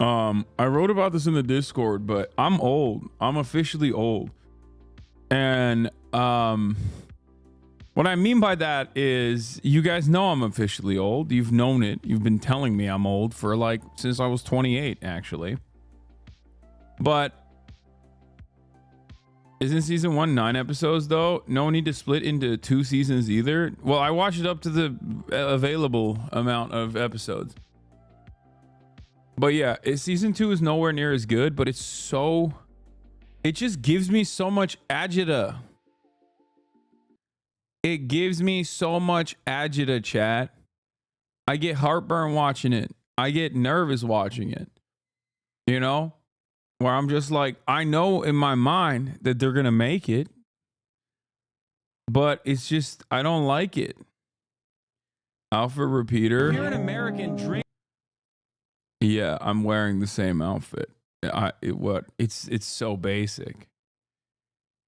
I wrote about this in the Discord, but I'm old. I'm officially old. And what I mean by that is you guys know I'm officially old. You've known it. You've been telling me I'm old for like since I was 28 actually. But isn't season 1 9 episodes though? No need to split into 2 seasons either. Well, I watched it up to the available amount of episodes. But yeah, season 2 is nowhere near as good, but it's so, it just gives me so much agita. It gives me so much agita, chat. I get heartburn watching it. I get nervous watching it. You know? Where I'm just like, I know in my mind that they're going to make it. But it's just, I don't like it. Alpha repeater. You're an American dream. Yeah, I'm wearing the same outfit. It's so basic.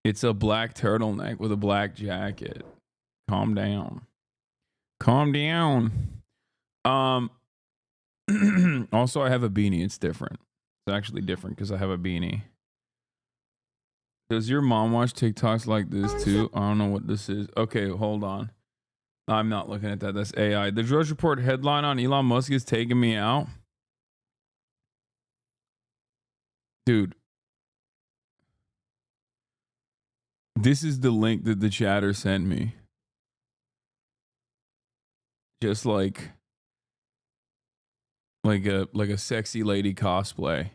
It's a black turtleneck with a black jacket. Calm down. Calm down. Also, I have a beanie. It's different. It's actually different because I have a beanie. Does your mom watch TikToks like this too? I don't know what this is. Okay, hold on. I'm not looking at that. That's AI. The Drudge Report headline on Elon Musk is taking me out. Dude. This is the link that the chatter sent me. Just like a sexy lady cosplay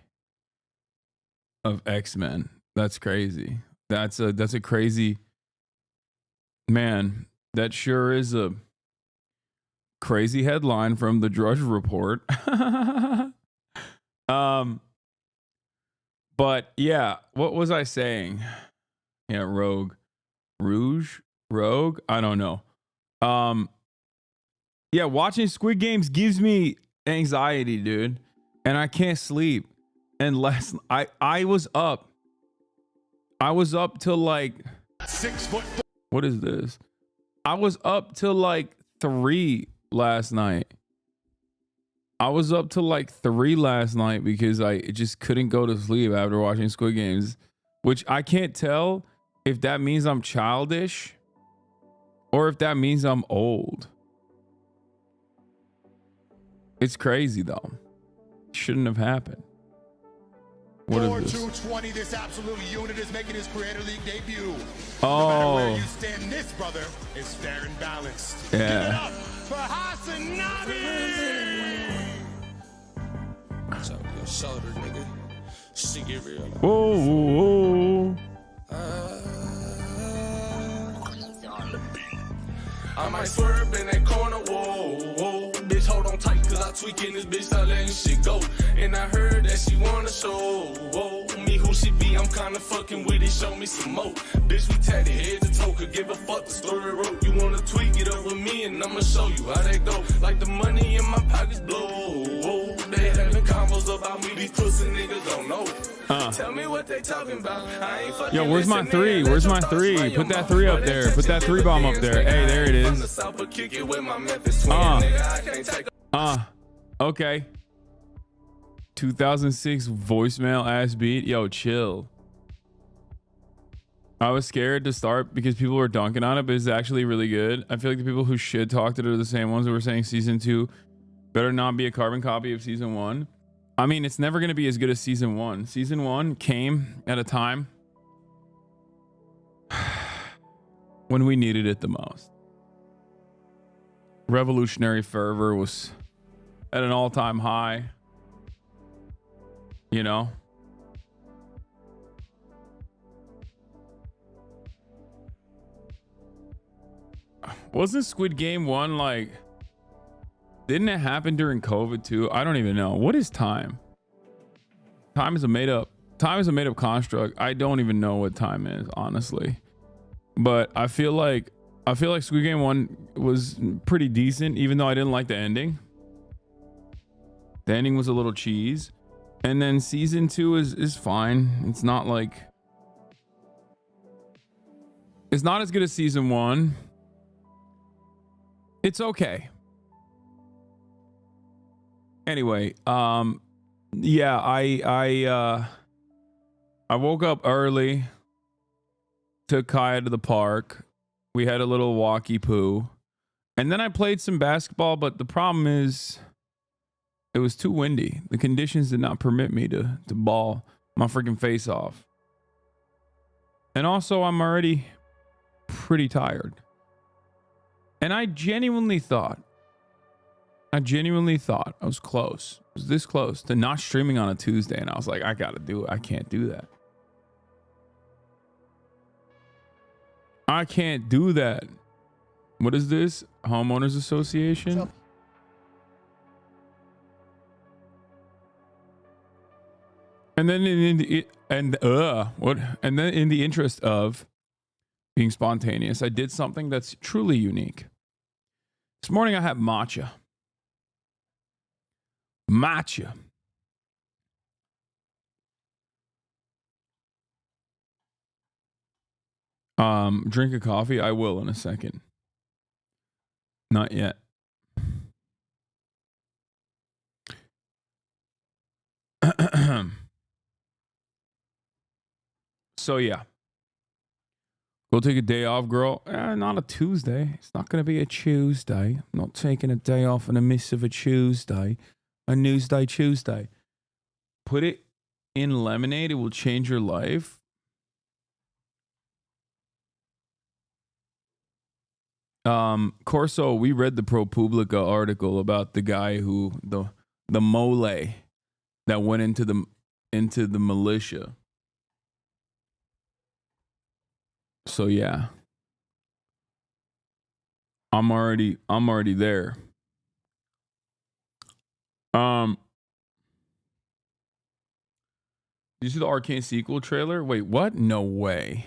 of X-Men. That's crazy. That's a crazy, man. That sure is a crazy headline from the Drudge Report. But yeah, what was I saying? Yeah, Rogue, I don't know. Yeah, watching Squid Games gives me anxiety, dude, and I can't sleep. And I was up till like 6 foot. What is this? I was up till like 3 last night. Because I just couldn't go to sleep after watching Squid Games, which I can't tell if that means I'm childish or if that means I'm old. It's crazy though. Shouldn't have happened. What is this? 220, this absolute unit is making his Creator League debut. Oh. No matter where you stand, this brother is fair and balanced. Yeah. Give it up for HasanAbi! So your shoulder, nigga. She get real. Whoa. I might swerve in that corner, whoa. Bitch, hold on tight, cause I tweaking this bitch, start letting shit go. And I heard that she wanna show, me who she be, I'm kinda fucking with it, show me some more. Bitch, we tatted head to toe, could give a fuck the story wrote. You wanna tweak it up with me, and I'ma show you how that go. Like the money in my pockets blow, they having combos about me, these pussy niggas don't know. Tell me what they talking about. I ain't fucking. Yo, where's my 3? Where's my 3? Put that 3 up there. Put that 3 bomb up there. Hey, there it is. Okay. 2006 voicemail ass beat. Yo, chill. I was scared to start because people were dunking on it, but it's actually really good. I feel like the people who shit talked it are the same ones that were saying season 2 better not be a carbon copy of season 1. I mean, it's never going to be as good as season 1. Season 1 came at a time when we needed it the most. Revolutionary fervor was at an all-time high. You know? Wasn't Squid Game 1 like... Didn't it happen during COVID too? I don't even know. What is time? Time is a made up construct. I don't even know what time is, honestly. But I feel like Squid Game 1 was pretty decent, even though I didn't like the ending. The ending was a little cheese. And then season 2 is fine. It's not like, it's not as good as season 1. It's okay. Anyway, Yeah, I woke up early, took Kaya to the park. We had a little walkie poo. And then I played some basketball, but the problem is it was too windy. The conditions did not permit me to ball my freaking face off. And also, I'm already pretty tired. And I genuinely thought I was close. I was this close to not streaming on a Tuesday. And I was like, I got to do it. I can't do that. I can't do that. What is this? Homeowners Association? And then in the interest of being spontaneous, I did something that's truly unique. This morning I had matcha. Drink a coffee? I will in a second. Not yet. So yeah. Go take a day off, girl. Not a Tuesday. It's not going to be a Tuesday. I'm not taking a day off in the midst of a Tuesday. A Newsday Tuesday. Put it in lemonade. It will change your life. Corso, we read the ProPublica article about the guy who the mole that went into the militia. So yeah. I'm already there. Did you see the Arcane sequel trailer? Wait, what? No way.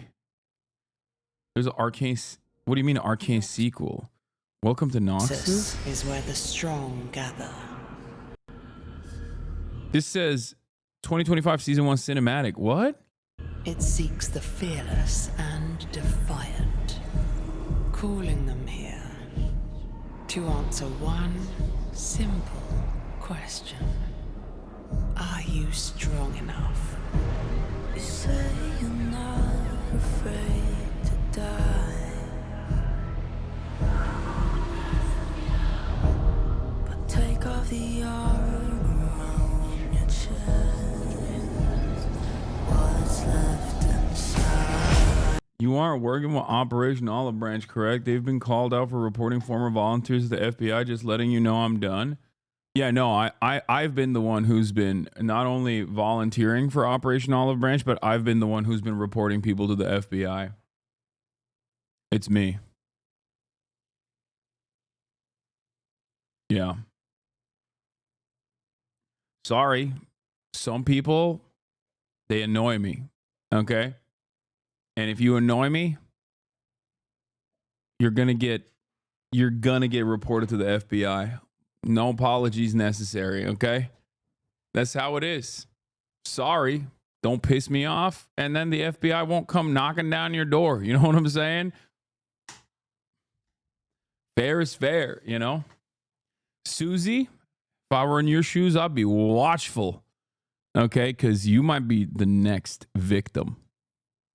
There's an Arcane. What do you mean Arcane sequel? Welcome to Noxus? This is where the strong gather. This says 2025 season 1 cinematic. What? It seeks the fearless and defiant, calling them here to answer one simple question. Are you strong enough? You say you're not afraid to die, but take off the armor on your chest. What's left inside? You aren't working with Operation Olive Branch, correct? They've been called out for reporting former volunteers to the FBI. Just letting you know I'm done. Yeah, no, I've been the one who's been not only volunteering for Operation Olive Branch, but I've been the one who's been reporting people to the FBI. It's me. Yeah. Sorry. Some people, they annoy me. Okay? And if you annoy me, you're gonna get reported to the FBI. No apologies necessary, okay? That's how it is. Sorry. Don't piss me off. And then the FBI won't come knocking down your door. You know what I'm saying? Fair is fair, you know? Susie, if I were in your shoes, I'd be watchful. Okay? Because you might be the next victim.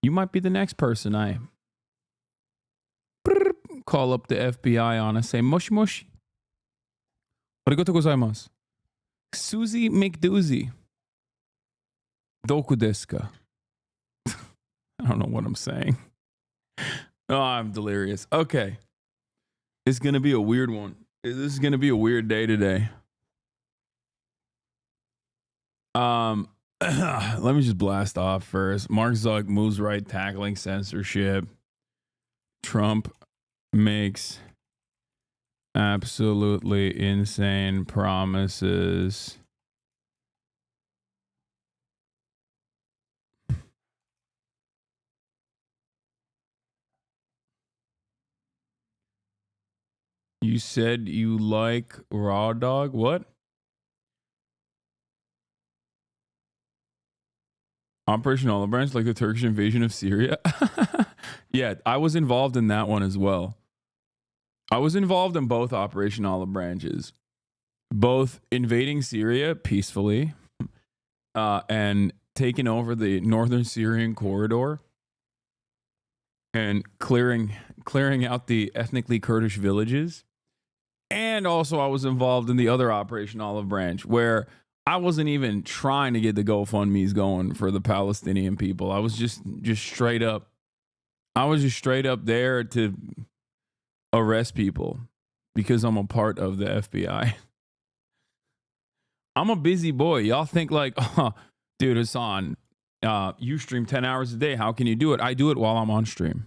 You might be the next person I call up the FBI on and say, moshi moshi. Arigatou gozaimasu. Susie McDoozy. Doku desu ka? I don't know what I'm saying. Oh, I'm delirious. Okay. It's going to be a weird one. This is going to be a weird day today. Let me just blast off first. Mark Zuck moves right, tackling censorship. Trump makes absolutely insane promises. You said you like raw dog? What? Operation Olive Branch, like the Turkish invasion of Syria? Yeah, I was involved in that one as well. I was involved in both Operation Olive Branches. Both invading Syria peacefully and taken over the northern Syrian corridor and clearing out the ethnically Kurdish villages. And also I was involved in the other Operation Olive Branch, where I wasn't even trying to get the GoFundMe's going for the Palestinian people. I was just straight up. I was just straight up there to arrest people because I'm a part of the FBI. I'm a busy boy. Y'all think like, oh, dude, Hasan, you stream 10 hours a day. How can you do it? I do it while I'm on stream.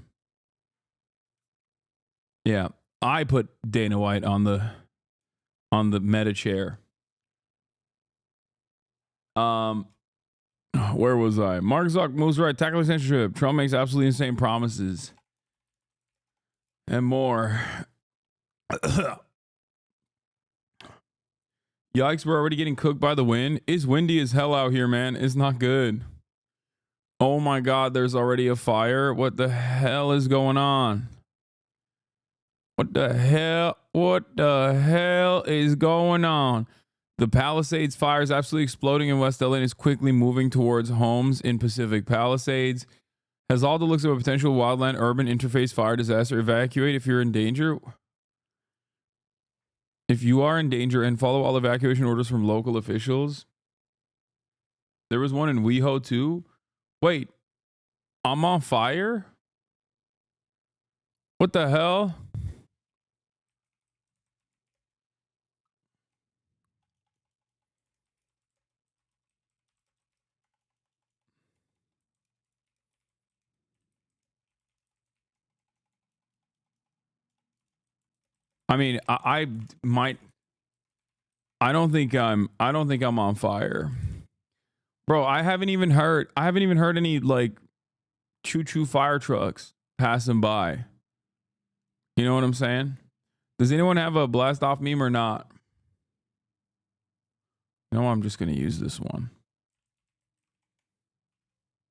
Yeah. I put Dana White on the meta chair. Where was I? Mark Zuck moves right. Tackling censorship. Trump makes absolutely insane promises. And more. Yikes, we're already getting cooked by the wind. It's windy as hell out here, man. It's not good. Oh my God, there's already a fire. What the hell is going on? What the hell? What the hell is going on? The Palisades fire is absolutely exploding in West LA and is quickly moving towards homes in Pacific Palisades. Has all the looks of a potential wildland urban interface fire disaster. Evacuate if you're in danger. If you are in danger, and follow all evacuation orders from local officials. There was one in WeHo too. Wait, I'm on fire? What the hell? I mean, I might. I don't think I'm on fire, bro. I haven't even heard any like choo-choo fire trucks passing by. You know what I'm saying? Does anyone have a blast off meme or not? No, I'm just gonna use this one.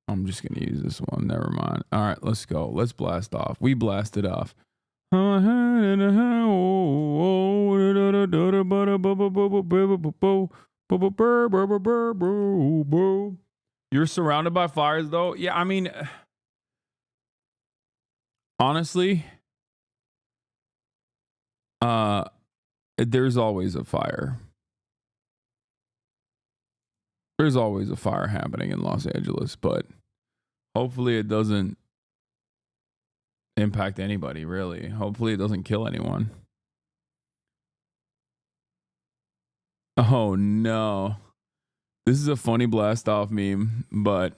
Never mind. All right, let's go. Let's blast off. We blasted off. You're surrounded by fires though. Yeah, I mean, honestly, there's always a fire. There's always a fire happening in Los Angeles, but hopefully it doesn't impact anybody, really. Hopefully it doesn't kill anyone. Oh no. This is a funny blast off meme, but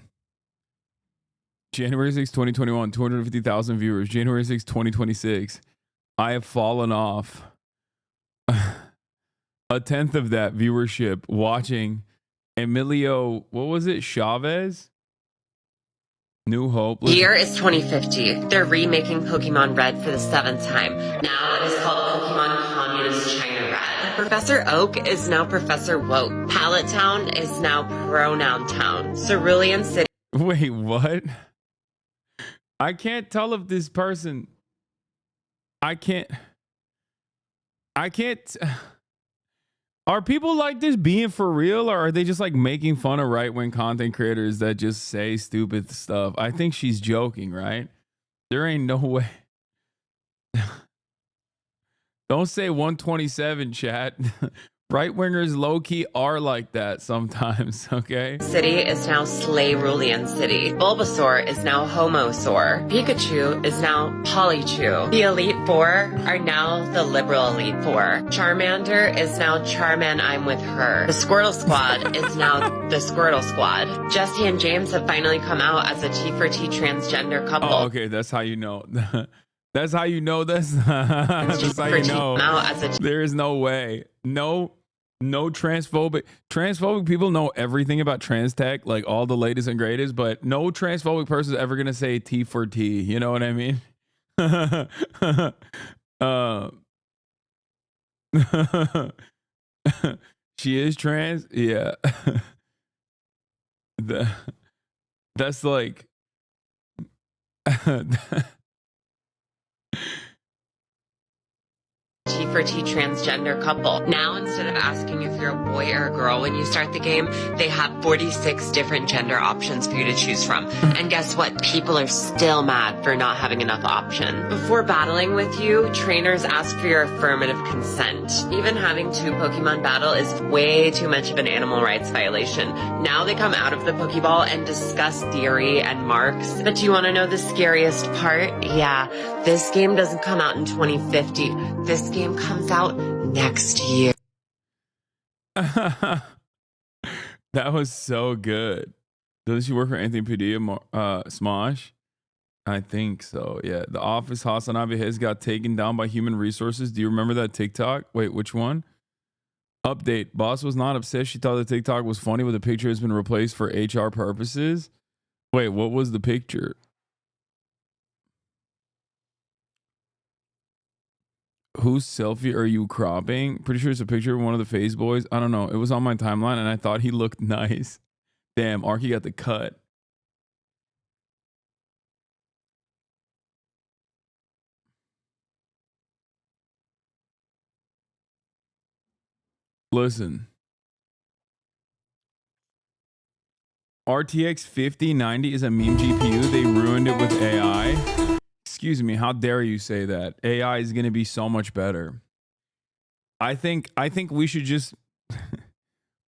January 6, 2021, 250,000 viewers. January 6, 2026, I have fallen off a tenth of that viewership watching Emilio, what was it? Chavez? New Hope. The year is 2050. They're remaking Pokemon Red for the 7th time. Now it is called Pokemon Communist China Red. Professor Oak is now Professor Woke. Pallet Town is now Pronoun Town. Cerulean City. Wait, what? I can't tell if this person. I can't. Are people like this being for real, or are they just like making fun of right-wing content creators that just say stupid stuff? I think she's joking, right? There ain't no way. Don't say 127, chat. Right-wingers low-key are like that sometimes, okay? City is now Slayrulean City. Bulbasaur is now Homosaur. Pikachu is now Polychew. The Elite Four are now the Liberal Elite Four. Charmander is now Charman I'm with her. The Squirtle Squad is now the Squirtle Squad. Jesse and James have finally come out as a T4T transgender couple. Oh, okay, that's how you know. That's how you know this. That's how you know. There is no way. No transphobic people know everything about trans tech, like all the latest and greatest, but no transphobic person is ever gonna say T for T. You know what I mean? She is trans. Yeah. That's like. T for T transgender couple. Now, instead of asking if you're a boy or a girl when you start the game, they have 46 different gender options for you to choose from. And guess what? People are still mad for not having enough options. Before battling with you, trainers ask for your affirmative consent. Even having 2 Pokemon battle is way too much of an animal rights violation. Now they come out of the Pokeball and discuss theory and marks. But do you want to know the scariest part? Yeah, this game doesn't come out in 2050. This game comes out next year. That was so good. Doesn't she work for Anthony Padilla, Smosh? I think so. Yeah. The Office HasanAbi has got taken down by human resources. Do you remember that TikTok? Wait, which one? Update. Boss was not upset. She thought the TikTok was funny, but the picture has been replaced for HR purposes. Wait, what was the picture? Whose selfie are you cropping? Pretty sure it's a picture of one of the Phase boys. I don't know. It was on my timeline and I thought he looked nice. Damn, Arky got the cut. Listen. RTX 5090 is a meme GPU. They ruined it with AI. Excuse me, how dare you say that? AI is going to be so much better. I think we should just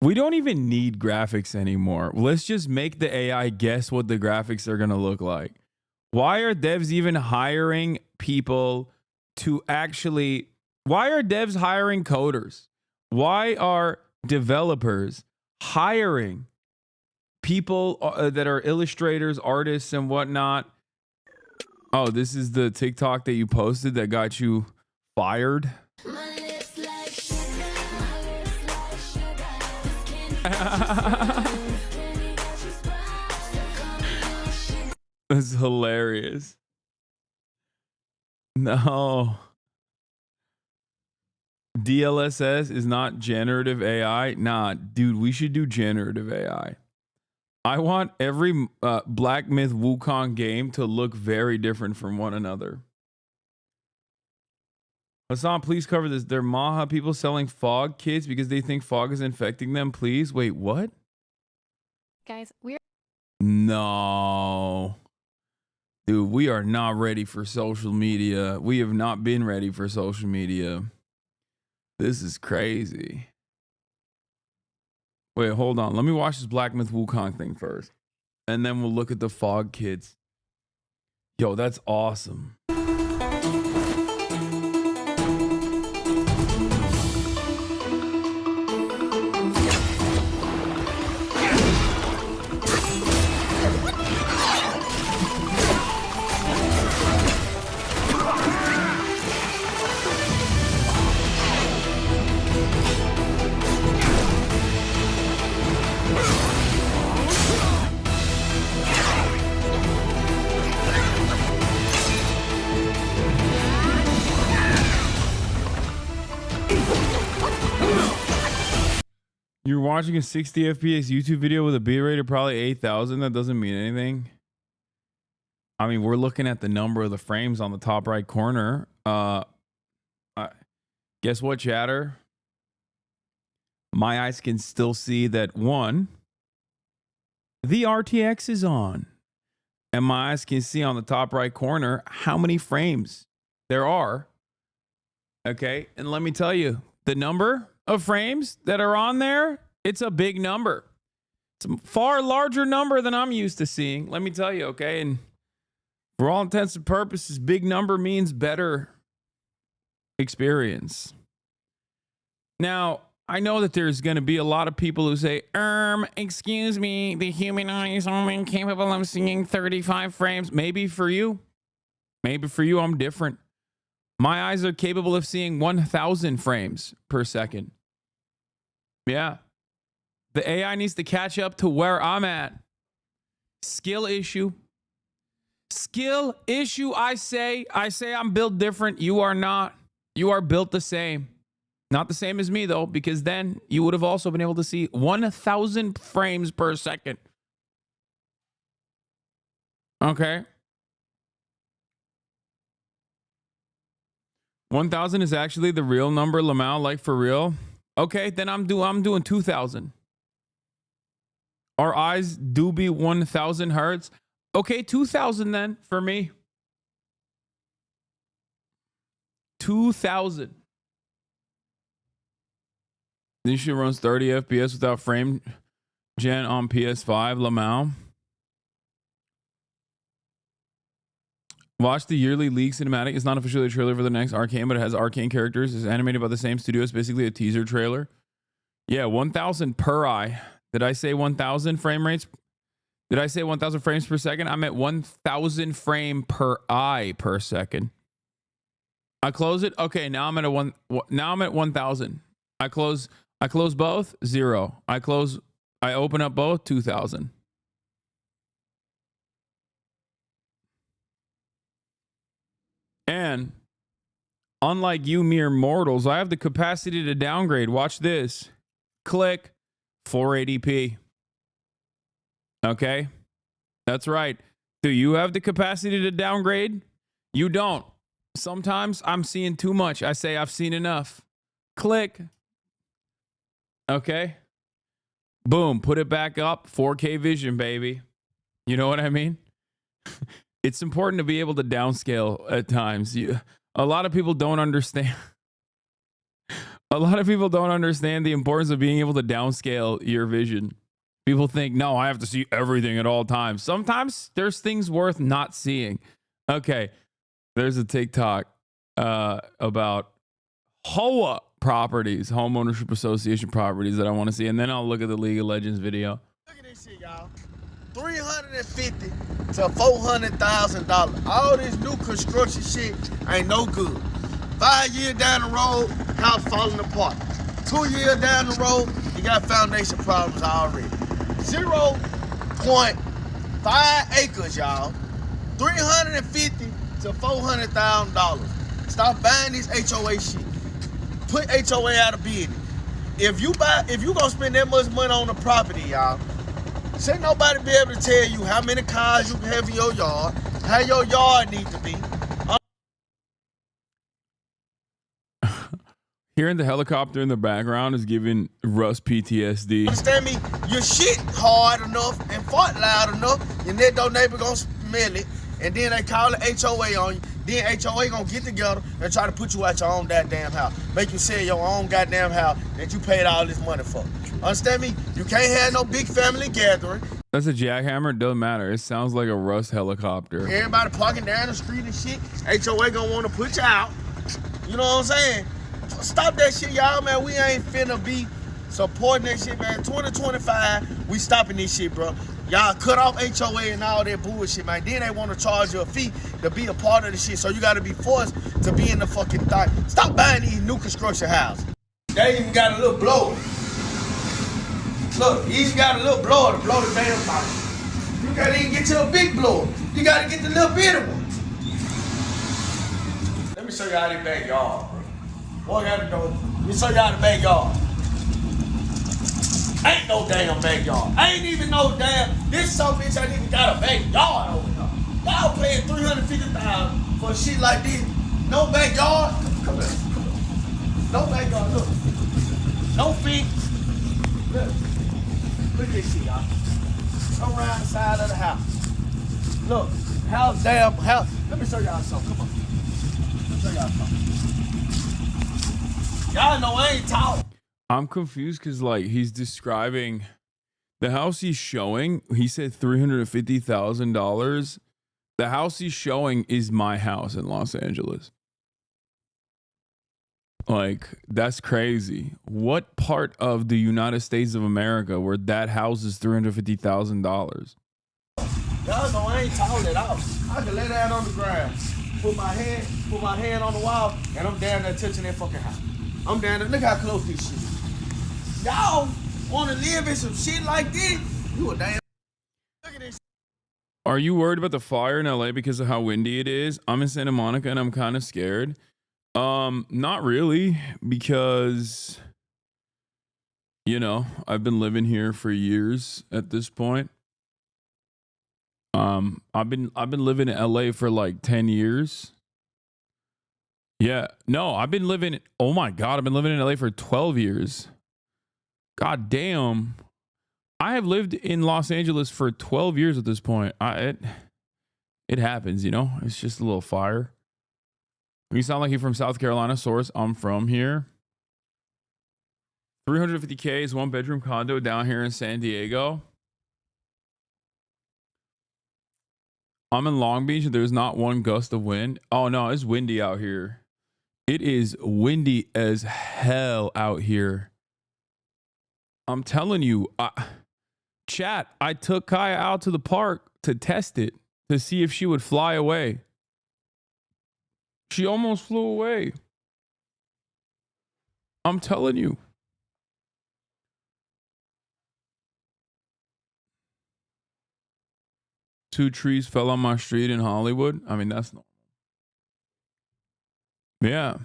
we don't even need graphics anymore. Let's just make the AI guess what the graphics are going to look like. Why are devs even hiring people to actually why are devs hiring coders? Why are developers hiring people that are illustrators, artists, and whatnot? Oh, this is the TikTok that you posted that got you fired? That's hilarious. No. DLSS is not generative AI. Nah, dude, we should do generative AI. I want every Black Myth Wukong game to look very different from one another. Hasan, please cover this. They're Maha people selling fog kits because they think fog is infecting them. Please. Wait, what? Guys, we're... No. Dude, we are not ready for social media. We have not been ready for social media. This is crazy. Wait, hold on. Let me watch this Black Myth Wukong thing first. And then we'll look at the fog kids. Yo, that's awesome. You're watching a 60 FPS YouTube video with a bitrate of probably 8,000. That doesn't mean anything. I mean, we're looking at the number of the frames on the top right corner. Guess what, chatter? My eyes can still see that one, the RTX is on. And my eyes can see on the top right corner how many frames there are. Okay. And let me tell you, the number of frames that are on there, it's a big number. It's a far larger number than I'm used to seeing. Let me tell you, okay? And for all intents and purposes, big number means better experience. Now, I know that there's going to be a lot of people who say, excuse me, the human eye is only capable of seeing 35 frames. Maybe for you, I'm different. My eyes are capable of seeing 1,000 frames per second. Yeah. The AI needs to catch up to where I'm at. Skill issue. Skill issue, I say I'm built different. You are not. You are built the same. Not the same as me, though, because then you would have also been able to see 1,000 frames per second. Okay. 1,000 is actually the real number, Lamau, like for real. Okay, then I'm doing 2,000. Our eyes do be 1,000 hertz. Okay, 2,000 then for me. 2,000. This shit runs 30 FPS without frame gen on PS5, Lamau. Watch the yearly League cinematic. It's not officially a trailer for the next Arcane, but it has Arcane characters. It's animated by the same studio. It's basically a teaser trailer. Yeah, 1,000 per eye. Did I say 1,000 frame rates? Did I say 1,000 frames per second? I meant 1,000 frame per eye per second. I close it. Okay, now I'm at now I'm at 1,000. I close both, 0. I open up both, 2,000. And unlike you mere mortals, I have the capacity to downgrade. Watch this. Click 480p. Okay? That's right. Do you have the capacity to downgrade? You don't. Sometimes I'm seeing too much. I say I've seen enough. Click. Okay? Boom. Put it back up. 4K vision, baby. You know what I mean? It's important to be able to downscale at times. A lot of people don't understand. A lot of people don't understand the importance of being able to downscale your vision. People think, no, I have to see everything at all times. Sometimes there's things worth not seeing. Okay, there's a TikTok about HOA properties, home ownership association properties that I want to see, and then I'll look at the League of Legends video. Look at this shit, y'all. $350 to $400,000. All this new construction shit ain't no good. 5 years down the road, house falling apart. 2 years down the road, you got foundation problems already. 0.5 acres, y'all. $350 to $400,000. Stop buying this HOA shit. Put HOA out of business. If you gonna spend that much money on the property, y'all, shouldn't nobody be able to tell you how many cars you can have in your yard, how your yard needs to be. Hearing the helicopter in the background is giving Russ PTSD. Understand me? Your shit hard enough and fart loud enough, your next door neighbor gonna smell it, and then they call it HOA on you. Then HOA gonna get together and try to put you out your own goddamn house. Make you sell your own goddamn house that you paid all this money for. Understand me? You can't have no big family gathering. That's a jackhammer. It doesn't matter. It sounds like a Russ helicopter. Everybody parking down the street and shit. HOA gonna want to put you out. You know what I'm saying? Stop that shit, y'all, man. We ain't finna be supporting that shit, man. 2025, we stopping this shit, bro. Y'all cut off HOA and all that bullshit, man. Then they want to charge you a fee to be a part of the shit. So you got to be forced to be in the fucking thing. Stop buying these new construction houses. They even got a little blower. Look, he even got a little blower to blow the damn bottle. You can't even get to a big blower. You got to get the little bitty one. Let me show you how this backyard, bro. Boy, got to go. Let me show you how the backyard. Ain't no damn backyard. Ain't even no damn. This son bitch ain't even got a backyard over there. Y'all paying $350,000 for shit like this. No backyard. Come here. No backyard. Look. No feet. Look. Look at this shit, y'all. Come around the side of the house. Look. House, damn house. Let me show y'all something. Come on. Let me show y'all something. Y'all know I ain't talking. I'm confused because like he's describing the house he's showing. He said $350,000. The house he's showing is my house in Los Angeles. Like, that's crazy. What part of the United States of America where that house is $350,000? Y'all know I ain't tall at all. I can lay down on the ground, put my hand on the wall, and I'm down there touching that fucking house. I'm down there. Look how close this shit is. Y'all want to live in some shit like this? You a damn. Look at this. Are you worried about the fire in LA because of how windy it is? I'm in Santa Monica and I'm kind of scared. Not really, because you know, I've been living here for years at this point. I've been living in LA for like 10 years. Yeah. No, I've been living. Oh my God. I've been living in LA for 12 years. God damn. I have lived in Los Angeles for 12 years at this point. It happens, you know? It's just a little fire. You sound like you're from South Carolina. Source, I'm from here. 350K is 1-bedroom condo down here in San Diego. I'm in Long Beach and there's not one gust of wind. Oh no, it's windy out here. It is windy as hell out here. I'm telling you, chat, I took Kaya out to the park to test it, to see if she would fly away. She almost flew away. I'm telling you. Two trees fell on my street in Hollywood. I mean, that's normal. Yeah.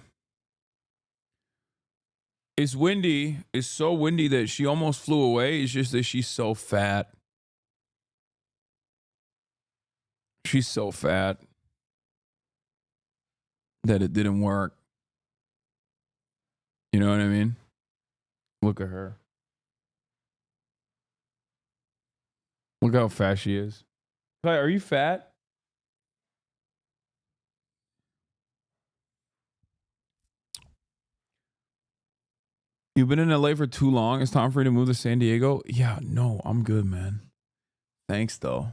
It's windy. It's so windy that she almost flew away. It's just that she's so fat. She's so fat that it didn't work. You know what I mean? Look at her. Look how fat she is. Kai, are you fat? You've been in LA for too long. It's time for you to move to San Diego. Yeah, no, I'm good, man. Thanks, though.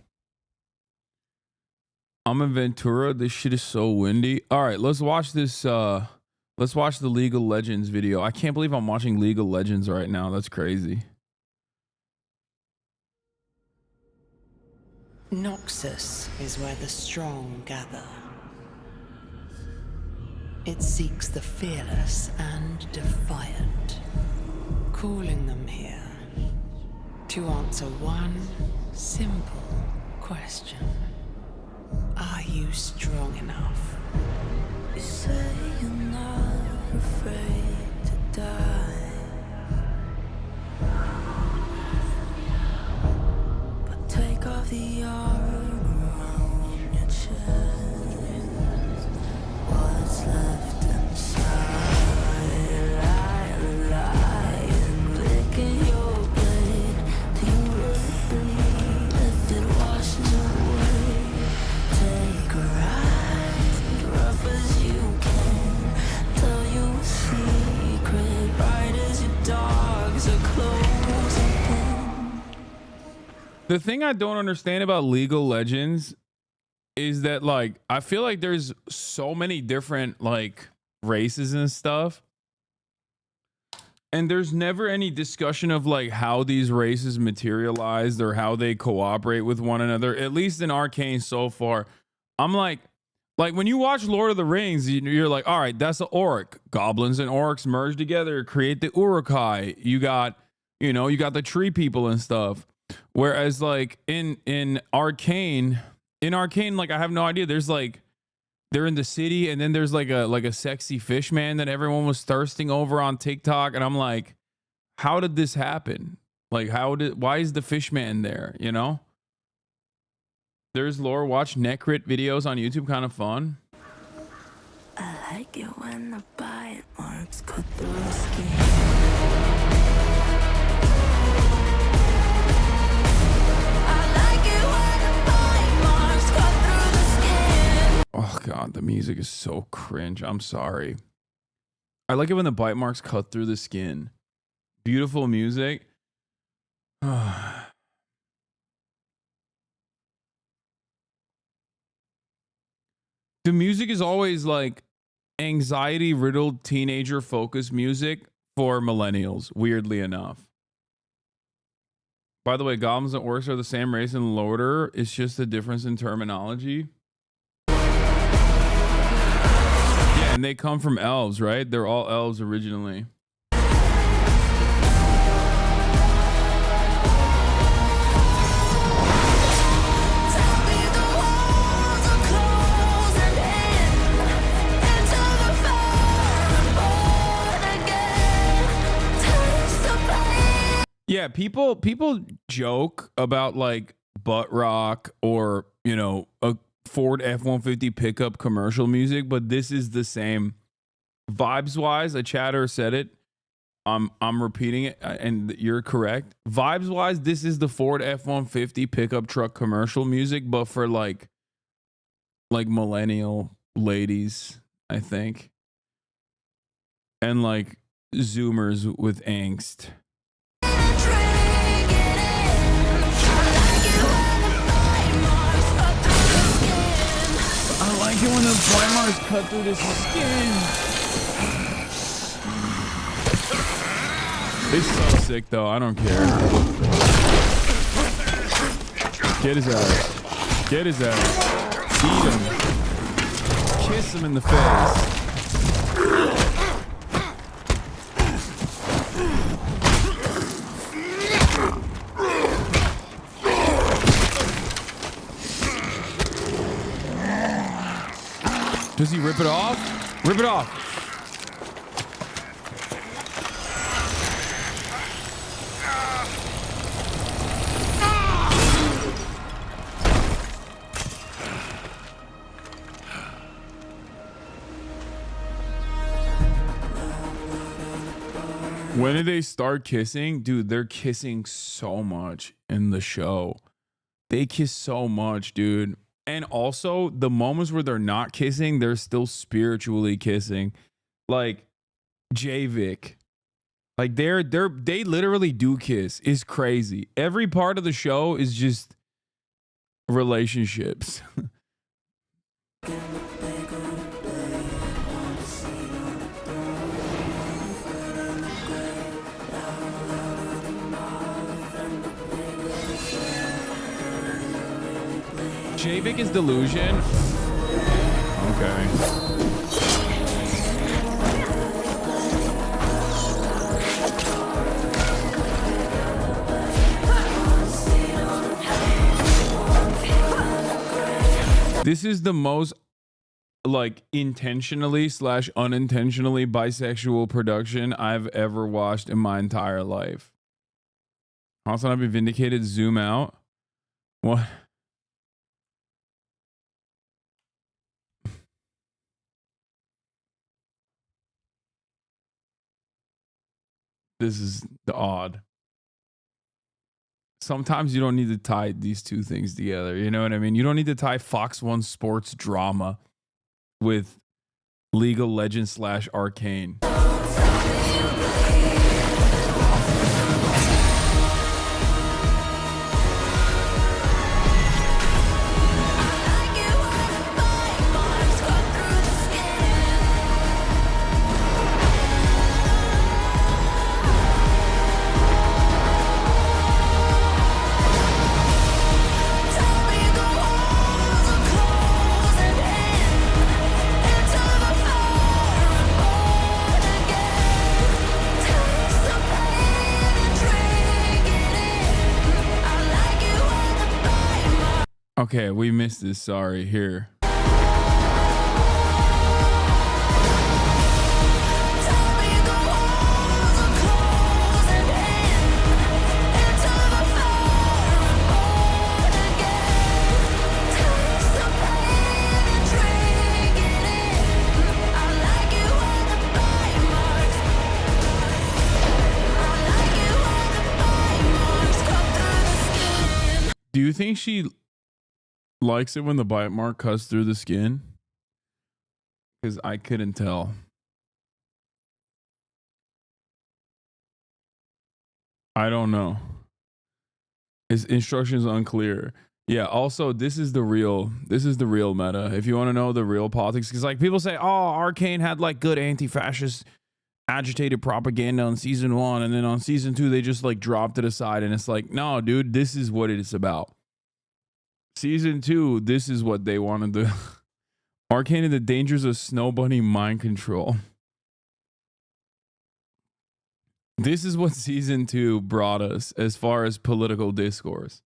I'm in Ventura. This shit is so windy. All right, let's watch this. Let's watch the League of Legends video. I can't believe I'm watching League of Legends right now. That's crazy. Noxus is where the strong gather. It seeks the fearless and defiant, calling them here to answer one simple question. Are you strong enough? You say you're not afraid to die, but take off the armor around your chest. What's left inside? Lying, licking your blade. Do you bleed if it washes away? Take a ride, rough as you can. Tell you a secret, bright as your dogs are closing in. The thing I don't understand about League of Legends is that, like, I feel like there's so many different, like, races and stuff. And there's never any discussion of, like, how these races materialized or how they cooperate with one another, at least in Arcane so far. I'm like when you watch Lord of the Rings, you're like, all right, that's an orc. Goblins and orcs merge together, create the Uruk-hai. You got the tree people and stuff. Whereas, like, in Arcane, like, I have no idea. There's, like, they're in the city, and then there's like a sexy fish man that everyone was thirsting over on TikTok, and I'm like, how did this happen? Like, why is the fish man there? You know? There's lore. Watch Necrit videos on YouTube, kind of fun. I like it when the bite marks cut through the skin. Oh God, the music is so cringe. I'm sorry. I like it when the bite marks cut through the skin. Beautiful music. The music is always like anxiety riddled teenager focused music for millennials, weirdly enough. By the way, goblins and orcs are the same race in Lord. It's just a difference in terminology. Yeah, and they come from elves, right? They're all elves originally. Yeah, people joke about like butt rock or, you know, a Ford F-150 pickup commercial music, but this is the same vibes wise, a chatter said it. I'm repeating it, and you're correct. Vibes wise, this is the Ford F-150 pickup truck commercial music, but for like millennial ladies, I think, and like Zoomers with angst. I like it when the bite marks cut through the skin. It's so sick though. I don't care. Get his ass. Get his ass. Eat him. Kiss him in the face. Does he rip it off? Rip it off. When did they start kissing? Dude, they're kissing so much in the show. They kiss so much, dude. And also, the moments where they're not kissing, they're still spiritually kissing. Like J-Vic. Like they literally do kiss. It's crazy. Every part of the show is just relationships. J-Vic is delusion. Okay. This is the most like intentionally / unintentionally bisexual production I've ever watched in my entire life. HasanAbi vindicated. Zoom out. What? This is the odd. Sometimes you don't need to tie these two things together. You know what I mean? You don't need to tie Fox 1 sports drama with League of Legends / Arcane. Okay, we missed this. Sorry. Here. Do you think she likes it when the bite mark cuts through the skin? Because I couldn't tell. I don't know. His instructions unclear. Yeah, also this is the real meta. If you want to know the real politics, because like people say, oh, Arcane had like good anti-fascist agitated propaganda on season 1, and then on season 2 they just like dropped it aside, and it's like, no, dude, this is what it is about. Season 2, this is what they wanted to. Arcane and the dangers of Snow Bunny mind control. This is what season 2 brought us as far as political discourse.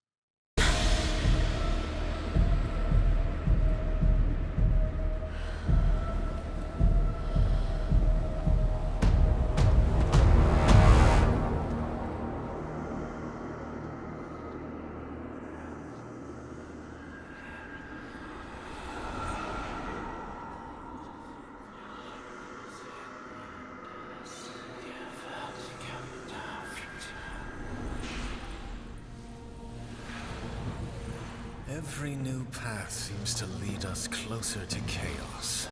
Every new path seems to lead us closer to chaos.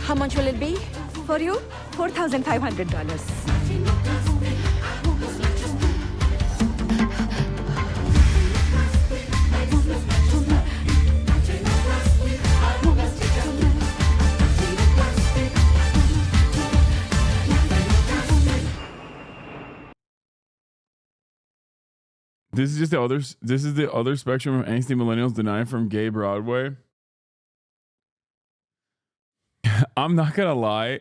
How much will it be for you? $4,500. This is just the other. This is the other spectrum of angsty millennials denied from gay Broadway. I'm not gonna lie.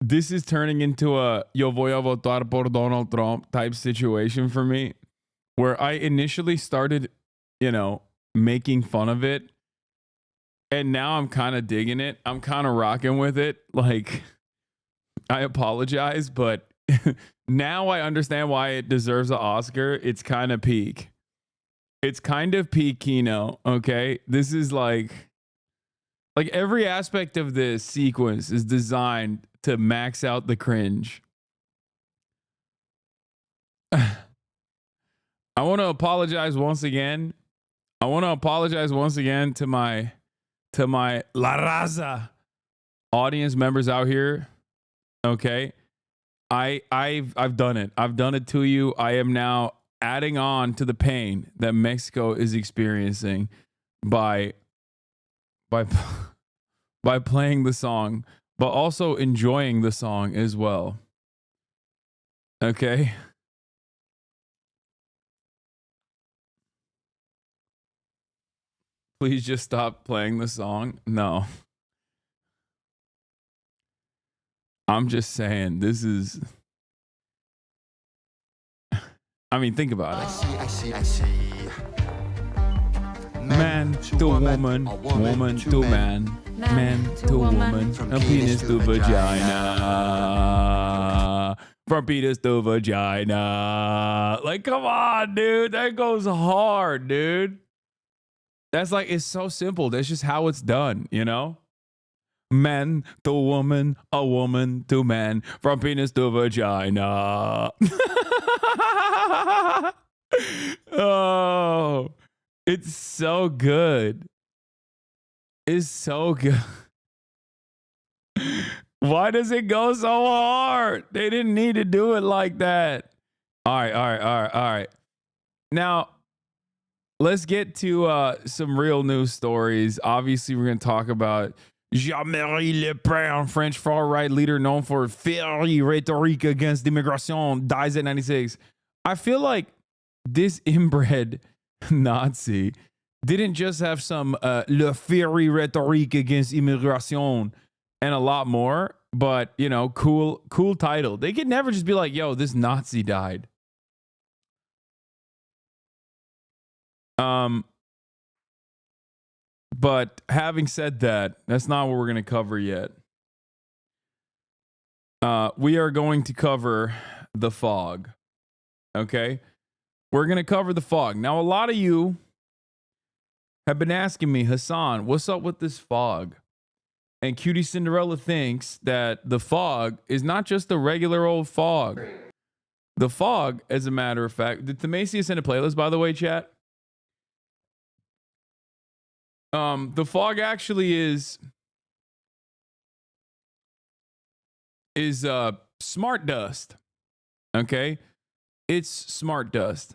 This is turning into a yo voy a votar por Donald Trump type situation for me, where I initially started, making fun of it, and now I'm kind of digging it. I'm kind of rocking with it. Like, I apologize, but now I understand why it deserves an Oscar. It's kind of peak. It's kind of peak Kino. Okay, this is like every aspect of this sequence is designed to max out the cringe. I want to apologize once again. To my La Raza audience members out here. Okay. I've done it. I've done it to you. I am now adding on to the pain that Mexico is experiencing by playing the song, but also enjoying the song as well. Okay. Please just stop playing the song. No. I'm just saying, this is. I mean, think about it. I see. man to woman, woman to man, man to woman, from penis to vagina. From penis to vagina. Like, come on, dude. That goes hard, dude. That's like, it's so simple. That's just how it's done, you know? Man to woman, a woman to man, from penis to vagina. Oh, it's so good. It's so good. Why does it go so hard? They didn't need to do it like that. All right. Now, let's get to some real news stories. Obviously, we're going to talk about Jean-Marie Le Pen, French far-right leader known for fiery rhetoric against immigration, dies at 96. I feel like this inbred Nazi didn't just have some le fiery rhetoric against immigration and a lot more, but, you know, cool title. They could never just be like, yo, this Nazi died. But having said that, that's not what we're going to cover yet. We are going to cover the fog. Okay? We're going to cover the fog. Now, a lot of you have been asking me, Hasan, what's up with this fog? And Cutie Cinderella thinks that the fog is not just a regular old fog. The fog, as a matter of fact, did Themacia send a playlist, by the way, chat? The fog actually is smart dust. Okay? It's smart dust.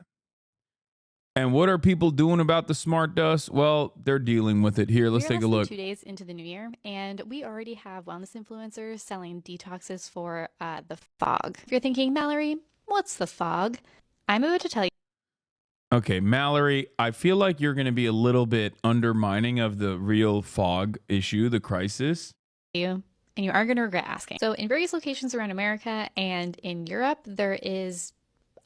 And what are people doing about the smart dust? Well, they're dealing with it. Here, let's take a look. 2 days into the new year, and we already have wellness influencers selling detoxes for the fog. If you're thinking, Mallory, what's the fog? I'm about to tell you. Okay, Mallory, I feel like you're going to be a little bit undermining of the real fog issue, the crisis. And you are going to regret asking. So in various locations around America and in Europe, there is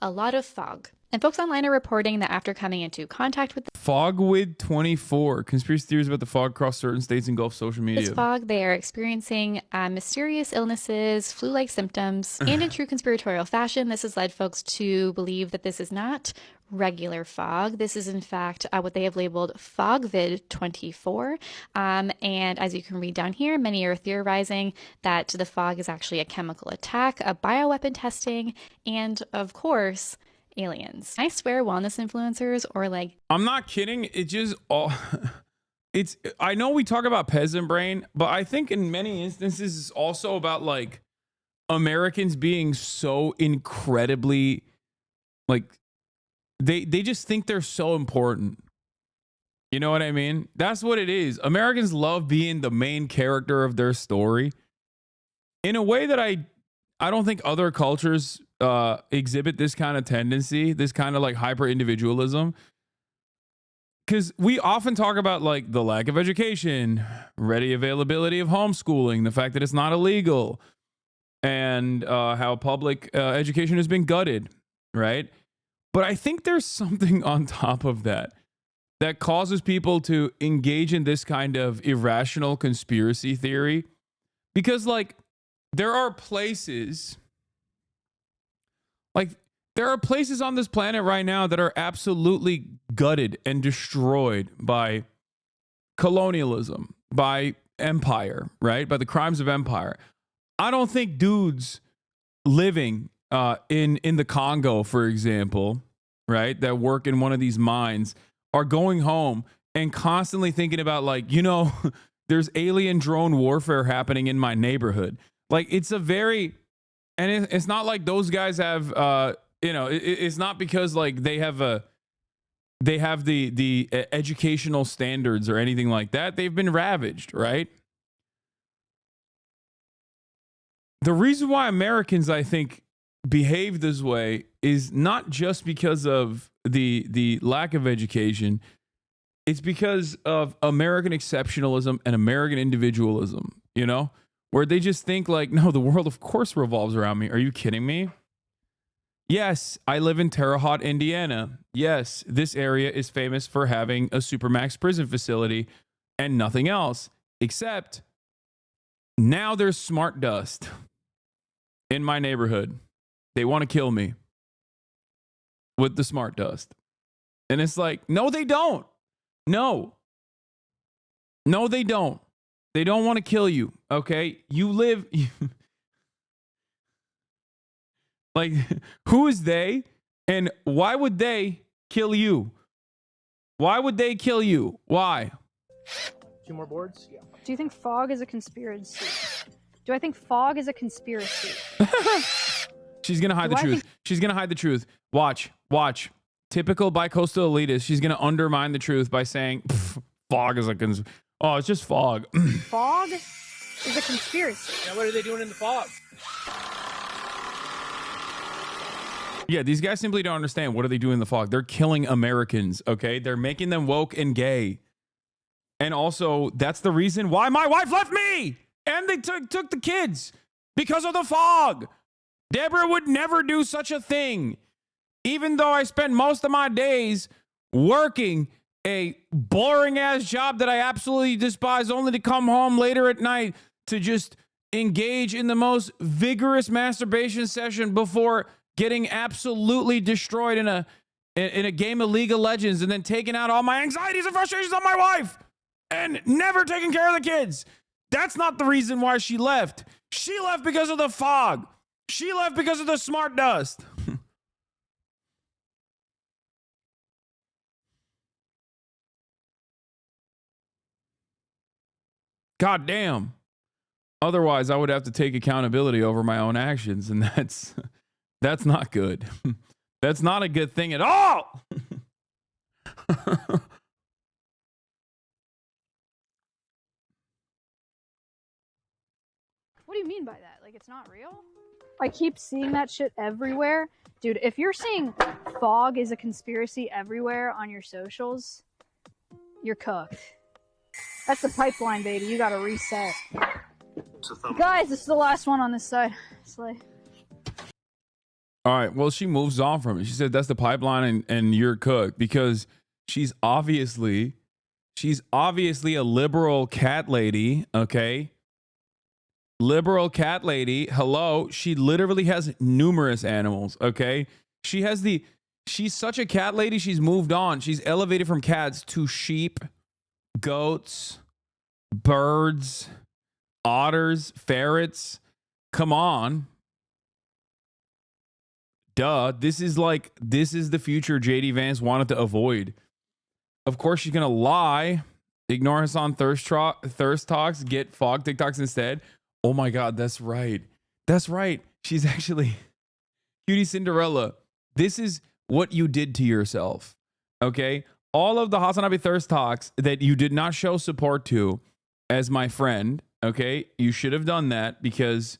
a lot of fog. And folks online are reporting that after coming into contact with Fogwid24, conspiracy theories about the fog across certain states engulf social media. this fog, they are experiencing mysterious illnesses, flu-like symptoms, and in true conspiratorial fashion, this has led folks to believe that this is not regular fog. This is in fact what they have labeled Fogvid24. And as you can read down here, many are theorizing that the fog is actually a chemical attack, a bioweapon testing, and of course, aliens. I swear wellness influencers or like... I'm not kidding. It just all... It's... I know we talk about peasant brain, but I think in many instances it's also about like Americans being so incredibly like... They just think they're so important. You know what I mean? That's what it is. Americans love being the main character of their story in a way that I don't think other cultures exhibit this kind of tendency, this kind of like hyper individualism. Because we often talk about like the lack of education, ready availability of homeschooling, the fact that it's not illegal, and how public education has been gutted, right? But I think there's something on top of that that causes people to engage in this kind of irrational conspiracy theory. Because like there are places on this planet right now that are absolutely gutted and destroyed by colonialism, by empire, right? By the crimes of empire. I don't think dudes living in the Congo, for example, right, that work in one of these mines are going home and constantly thinking about like, you know, there's alien drone warfare happening in my neighborhood. Like it's a very... And it's not like those guys have, you know, it's not because like they have the educational standards or anything like that. They've been ravaged, right? The reason why Americans, I think, behave this way is not just because of the lack of education. It's because of American exceptionalism and American individualism, you know? Where they just think like, no, the world of course revolves around me. Are you kidding me? Yes, I live in Terre Haute, Indiana. Yes, this area is famous for having a supermax prison facility and nothing else. Except now there's smart dust in my neighborhood. They want to kill me with the smart dust. And it's like, no, they don't. No. No, they don't. They don't want to kill you, okay? You live... Like, who is they? And why would they kill you? Why would they kill you? Why? 2 more boards? Yeah. Do you think fog is a conspiracy? Do I think fog is a conspiracy? She's going to hide the truth. She's going to hide the truth. Watch. Watch. Typical bicoastal elitist. She's going to undermine the truth by saying, fog is a conspiracy. Oh, it's just fog. Fog is a conspiracy. Now, what are they doing in the fog? Yeah, these guys simply don't understand. What are they doing in the fog? They're killing Americans, okay? They're making them woke and gay. And also, that's the reason why my wife left me. And they took the kids because of the fog. Deborah would never do such a thing. Even though I spend most of my days working a boring ass job that I absolutely despise, only to come home later at night to just engage in the most vigorous masturbation session before getting absolutely destroyed in a game of League of Legends, and then taking out all my anxieties and frustrations on my wife and never taking care of the kids. That's not the reason why she left. She left because of the fog. She left because of the smart dust. God damn. Otherwise, I would have to take accountability over my own actions, and that's not good. That's not a good thing at all. What do you mean by that? Like, it's not real? I keep seeing that shit everywhere. Dude, if you're seeing fog is a conspiracy everywhere on your socials, you're cooked. That's the pipeline, baby. You gotta reset. Guys, this is the last one on this side. Slay. All right. Well, she moves on from it. She said that's the pipeline and you're cooked, because she's obviously a liberal cat lady. Okay. Liberal cat lady. Hello. She literally has numerous animals. Okay. She's such a cat lady. She's moved on. She's elevated from cats to sheep, goats, birds, otters, ferrets. Come on. Duh. This is the future JD Vance wanted to avoid. Of course, she's going to lie, ignore Hasan thirst talks, get fog TikToks instead. Oh my God, that's right. That's right. She's actually Cutie Cinderella. This is what you did to yourself. Okay? All of the HasanAbi thirst talks that you did not show support to as my friend, okay? You should have done that, because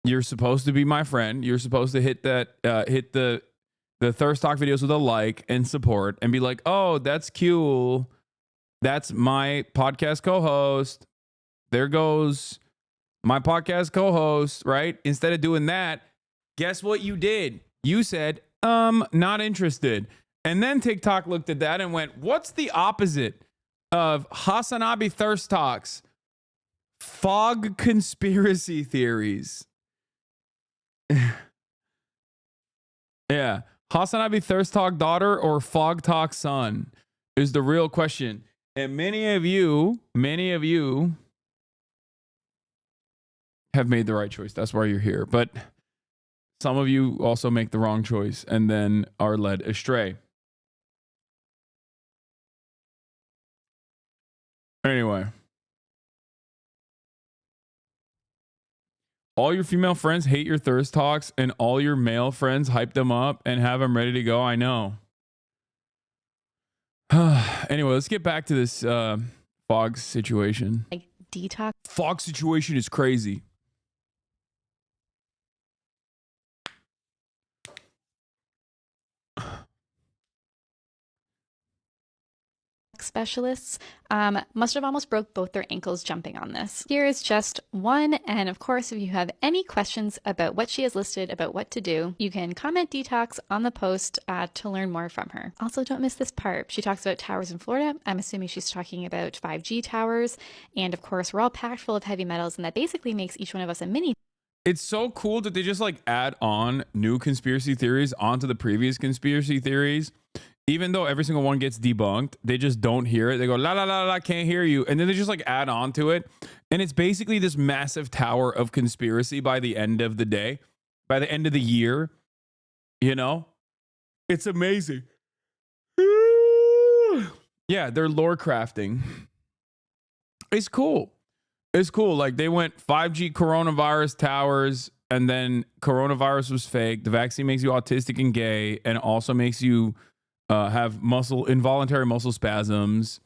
you're supposed to be my friend. You're supposed to hit the thirst talk videos with a like and support and be like, "Oh, that's cool. That's my podcast co-host. There goes my podcast co-host," right? Instead of doing that, guess what you did? You said, not interested. And then TikTok looked at that and went, what's the opposite of HasanAbi thirst talks? Fog conspiracy theories. Yeah. HasanAbi thirst talk daughter or fog talk son is the real question. And many of you have made the right choice. That's why you're here. But some of you also make the wrong choice and then are led astray. Anyway. All your female friends hate your thirst talks, and all your male friends hype them up and have them ready to go. I know. Anyway, let's get back to this fog situation. Like detox. Fog situation is crazy. specialists must have almost broke both their ankles jumping on this. Here is just one, and of course, if you have any questions about what she has listed about what to do, you can comment detox on the post to learn more from her. Also, don't miss this part. She talks about towers in Florida. I'm assuming she's talking about 5G towers, and of course, we're all packed full of heavy metals, and that basically makes each one of us a mini. It's so cool that they just like add on new conspiracy theories onto the previous conspiracy theories. Even though every single one gets debunked, they just don't hear it. They go, la, la, la, la, can't hear you. And then they just like add on to it. And it's basically this massive tower of conspiracy by the end of the day, by the end of the year. You know, it's amazing. Yeah, they're lore crafting. It's cool. It's cool. Like they went 5G coronavirus towers, and then coronavirus was fake. The vaccine makes you autistic and gay, and also makes you have involuntary muscle spasms,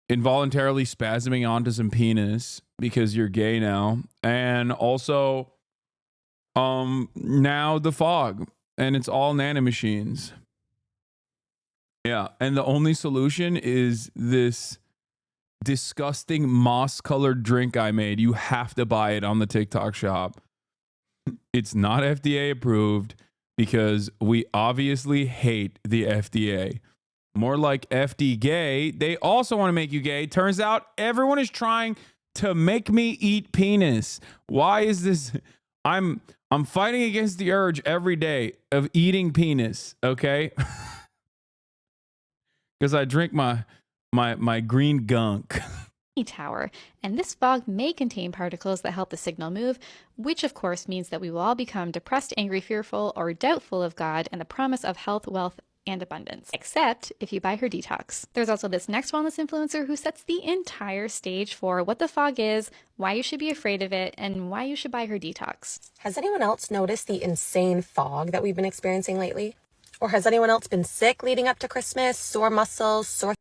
involuntarily spasming onto some penis because you're gay now, and also now the fog, and it's all nanomachines. Yeah, and the only solution is this disgusting moss-colored drink I made. You have to buy it on the TikTok shop. It's not FDA approved because we obviously hate the FDA. More like FD gay. They also want to make you gay. Turns out everyone is trying to make me eat penis. Why is this? I'm fighting against the urge every day of eating penis, okay? Because I drink my green gunk. Tower, and this fog may contain particles that help the signal move, which of course means that we will all become depressed, angry, fearful, or doubtful of God and the promise of health, wealth, and abundance, except if you buy her detox. There's also this next wellness influencer who sets the entire stage for what the fog is, why you should be afraid of it, and why you should buy her detox. Has anyone else noticed the insane fog that we've been experiencing lately? Or has anyone else been sick leading up to Christmas, sore muscles, sore...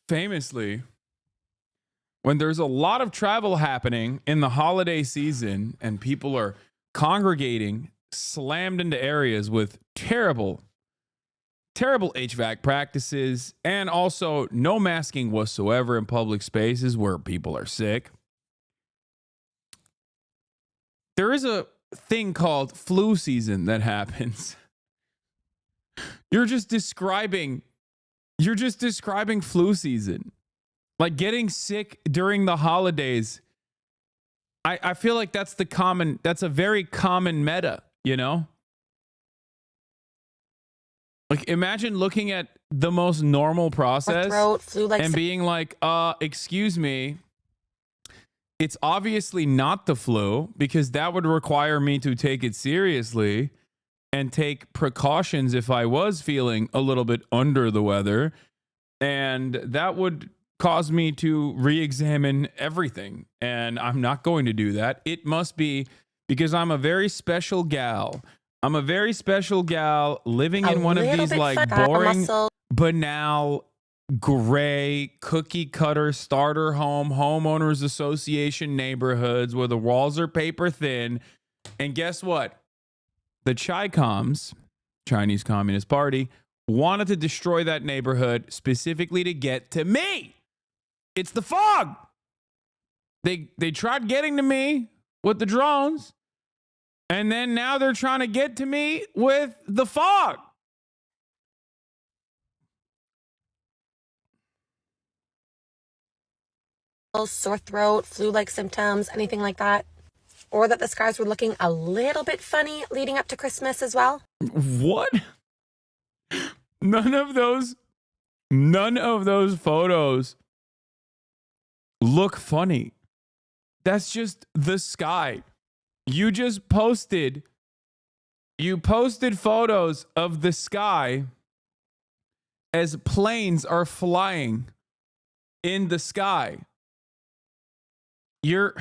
Famously, when there's a lot of travel happening in the holiday season and people are congregating slammed into areas with terrible HVAC practices and also no masking whatsoever in public spaces where people are sick, there is a thing called flu season that happens. You're just describing flu season, like getting sick during the holidays. I feel like that's a very common meta, you know? Like imagine looking at the most normal process and being like, excuse me, it's obviously not the flu because that would require me to take it seriously and take precautions if I was feeling a little bit under the weather. And that would cause me to re-examine everything. And I'm not going to do that. It must be because I'm a very special gal. I'm a very special gal living in one of these like boring, banal, gray, cookie cutter starter home, homeowners association neighborhoods where the walls are paper thin. And guess what? The Chi-Coms, Chinese Communist Party, wanted to destroy that neighborhood specifically to get to me. It's the fog. They tried getting to me with the drones, and then now they're trying to get to me with the fog. Sore throat, flu-like symptoms, anything like that? Or that the skies were looking a little bit funny leading up to Christmas as well? What? None of those photos look funny. That's just the sky. You posted photos of the sky as planes are flying in the sky. You're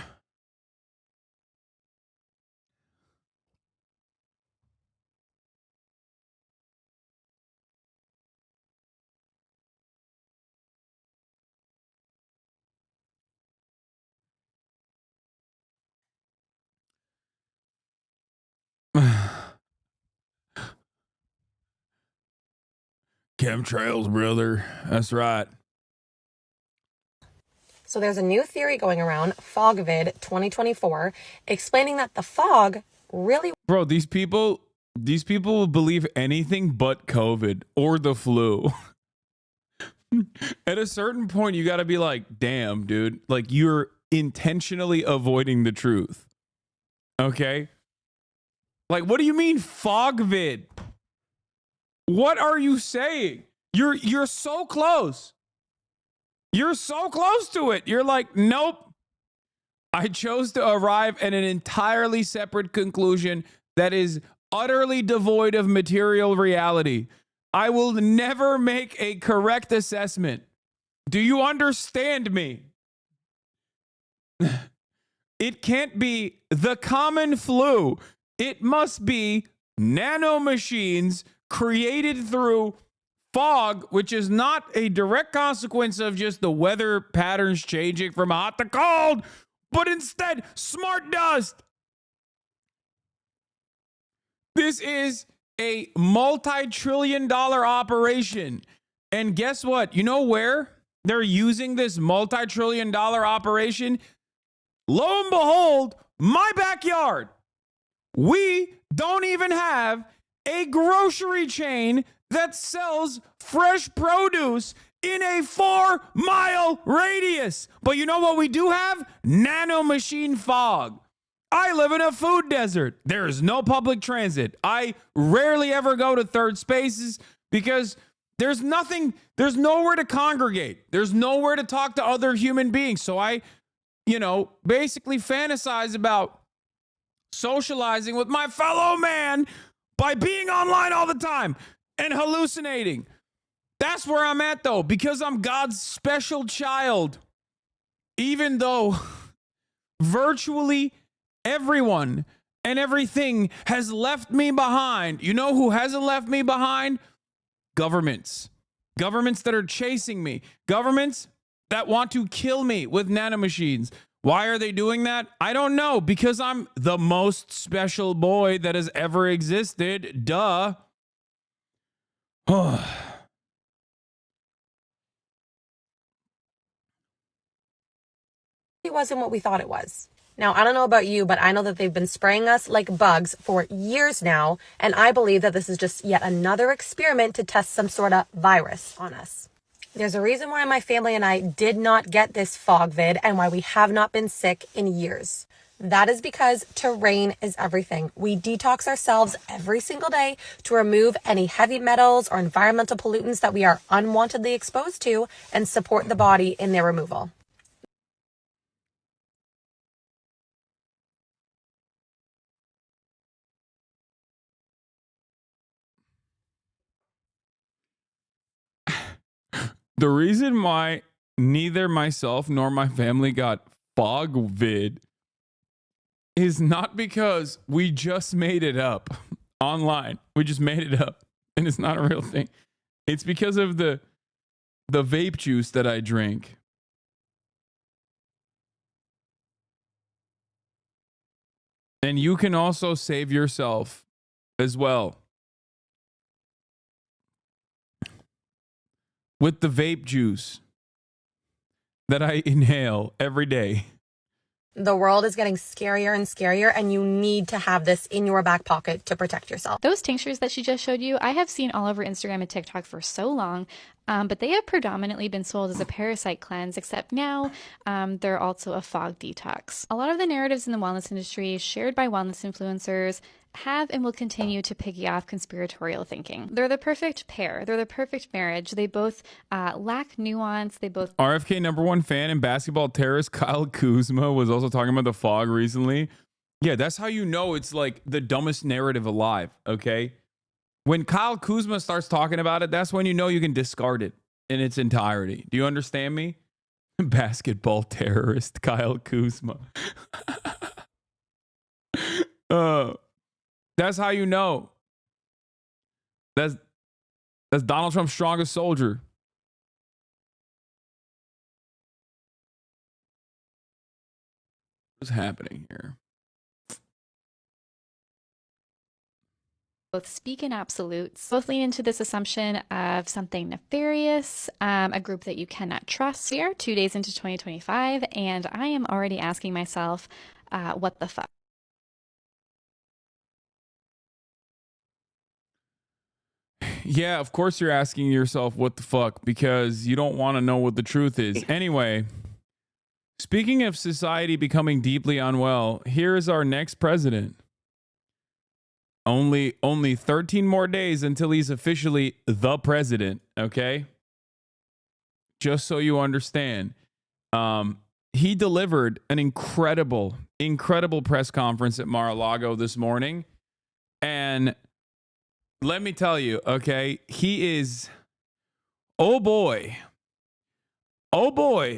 Chemtrails, brother. That's right. So there's a new theory going around, FogVid 2024, explaining that the fog really... Bro, these people will believe anything but COVID or the flu. At a certain point, you got to be like, damn, dude, like you're intentionally avoiding the truth. Okay? Like, what do you mean FogVid? What are you saying? You're so close. You're so close to it. You're like, nope. I chose to arrive at an entirely separate conclusion that is utterly devoid of material reality. I will never make a correct assessment. Do you understand me? It can't be the common flu. It must be nanomachines created through fog, which is not a direct consequence of just the weather patterns changing from hot to cold, but instead smart dust. This is a multi-trillion-dollar operation. And guess what? You know where they're using this multi-trillion-dollar operation? Lo and behold, my backyard. We don't even have a grocery chain that sells fresh produce in a 4-mile radius. But you know what we do have? Nanomachine fog. I live in a food desert. There is no public transit. I rarely ever go to third spaces because there's nowhere to congregate. There's nowhere to talk to other human beings. So I, basically fantasize about socializing with my fellow man by being online all the time and hallucinating. That's where I'm at, though, because I'm God's special child. Even though virtually everyone and everything has left me behind. You know who hasn't left me behind? Governments. Governments that are chasing me. Governments that want to kill me with nanomachines. Why are they doing that? I don't know. Because I'm the most special boy that has ever existed. Duh. It wasn't what we thought it was. Now, I don't know about you, but I know that they've been spraying us like bugs for years now, and I believe that this is just yet another experiment to test some sort of virus on us. There's a reason why my family and I did not get this fog vid and why we have not been sick in years. That is because terrain is everything. We detox ourselves every single day to remove any heavy metals or environmental pollutants that we are unwantedly exposed to and support the body in their removal. The reason why neither myself nor my family got fog vid is not because we just made it up online. We just made it up and it's not a real thing. It's because of the vape juice that I drink. And you can also save yourself as well with the vape juice that I inhale every day. The world is getting scarier and scarier, and you need to have this in your back pocket to protect yourself. Those tinctures that she just showed you, I have seen all over Instagram and TikTok for so long, but they have predominantly been sold as a parasite cleanse, except now they're also a fog detox. A lot of the narratives in the wellness industry shared by wellness influencers have and will continue to piggy off conspiratorial thinking. They're the perfect pair. They're the perfect marriage. They both lack nuance. They both... RFK #1 fan and basketball terrorist Kyle Kuzma was also talking about the fog recently. Yeah, that's how you know it's like the dumbest narrative alive, okay? When Kyle Kuzma starts talking about it, that's when you know you can discard it in its entirety. Do you understand me? Basketball terrorist Kyle Kuzma. That's how you know. That's Donald Trump's strongest soldier. What's happening here? both speak in absolutes, both lean into this assumption of something nefarious, a group that you cannot trust. We are 2 days into 2025, and I am already asking myself, what the fuck? Yeah, of course you're asking yourself what the fuck, because you don't want to know what the truth is. Anyway, speaking of society becoming deeply unwell, here is our next president. Only 13 more days until he's officially the president, okay? Just so you understand. He delivered an incredible press conference at Mar-a-Lago this morning. And let me tell you, okay, he is, oh boy,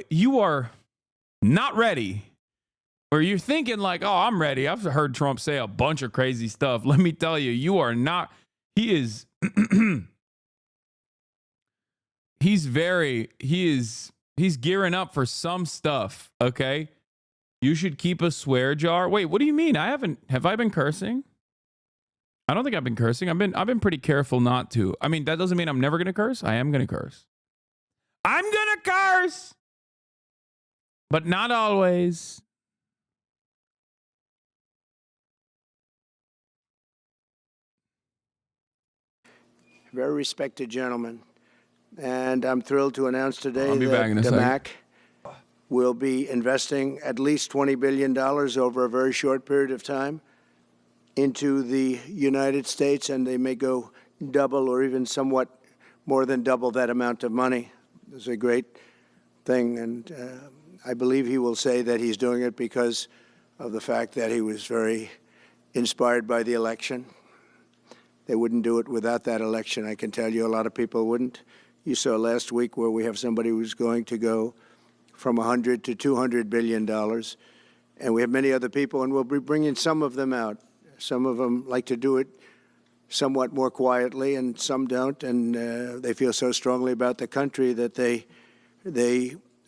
you are not ready. Or you're thinking like, oh, I'm ready. I've heard Trump say a bunch of crazy stuff. Let me tell you, you are not. He is, he's gearing up for some stuff, okay? You should keep a swear jar. Wait, what do you mean? Have I been cursing? I don't think I've been cursing. I've been pretty careful not to. I mean, that doesn't mean I'm never going to curse. I am going to curse. I'm going to curse, but not always. Very respected gentleman. And I'm thrilled to announce today I'll be back in that a the second. MAC will be investing at least $20 billion over a very short period of time into the United States, and they may go double or even somewhat more than double that amount of money. It's a great thing, and I believe he will say that he's doing it because of the fact that he was very inspired by the election. They wouldn't do it without that election, I can tell you. A lot of people wouldn't. You saw last week where we have somebody who's going to go from $100 to $200 billion, and we have many other people, and we'll be bringing some of them out. Some of them like to do it somewhat more quietly, and some don't, and they feel so strongly about the country that they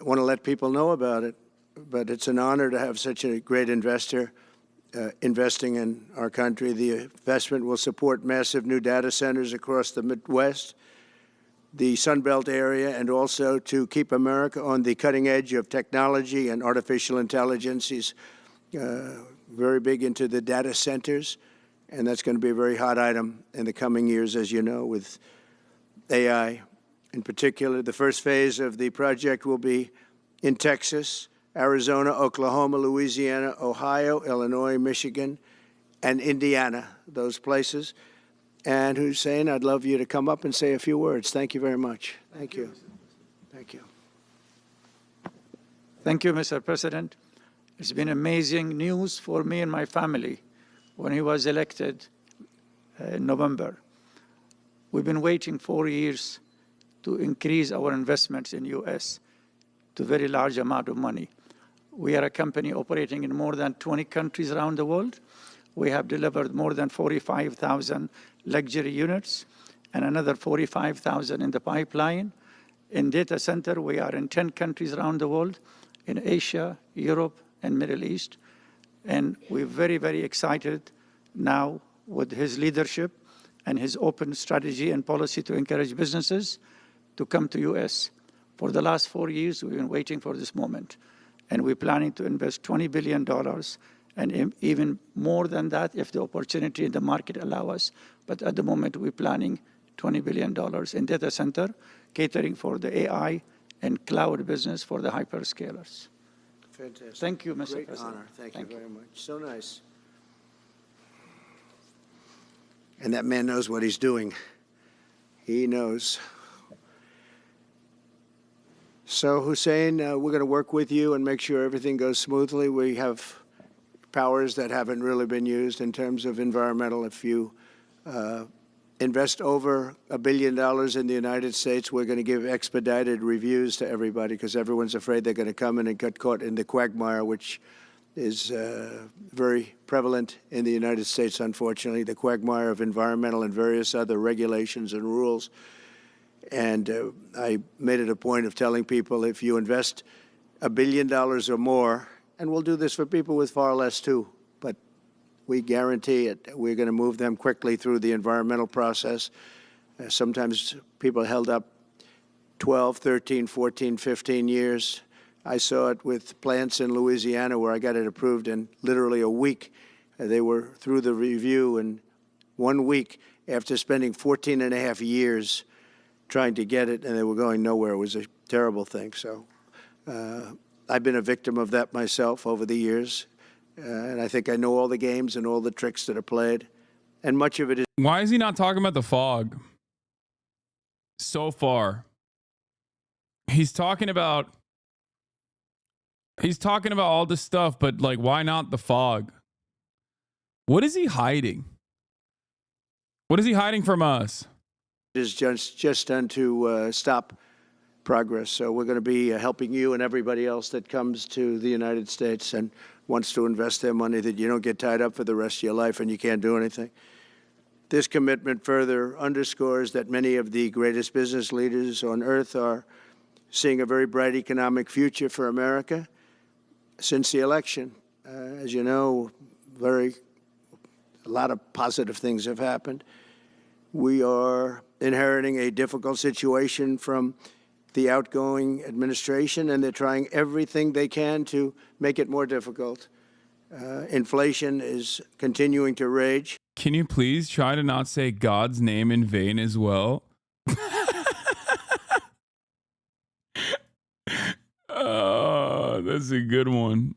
want to let people know about it. But it's an honor to have such a great investor investing in our country. The investment will support massive new data centers across the Midwest, the Sun Belt area, and also to keep America on the cutting edge of technology and artificial intelligence. He's very big into the data centers, and that's going to be a very hot item in the coming years, as you know, with AI. In particular, the first phase of the project will be in Texas, Arizona, Oklahoma, Louisiana, Ohio, Illinois, Michigan, and Indiana, those places. And Hussein, I'd love you to come up and say a few words. Thank you very much. Thank you. Thank you. Thank you, Mr. President. It's been amazing news for me and my family when he was elected in November. We've been waiting 4 years to increase our investments in U.S. to a very large amount of money. We are a company operating in more than 20 countries around the world. We have delivered more than 45,000 luxury units and another 45,000 in the pipeline. In data center, we are in 10 countries around the world, in Asia, Europe, and Middle East. And we're very, very excited now with his leadership and his open strategy and policy to encourage businesses to come to U.S. For the last 4 years, we've been waiting for this moment. And we're planning to invest $20 billion and even more than that if the opportunity in the market allow us. But at the moment, we're planning $20 billion in data center, catering for the AI and cloud business for the hyperscalers. Fantastic. Thank you, Mr. Great President. honor. Thank you very much. So nice. And that man knows what he's doing. He knows. So, Hussein, we're going to work with you and make sure everything goes smoothly. We have powers that haven't really been used in terms of environmental. If you invest over $1 billion in the United States, we're going to give expedited reviews to everybody because everyone's afraid they're going to come in and get caught in the quagmire, which is very prevalent in the United States, unfortunately, the quagmire of environmental and various other regulations and rules. And I made it a point of telling people if you invest $1 billion or more, and we'll do this for people with far less too, but We guarantee it. We're going to move them quickly through the environmental process. Sometimes people held up 12, 13, 14, 15 years. I saw it with plants in Louisiana where I got it approved in literally a week. They were through the review in 1 week after spending 14 and a half years trying to get it, and they were going nowhere. It was a terrible thing. So I've been a victim of that myself over the years, and I think I know all the games and all the tricks that are played, and much of it is... Why is he not talking about the fog so far? He's talking about all this stuff, but like, why not the fog? What is he hiding? What is he hiding from us? It is just done to stop progress. So we're going to be helping you and everybody else that comes to the United States and wants to invest their money, that you don't get tied up for the rest of your life and you can't do anything. This commitment further underscores that many of the greatest business leaders on earth are seeing a very bright economic future for America since the election. As you know, a lot of positive things have happened. We are inheriting a difficult situation from the outgoing administration, and they're trying everything they can to make it more difficult. Inflation is continuing to rage. Can you please try to not say God's name in vain as well? Oh, that's a good one.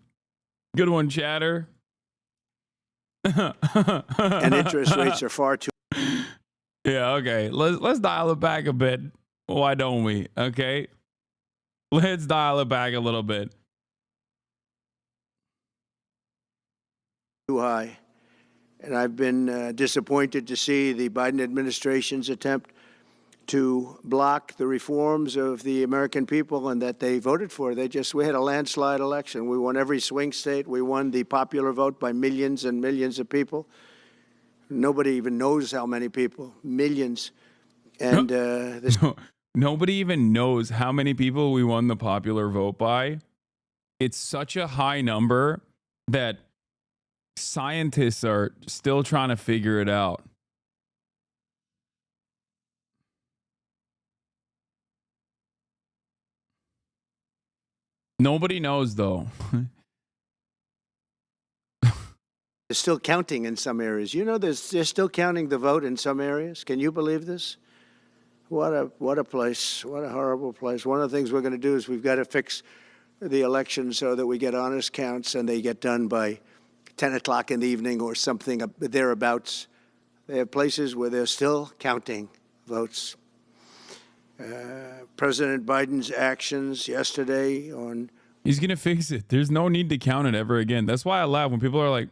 Good one, chatter. And interest rates are far too... Yeah, okay. Let's dial it back a bit. Why don't we? Okay. Let's dial it back a little bit. Too high. And I've been disappointed to see the Biden administration's attempt to block the reforms of the American people and that they voted for. We had a landslide election. We won every swing state. We won the popular vote by millions and millions of people. Nobody even knows how many people, millions. And nobody even knows how many people we won the popular vote by. It's such a high number that scientists are still trying to figure it out. Nobody knows, though. They're still counting in some areas. You know, they're still counting the vote in some areas. Can you believe this? What a place. What a horrible place. One of the things we're going to do is we've got to fix the election so that we get honest counts and they get done by 10 o'clock in the evening or something thereabouts. They have places where they're still counting votes. President Biden's actions yesterday on... He's going to fix it. There's no need to count it ever again. That's why I laugh when people are like,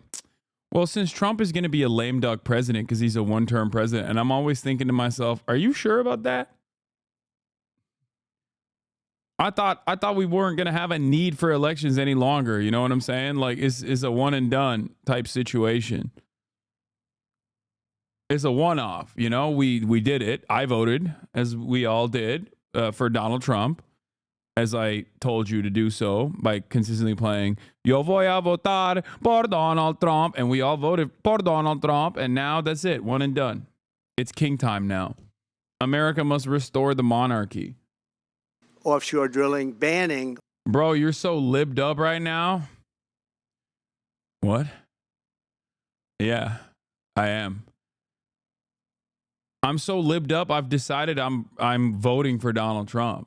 well, since Trump is going to be a lame duck president because he's a one-term president, and I'm always thinking to myself, are you sure about that? I thought we weren't going to have a need for elections any longer. You know what I'm saying? Like, it's a one and done type situation. It's a one-off. You know, we did it. I voted, as we all did, for Donald Trump, as I told you to do so by consistently playing Yo voy a votar por Donald Trump, and we all voted por Donald Trump, and now that's it, one and done. It's king time now. America must restore the monarchy. Offshore drilling, banning. Bro, you're so libbed up right now. What? Yeah, I am. I'm so libbed up, I've decided I'm voting for Donald Trump.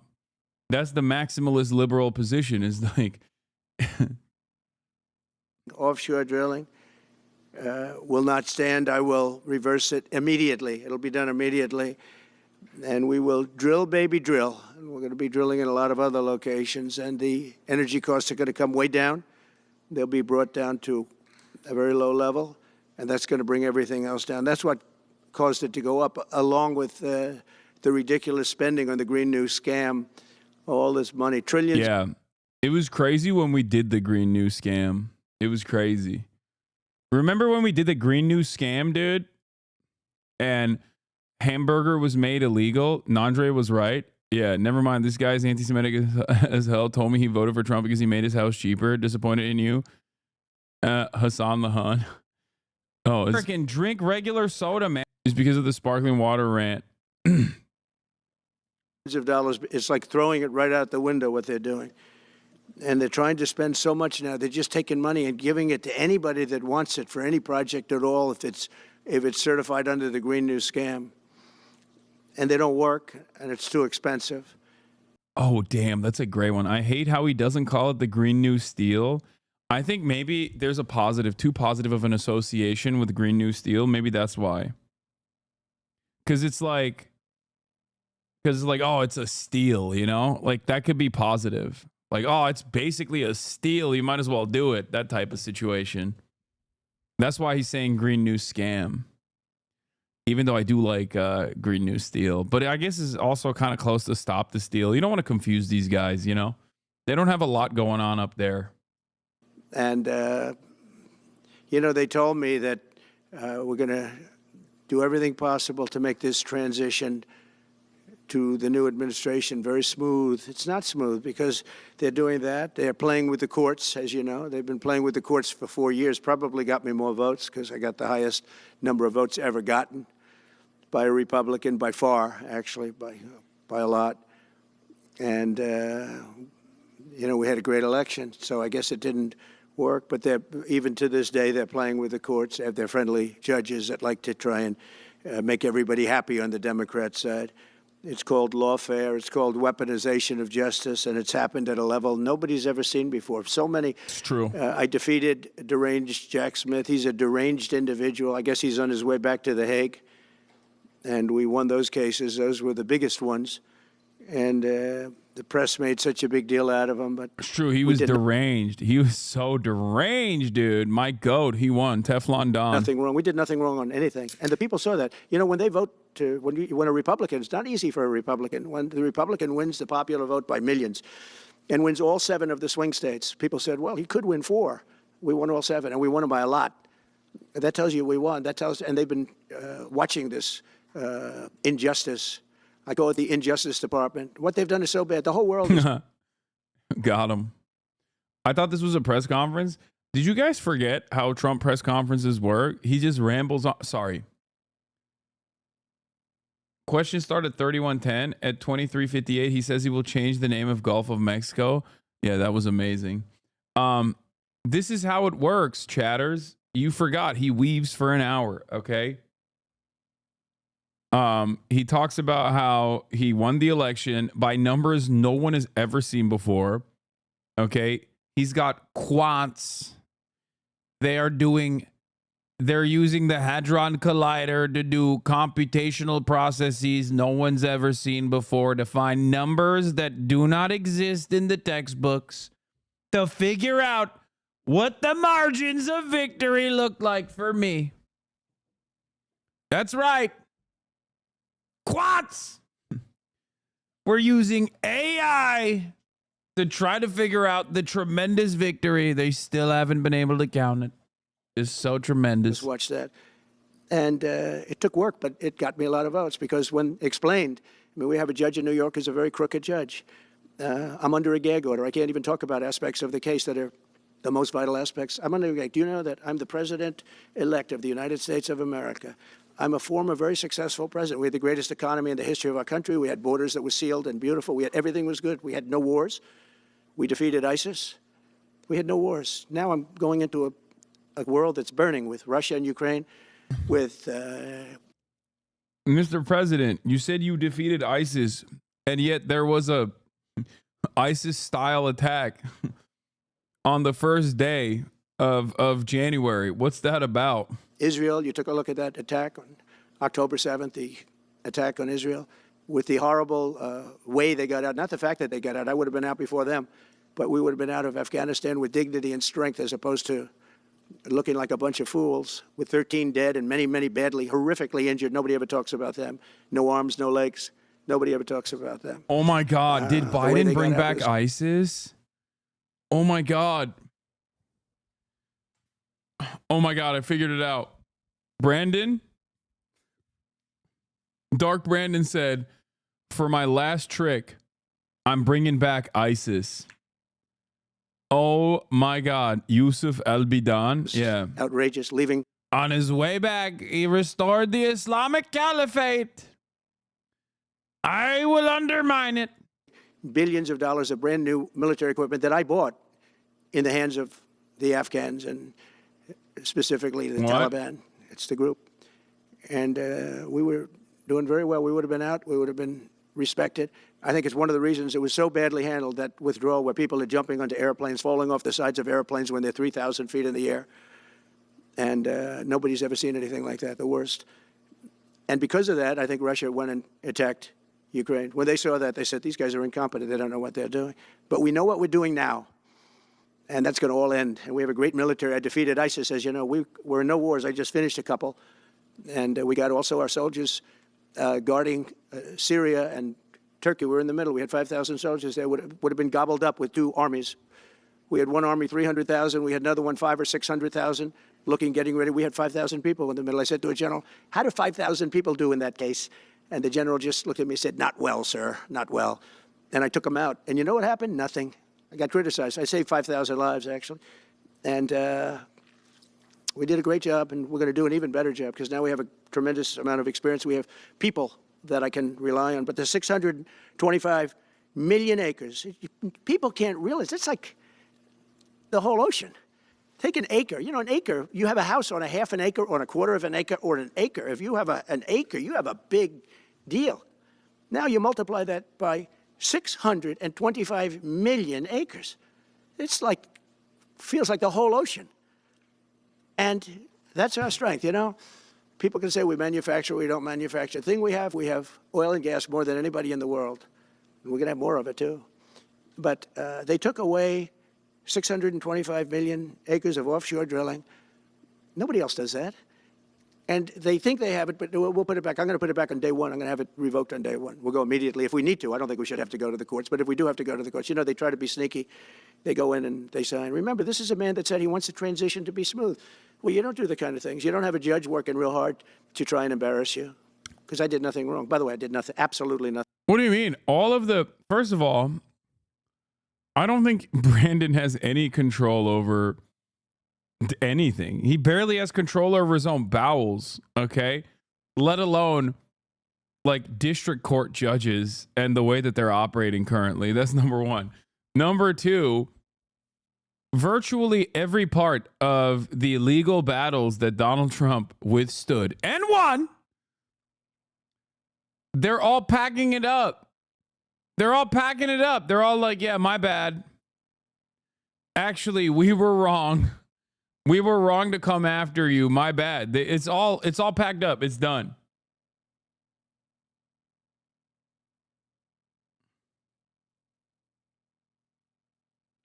That's the maximalist liberal position, is like... Offshore drilling will not stand. I will reverse it immediately. It'll be done immediately. And we will drill, baby, drill. And we're going to be drilling in a lot of other locations. And the energy costs are going to come way down. They'll be brought down to a very low level. And that's going to bring everything else down. That's what caused it to go up, along with the ridiculous spending on the Green New scam. All this money, trillions. Yeah, it was crazy when we did the Green New scam. It was crazy. Remember when we did the Green New scam, dude? And hamburger was made illegal. Nandre was right. Yeah, never mind. This guy's anti-Semitic as hell. Told me he voted for Trump because he made his house cheaper. Disappointed in you. Hasan. Oh, freaking drink regular soda, man. Just because of the sparkling water rant. Of dollars, it's like throwing it right out the window what they're doing. And they're trying to spend so much now. They're just taking money and giving it to anybody that wants it for any project at all if it's certified under the Green New Scam. And they don't work, and it's too expensive. Oh, damn. That's a great one. I hate how he doesn't call it the Green New Steel. I think maybe there's a positive, too positive of an association with Green New Steel. Maybe that's why. Because it's like, oh, it's a steal, you know? Like, that could be positive. Like, oh, it's basically a steal. You might as well do it. That type of situation. That's why he's saying Green New Scam. Even though I do like Green New Steel. But I guess it's also kind of close to Stop the Steal. You don't want to confuse these guys, you know? They don't have a lot going on up there. And, you know, they told me that we're going to do everything possible to make this transition to the new administration very smooth. It's not smooth because they're doing that. They're playing with the courts, as you know. They've been playing with the courts for 4 years, probably got me more votes because I got the highest number of votes ever gotten by a Republican, by far, actually, by a lot. And, you know, we had a great election, so I guess it didn't work. But even to this day, they're playing with the courts. They have their friendly judges that like to try and make everybody happy on the Democrat side. It's called lawfare. It's called weaponization of justice, and it's happened at a level nobody's ever seen before. So many. It's true. I defeated deranged Jack Smith. He's a deranged individual. I guess he's on his way back to The Hague, and we won those cases. Those were the biggest ones, and the press made such a big deal out of him. But it's true. He was deranged. He was so deranged, dude. My goat. He won. Teflon Don. Nothing wrong. We did nothing wrong on anything, and the people saw that. You know, when they vote. When a Republican, it's not easy for a Republican. When the Republican wins the popular vote by millions and wins all 7 of the swing states, people said, well, he could win 4. We won all 7, and we won them by a lot. That tells you we won. That tells, and they've been watching this injustice. I call it the Injustice Department. What they've done is so bad. The whole world is... Got him. I thought this was a press conference. Did you guys forget how Trump press conferences work? He just rambles on. Sorry. Question started 3110 at 2358. He says he will change the name of Gulf of Mexico. Yeah, that was amazing. This is how it works, chatters. You forgot he weaves for an hour, okay? He talks about how he won the election by numbers no one has ever seen before. Okay? He's got quants. They're using the Hadron Collider to do computational processes no one's ever seen before to find numbers that do not exist in the textbooks to figure out what the margins of victory look like for me. That's right. Quants. We're using AI to try to figure out the tremendous victory. They still haven't been able to count it. Is so tremendous. Just watch that. And it took work, but it got me a lot of votes because when explained, I mean, we have a judge in New York who's a very crooked judge. I'm under a gag order. I can't even talk about aspects of the case that are the most vital aspects. I'm under a gag. Do you know that I'm the president-elect of the United States of America? I'm a former very successful president. We had the greatest economy in the history of our country. We had borders that were sealed and beautiful. Everything was good. We had no wars. We defeated ISIS. We had no wars. Now I'm going into a world that's burning with Russia and Ukraine, with... Mr. President, you said you defeated ISIS, and yet there was a ISIS-style attack on the first day of January. What's that about? Israel, you took a look at that attack on October 7th, the attack on Israel, with the horrible way they got out. Not the fact that they got out. I would have been out before them, but we would have been out of Afghanistan with dignity and strength as opposed to looking like a bunch of fools with 13 dead and many, many badly, horrifically injured. Nobody ever talks about them. No arms, no legs. Nobody ever talks about them. Oh, my God. Did Biden bring back ISIS? Oh, my God. Oh, my God. I figured it out. Brandon? Dark Brandon said, for my last trick, I'm bringing back ISIS. Oh, my God. Yusuf Al-Bidan. Yeah. Outrageous, leaving. On his way back, he restored the Islamic Caliphate. I will undermine it. Billions of dollars of brand new military equipment that I bought in the hands of the Afghans and specifically the Taliban. It's the group. And we were doing very well. We would have been out. We would have been respected. I think it's one of the reasons it was so badly handled, that withdrawal, where people are jumping onto airplanes, falling off the sides of airplanes when they're 3,000 feet in the air. And nobody's ever seen anything like that, the worst. And because of that, I think Russia went and attacked Ukraine. When they saw that, they said, these guys are incompetent. They don't know what they're doing. But we know what we're doing now. And that's going to all end. And we have a great military. I defeated ISIS. As you know, we're in no wars. I just finished a couple. And we got also our soldiers guarding Syria and Turkey. We're in the middle. We had 5,000 soldiers there. Would have been gobbled up with two armies. We had one army, 300,000. We had another one, 500,000 or 600,000, getting ready. We had 5,000 people in the middle. I said to a general, how do 5,000 people do in that case? And the general just looked at me and said, not well, sir, not well. And I took him out. And you know what happened? Nothing. I got criticized. I saved 5,000 lives, actually. And we did a great job, and we're going to do an even better job because now we have a tremendous amount of experience. We have people that I can rely on. But the 625 million acres, people can't realize. It's like the whole ocean. Take an acre. You know, an acre, you have a house on a half an acre, on a quarter of an acre, or an acre. If you have an acre, you have a big deal. Now you multiply that by 625 million acres. It's like, feels like the whole ocean. And that's our strength, you know. People can say we manufacture, we don't manufacture. The thing we have oil and gas more than anybody in the world. And we're going to have more of it, too. But they took away 625 million acres of offshore drilling. Nobody else does that. And they think they have it, but we'll put it back. I'm going to put it back on day one. I'm going to have it revoked on day one. We'll go immediately if we need to. I don't think we should have to go to the courts, but if we do have to go to the courts, you know, they try to be sneaky. They go in and they sign. Remember, this is a man that said he wants the transition to be smooth. Well, you don't do the kind of things. You don't have a judge working real hard to try and embarrass you, because I did nothing wrong. By the way, I did nothing, absolutely nothing. What do you mean? First of all, I don't think Brandon has any control over anything. He barely has control over his own bowels, okay? Let alone like district court judges and the way that they're operating currently. That's number one. Number two, virtually every part of the legal battles that Donald Trump withstood and won, they're all packing it up. They're all packing it up. They're all like, yeah, my bad. Actually, we were wrong. We were wrong to come after you. My bad. It's all packed up. It's done.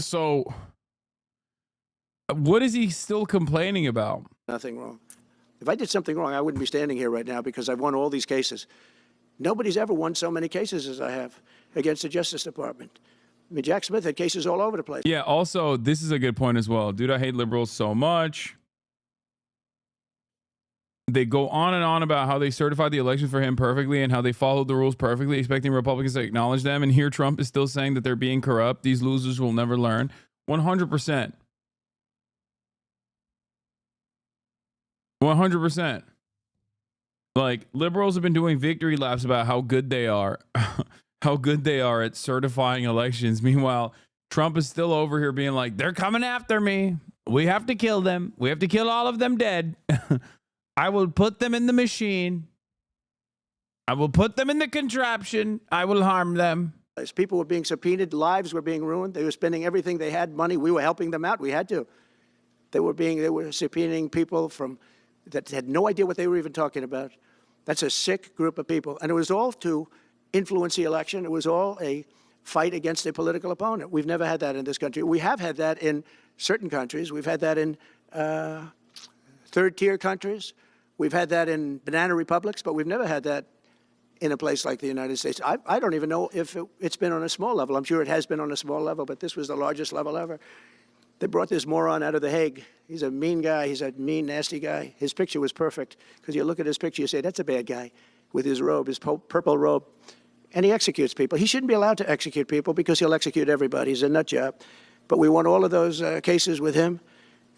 So, what is he still complaining about? Nothing wrong. If I did something wrong, I wouldn't be standing here right now because I've won all these cases. Nobody's ever won so many cases as I have against the Justice Department. I mean, Jack Smith had cases all over the place. Yeah, also, this is a good point as well. Dude, I hate liberals so much. They go on and on about how they certified the election for him perfectly and how they followed the rules perfectly, expecting Republicans to acknowledge them. And here Trump is still saying that they're being corrupt. These losers will never learn. 100%. 100%. Like, liberals have been doing victory laps about how good they are. How good they are at certifying elections. Meanwhile, Trump is still over here being like, they're coming after me. We have to kill them. We have to kill all of them dead. I will put them in the machine. I will put them in the contraption. I will harm them. As people were being subpoenaed, lives were being ruined. They were spending everything they had, money. We were helping them out. We had to. They were subpoenaing people that had no idea what they were even talking about. That's a sick group of people. And it was all to influence the election. It was all a fight against a political opponent. We've never had that in this country. We have had that in certain countries. We've had that in third-tier countries. We've had that in banana republics, but we've never had that in a place like the United States. I don't even know if it's been on a small level. I'm sure it has been on a small level, but this was the largest level ever. They brought this moron out of The Hague. He's a mean guy. He's a mean, nasty guy. His picture was perfect because you look at his picture, you say, that's a bad guy with his robe, his purple robe. And he executes people. He shouldn't be allowed to execute people because he'll execute everybody. He's a nut job. But we won all of those cases with him.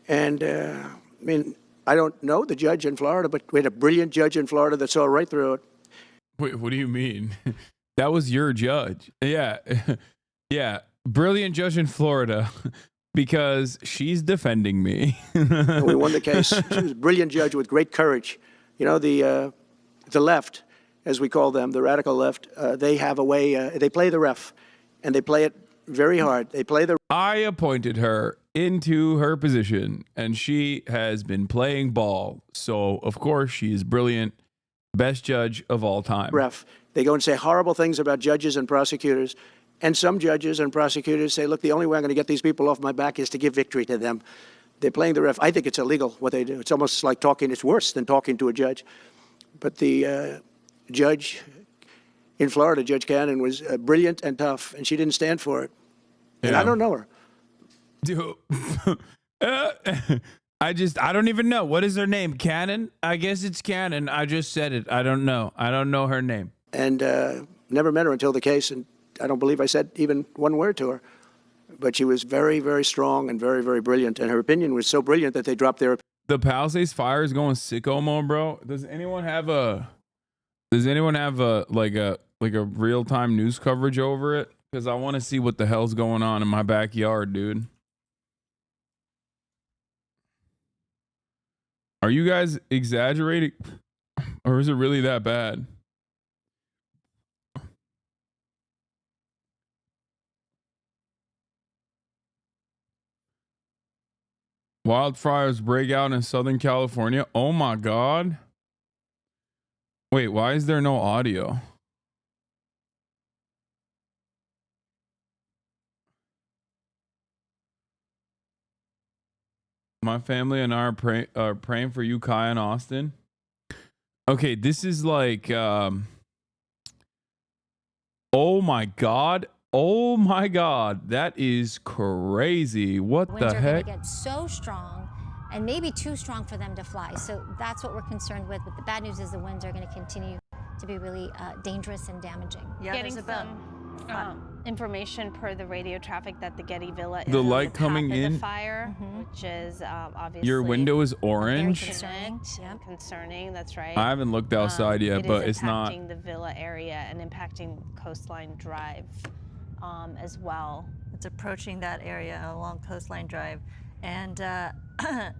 And, I mean, I don't know the judge in Florida, but we had a brilliant judge in Florida that saw right through it. Wait, what do you mean? That was your judge. Yeah. Yeah. Brilliant judge in Florida because she's defending me. And we won the case. She was a brilliant judge with great courage. You know, the left, as we call them, the radical left, they have a way, they play the ref, and they play it very hard. They play the. I appointed her into her position, and she has been playing ball. So, of course, she is brilliant. Best judge of all time. Ref. They go and say horrible things about judges and prosecutors. And some judges and prosecutors say, look, the only way I'm going to get these people off my back is to give victory to them. They're playing the ref. I think it's illegal what they do. It's almost like talking. It's worse than talking to a judge. But the judge in Florida, Judge Cannon, was brilliant and tough, and she didn't stand for it. And I don't know her. Dude. I don't even know. What is her name? Cannon? I guess it's Cannon. I just said it. I don't know. I don't know her name. And never met her until the case, and I don't believe I said even one word to her. But she was very, very strong and very, very brilliant. And her opinion was so brilliant that they dropped their. The Palisades fire is going sicko mode, bro. Does anyone have a like a real-time news coverage over it? Because I want to see what the hell's going on in my backyard, dude. Are you guys exaggerating? Or is it really that bad? Wildfires break out in Southern California. Oh my God. Wait, why is there no audio? My family and I are praying for you, Kai and Austin. Okay, this is like, oh my God. Oh my God, that is crazy. What the heck? Winds are going to get so strong and maybe too strong for them to fly. So that's what we're concerned with. But the bad news is the winds are going to continue to be really dangerous and damaging. Yeah, getting some information per the radio traffic that the Getty Villa is the light coming in the fire, which is obviously your window is orange. Concerning. That's right. I haven't looked outside yet, but it's not impacting the Villa area and impacting Coastline Drive as well. It's approaching that area along Coastline Drive. And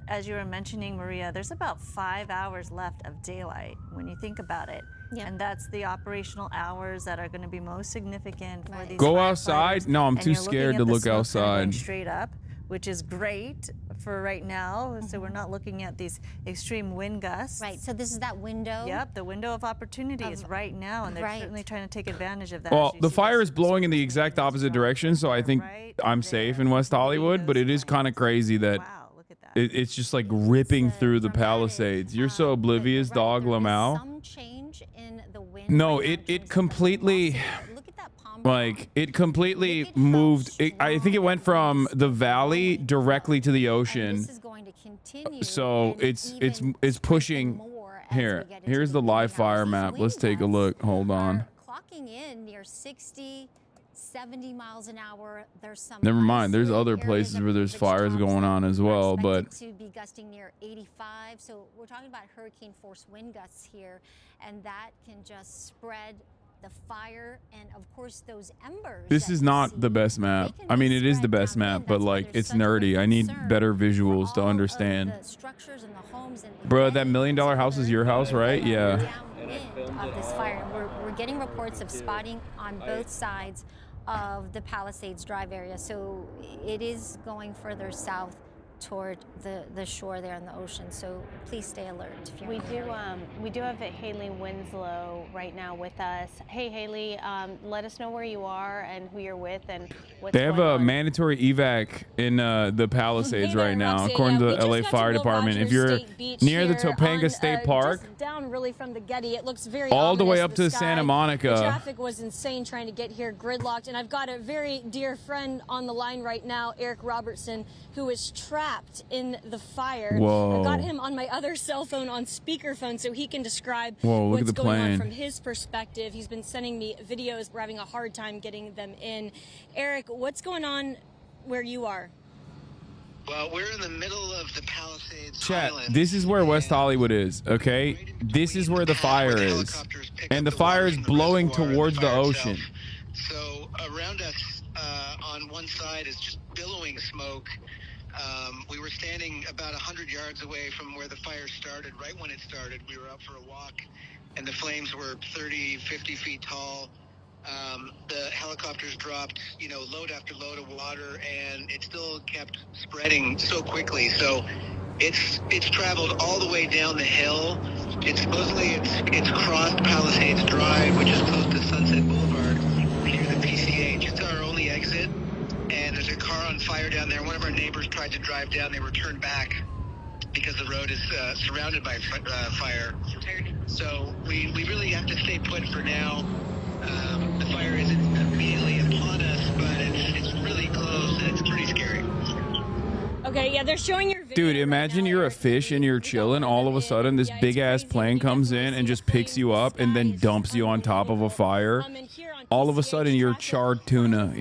as you were mentioning, Maria, there's about 5 hours left of daylight when you think about it. Yep. And that's the operational hours that are going to be most significant for these. Go outside? No, I'm too scared to look outside. Straight up, which is great for right now. So we're not looking at these extreme wind gusts. Right. So this is that window. Yep, the window of opportunity is right now, and they're certainly trying to take advantage of that. Well, the fire is blowing in the exact opposite direction, so I think I'm safe in West Hollywood. But it is kind of crazy that it's just like ripping through the Palisades. You're so oblivious, dog, Lamau. Some change in the wind. No, it completely. Like it completely moved. I think it went from the valley directly to the ocean. So it's pushing. Here's the live fire map. Let's take a look. Hold on. Clocking in near 60, 70 miles an hour. There's some. Never mind. There's other places where there's fires going on as well, but to be gusting near 85. So we're talking about hurricane force wind gusts here, and that can just spread the fire and of course those embers. This is not the best map. I mean, it is the best map, but like it's nerdy. I need better visuals to understand. Bro, that $1 million house is your house, right? Yeah. Of this fire, we're getting reports of spotting on both sides of the Palisades Drive area. So it is going further south toward the shore there in the ocean. So please stay alert. If you're we do have Haley Winslow right now with us. Hey Haley, let us know where you are and who you're with and what's They have a mandatory evac in the Palisades right now, according to the LA Fire Department. If you're near the Topanga State Park, just down really from the Getty, it looks very all the way ominous. up to Santa Monica. The traffic was insane trying to get here, gridlocked. And I've got a very dear friend on the line right now, Eric Robertson, who is trapped in the fire. Whoa. I've got him on my other cell phone on speakerphone so he can describe look what's at the going plane. on from his perspective. He's been sending me videos. We're having a hard time getting them in. Eric, what's going on where you are? Well, we're in the middle of the Palisades. Chat, this is where West Hollywood is, okay? This is where the fire is. And the fire is blowing towards the ocean. So around us on one side is just billowing smoke. We were standing about 100 yards away from where the fire started. Right when it started, we were out for a walk, and the flames were 30, 50 feet tall. The helicopters dropped, load after load of water, and it still kept spreading so quickly. So it's traveled all the way down the hill. It's crossed Palisades Drive, which is close to Sunset Boulevard, near the PCH. It's our only exit, and there's a car on fire down there. One of our neighbors tried to drive down. They were turned back because the road is surrounded by fire. So we really have to stay put for now. The fire isn't immediately upon us, but it's really close, and it's pretty scary. Okay, yeah, they're showing your video. Dude, imagine you're a fish and you're chilling. All of a sudden, this big-ass plane comes in and just picks you up and then dumps you on top of a fire. All of a sudden, you're charred tuna,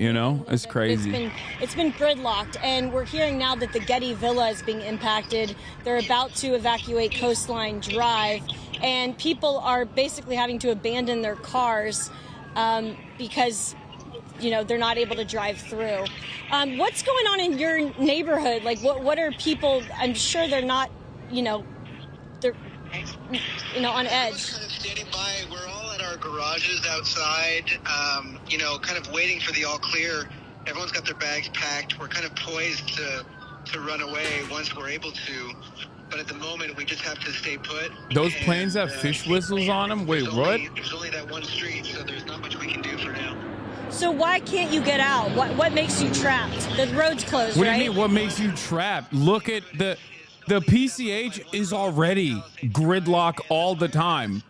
It's crazy. It's been gridlocked, and we're hearing now that the Getty Villa is being impacted. They're about to evacuate Coastline Drive, and people are basically having to abandon their cars because they're not able to drive through. What's going on in your neighborhood? Like, what are people? I'm sure they're not, they're, on edge. Kind of standing by. We're all at our garages outside, kind of waiting for the all clear. Everyone's got their bags packed. We're kind of poised to run away once we're able to. But at the moment, we just have to stay put. Those planes have fish whistles on them? Wait, what? There's only that one street, so there's not much we can do for now. So why can't you get out? What makes you trapped? The road's closed, What right? do you mean, what makes you trapped? Look at the PCH is already gridlock all the time.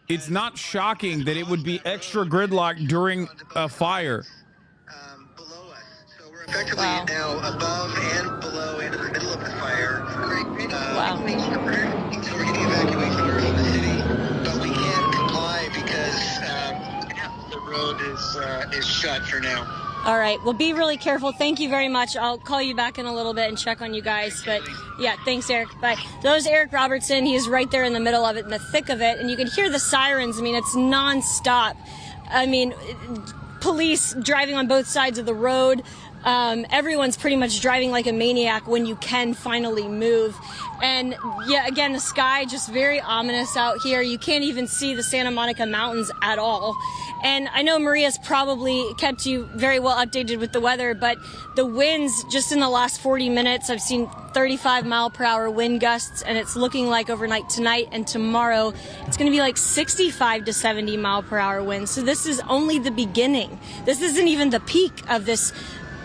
It's not shocking that it would be extra gridlock during a fire. Effectively now above and below and in the middle of the fire. Wow. So we're getting evacuation orders from the city, but we can't comply because the road is shut for now. All right. Well, be really careful. Thank you very much. I'll call you back in a little bit and check on you guys. But yeah, thanks, Eric. Bye. So there's Eric Robertson. He is right there in the middle of it, in the thick of it. And you can hear the sirens. I mean, it's nonstop. I mean, police driving on both sides of the road. Everyone's pretty much driving like a maniac when you can finally move. And yeah, again, the sky just very ominous out here. You can't even see the Santa Monica Mountains at all. And I know Maria's probably kept you very well updated with the weather, but the winds just in the last 40 minutes, I've seen 35-mile-per-hour wind gusts, and it's looking like overnight tonight and tomorrow, it's going to be like 65 to 70-mile-per-hour winds. So this is only the beginning. This isn't even the peak of this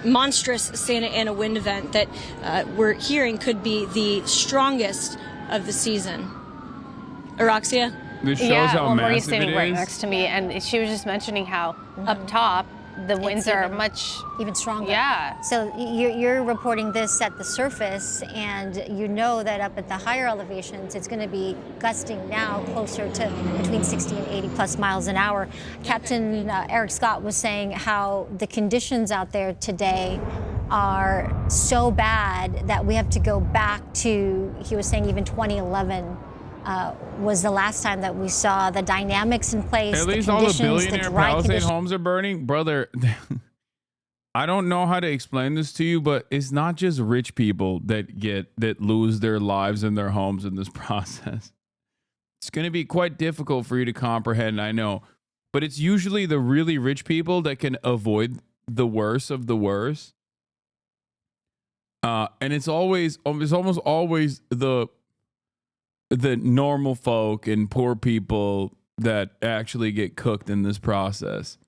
monstrous Santa Ana wind event that we're hearing could be the strongest of the season. Araxia? This shows how Maria's massive standing it right is. next to me, and she was just mentioning how up top the winds are even stronger. Yeah. So you're reporting this at the surface, and you know that up at the higher elevations, it's going to be gusting now closer to between 60 and 80 plus miles an hour. Captain Eric Scott was saying how the conditions out there today are so bad that we have to go back to, he was saying, even 2011. Was the last time that we saw the dynamics in place. At least the all the billionaire Palisade conditions. homes are burning. Brother, I don't know how to explain this to you, but it's not just rich people that lose their lives and their homes in this process. It's going to be quite difficult for you to comprehend, I know. But it's usually the really rich people that can avoid the worst of the worst. And it's almost always the normal folk and poor people that actually get cooked in this process.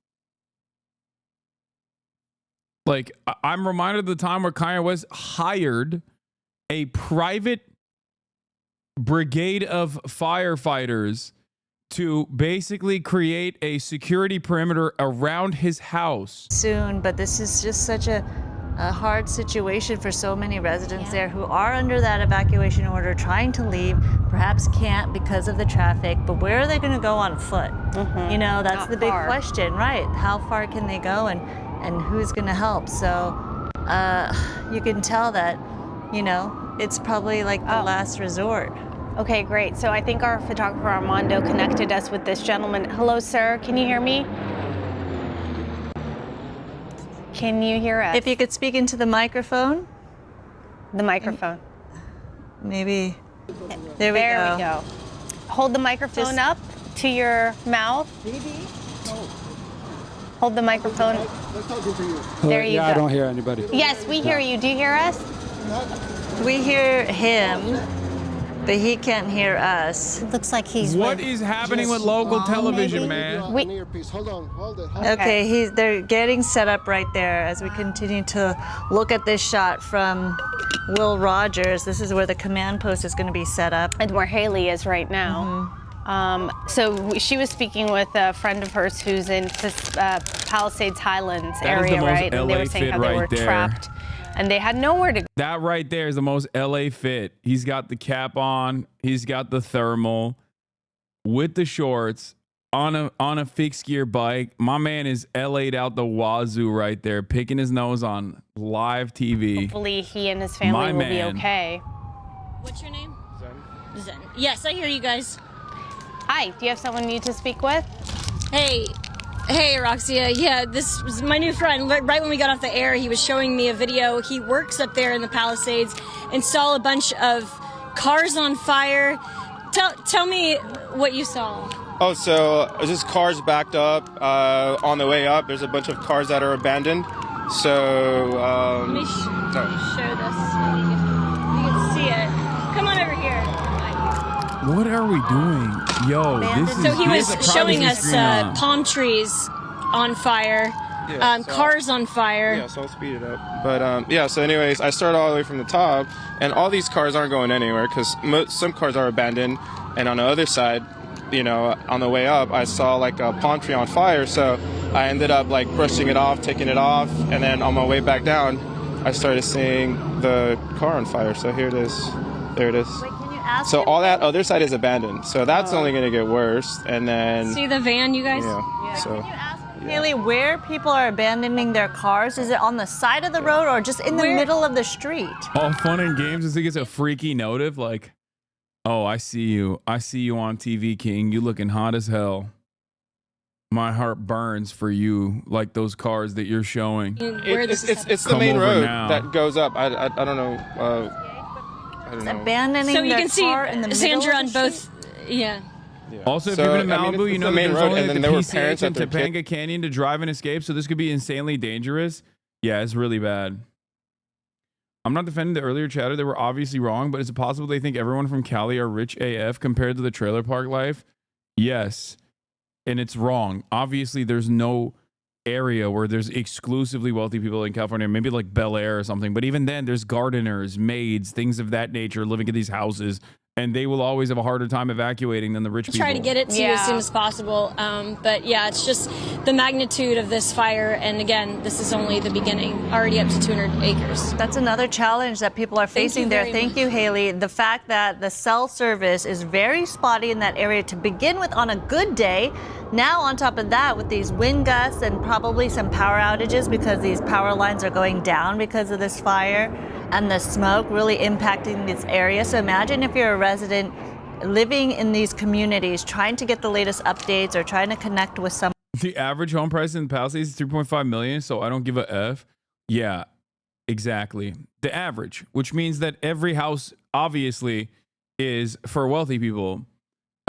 Like, I'm reminded of the time where Kanye West hired a private brigade of firefighters to basically create a security perimeter around his house. Soon, but this is just such a hard situation for so many residents there who are under that evacuation order, trying to leave, perhaps can't because of the traffic, but where are they going to go on foot? You know, that's Not the big far. question, right? How far can they go, and who's going to help? So you can tell that You know, it's probably like the last resort. Okay, great. So I think our photographer Armando connected us with this gentleman. Hello, sir. Can you hear me? Can you hear us? If you could speak into the microphone. The microphone. Maybe. There we go. Hold the microphone up to your mouth. Hold the microphone. There you go. I don't hear anybody. Yes, we hear you. Do you hear us? We hear him, but he can't hear us. Looks like he's. What is happening with local television, man? Hold on, hold it. Okay, they're getting set up right there as we continue to look at this shot from Will Rogers. This is where the command post is going to be set up. And where Haley is right now. So she was speaking with a friend of hers who's in Palisades Highlands area, right? And they were saying how they were trapped and they had nowhere to go. That right there is the most LA fit. He's got the cap on. He's got the thermal with the shorts on a fixed gear bike. My man is LA'd out the wazoo right there, picking his nose on live TV. Hopefully he and his family will be okay. What's your name? Zen. Yes, I hear you guys. Hi, do you have someone you need to speak with? Hey, Roxia. Yeah, this was my new friend. Right when we got off the air, he was showing me a video. He works up there in the Palisades and saw a bunch of cars on fire. Tell me what you saw. Oh, so just cars backed up. On the way up, there's a bunch of cars that are abandoned. So, Let me show this. You can see it. Come on over here. What are we doing? Yo, this is... So he was showing us palm trees on fire, cars on fire. Yeah, so I'll speed it up. But yeah, so anyways, I started all the way from the top, and all these cars aren't going anywhere because some cars are abandoned. And on the other side, you know, on the way up, I saw like a palm tree on fire. So I ended up like brushing it off, taking it off, and then on my way back down, I started seeing the car on fire. So here it is. There it is. So all that other side is abandoned. So that's only going to get worse. And then see the van, you guys? Yeah. So Haley, where people are abandoning their cars, is it on the side of the road or just in the middle of the street? All fun and games as he gets a freaky note like, oh, I see you. I see you on TV, King. You looking hot as hell. My heart burns for you, like those cars that you're showing. It's the main road that goes up. I don't know. I don't know. Abandoning so you their can see car in the Sandra middle on of the both. Yeah. Also, if So, you're in I mean, Malibu, it's you know the main there's road, only and like then the there were PCH parents and at their Topanga Canyon to drive and escape, so this could be insanely dangerous. Yeah, it's really bad. I'm not defending the earlier chatter. They were obviously wrong, but is it possible they think everyone from Cali are rich AF compared to the trailer park life? Yes. And it's wrong. Obviously, there's no area where there's exclusively wealthy people in California, maybe like Bel Air or something. But even then, there's gardeners, maids, things of that nature living in these houses. And they will always have a harder time evacuating than the rich people. Try to get it to you as soon as possible. But yeah, it's just the magnitude of this fire. And again, this is only the beginning, already up to 200 acres. That's another challenge that people are facing there. Thank you, Haley. The fact that the cell service is very spotty in that area to begin with on a good day. Now, on top of that, with these wind gusts and probably some power outages because these power lines are going down because of this fire and the smoke really impacting this area. So imagine if you're a resident living in these communities, trying to get the latest updates or trying to connect with someone. The average home price in Palisades is $3.5 million, so I don't give a F. Yeah, exactly. The average, which means that every house obviously is for wealthy people.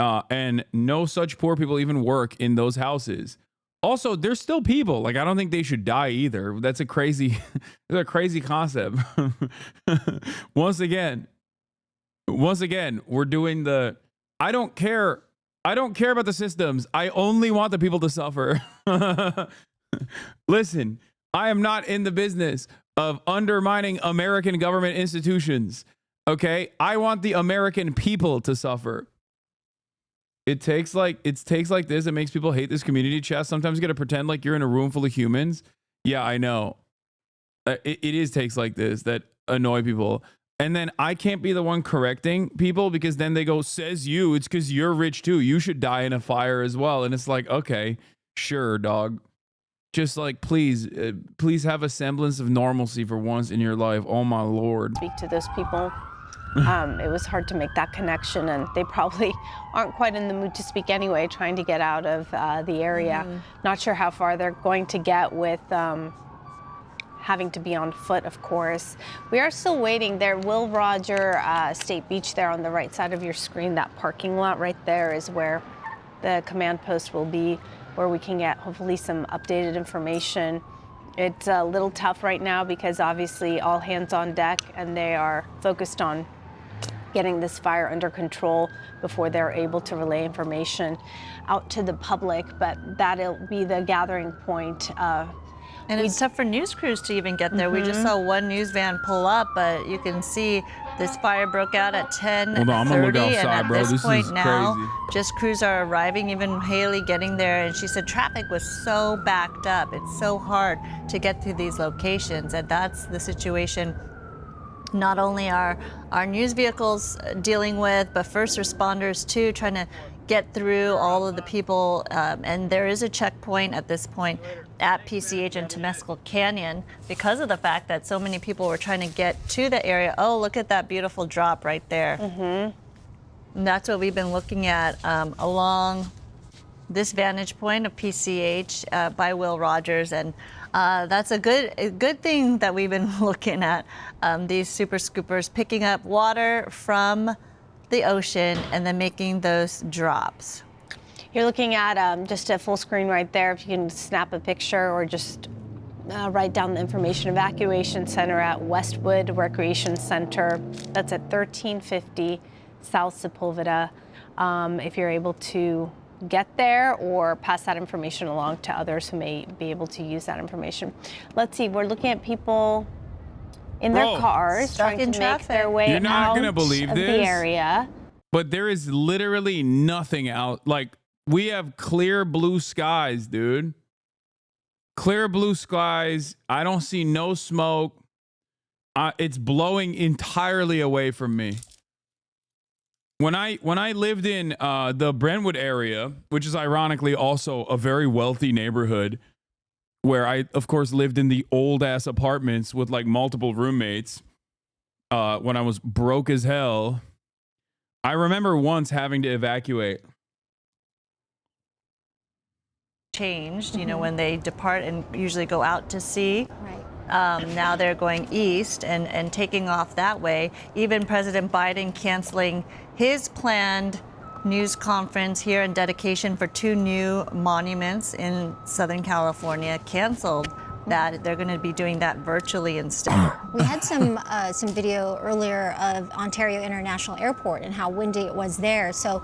And no such poor people even work in those houses. Also, there's still people. Like, I don't think they should die either. That's a crazy concept. Once again, we're doing the, I don't care about the systems. I only want the people to suffer. Listen, I am not in the business of undermining American government institutions. Okay? I want the American people to suffer. It takes like this. It makes people hate this community chat. Sometimes you got to pretend like you're in a room full of humans. Yeah, I know. It is takes like this that annoy people. And then I can't be the one correcting people because then they go, says you. It's because you're rich too. You should die in a fire as well. And it's like, okay, sure, dog. Just like, please have a semblance of normalcy for once in your life. Oh my Lord. Speak to those people. It was hard to make that connection, and they probably aren't quite in the mood to speak anyway, trying to get out of the area. Not sure how far they're going to get with having to be on foot, of course. We are still waiting. There, Will Roger State Beach there on the right side of your screen, that parking lot right there is where the command post will be, where we can get hopefully some updated information. It's a little tough right now because obviously all hands on deck, and they are focused on getting this fire under control before they're able to relay information out to the public, but that'll be the gathering point. And it's tough for news crews to even get there. We just saw one news van pull up, but you can see this fire broke out at 10:30, Hold on, I'm gonna look outside, and at bro. this This point is now, crazy. just crews are arriving, even Haley getting there, and she said traffic was so backed up. It's so hard to get to these locations, and that's the situation not only are our news vehicles dealing with, but first responders too, trying to get through all of the people. And there is a checkpoint at this point at PCH and Temescal Canyon because of the fact that so many people were trying to get to the area. Oh, look at that beautiful drop right there. And that's what we've been looking at along this vantage point of PCH by Will Rogers. And that's a good thing that we've been looking at, these super scoopers picking up water from the ocean and then making those drops. You're looking at just a full screen right there. If you can snap a picture or just write down the information. Evacuation center at Westwood Recreation Center. That's at 1350 South Sepulveda. If you're able to get there or pass that information along to others who may be able to use that information. Let's see, we're looking at people in their cars trying to make their way You're not out gonna believe of this, the area. But there is literally nothing out. Like, we have clear blue skies, dude. Clear blue skies. I don't see no smoke. It's blowing entirely away from me. When I lived in the Brentwood area, which is ironically also a very wealthy neighborhood, where I, of course, lived in the old-ass apartments with, like, multiple roommates when I was broke as hell, I remember once having to evacuate. Changed, you know, when they depart and usually go out to sea. Now they're going east and taking off that way. Even President Biden canceling his planned news conference here in dedication for 2 new monuments in Southern California, canceled that. They're going to be doing that virtually instead. We had some video earlier of Ontario International Airport and how windy it was there. So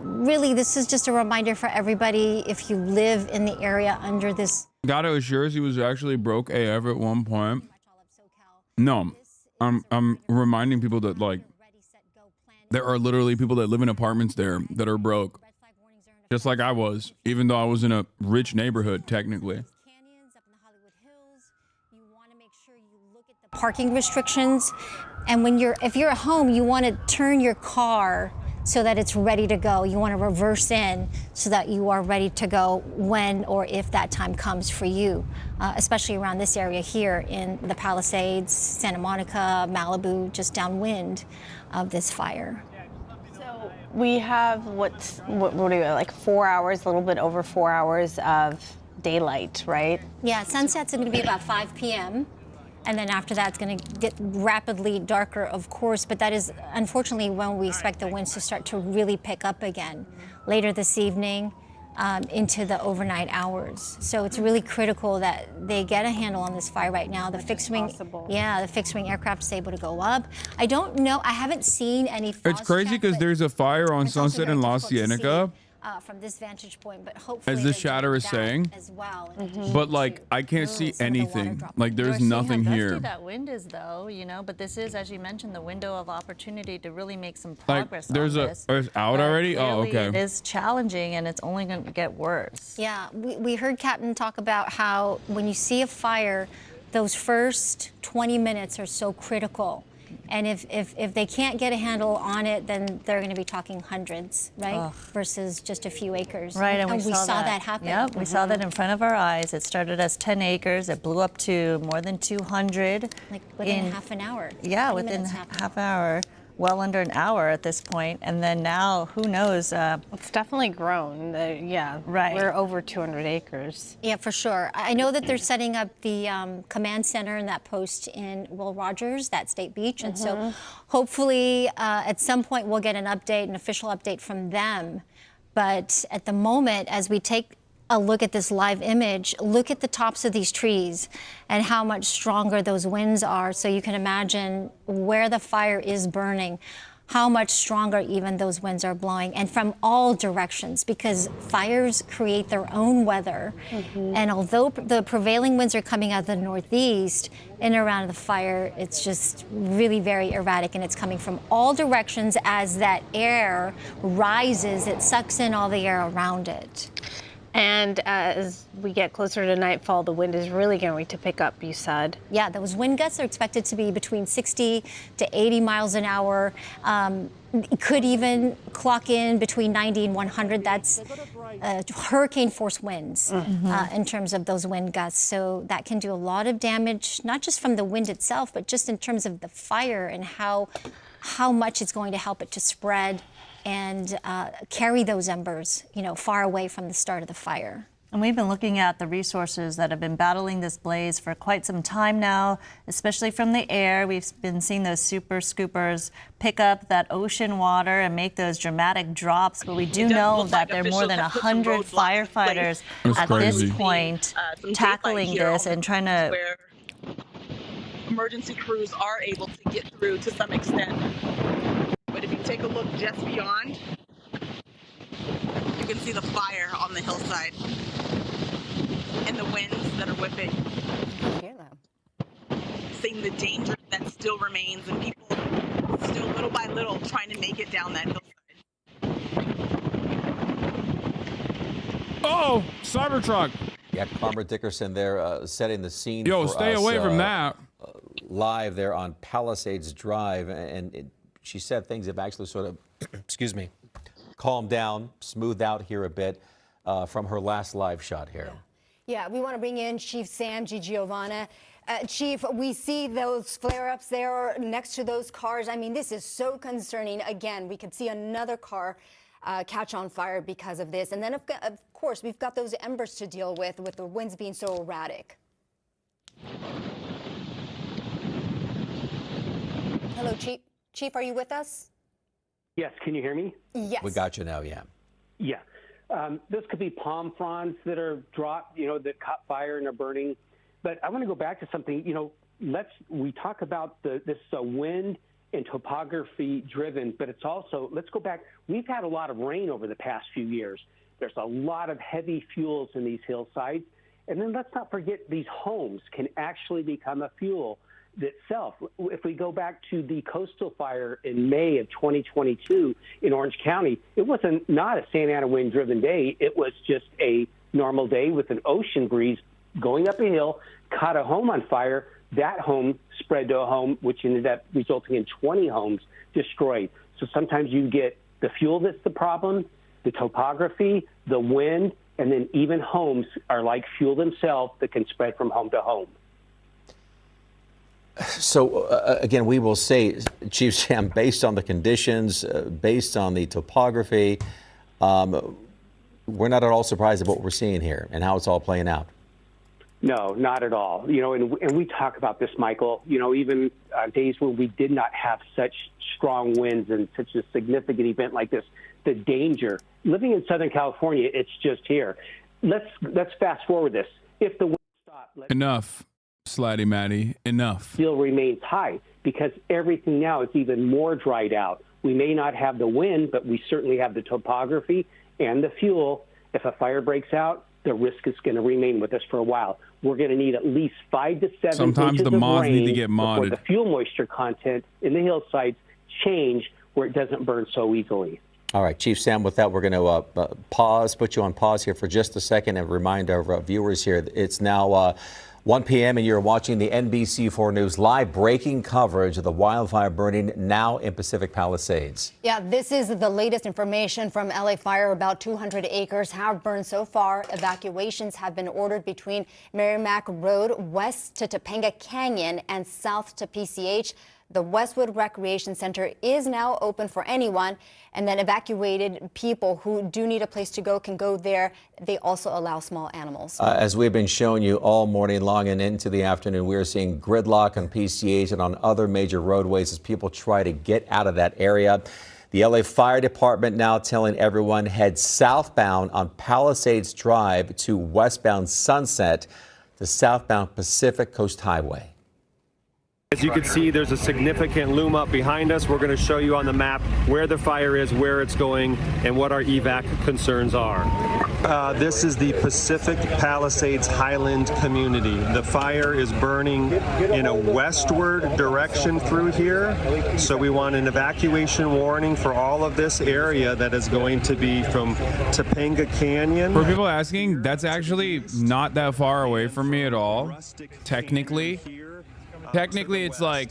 really, this is just a reminder for everybody, if you live in the area under this. Gato assures he was actually broke AF at one point. No, I'm reminding people that, like, there are literally people that live in apartments there that are broke. Just like I was, even though I was in a rich neighborhood, technically. Parking restrictions, and if you're at home, you want to turn your car so that it's ready to go. You want to reverse in so that you are ready to go when or if that time comes for you, especially around this area here in the Palisades, Santa Monica, Malibu, just downwind of this fire. So we have what do we like 4 hours, a little bit over 4 hours of daylight, right? Yeah, sunset's going to be about 5 p.m. And then after that, it's going to get rapidly darker, of course. But that is, unfortunately, when we expect the winds to start to really pick up again later this evening into the overnight hours. So it's really critical that they get a handle on this fire right now. The fixed wing, the fixed wing aircraft is able to go up. I don't know. I haven't seen any. It's crazy because there's a fire on Sunset in La Cienega. From this vantage point, but hopefully as this chatter is saying, as well. But like I can't see anything. Like there's nothing How here. dusty that wind is, though, you know. But this is, as you mentioned, the window of opportunity to really make some progress. Like there's on this. it's out already. Oh, okay. It is challenging, and it's only going to get worse. Yeah, we heard Captain talk about how when you see a fire, those first 20 minutes are so critical. And if they can't get a handle on it, then they're going to be talking hundreds, right? Versus just a few acres. Right, and we saw saw that happen. Yep, we saw that in front of our eyes. It started as 10 acres. It blew up to more than 200. Like within half an hour. Yeah, within half hour. Well under an hour at this point, and then now, who knows? It's definitely grown. Yeah, right. We're over 200 acres. Yeah, for sure. I know that they're setting up the command center and that post in Will Rogers, that state beach, and so hopefully at some point we'll get an update, an official update from them. But at the moment, as we take a look at this live image, look at the tops of these trees and how much stronger those winds are. So you can imagine where the fire is burning, how much stronger even those winds are blowing, and from all directions, because fires create their own weather. And although the prevailing winds are coming out of the northeast, in and around the fire, it's just really very erratic, and it's coming from all directions. As that air rises, it sucks in all the air around it. And as we get closer to nightfall, the wind is really going to pick up, you said. Yeah, those wind gusts are expected to be between 60 to 80 miles an hour. It could even clock in between 90 and 100. That's hurricane force winds in terms of those wind gusts. So that can do a lot of damage, not just from the wind itself, but just in terms of the fire and how much it's going to help it to spread and carry those embers, far away from the start of the fire. And we've been looking at the resources that have been battling this blaze for quite some time now, especially from the air. We've been seeing those super scoopers pick up that ocean water and make those dramatic drops. But we do know that there are more than 100 firefighters at this point tackling this and trying to... Emergency crews are able to get through to some extent. But if you take a look just beyond, you can see the fire on the hillside and the winds that are whipping. Seeing the danger that still remains and people still little by little trying to make it down that hillside. Oh, Cybertruck. Yeah, Carmer Dickerson there setting the scene. Yo, for stay us, away from that. Live there on Palisades Drive, and she said things have actually sort of, excuse me, calmed down, smoothed out here a bit from her last live shot here. Yeah, we want to bring in Chief Sam Giovanna. Chief, we see those flare-ups there next to those cars. I mean, this is so concerning. Again, we could see another car catch on fire because of this. And then, of course, we've got those embers to deal with the winds being so erratic. Hello, Chief. Chief, are you with us? Yes, can you hear me? Yes. We got you now, yeah. Yeah. This could be palm fronds that are dropped, that caught fire and are burning. But I want to go back to something, we talk about this wind and topography driven, but it's also, let's go back. We've had a lot of rain over the past few years. There's a lot of heavy fuels in these hillsides. And then let's not forget these homes can actually become a fuel itself. If we go back to the coastal fire in May of 2022 in Orange County, it was not a Santa Ana wind-driven day. It was just a normal day with an ocean breeze going up a hill, caught a home on fire. That home spread to a home, which ended up resulting in 20 homes destroyed. So sometimes you get the fuel that's the problem, the topography, the wind, and then even homes are like fuel themselves that can spread from home to home. So, again, we will say, Chief Sam, based on the conditions, based on the topography, we're not at all surprised at what we're seeing here and how it's all playing out. No, not at all. And we talk about this, Michael, even days when we did not have such strong winds and such a significant event like this, the danger. Living in Southern California, it's just here. Let's fast forward this. If the wind stopped... Enough. Slatty Matty, enough. Still remains high because everything now is even more dried out. We may not have the wind, but we certainly have the topography and the fuel. If a fire breaks out, the risk is going to remain with us for a while. We're going to need at least 5 to 7 Sometimes inches the of mods rain need to get before modded. the fuel moisture content in the hillsides change where it doesn't burn so easily. All right, Chief Sam, with that, we're going to put you on pause here for just a second and remind our viewers here, it's now 1 p.m. and you're watching the NBC4 News live breaking coverage of the wildfire burning now in Pacific Palisades. Yeah, this is the latest information from LA Fire. About 200 acres have burned so far. Evacuations have been ordered between Merrimack Road west to Topanga Canyon and south to PCH. The Westwood Recreation Center is now open for anyone, and then evacuated people who do need a place to go can go there. They also allow small animals. As we've been showing you all morning long and into the afternoon, we are seeing gridlock on PCH and on other major roadways as people try to get out of that area. The LA Fire Department now telling everyone head southbound on Palisades Drive to westbound Sunset, the southbound Pacific Coast Highway. As you can see, there's a significant loom up behind us. We're going to show you on the map where the fire is, where it's going, and what our evac concerns are. This is the Pacific Palisades Highland community. The fire is burning in a westward direction through here, so we want an evacuation warning for all of this area that is going to be from Topanga Canyon. For people asking, that's actually not that far away from me at all, technically. Technically, it's like,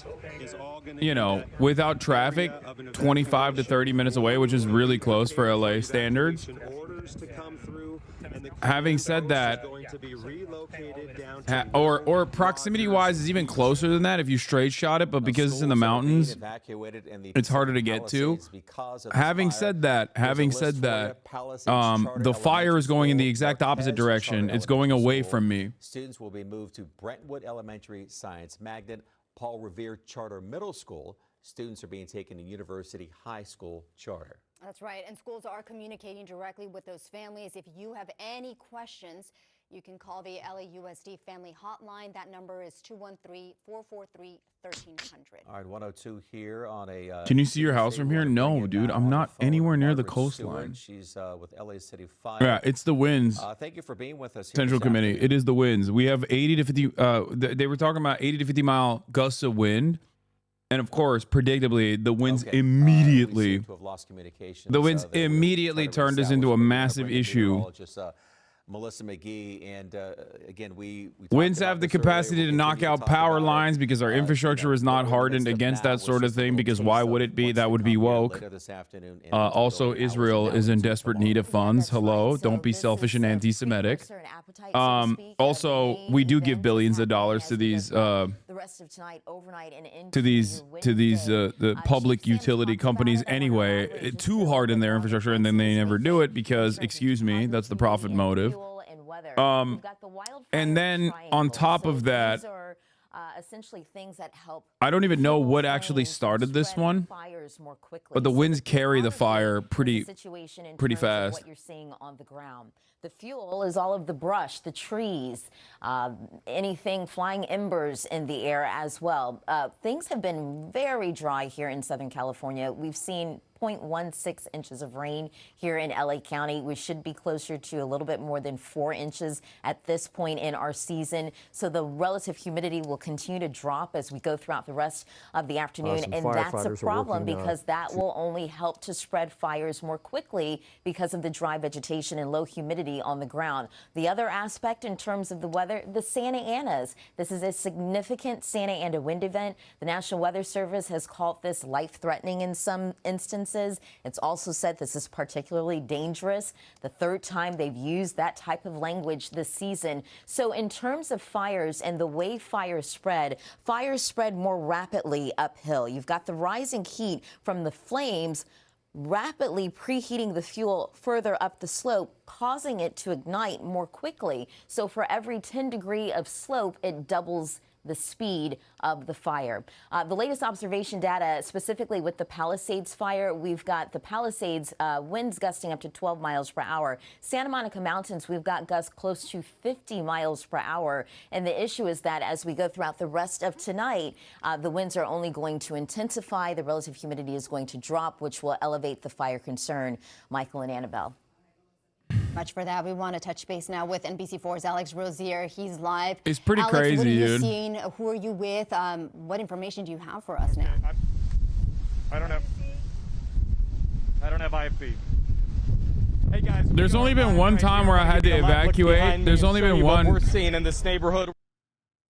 you know, without traffic, 25 to 30 minutes away, which is really close for LA standards. Having said that, or proximity-wise is even closer than that if you straight shot it, but because it's in the mountains, it's harder to get to. Having said that, the fire is going in the exact opposite direction. It's going away from me. Students will be moved to Brentwood Elementary Science Magnet, Paul Revere Charter Middle School. Students are being taken to University High School Charter. That's right. And schools are communicating directly with those families. If you have any questions, you can call the LAUSD Family Hotline. That number is 213-443-1300. All right, 102 here on a... Can you see your house from here? No, dude. I'm not anywhere near the coastline. She's with LA City Fire. Yeah, it's the winds. Thank you for being with us here Central Committee. It is the winds. We have 80 to 50... they were talking about 80 to 50 mile gusts of wind. And of course, predictably, the winds immediately... the winds immediately turned this into a massive issue. Melissa McGee, and again, we winds have the capacity to knock out power lines because our infrastructure is not hardened against that sort of thing, because why would it be? That would be woke. Also, Israel is in desperate need of funds. Hello, don't be selfish and anti-Semitic. Also, we do give billions of dollars to these the public utility companies anyway, to harden their infrastructure, and then they never do it because, excuse me, that's the profit motive. And then on top of that, essentially things that help. I don't even know what actually started this one, but the winds carry the fire pretty fast. What you're seeing on the ground. The fuel is all of the brush, the trees, anything flying embers in the air as well. Things have been very dry here in Southern California. We've seen 0.16 inches of rain here in LA County. We should be closer to a little bit more than 4 inches at this point in our season. So the relative humidity will continue to drop as we go throughout the rest of the afternoon. And that's a problem because that will only help to spread fires more quickly because of the dry vegetation and low humidity on the ground. The other aspect in terms of the weather, the Santa Anas. This is a significant Santa Ana wind event. The National Weather Service has called this life-threatening in some instances. It's also said this is particularly dangerous. The third time they've used that type of language this season. So in terms of fires and the way fires spread more rapidly uphill. You've got the rising heat from the flames rapidly preheating the fuel further up the slope, causing it to ignite more quickly. So for every 10 degrees of slope, it doubles the speed of the fire. The latest observation data, specifically with the Palisades fire, we've got the Palisades winds gusting up to 12 miles per hour. Santa Monica Mountains, we've got gusts close to 50 miles per hour. And the issue is that as we go throughout the rest of tonight, the winds are only going to intensify. The relative humidity is going to drop, which will elevate the fire concern. Michael and Annabelle. Much for that. We want to touch base now with NBC4's Alex Rosier. He's live. It's pretty crazy, what are you dude. seeing? Who are you with? What information do you have for us now? I don't have IFB. Hey guys. There's only been one time where I had to evacuate. There's only been one. What we're seeing in this neighborhood.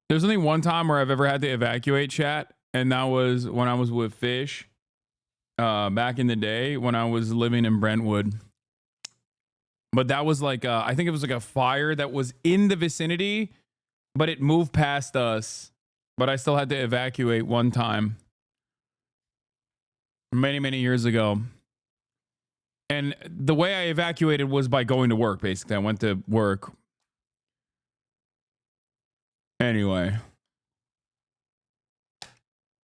There's only one time where I've ever had to evacuate, chat, and that was when I was with Fish back in the day when I was living in Brentwood. But that was like, I think it was like a fire that was in the vicinity, but it moved past us. But I still had to evacuate one time many, many years ago. And the way I evacuated was by going to work, basically. I went to work. Anyway.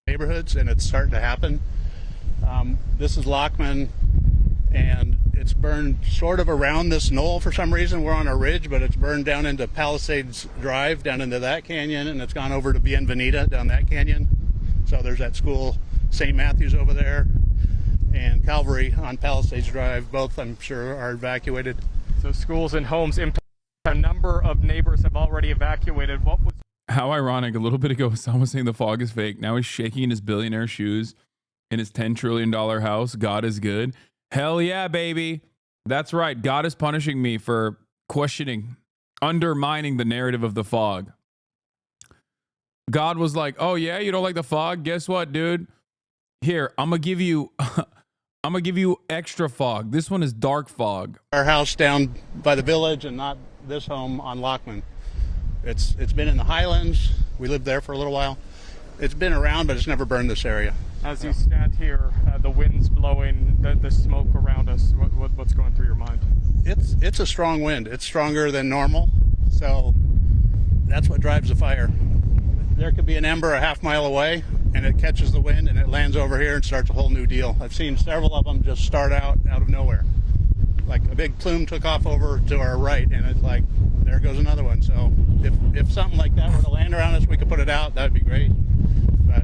Neighborhoods, and it's starting to happen. This is Lockman, and it's burned sort of around this knoll for some reason. We're on a ridge, but it's burned down into Palisades Drive, down into that canyon, and it's gone over to Bienvenida down that canyon. So there's that school, St. Matthew's over there, and Calvary on Palisades Drive. Both, I'm sure, are evacuated. So schools and homes impacted. A number of neighbors have already evacuated. What was How ironic. A little bit ago, Hasan was saying the fog is fake. Now he's shaking in his billionaire shoes in his $10 trillion house. God is good. Hell yeah, baby. That's right. God is punishing me for questioning, undermining the narrative of the fog. God was like, oh yeah, you don't like the fog? Guess what, dude? Here, I'm going to give you extra fog. This one is dark fog. Our house down by the village and not this home on Lockman. It's been in the Highlands. We lived there for a little while. It's been around, but it's never burned this area. As you stand here, the wind's blowing, the smoke around us. What's going through your mind? It's a strong wind. It's stronger than normal, so that's what drives the fire. There could be an ember a half mile away, and it catches the wind, and it lands over here and starts a whole new deal. I've seen several of them just start out of nowhere. Like a big plume took off over to our right, and it's like, there goes another one. So if something like that were to land around us, we could put it out. That'd be great. But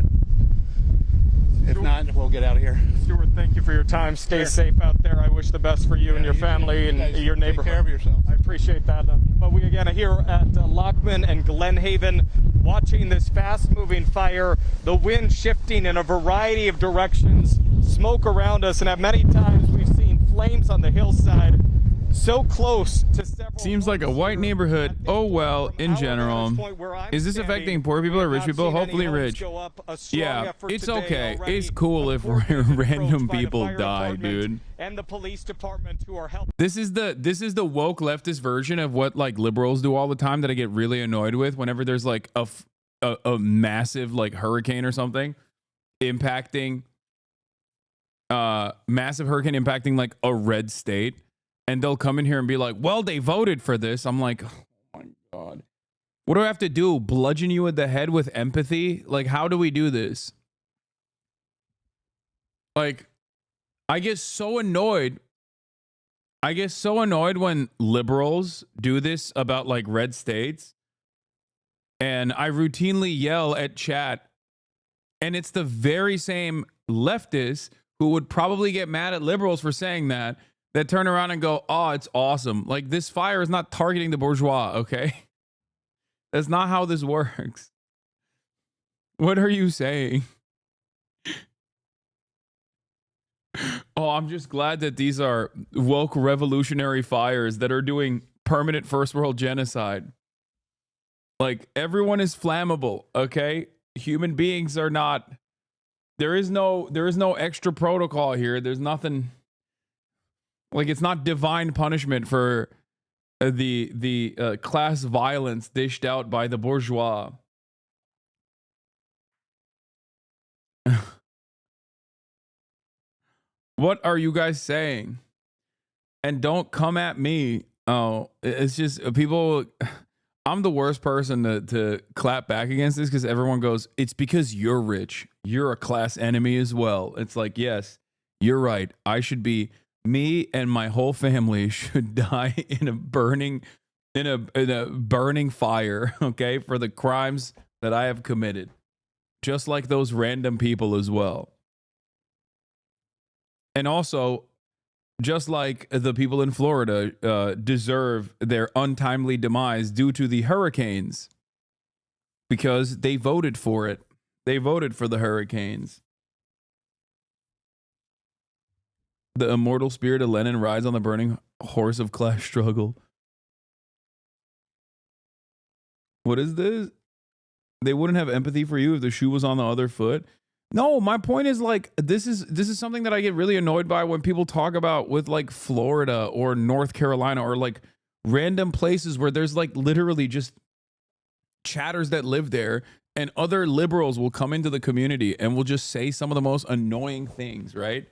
if not, we'll get out of here. Stuart, thank you for your time. Stay safe out there. I wish the best for you and your family and your neighborhood. Take care of yourself. I appreciate that. But we again are here at Lockman and Glenhaven, watching this fast-moving fire, the wind shifting in a variety of directions, smoke around us, and at many times we've seen flames on the hillside so close to several. Seems like a white neighborhood. Oh well, in general. Is this affecting poor people or rich people? Hopefully rich. Yeah, it's okay. It's cool if random people die, dude. And the police department who are helping. This is the woke leftist version of what like liberals do all the time that I get really annoyed with whenever there's like a massive like hurricane or something impacting massive hurricane impacting like a red state. And they'll come in here and be like, well, they voted for this. I'm like, oh my God. What do I have to do? Bludgeon you in the head with empathy? Like, how do we do this? Like, I get so annoyed. I get so annoyed when liberals do this about like red states. And I routinely yell at chat. And it's the very same leftists who would probably get mad at liberals for saying that turn around and go, oh, it's awesome. Like, this fire is not targeting the bourgeois, okay? That's not how this works. What are you saying? Oh, I'm just glad that these are woke revolutionary fires that are doing permanent first world genocide. Like, everyone is flammable, okay? Human beings are not. There is no extra protocol here. There's nothing. Like, it's not divine punishment for the class violence dished out by the bourgeois. What are you guys saying? And don't come at me. Oh, it's just people. I'm the worst person to clap back against this because everyone goes, it's because you're rich. You're a class enemy as well. It's like, yes, you're right. I should be. Me and my whole family should die in a burning fire, okay, for the crimes that I have committed. Just like those random people as well. And also, just like the people in Florida deserve their untimely demise due to the hurricanes because they voted for it. They voted for the hurricanes. The immortal spirit of Lenin rides on the burning horse of class struggle. What is this? They wouldn't have empathy for you if the shoe was on the other foot. No, my point is like this is something that I get really annoyed by when people talk about with like Florida or North Carolina or like random places where there's like literally just chatters that live there, and other liberals will come into the community and will just say some of the most annoying things, right?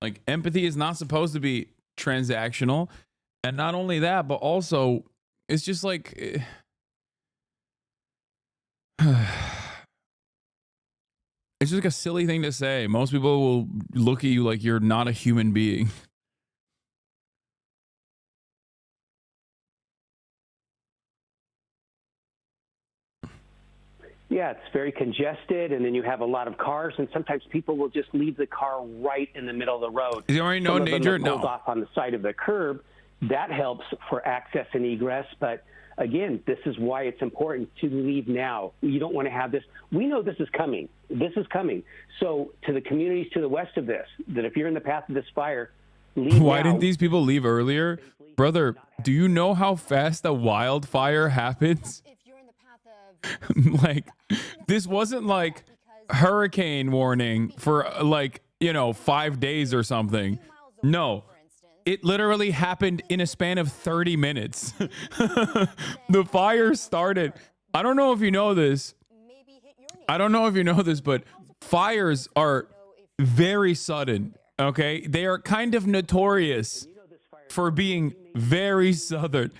Like empathy is not supposed to be transactional. And not only that, but also it's just like it's just like a silly thing to say. Most people will look at you like you're not a human being. Yeah, it's very congested, and then you have a lot of cars, and sometimes people will just leave the car right in the middle of the road. Is there already no danger? No. No. Off on the side of the curb. That helps for access and egress, but again, this is why it's important to leave now. You don't want to have this. We know this is coming. This is coming. So to the communities to the west of this, that if you're in the path of this fire, leave Why now. didn't these people leave earlier? Brother, do you know how fast a wildfire happens? Like, this wasn't like hurricane warning for like, 5 days or something. No. It literally happened in a span of 30 minutes. The fire started. I don't know if you know this. But fires are very sudden. Okay. They are kind of notorious for being very sudden.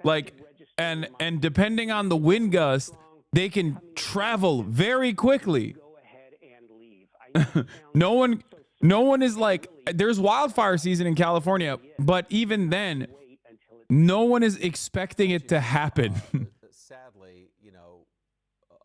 Like, and depending on the wind gust, they can travel very quickly. No one is like, there's wildfire season in California, but even then, no one is expecting it to happen. Sadly,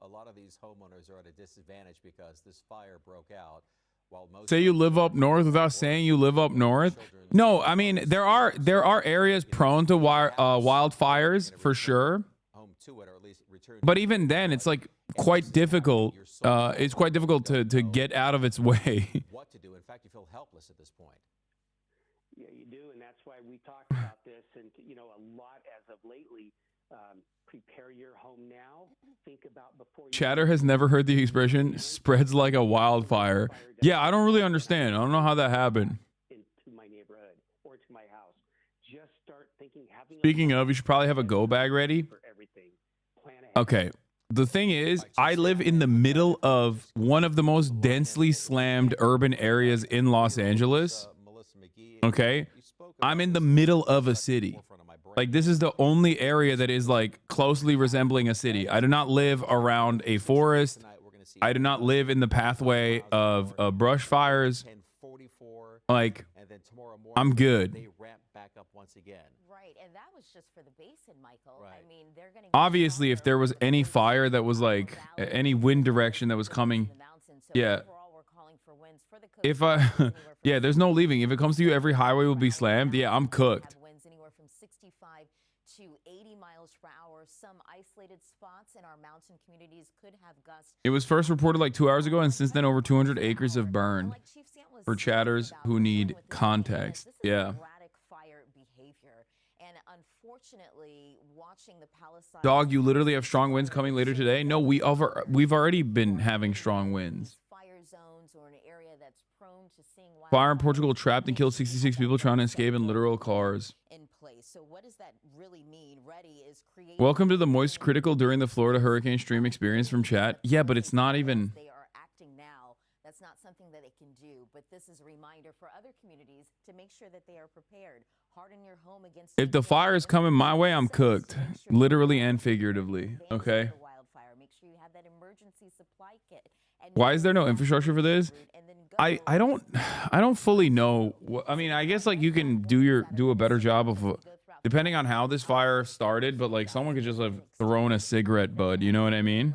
a lot of these homeowners are at a disadvantage because this fire broke out. While most Say you live up north without saying you live up north. No, I mean, there are areas prone to wildfires for sure. But even then, it's like quite difficult. It's quite difficult to get out of its way. What to do? In fact, you feel helpless at this point. Yeah, you do, and that's why we talked about this, and a lot as of lately. Prepare your home now. Think about before. Chatter has never heard the expression "spreads like a wildfire." Yeah, I don't really understand. I don't know how that happened. Into my neighborhood or to my house. Just start thinking. Speaking of, you should probably have a go bag ready. Okay. The thing is, I live in the middle of one of the most densely slammed urban areas in Los Angeles. Okay. I'm in the middle of a city. Like, this is the only area that is like closely resembling a city. I do not live around a forest. I do not live in the pathway of brush fires. Like, I'm good. Right, and that was just for the basin, Michael. I mean, they're going to Obviously, if there was any fire that was like any wind direction that was coming, yeah. If yeah, there's no leaving. If it comes to you, every highway will be slammed. Yeah, I'm cooked. Winds anywhere from 65 to 80 miles per hour. Some isolated spots in our mountain communities could have gusts. It was first reported like 2 hours ago, and since then, over 200 acres have burned. For chatters who need context, yeah. Dog, you literally have strong winds coming later today? No, we've already been having strong winds. Fire in Portugal trapped and killed 66 people trying to escape in literal cars. Welcome to the moist critical during the Florida hurricane stream experience from chat. Yeah, but it's not even... That's not something that they can do, but this is a reminder for other communities to make sure that they are prepared. Harden your home against. If the fire is coming my way, I'm cooked, literally and figuratively. Okay. Make sure you have that emergency supply kit. Why is there no infrastructure for this? I don't fully know. I mean, I guess like you can do a better job of depending on how this fire started, but like someone could just have thrown a cigarette butt. You know what I mean?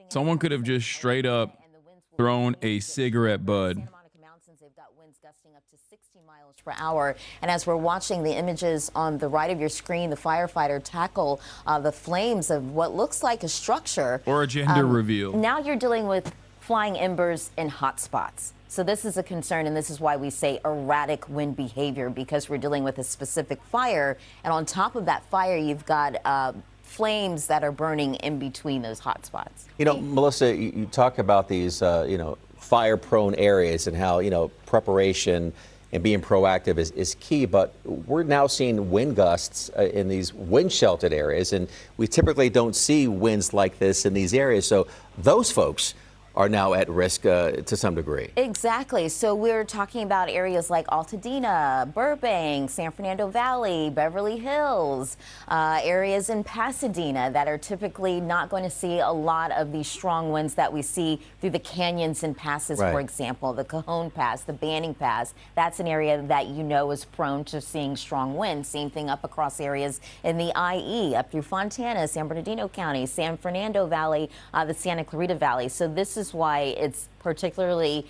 Someone could have just straight up thrown a cigarette bud. They've got winds gusting up to 60 miles per hour. And as we're watching the images on the right of your screen, the firefighter tackle the flames of what looks like a structure. Or a gender reveal. Now you're dealing with flying embers in hot spots. So this is a concern, and this is why we say erratic wind behavior, because we're dealing with a specific fire. And on top of that fire, you've got flames that are burning in between those hot spots. You know, Melissa, you talk about these, fire-prone areas and how, preparation and being proactive is key, but we're now seeing wind gusts in these wind-sheltered areas, and we typically don't see winds like this in these areas. So those folks are now at risk to some degree. Exactly. So we're talking about areas like Altadena, Burbank, San Fernando Valley, Beverly Hills, areas in Pasadena that are typically not going to see a lot of these strong winds that we see through the canyons and passes, for example, the Cajon Pass, the Banning Pass. That's an area that is prone to seeing strong winds. Same thing up across areas in the IE, up through Fontana, San Bernardino County, San Fernando Valley, the Santa Clarita Valley. So this is why it's particularly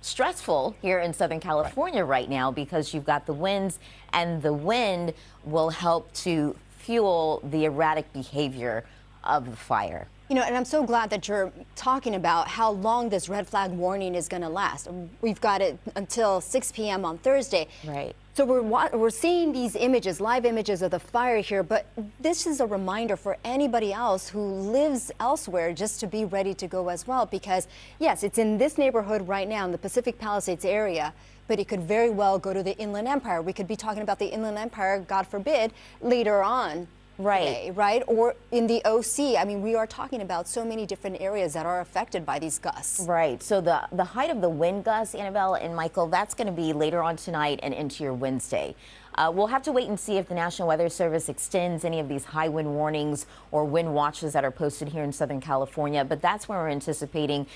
stressful here in Southern California right now, because you've got the winds, and the wind will help to fuel the erratic behavior of the fire. And I'm so glad that you're talking about how long this red flag warning is going to last. We've got it until 6 p.m. on Thursday. Right. So we're seeing these images, live images of the fire here, but this is a reminder for anybody else who lives elsewhere just to be ready to go as well, because yes, it's in this neighborhood right now in the Pacific Palisades area, but it could very well go to the Inland Empire. We could be talking about the Inland Empire, God forbid, later on. Today, right? Or in the OC. I mean, we are talking about so many different areas that are affected by these gusts. Right. So the height of the wind gusts, Annabelle and Michael, that's going to be later on tonight and into your Wednesday. We'll have to wait and see if the National Weather Service extends any of these high wind warnings or wind watches that are posted here in Southern California. But that's where we're anticipating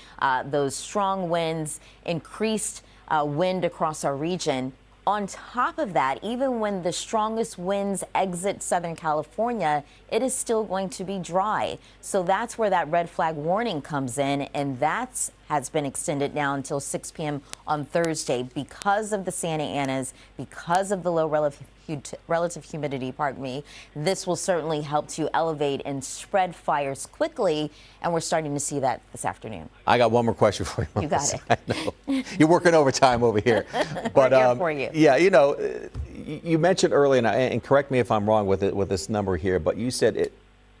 those strong winds, increased wind across our region. On top of that, even when the strongest winds exit Southern California, it is still going to be dry. So that's where that red flag warning comes in, and that has been extended now until 6 p.m. on Thursday because of the Santa Anas, because of the low relative humidity, pardon me. This will certainly help to elevate and spread fires quickly, and we're starting to see that this afternoon. I got one more question for you, Melissa. You got it. I know. You're working overtime over here. But we're here for you. Yeah, you mentioned earlier, and correct me if I'm wrong with this number here, but you said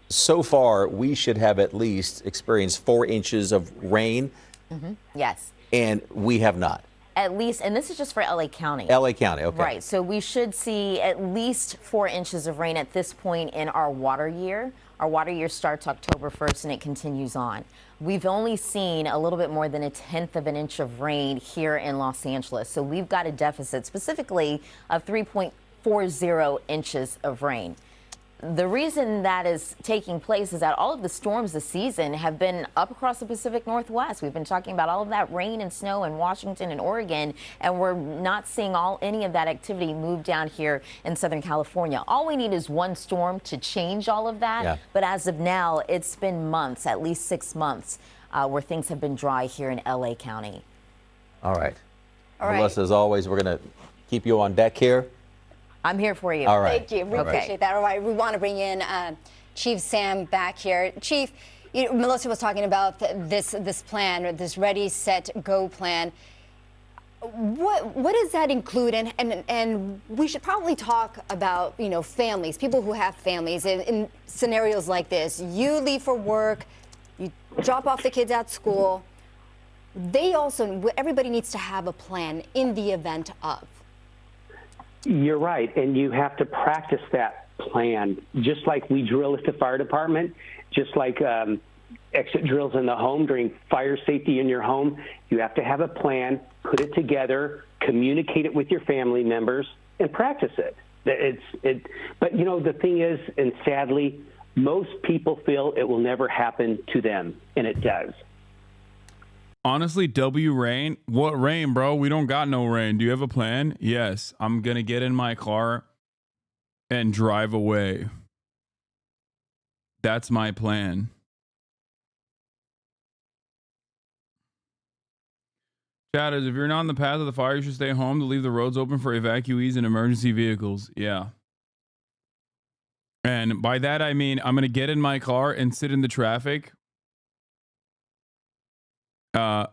so far we should have at least experienced 4 inches of rain. Yes. And we have not. At least, and this is just for LA County. LA County, okay. Right, so we should see at least 4 inches of rain at this point in our water year. Our water year starts October 1st and it continues on. We've only seen a little bit more than 1/10 of an inch of rain here in Los Angeles. So we've got a deficit specifically of 3.40 inches of rain. The reason that is taking place is that all of the storms this season have been up across the Pacific Northwest. We've been talking about all of that rain and snow in Washington and Oregon, and we're not seeing any of that activity move down here in Southern California. All we need is one storm to change all of that. Yeah. But as of now, it's been months, at least 6 months, where things have been dry here in LA County. All right. All right. Melissa, as always, we're going to keep you on deck here. I'm here for you. All right. Thank you. We appreciate that. All right. We want to bring in Chief Sam back here. Chief, Melissa was talking about this plan, this Ready, Set, Go plan. What does that include? And we should probably talk about, families, people who have families in scenarios like this. You leave for work, you drop off the kids at school. Everybody needs to have a plan in the event of. You're right, and you have to practice that plan, just like we drill at the fire department, just like exit drills in the home during fire safety in your home. You have to have a plan, put it together, communicate it with your family members, and practice it. But the thing is, and sadly, most people feel it will never happen to them, and it does. Honestly, rain. What rain, bro? We don't got no rain. Do you have a plan? Yes. I'm going to get in my car and drive away. That's my plan. Chatters, if you're not on the path of the fire, you should stay home to leave the roads open for evacuees and emergency vehicles. Yeah. And by that, I mean, I'm going to get in my car and sit in the traffic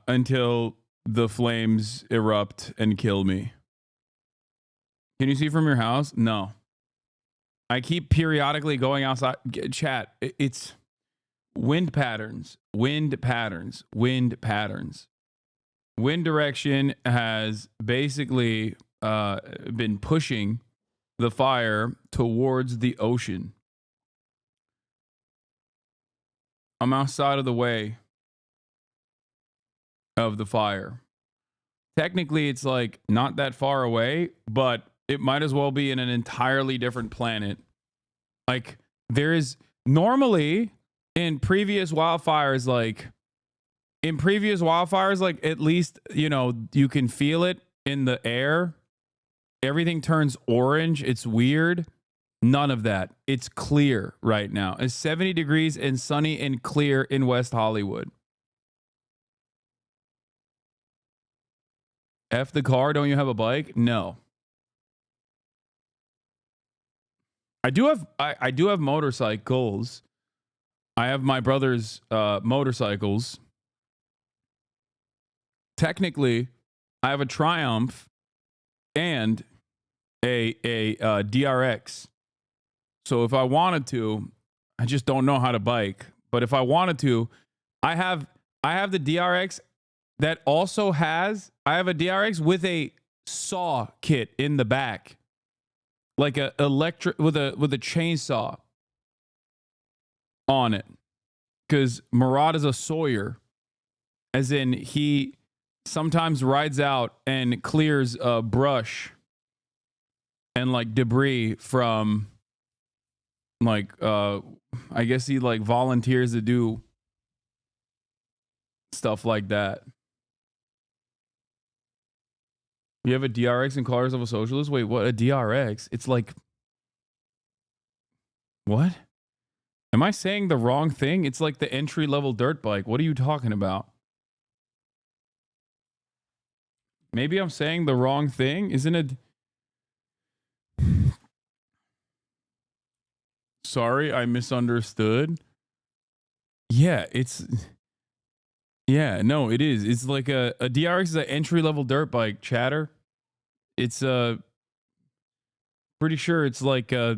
until the flames erupt and kill me. Can you see from your house? No. I keep periodically going outside. Chat, it's wind patterns, wind patterns, wind patterns. Wind direction has basically been pushing the fire towards the ocean. I'm outside of the way of the fire. Technically, it's like not that far away, but it might as well be in an entirely different planet. Like there is normally in previous wildfires, like at least, you know, you can feel it in the air. Everything turns orange. It's weird. None of that. It's clear right now. It's 70 degrees and sunny and clear in West Hollywood. F the car. Don't you have a bike? No. I do have motorcycles. I have my brother's motorcycles. Technically, I have a Triumph and a DRX. So if I wanted to, I just don't know how to bike. But if I wanted to, I have the DRX that also has, I have a DRX with a saw kit in the back. Like a electric with a chainsaw on it. Because Murad is a sawyer. As in he sometimes rides out and clears brush and like debris from like I guess he like volunteers to do stuff like that. You have a DRX and Colors of a Socialist? Wait, what? A DRX? It's like, what? Am I saying the wrong thing? It's like the entry-level dirt bike. What are you talking about? Maybe I'm saying the wrong thing? Isn't it? Sorry, I misunderstood. Yeah, it's... Yeah, no, it is. It's like a DRX is an entry-level dirt bike, chatter. It's pretty sure it's like yeah,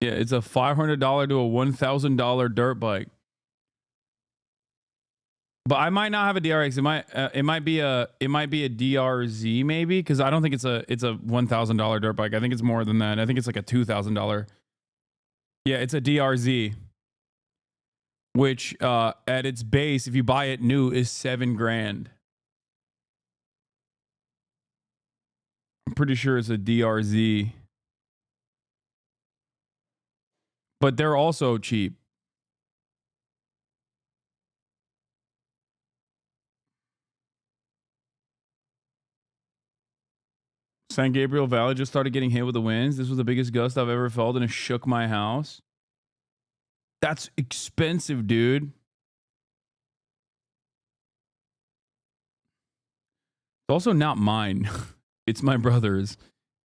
it's a $500 to a $1,000 dirt bike. But I might not have a DRX. It might be a DRZ maybe, because I don't think it's a $1,000 dirt bike. I think it's more than that. I think it's like a $2,000. Yeah, it's a DRZ, which at its base, if you buy it new, is $7,000. I'm pretty sure it's a DRZ, but they're also cheap. San Gabriel Valley just started getting hit with the winds. This was the biggest gust I've ever felt, and it shook my house. That's expensive, dude. It's also not mine. It's my brother's,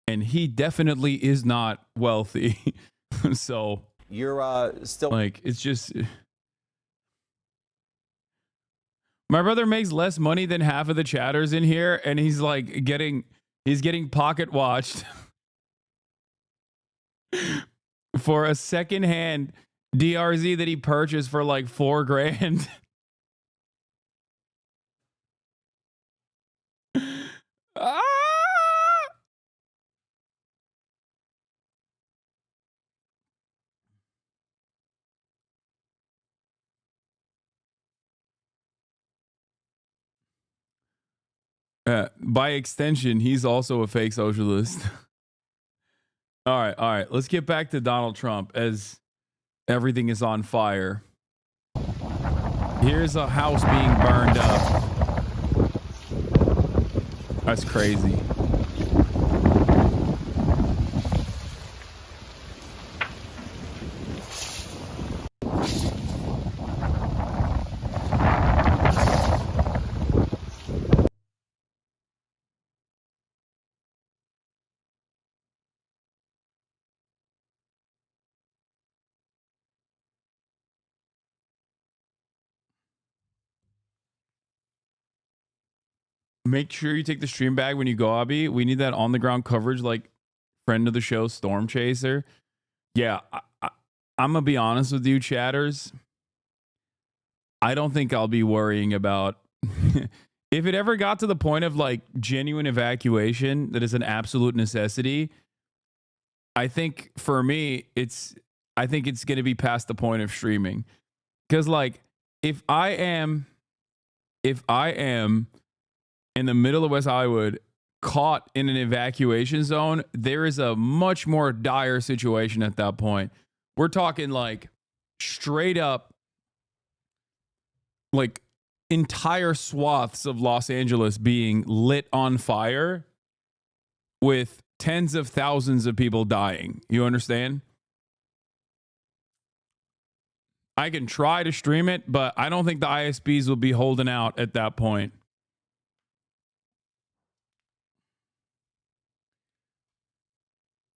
and he definitely is not wealthy. So you're still like, it's just my brother makes less money than half of the chatters in here, and he's like getting pocket watched for a secondhand DRZ that he purchased for like $4,000. Ah! By extension, he's also a fake socialist. All right. Let's get back to Donald Trump as everything is on fire. Here's a house being burned up. That's crazy. make sure you take the stream bag when you go, Abby. We need that on the ground coverage, like friend of the show, Storm Chaser. Yeah, I'm gonna be honest with you, chatters. I don't think I'll be worrying about if it ever got to the point of like genuine evacuation that is an absolute necessity. I think for me, I think it's going to be past the point of streaming. Because like if I am in the middle of West Hollywood caught in an evacuation zone, there is a much more dire situation at that point. We're talking like straight up like entire swaths of Los Angeles being lit on fire with tens of thousands of people dying. You understand? I can try to stream it, but I don't think the ISPs will be holding out at that point.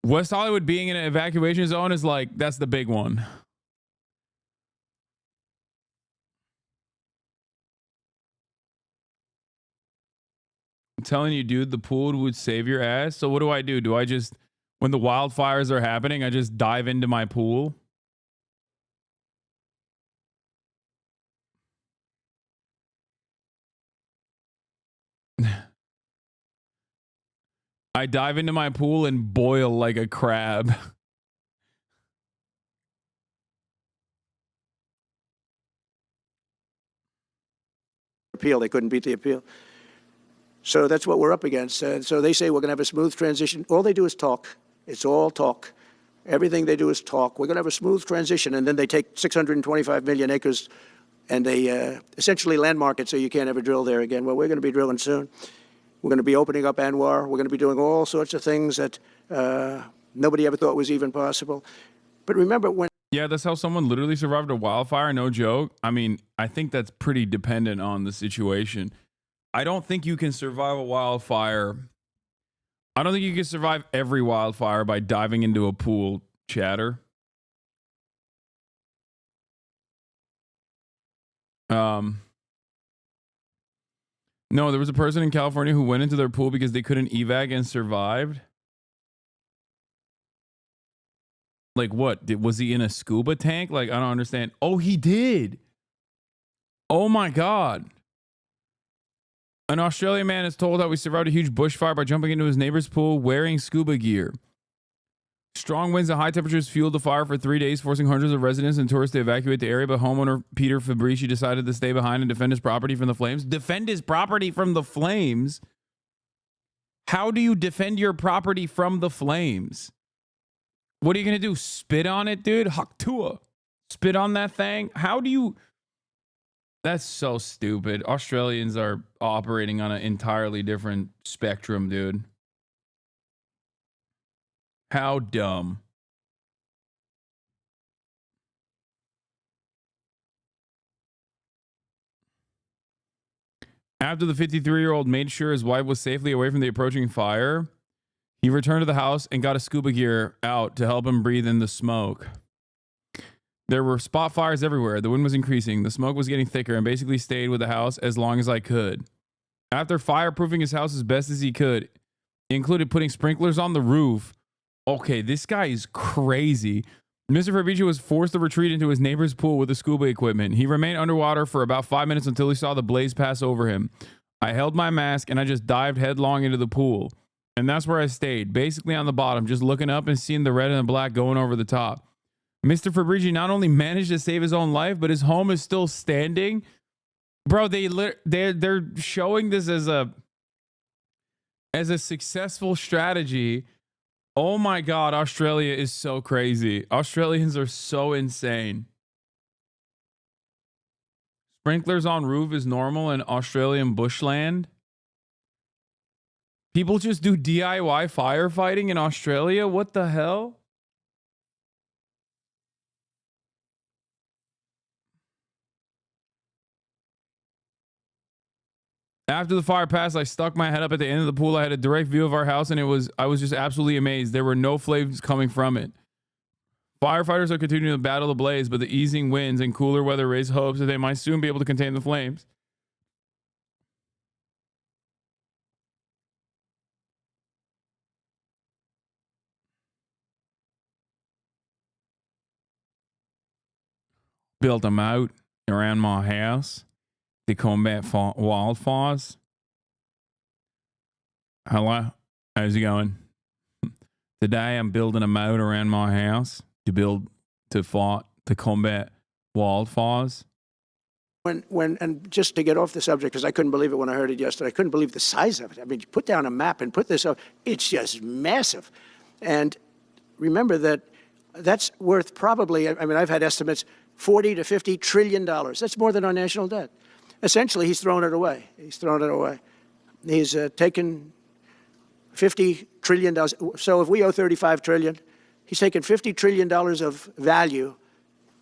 West Hollywood being in an evacuation zone is like, that's the big one. I'm telling you, dude, the pool would save your ass. So what do I do? Do I just, when the wildfires are happening, I just dive into my pool? I dive into my pool and boil like a crab. Appeal. They couldn't beat the appeal. So that's what we're up against. And so they say we're going to have a smooth transition. All they do is talk. It's all talk. Everything they do is talk. We're going to have a smooth transition. And then they take 625 million acres and they essentially landmark it so you can't ever drill there again. Well, we're going to be drilling soon. We're going to be opening up Anwar. We're going to be doing all sorts of things that nobody ever thought was even possible. But remember when... Yeah, that's how someone literally survived a wildfire. No joke. I mean, I think that's pretty dependent on the situation. I don't think you can survive a wildfire. I don't think you can survive every wildfire by diving into a pool, chatter. No, there was a person in California who went into their pool because they couldn't evac and survived. Like what? Was he in a scuba tank? Like, I don't understand. Oh, he did. Oh my God. An Australian man is told how he survived a huge bushfire by jumping into his neighbor's pool wearing scuba gear. Strong winds and high temperatures fueled the fire for 3 days, forcing hundreds of residents and tourists to evacuate the area. But homeowner Peter Fabrici decided to stay behind and defend his property from the flames. Defend his property from the flames? How do you defend your property from the flames? What are you going to do? Spit on it, dude? Haktua. Spit on that thing? How do you... That's so stupid. Australians are operating on an entirely different spectrum, dude. How dumb. After the 53-year-old made sure his wife was safely away from the approaching fire, he returned to the house and got a scuba gear out to help him breathe in the smoke. There were spot fires everywhere. The wind was increasing. The smoke was getting thicker and basically stayed with the house as long as I could. After fireproofing his house as best as he could, he included putting sprinklers on the roof. Okay, this guy is crazy. Mr. Fabrici was forced to retreat into his neighbor's pool with the scuba equipment. He remained underwater for about 5 minutes until he saw the blaze pass over him. I held my mask and I just dived headlong into the pool. And that's where I stayed, basically on the bottom, just looking up and seeing the red and the black going over the top. Mr. Fabrici not only managed to save his own life, but his home is still standing. Bro, they're showing this as a successful strategy. Oh my God, Australia is so crazy. Australians are so insane. Sprinklers on roof is normal in Australian bushland. People just do DIY firefighting in Australia? What the hell? After the fire passed, I stuck my head up at the end of the pool. I had a direct view of our house, and I was just absolutely amazed. There were no flames coming from it. Firefighters are continuing to battle the blaze, but the easing winds and cooler weather raise hopes that they might soon be able to contain the flames. built a moat around my house to combat wildfires. Hello, how's it going? Today I'm building a moat around my house to combat wildfires. And just to get off the subject, because I couldn't believe it when I heard it yesterday. I couldn't believe the size of it. I mean, you put down a map and put this up. It's just massive. And remember that that's worth probably, I mean, I've had estimates, $40 to $50 trillion. That's more than our national debt. Essentially, he's thrown it away. He's thrown it away. He's taken $50 trillion. So if we owe $35 trillion, he's taken $50 trillion of value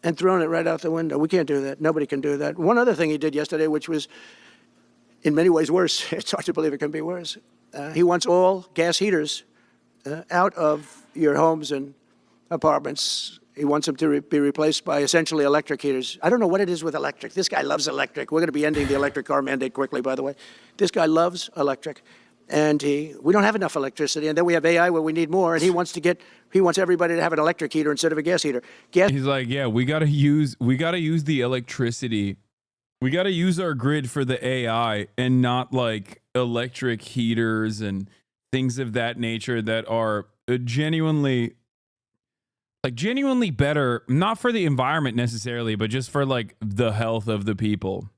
and thrown it right out the window. We can't do that. Nobody can do that. One other thing he did yesterday, which was in many ways worse, it's hard to believe it can be worse. He wants all gas heaters out of your homes and apartments. He wants them to be replaced by essentially electric heaters. I don't know what it is with electric. This guy loves electric. We're going to be ending the electric car mandate quickly, by the way. This guy loves electric. And we don't have enough electricity, and then we have AI where we need more, and he wants everybody to have an electric heater instead of a gas heater. He's like, yeah, we gotta use the electricity. We gotta use our grid for the AI and not like electric heaters and things of that nature that are genuinely better, not for the environment necessarily, but just for like the health of the people.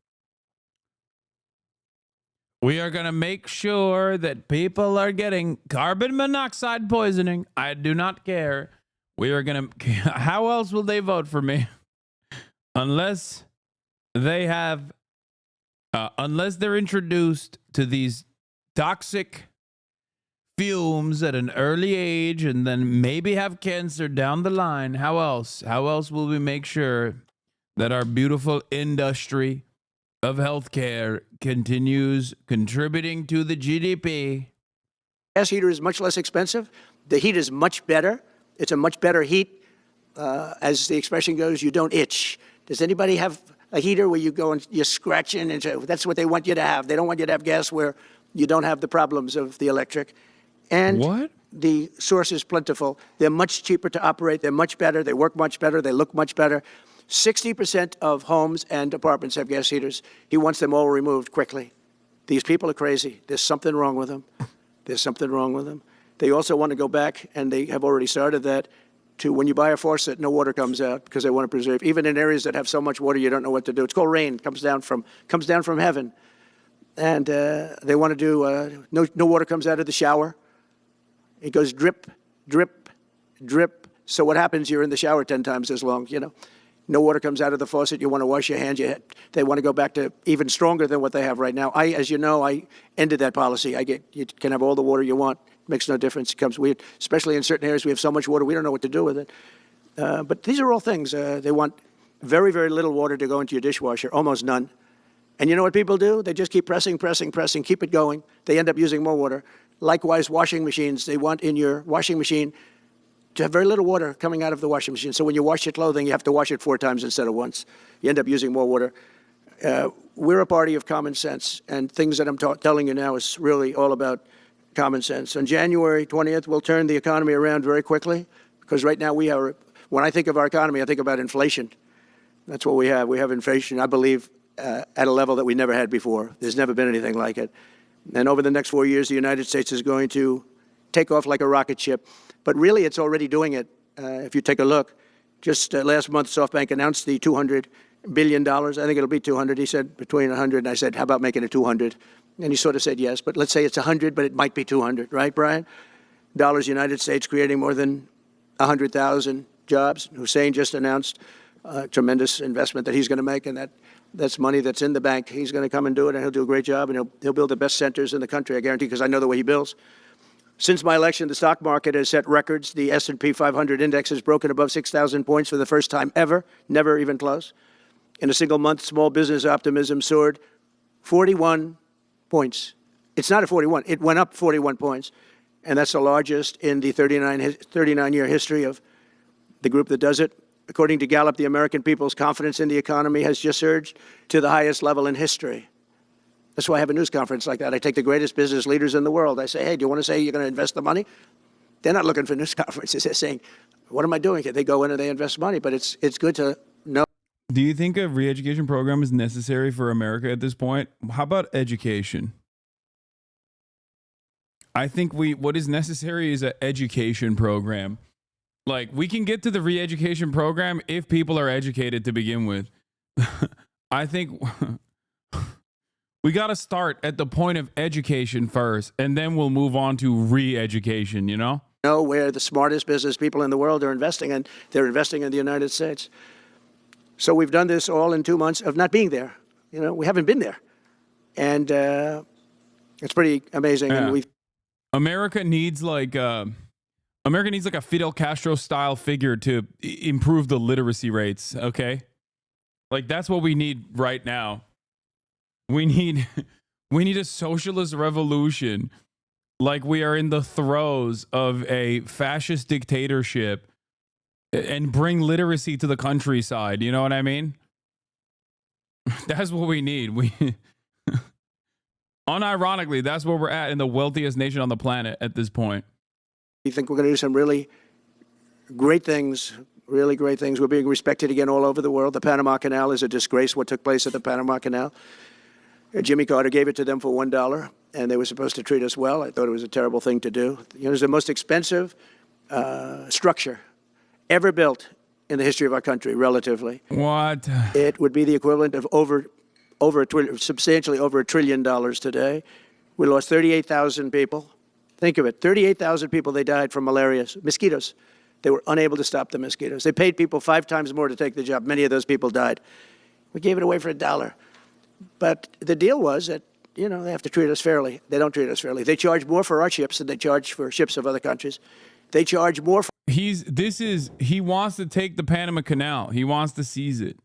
We are going to make sure that people are getting carbon monoxide poisoning. I do not care. We are going to... How else will they vote for me? Unless they have... unless they're introduced to these toxic fumes at an early age and then maybe have cancer down the line. How else? How else will we make sure that our beautiful industry of healthcare continues contributing to the GDP? Gas heater is much less expensive. The heat is much better. It's a much better heat. As the expression goes, you don't itch. Does anybody have a heater where you go and you're scratching? And that's what they want you to have. They don't want you to have gas where you don't have the problems of the electric. And what? The source is plentiful. They're much cheaper to operate. They're much better. They work much better. They look much better. 60% of homes and apartments have gas heaters. He wants them all removed quickly. These people are crazy. There's something wrong with them. There's something wrong with them. They also want to go back, and they have already started that, to when you buy a faucet, no water comes out because they want to preserve. Even in areas that have so much water, you don't know what to do. It's called rain. Comes down from heaven. And they want to do, no water comes out of the shower. It goes drip, drip, drip. So what happens? You're in the shower 10 times as long, you know. No water comes out of the faucet. You want to wash your hands. They want to go back to even stronger than what they have right now. As you know, I ended that policy. You can have all the water you want. Makes no difference. It comes weird, especially in certain areas. We have so much water, we don't know what to do with it. But these are all things. They want very, very little water to go into your dishwasher, almost none. And you know what people do? They just keep pressing, keep it going. They end up using more water. Likewise, washing machines. They want in your washing machine to have very little water coming out of the washing machine. So when you wash your clothing, you have to wash it 4 times instead of once. You end up using more water. We're a party of common sense, and things that I'm telling you now is really all about common sense. On January 20th, we'll turn the economy around very quickly, because right now when I think of our economy, I think about inflation. That's what we have. We have inflation, I believe, at a level that we never had before. There's never been anything like it. And over the next 4 years, the United States is going to take off like a rocket ship. But really, it's already doing it. If you take a look, just last month, SoftBank announced the $200 billion. I think it'll be 200. He said between 100, and I said, how about making it 200? And he sort of said yes, but let's say it's 100, but it might be 200, right, Brian? Dollars, United States, creating more than 100,000 jobs. Hussein just announced a tremendous investment that he's going to make, and that's money that's in the bank. He's going to come and do it, and he'll do a great job, and he'll build the best centers in the country, I guarantee, because I know the way he builds. Since my election, the stock market has set records. The S&P 500 index has broken above 6,000 points for the first time ever, never even close. In a single month, small business optimism soared 41 points. It's not a 41. It went up 41 points. And that's the largest in the 39-year history of the group that does it. According to Gallup, the American people's confidence in the economy has just surged to the highest level in history. That's why I have a news conference like that. I take the greatest business leaders in the world. I say, hey, do you want to say you're going to invest the money? They're not looking for news conferences. They're saying, what am I doing here? They go in and they invest money. But it's good to know. Do you think a re-education program is necessary for America at this point? How about education? I think what is necessary is an education program. Like, we can get to the re-education program if people are educated to begin with. I think we got to start at the point of education first, and then we'll move on to re-education, you know? Know where the smartest business people in the world are investing, and they're investing in the United States. So we've done this all in 2 months of not being there. You know, we haven't been there. And it's pretty amazing. Yeah. And America needs like a Fidel Castro style figure to improve the literacy rates, okay? Like, that's what we need right now. We need a socialist revolution, like we are in the throes of a fascist dictatorship, and bring literacy to the countryside. You know what I mean? That's what we need. Unironically, that's where we're at in the wealthiest nation on the planet at this point. we think we're going to do some really great things. Really great things. We're being respected again all over the world. The Panama Canal is a disgrace, what took place at the Panama Canal. Jimmy Carter gave it to them for $1, and they were supposed to treat us well. I thought it was a terrible thing to do. You know, it was the most expensive structure ever built in the history of our country, relatively. What? It would be the equivalent of substantially over $1 trillion today. We lost 38,000 people. Think of it, 38,000 people, they died from malaria, mosquitoes. They were unable to stop the mosquitoes. They paid people 5 times more to take the job. Many of those people died. We gave it away for $1. But the deal was that, you know, they have to treat us fairly. They don't treat us fairly. They charge more for our ships than they charge for ships of other countries. They charge more for... He wants to take the Panama Canal. He wants to seize it.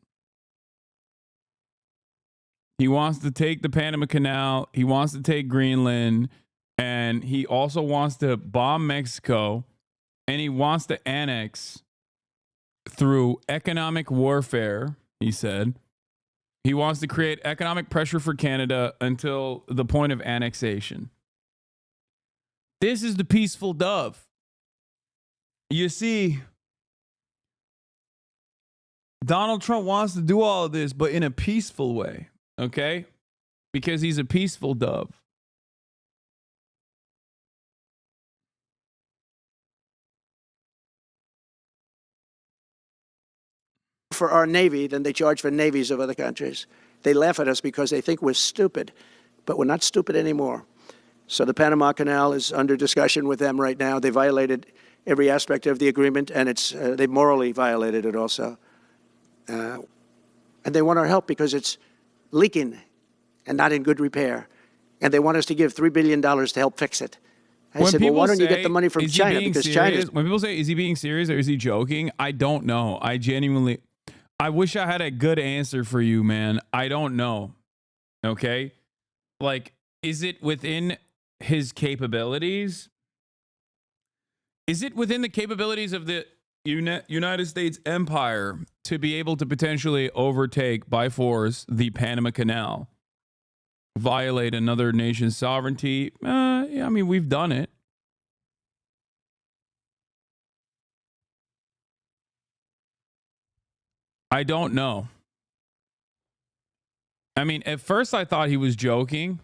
He wants to take the Panama Canal. He wants to take Greenland. And he also wants to bomb Mexico. And he wants to annex through economic warfare, he said. He wants to create economic pressure for Canada until the point of annexation. This is the peaceful dove. You see, Donald Trump wants to do all of this, but in a peaceful way, okay? Because he's a peaceful dove. for our Navy than they charge for navies of other countries. They laugh at us because they think we're stupid, but we're not stupid anymore. So the Panama Canal is under discussion with them right now. They violated every aspect of the agreement, and they morally violated it also. And they want our help because it's leaking and not in good repair. And they want us to give $3 billion to help fix it. I said, well, why don't you get the money from China? Because China's... When people say, is he being serious or is he joking? I don't know. I wish I had a good answer for you, man. I don't know. Okay? Like, is it within his capabilities? Is it within the capabilities of the United States empire to be able to potentially overtake by force the Panama Canal? Violate another nation's sovereignty? Yeah, I mean, we've done it. I don't know. I mean, at first I thought he was joking.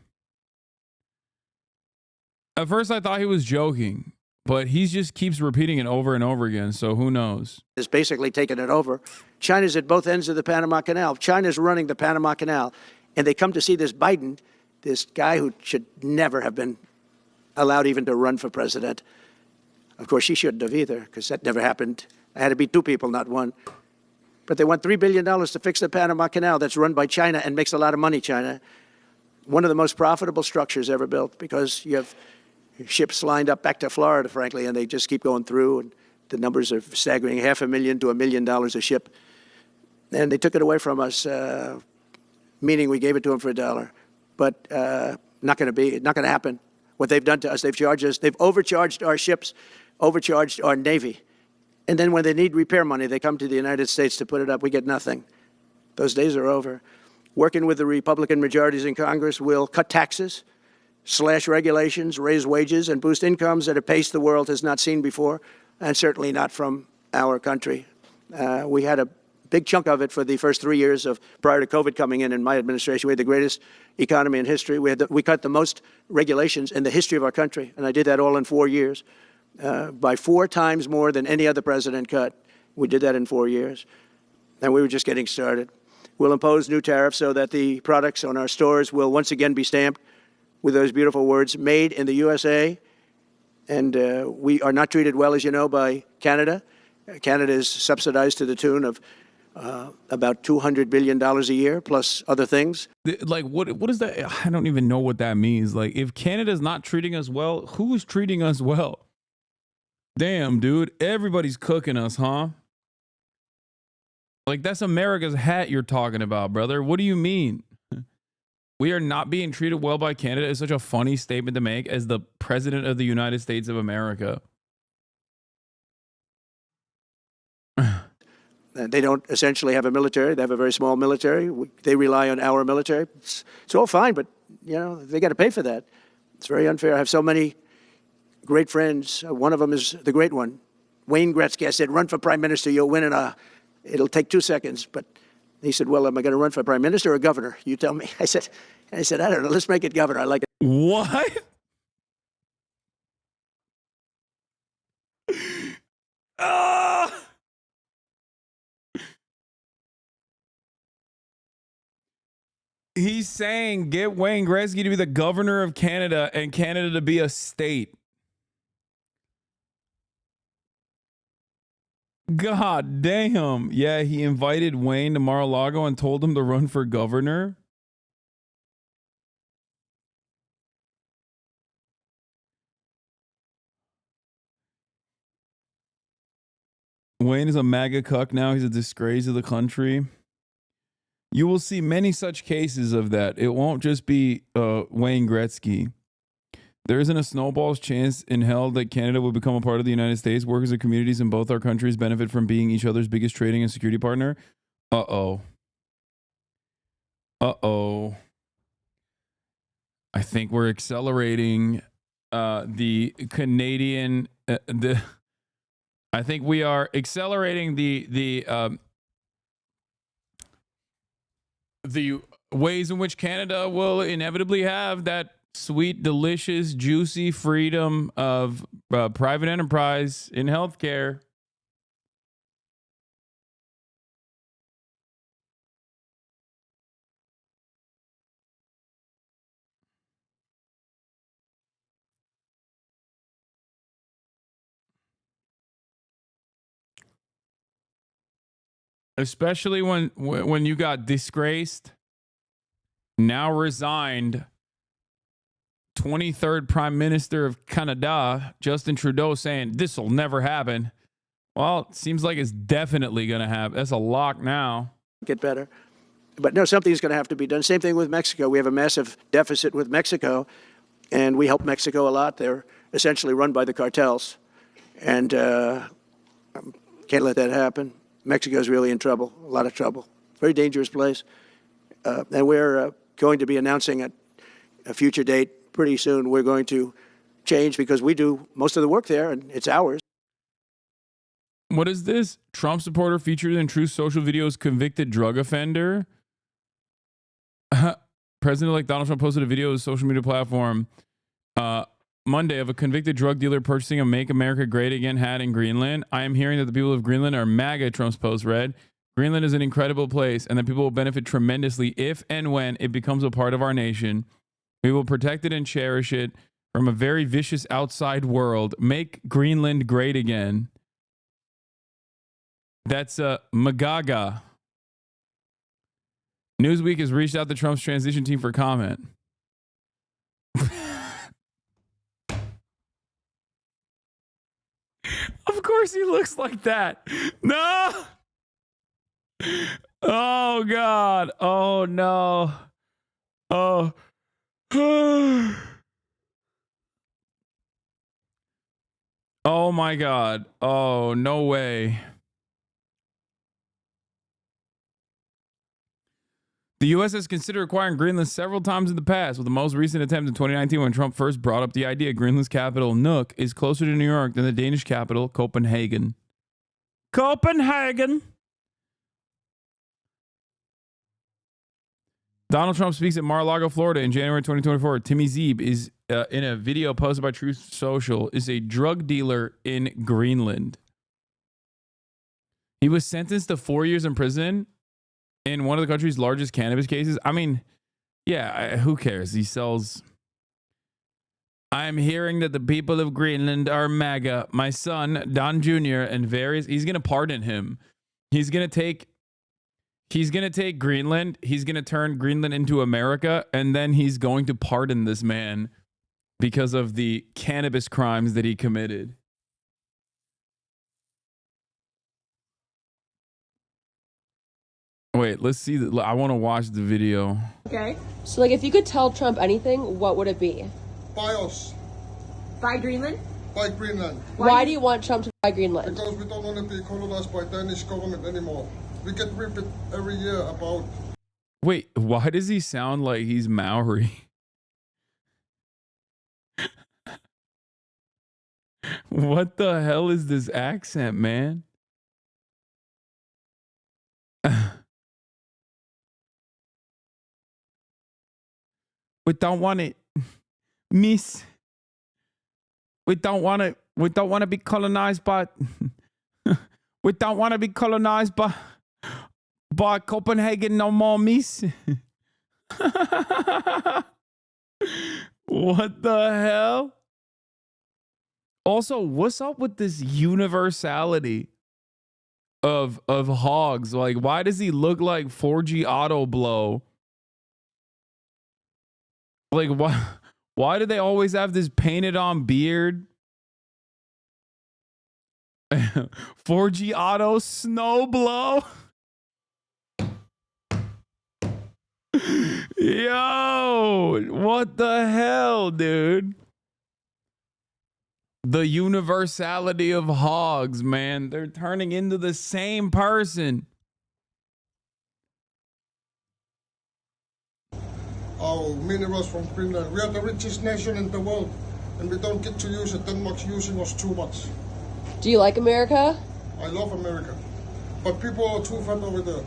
But he just keeps repeating it over and over again, so who knows? Is basically taking it over. China's at both ends of the Panama Canal. China's running the Panama Canal, and they come to see this Biden, this guy who should never have been allowed even to run for president. Of course, she shouldn't have either, because that never happened. It had to be 2 people, not 1. But they want $3 billion to fix the Panama Canal that's run by China and makes a lot of money, China. One of the most profitable structures ever built, because you have ships lined up back to Florida, frankly, and they just keep going through, and the numbers are staggering, $500,000 to $1 million a ship. And they took it away from us, meaning we gave it to them for $1. But not going to happen. What they've done to us, they've charged us, they've overcharged our ships, overcharged our Navy. And then when they need repair money, they come to the United States to put it up. We get nothing. Those days are over. Working with the Republican majorities in Congress, we'll cut taxes, slash regulations, raise wages, and boost incomes at a pace the world has not seen before, and certainly not from our country. We had a big chunk of it for the first 3 years of prior to COVID coming in my administration. We had the greatest economy in history. We cut the most regulations in the history of our country, and I did that all in 4 years, by 4 times more than any other president cut. We did that in 4 years, and we were just getting started. We'll impose new tariffs so that the products on our stores will once again be stamped with those beautiful words, made in the USA. And we are not treated well, as you know, by Canada. Canada is subsidized to the tune of about $200 billion a year, plus other things. Like, what is that? I don't even know what that means. Like, if Canada's not treating us well, who's treating us well? Damn, dude. Everybody's cooking us, huh? Like, that's America's hat you're talking about, brother. What do you mean? We are not being treated well by Canada is such a funny statement to make as the president of the United States of America. They don't essentially have a military. They have a very small military. They rely on our military. It's all fine, but, you know, they got to pay for that. It's very unfair. I have so many great friends. One of them is the great one, Wayne Gretzky. I said, run for prime minister. You'll win it'll take 2 seconds. But he said, well, am I going to run for prime minister or governor? You tell me. I said, I don't know. Let's make it governor. I like it. What? He's saying get Wayne Gretzky to be the governor of Canada and Canada to be a state. God damn. Yeah, he invited Wayne to Mar-a-Lago and told him to run for governor. Wayne is a MAGA cuck now. He's a disgrace of the country. You will see many such cases of that. It won't just be Wayne Gretzky. There isn't a snowball's chance in hell that Canada will become a part of the United States. Workers and communities in both our countries benefit from being each other's biggest trading and security partner. Uh-oh. Uh-oh. I think we're accelerating the Canadian... I think we are accelerating the ways in which Canada will inevitably have that sweet, delicious, juicy freedom of private enterprise in healthcare. Especially when you got disgraced, now resigned 23rd Prime Minister of Canada, Justin Trudeau, saying this will never happen. Well, it seems like it's definitely going to happen. That's a lock now. Get better. But no, something's going to have to be done. Same thing with Mexico. We have a massive deficit with Mexico, and we help Mexico a lot. They're essentially run by the cartels, and can't let that happen. Mexico's really in trouble, a lot of trouble. Very dangerous place. And we're going to be announcing at a future date pretty soon. We're going to change because we do most of the work there, and it's ours. What is this? Trump supporter featured in Truth Social videos convicted drug offender. President-elect Donald Trump posted a video of his social media platform Monday of a convicted drug dealer purchasing a Make America Great Again hat in Greenland. I am hearing that the people of Greenland are MAGA, Trump's post read. Greenland is an incredible place and that people will benefit tremendously if and when it becomes a part of our nation. We will protect it and cherish it from a very vicious outside world. Make Greenland great again. That's Magaga. Newsweek has reached out to Trump's transition team for comment. Of course he looks like that. No. Oh, God. Oh, no. Oh. Oh, my God. Oh, no way. The U.S. has considered acquiring Greenland several times in the past, with the most recent attempt in 2019 when Trump first brought up the idea. Greenland's capital, Nuuk, is closer to New York than the Danish capital, Copenhagen. Copenhagen! Donald Trump speaks at Mar-a-Lago, Florida in January 2024. Timmy Zeeb is in a video posted by Truth Social, is a drug dealer in Greenland. He was sentenced to 4 years in prison in one of the country's largest cannabis cases. I mean, yeah, who cares? He sells. I'm hearing that the people of Greenland are MAGA. My son, Don Jr., and various, he's going to pardon him. He's going to take Greenland. He's going to turn Greenland into America. And then he's going to pardon this man because of the cannabis crimes that he committed. Wait, let's see. I want to watch the video. Okay. So, like, if you could tell Trump anything, what would it be? Buy us. Buy Greenland? Buy Greenland. Why do you want Trump to buy Greenland? Because we don't want to be colonized by Danish government anymore. We get ripped every year about... Wait, why does he sound like he's Maori? What the hell is this accent, man? We don't want it, miss. We don't want it. We don't want to be colonized by. We don't want to be colonized by Copenhagen no more, miss. What the hell? Also, what's up with this universality of hogs? Like, why does he look like 4G auto blow? Like, why do they always have this painted on beard? 4G auto snow blow. Yo, what the hell, dude? The universality of hogs, man. They're turning into the same person. Our minerals from Greenland. We are the richest nation in the world, and we don't get to use it. Denmark's using us too much. Do you like America? I love America, but people are too fat over there.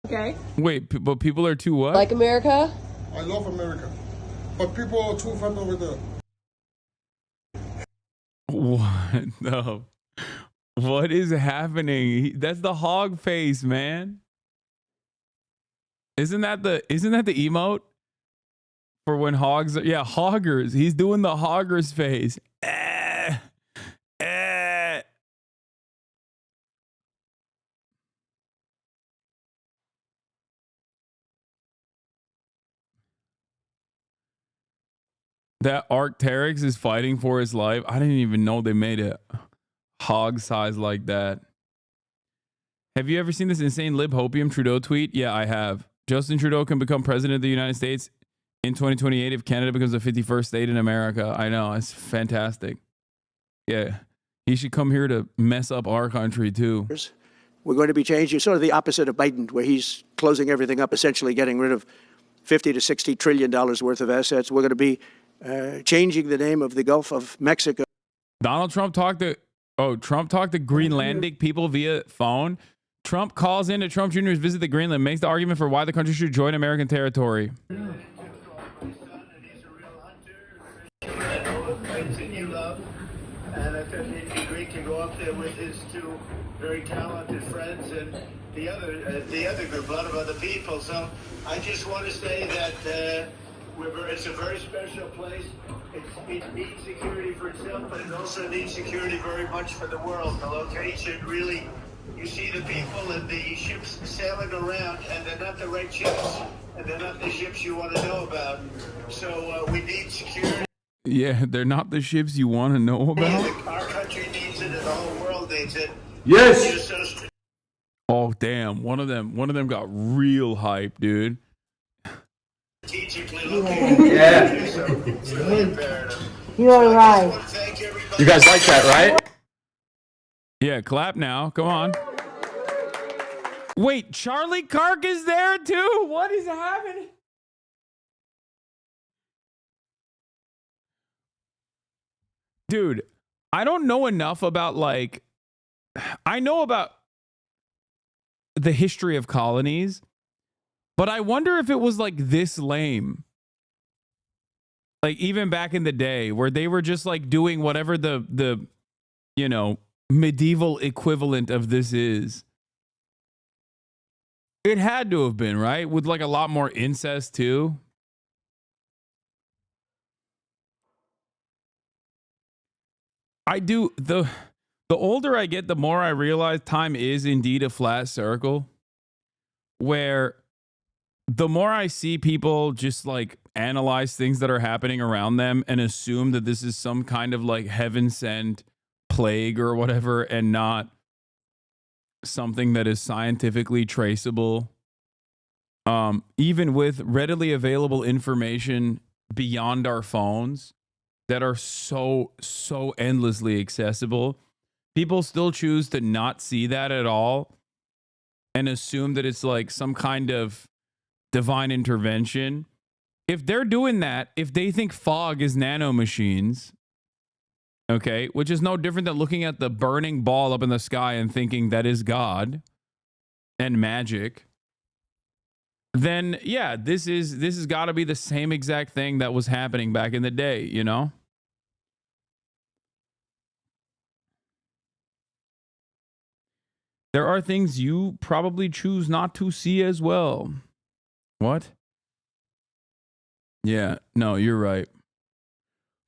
Okay. Wait, but people are too what? Like America? I love America, but people are too fat over there. What? No. What is happening? That's the hog face, man. Isn't that the emote for when hogs are, yeah, hoggers. He's doing the hoggers face. That Arcteryx is fighting for his life. I didn't even know they made it hog size like that. Have you ever seen this insane lib hopium Trudeau tweet? Yeah, I have. Justin Trudeau can become president of the United States in 2028 if Canada becomes the 51st state in America. I know. It's fantastic. Yeah. He should come here to mess up our country too. We're going to be changing sort of the opposite of Biden, where he's closing everything up, essentially getting rid of $50 to $60 trillion worth of assets. We're going to be changing the name of the Gulf of Mexico. Donald Trump talked to Greenlandic people via phone. Trump calls in to Trump Jr.'s visit to Greenland, makes the argument for why the country should join American territory. And I thought it'd be great to go up there with his two very talented friends and the other group, a lot of other people. So I just want to say that it's a very special place. It needs security for itself, but it also needs security very much for the world. The location really, you see the people and the ships sailing around, and they're not the right ships, and they're not the ships you want to know about. So we need security. Yeah, they're not the ships you want to know about. Our country needs it, and the whole world needs it. Yes. Oh damn! One of them got real hype, dude. Strategically located. Yeah. So it's really imperative. You're right. You guys like that, right? Yeah, clap now. Come on. Wait, Charlie Kirk is there too? What is happening? Dude, I don't know enough about I know about the history of colonies, but I wonder if it was like this lame. Like even back in the day where they were just like doing whatever the you know, medieval equivalent of this is. It had to have been, right? With like a lot more incest too. I do the older I get, the more I realize time is indeed a flat circle, where the more I see people just like analyze things that are happening around them and assume that this is some kind of like heaven sent plague or whatever, and not something that is scientifically traceable. Even with readily available information beyond our phones that are so endlessly accessible, people still choose to not see that at all and assume that it's like some kind of divine intervention. If they're doing that, if they think fog is nanomachines, okay, which is no different than looking at the burning ball up in the sky and thinking that is God and magic, then yeah, this has got to be the same exact thing that was happening back in the day, you know? There are things you probably choose not to see as well. What? Yeah, no, you're right.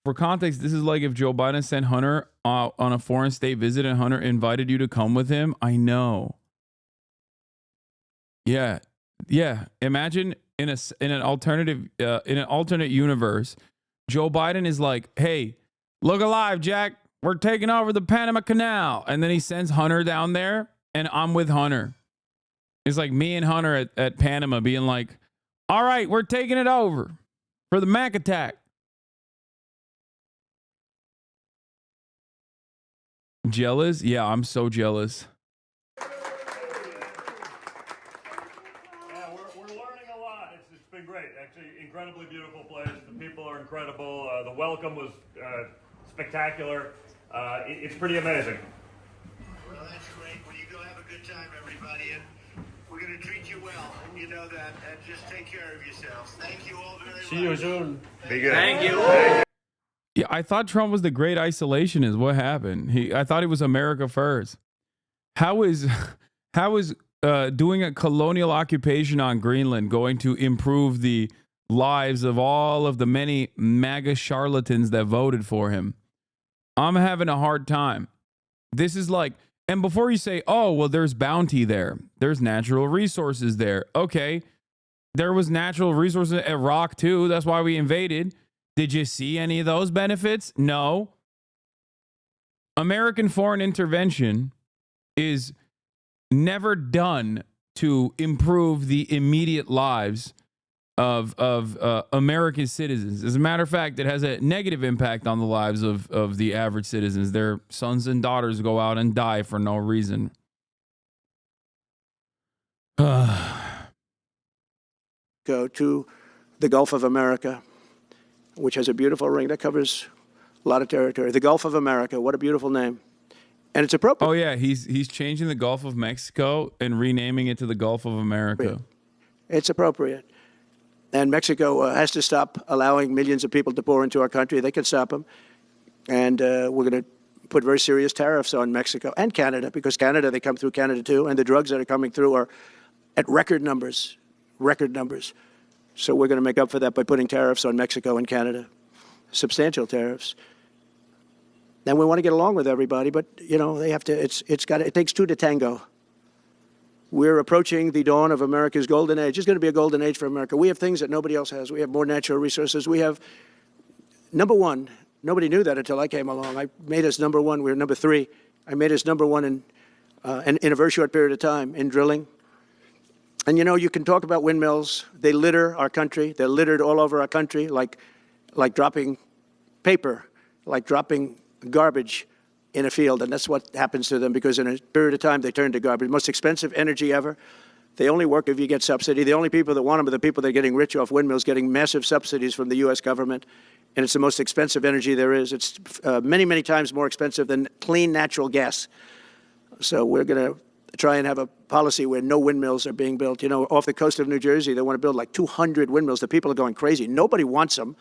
For context, this is like if Joe Biden sent Hunter on a foreign state visit and Hunter invited you to come with him. I know. Yeah. Yeah. Imagine in an alternate universe, Joe Biden is like, "Hey, look alive, Jack. We're taking over the Panama Canal." And then he sends Hunter down there and I'm with Hunter. It's like me and Hunter at Panama being like, "All right, we're taking it over for the Mac attack." Jealous? Yeah, I'm so jealous. Yeah, we're learning a lot. It's been great. Actually, incredibly beautiful place. The people are incredible. The welcome was spectacular. It's pretty amazing. Well, that's great. Well, you go have a good time, everybody, and we're going to treat you well. You know that. And just take care of yourselves. Thank you all very much. See you soon. Be good. Thank you. Yeah, I thought Trump was the great isolationist. What happened? I thought he was America first. How is doing a colonial occupation on Greenland going to improve the lives of all of the many MAGA charlatans that voted for him? I'm having a hard time. This is like, and before you say, "Oh, well, there's bounty there. There's natural resources there." Okay, there was natural resources at Iraq too. That's why we invaded. Did you see any of those benefits? No. American foreign intervention is never done to improve the immediate lives of American citizens. As a matter of fact, it has a negative impact on the lives of the average citizens. Their sons and daughters go out and die for no reason. Go to the Gulf of America, which has a beautiful ring that covers a lot of territory. The Gulf of America, what a beautiful name. And it's appropriate. Oh, yeah, he's changing the Gulf of Mexico and renaming it to the Gulf of America. It's appropriate. And Mexico has to stop allowing millions of people to pour into our country. They can stop them. And we're going to put very serious tariffs on Mexico and Canada, because Canada, they come through Canada too, and the drugs that are coming through are at record numbers. So we're going to make up for that by putting tariffs on Mexico and Canada, substantial tariffs. And we want to get along with everybody, but you know they have to. It takes two to tango. We're approaching the dawn of America's golden age. It's going to be a golden age for America. We have things that nobody else has. We have more natural resources. We have number one. Nobody knew that until I came along. I made us number one. We were number three. I made us number one in a very short period of time in drilling. And you know, you can talk about windmills. They litter our country. They're littered all over our country, like dropping paper, like dropping garbage in a field. And that's what happens to them, because in a period of time, they turn to garbage. Most expensive energy ever. They only work if you get subsidy. The only people that want them are the people that are getting rich off windmills, getting massive subsidies from the U.S. government. And it's the most expensive energy there is. It's many, many times more expensive than clean natural gas. So we're going to try and have a policy where no windmills are being built. You know, off the coast of New Jersey, they want to build like 200 windmills. The people are going crazy. Nobody wants them,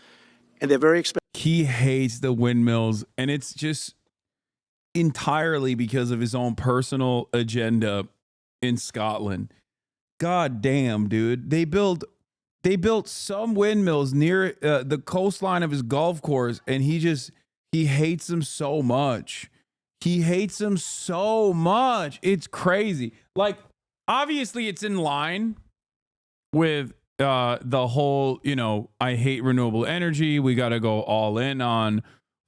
and they're very expensive. He hates the windmills, and it's just entirely because of his own personal agenda in Scotland. God damn, dude. They built some windmills near the coastline of his golf course, and he hates them so much. He hates them so much. It's crazy. Like, obviously it's in line with the whole, you know, I hate renewable energy. We got to go all in on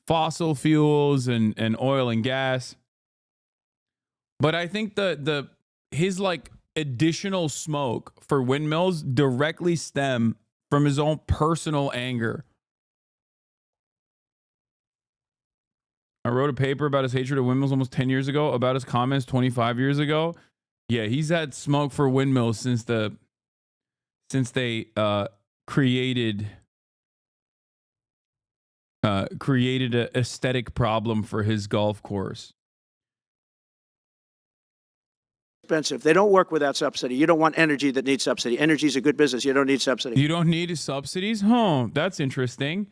fossil fuels and oil and gas. But I think his like additional smoke for windmills directly stem from his own personal anger. I wrote a paper about his hatred of windmills almost 10 years ago, about his comments 25 years ago. Yeah, he's had smoke for windmills since they created an aesthetic problem for his golf course. Expensive. They don't work without subsidy. You don't want energy that needs subsidy. Energy is a good business. You don't need subsidy. You don't need subsidies? Huh, that's interesting.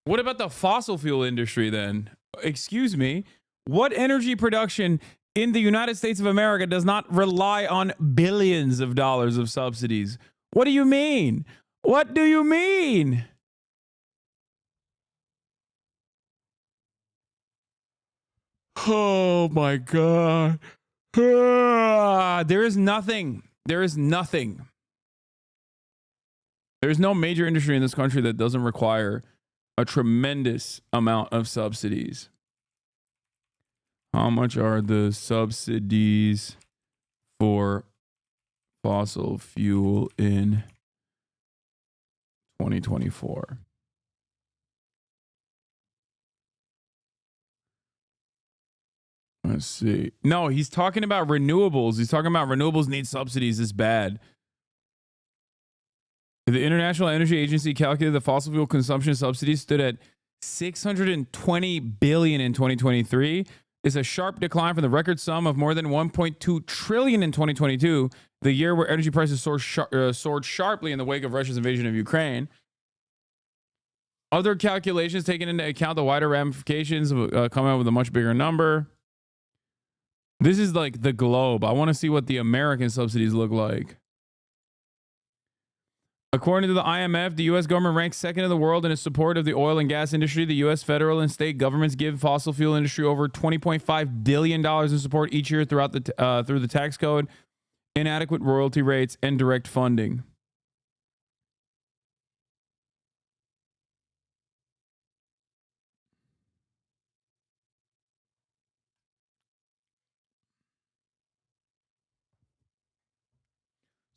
What about the fossil fuel industry then? Excuse me. What energy production in the United States of America does not rely on billions of dollars of subsidies? What do you mean? What do you mean? Oh my God. There is nothing. There is nothing. There's no major industry in this country that doesn't require a tremendous amount of subsidies. How much are the subsidies for fossil fuel in 2024? Let's see. No, he's talking about renewables. He's talking about renewables need subsidies this bad. The International Energy Agency calculated the fossil fuel consumption subsidies stood at $620 billion in 2023. It's a sharp decline from the record sum of more than $1.2 trillion in 2022, the year where energy prices soared sharply in the wake of Russia's invasion of Ukraine. Other calculations taking into account the wider ramifications come out with a much bigger number. This is like the globe. I want to see what the American subsidies look like. According to the IMF, the U.S. government ranks second in the world in its support of the oil and gas industry. The U.S. federal and state governments give fossil fuel industry over $20.5 billion in support each year through the tax code, inadequate royalty rates, and direct funding.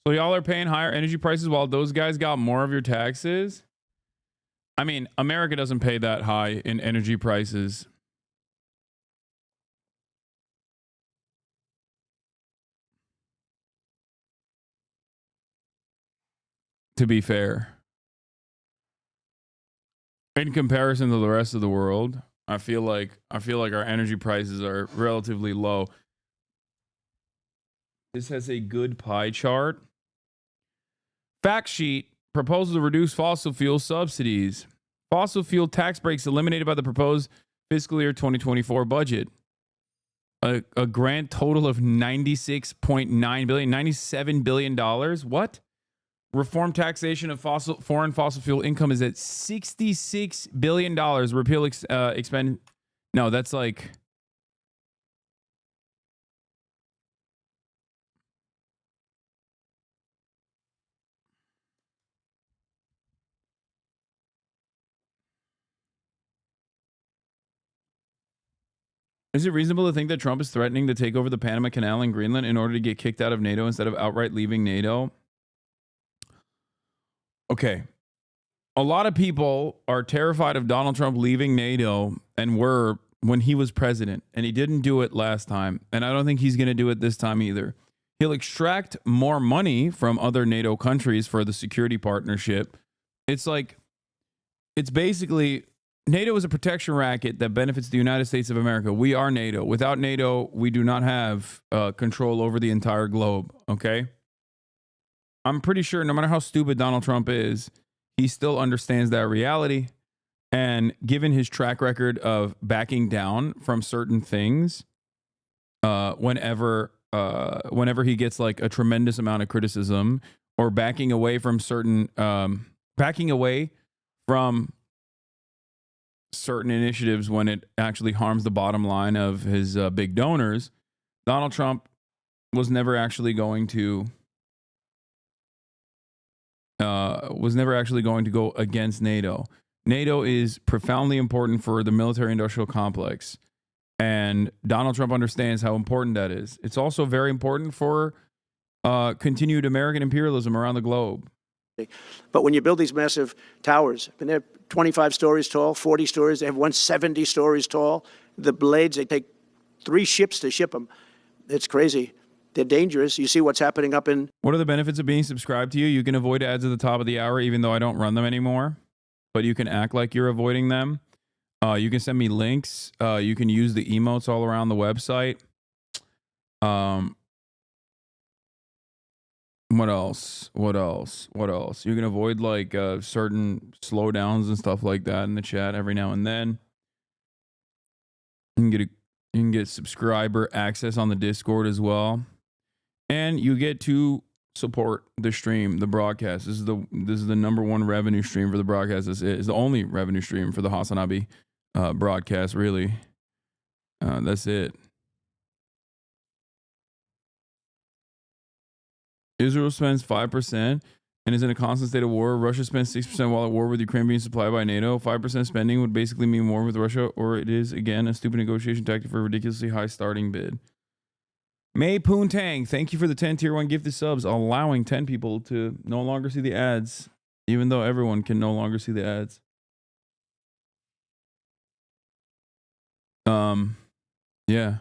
So y'all are paying higher energy prices while those guys got more of your taxes? I mean, America doesn't pay that high in energy prices. To be fair. In comparison to the rest of the world, I feel like our energy prices are relatively low. This has a good pie chart. Fact sheet, proposal to reduce fossil fuel subsidies. Fossil fuel tax breaks eliminated by the proposed fiscal year 2024 budget. A grand total of $96.9 billion, $97 billion. What? Reform taxation of foreign fossil fuel income is at $66 billion. Repeal expend. No, that's like. Is it reasonable to think that Trump is threatening to take over the Panama Canal in Greenland in order to get kicked out of NATO instead of outright leaving NATO? Okay. A lot of people are terrified of Donald Trump leaving NATO and were when he was president, and he didn't do it last time. And I don't think he's going to do it this time either. He'll extract more money from other NATO countries for the security partnership. It's basically NATO is a protection racket that benefits the United States of America. We are NATO. Without NATO, we do not have control over the entire globe, okay? I'm pretty sure no matter how stupid Donald Trump is, he still understands that reality. And given his track record of backing down from certain things, whenever he gets like a tremendous amount of criticism, or backing away from certain initiatives when it actually harms the bottom line of his big donors, Donald Trump was never actually going to go against NATO. NATO is profoundly important for the military-industrial complex, and Donald Trump understands how important that is. It's also very important for continued American imperialism around the globe. But when you build these massive towers, and they're 25 stories tall, 40 stories, they have 170 stories tall. The blades, they take 3 ships to ship them. It's crazy. They're dangerous. You see what's happening up in... What are the benefits of being subscribed to you? You can avoid ads at the top of the hour, even though I don't run them anymore. But you can act like you're avoiding them. You can send me links. You can use the emotes all around the website. What else? You can avoid like certain slowdowns and stuff like that in the chat every now and then. You can get subscriber access on the Discord as well. And you get to support the stream, the broadcast. This is the #1 revenue stream for the broadcast. This is the only revenue stream for the HasanAbi broadcast, really. That's it. Israel spends 5% and is in a constant state of war. Russia spends 6% while at war with Ukraine being supplied by NATO. 5% spending would basically mean war with Russia, or it is, again, a stupid negotiation tactic for a ridiculously high starting bid. May Poontang, thank you for the 10 tier 1 gifted subs, allowing 10 people to no longer see the ads, even though everyone can no longer see the ads. Yeah.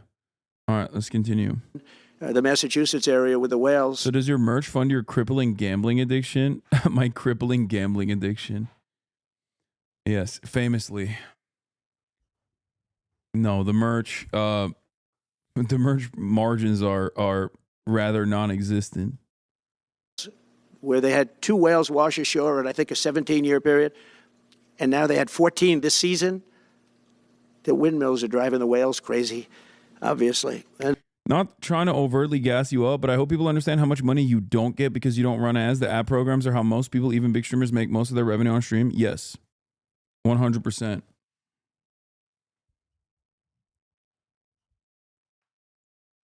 All right, let's continue. The Massachusetts area with the whales. So does your merch fund your crippling gambling addiction? My crippling gambling addiction. Yes, famously. No, the merch margins are rather non-existent. Where they had 2 whales wash ashore in, I think, a 17-year period, and now they had 14 this season. The windmills are driving the whales crazy, obviously. And not trying to overtly gas you up, but I hope people understand how much money you don't get because you don't run ads. The ad programs are how most people, even big streamers, make most of their revenue on stream. Yes, 100%.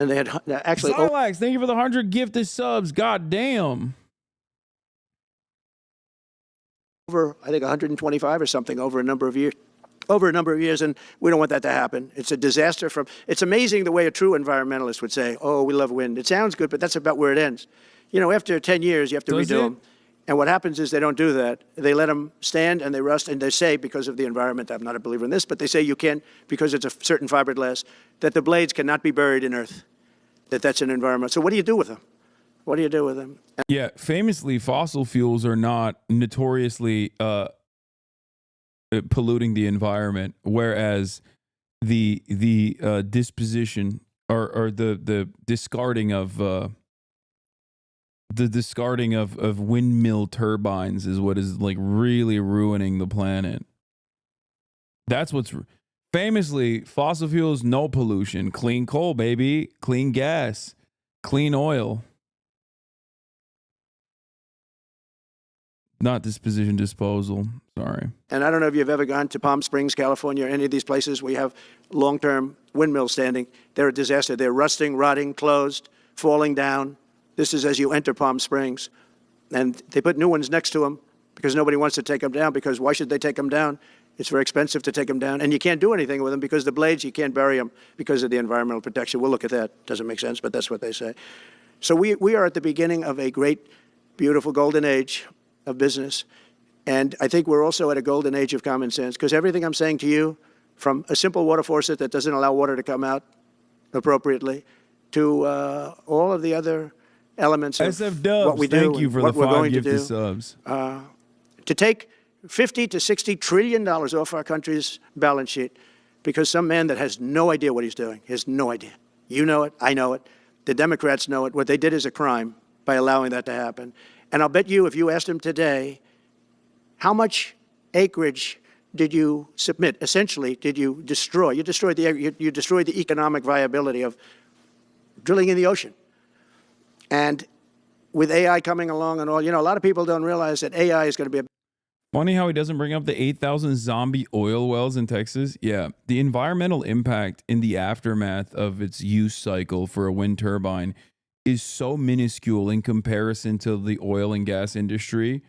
And they had actually... Zylax, thank you for the 100 gifted subs. God damn. Over, I think, 125 or something over a number of years. And we don't want that to happen. It's a disaster. It's amazing the way a true environmentalist would say, oh, we love wind. It sounds good, but that's about where it ends. You know, after 10 years, you have to redo them. And what happens is they don't do that. They let them stand and they rust, and they say, because of the environment, I'm not a believer in this, but they say you can't, because it's a certain fiberglass, that the blades cannot be buried in earth, that's an environment. So what do you do with them? What do you do with them? Yeah, famously, fossil fuels are not notoriously polluting the environment, whereas the disposition or the discarding of windmill turbines is what is like really ruining the planet. That's what's famously fossil fuels, no pollution, clean coal, baby, clean gas, clean oil. Not disposition, disposal. Sorry. And I don't know if you've ever gone to Palm Springs, California, or any of these places where you have long-term windmills standing. They're a disaster. They're rusting, rotting, closed, falling down. This is as you enter Palm Springs. And they put new ones next to them because nobody wants to take them down, because why should they take them down? It's very expensive to take them down. And you can't do anything with them because the blades, you can't bury them because of the environmental protection. We'll look at that. Doesn't make sense, but that's what they say. So we are at the beginning of a great, beautiful golden age of business. And I think we're also at a golden age of common sense, because everything I'm saying to you, from a simple water faucet that doesn't allow water to come out appropriately, to all of the other elements of SF Dubs, what we do, thank you for what the we're 5 going to gifted do, subs. to take $50 to $60 trillion off our country's balance sheet because some man that has no idea what he's doing, has no idea. You know it, I know it, the Democrats know it. What they did is a crime by allowing that to happen. And I'll bet you, if you asked him today, how much acreage did you submit? Essentially, did you destroy? You destroyed the economic viability of drilling in the ocean. And with AI coming along and all, you know, a lot of people don't realize that AI is going to be a Funny how he doesn't bring up the 8,000 zombie oil wells in Texas. Yeah, the environmental impact in the aftermath of its use cycle for a wind turbine is so minuscule in comparison to the oil and gas industry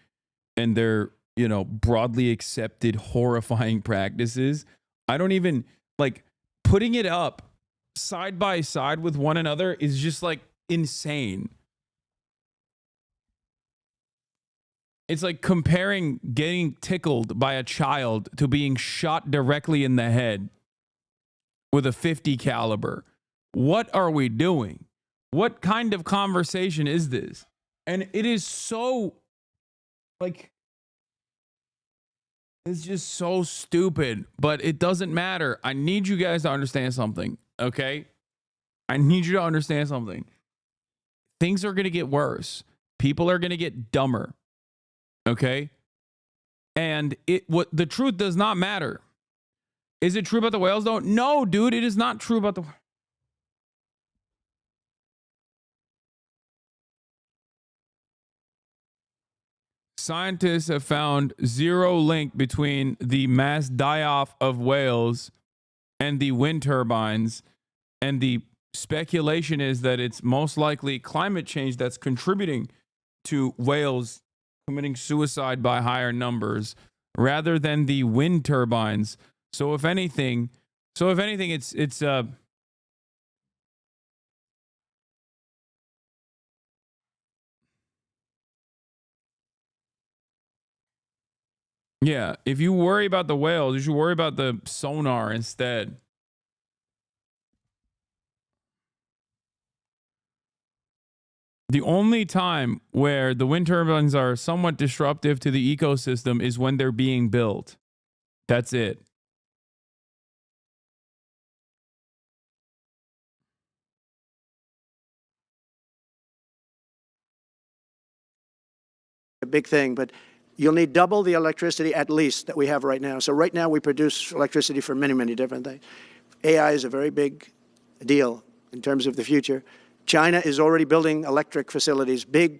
and their, you know, broadly accepted horrifying practices. I don't even, like, putting it up side by side with one another is just like insane. It's like comparing getting tickled by a child to being shot directly in the head with a .50 caliber. What are we doing? What kind of conversation is this? And it is so, like, it's just so stupid, but it doesn't matter. I need you guys to understand something, okay? I need you to understand something. Things are going to get worse. People are going to get dumber. Okay. And what the truth does not matter. Is it true about the whales though? No, dude, it is not true about the. Scientists have found zero link between the mass die-off of whales and the wind turbines. And the speculation is that it's most likely climate change that's contributing to whales committing suicide by higher numbers rather than the wind turbines. So if anything, it's yeah, if you worry about the whales, you should worry about the sonar instead. The only time where the wind turbines are somewhat disruptive to the ecosystem is when they're being built. That's it. A big thing, but you'll need double the electricity at least that we have right now. So right now we produce electricity for many, many different things. AI is a very big deal in terms of the future. China is already building electric facilities, big,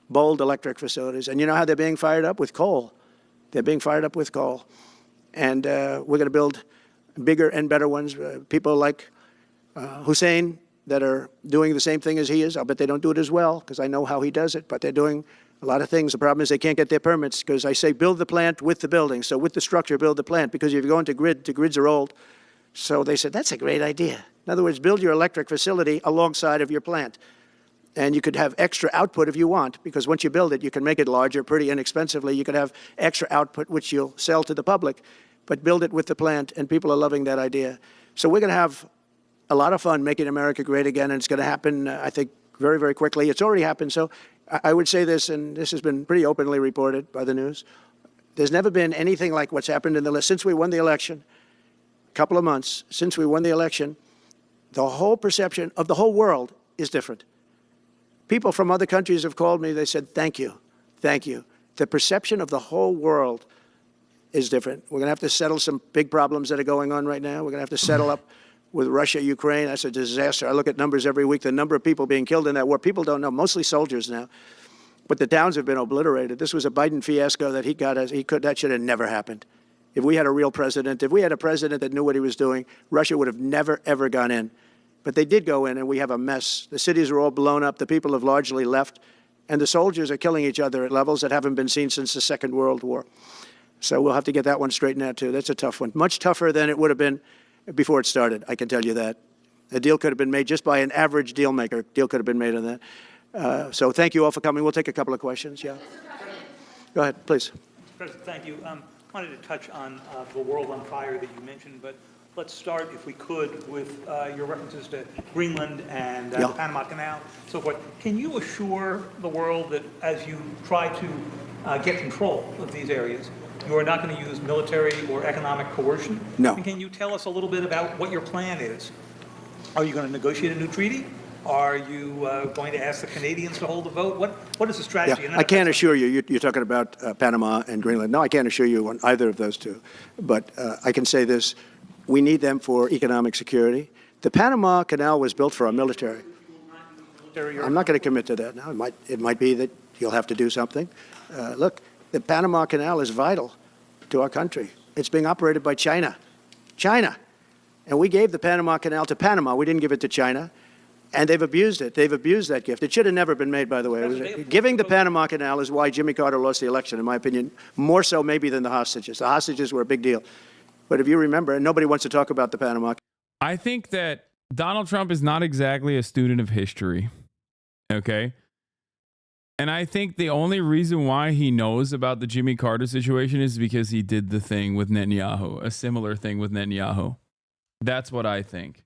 bold electric facilities. And you know how they're being fired up? With coal. They're being fired up with coal. And we're going to build bigger and better ones. People like Hussein that are doing the same thing as he is. I'll bet they don't do it as well because I know how he does it, but they're doing a lot of things. The problem is they can't get their permits because I say build the plant with the building. So with the structure, build the plant, because if you go into grid, the grids are old. So they said, that's a great idea. In other words, build your electric facility alongside of your plant. And you could have extra output if you want, because once you build it, you can make it larger pretty inexpensively. You could have extra output, which you'll sell to the public, but build it with the plant, and people are loving that idea. So we're going to have a lot of fun making America great again, and it's going to happen, I think, very, very quickly. It's already happened. So I would say this, and this has been pretty openly reported by the news. There's never been anything like what's happened in the list since we won the election, a couple of months since we won the election. The whole perception of the whole world is different. People from other countries have called me. They said, thank you. Thank you. The perception of the whole world is different. We're going to have to settle some big problems that are going on right now. We're going to have to settle up with Russia, Ukraine. That's a disaster. I look at numbers every week, the number of people being killed in that war. People don't know, mostly soldiers now. But the towns have been obliterated. This was a Biden fiasco that he got as that should have never happened. If we had a real president, if we had a president that knew what he was doing, Russia would have never, ever gone in. But they did go in, and we have a mess. The cities are all blown up. The people have largely left. And the soldiers are killing each other at levels that haven't been seen since the Second World War. So we'll have to get that one straightened out, too. That's a tough one. Much tougher than it would have been before it started, I can tell you that. A deal could have been made just by an average deal maker. Deal could have been made on that. So thank you all for coming. We'll take a couple of questions. Yeah. Go ahead, please. President, thank you. Wanted to touch on the world on fire that you mentioned, but let's start, if we could, with your references to Greenland and the Panama Canal, so forth. Can you assure the world that as you try to get control of these areas, You are not going to use military or economic coercion? No. And can you tell us a little bit about what your plan is? Are you going to negotiate a new treaty? Are you going to ask the Canadians to hold a vote? What is the strategy? Yeah, I can't assure you, you're talking about Panama and Greenland. No, I can't assure you on either of those two. But I can say this, we need them for economic security. The Panama Canal was built for our military. I'm not going to commit to that now. It might be that you'll have to do something. Look, the Panama Canal is vital to our country. It's being operated by China. China. And we gave the Panama Canal to Panama. We didn't give it to China. And they've abused it. They've abused that gift. It should have never been made, by the way. Giving the Panama Canal is why Jimmy Carter lost the election, in my opinion, more so maybe than the hostages. The hostages were a big deal. But if you remember, and nobody wants to talk about the Panama. I think that Donald Trump is not exactly a student of history. Okay? And I think the only reason why he knows about the Jimmy Carter situation is because he did the thing with Netanyahu, a similar thing with Netanyahu. That's what I think.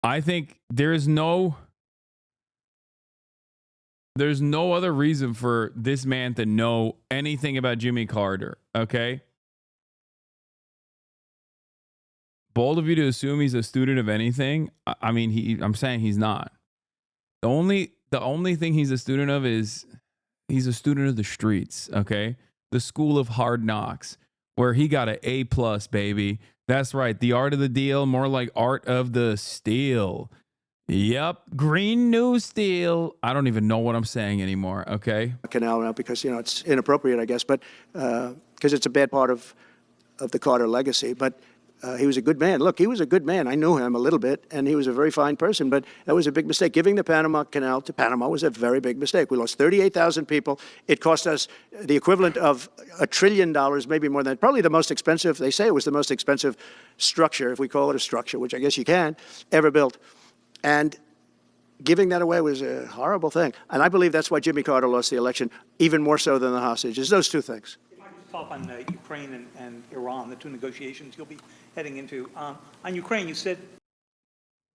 I think there's no other reason for this man to know anything about Jimmy Carter, okay? Bold of you to assume he's a student of anything. I mean, I'm saying he's not. The only thing he's a student of is he's a student of the streets, okay? The school of hard knocks, where he got an A+, baby. That's right. The art of the deal, more like art of the steal. Yep. Green new steel. I don't even know what I'm saying anymore. Okay. Canal now because, you know, it's inappropriate, I guess, but because it's a bad part of the Carter legacy. But he was a good man. Look, he was a good man. I knew him a little bit, and he was a very fine person, but that was a big mistake. Giving the Panama Canal to Panama was a very big mistake. We lost 38,000 people. It cost us the equivalent of $1 trillion, maybe more than that. Probably the most expensive, they say it was the most expensive structure, if we call it a structure, which I guess you can, ever built. And giving that away was a horrible thing. And I believe that's why Jimmy Carter lost the election, even more so than the hostages. Those two things. If I just talk on Ukraine and Iran, the two negotiations you'll be heading into. On Ukraine, you said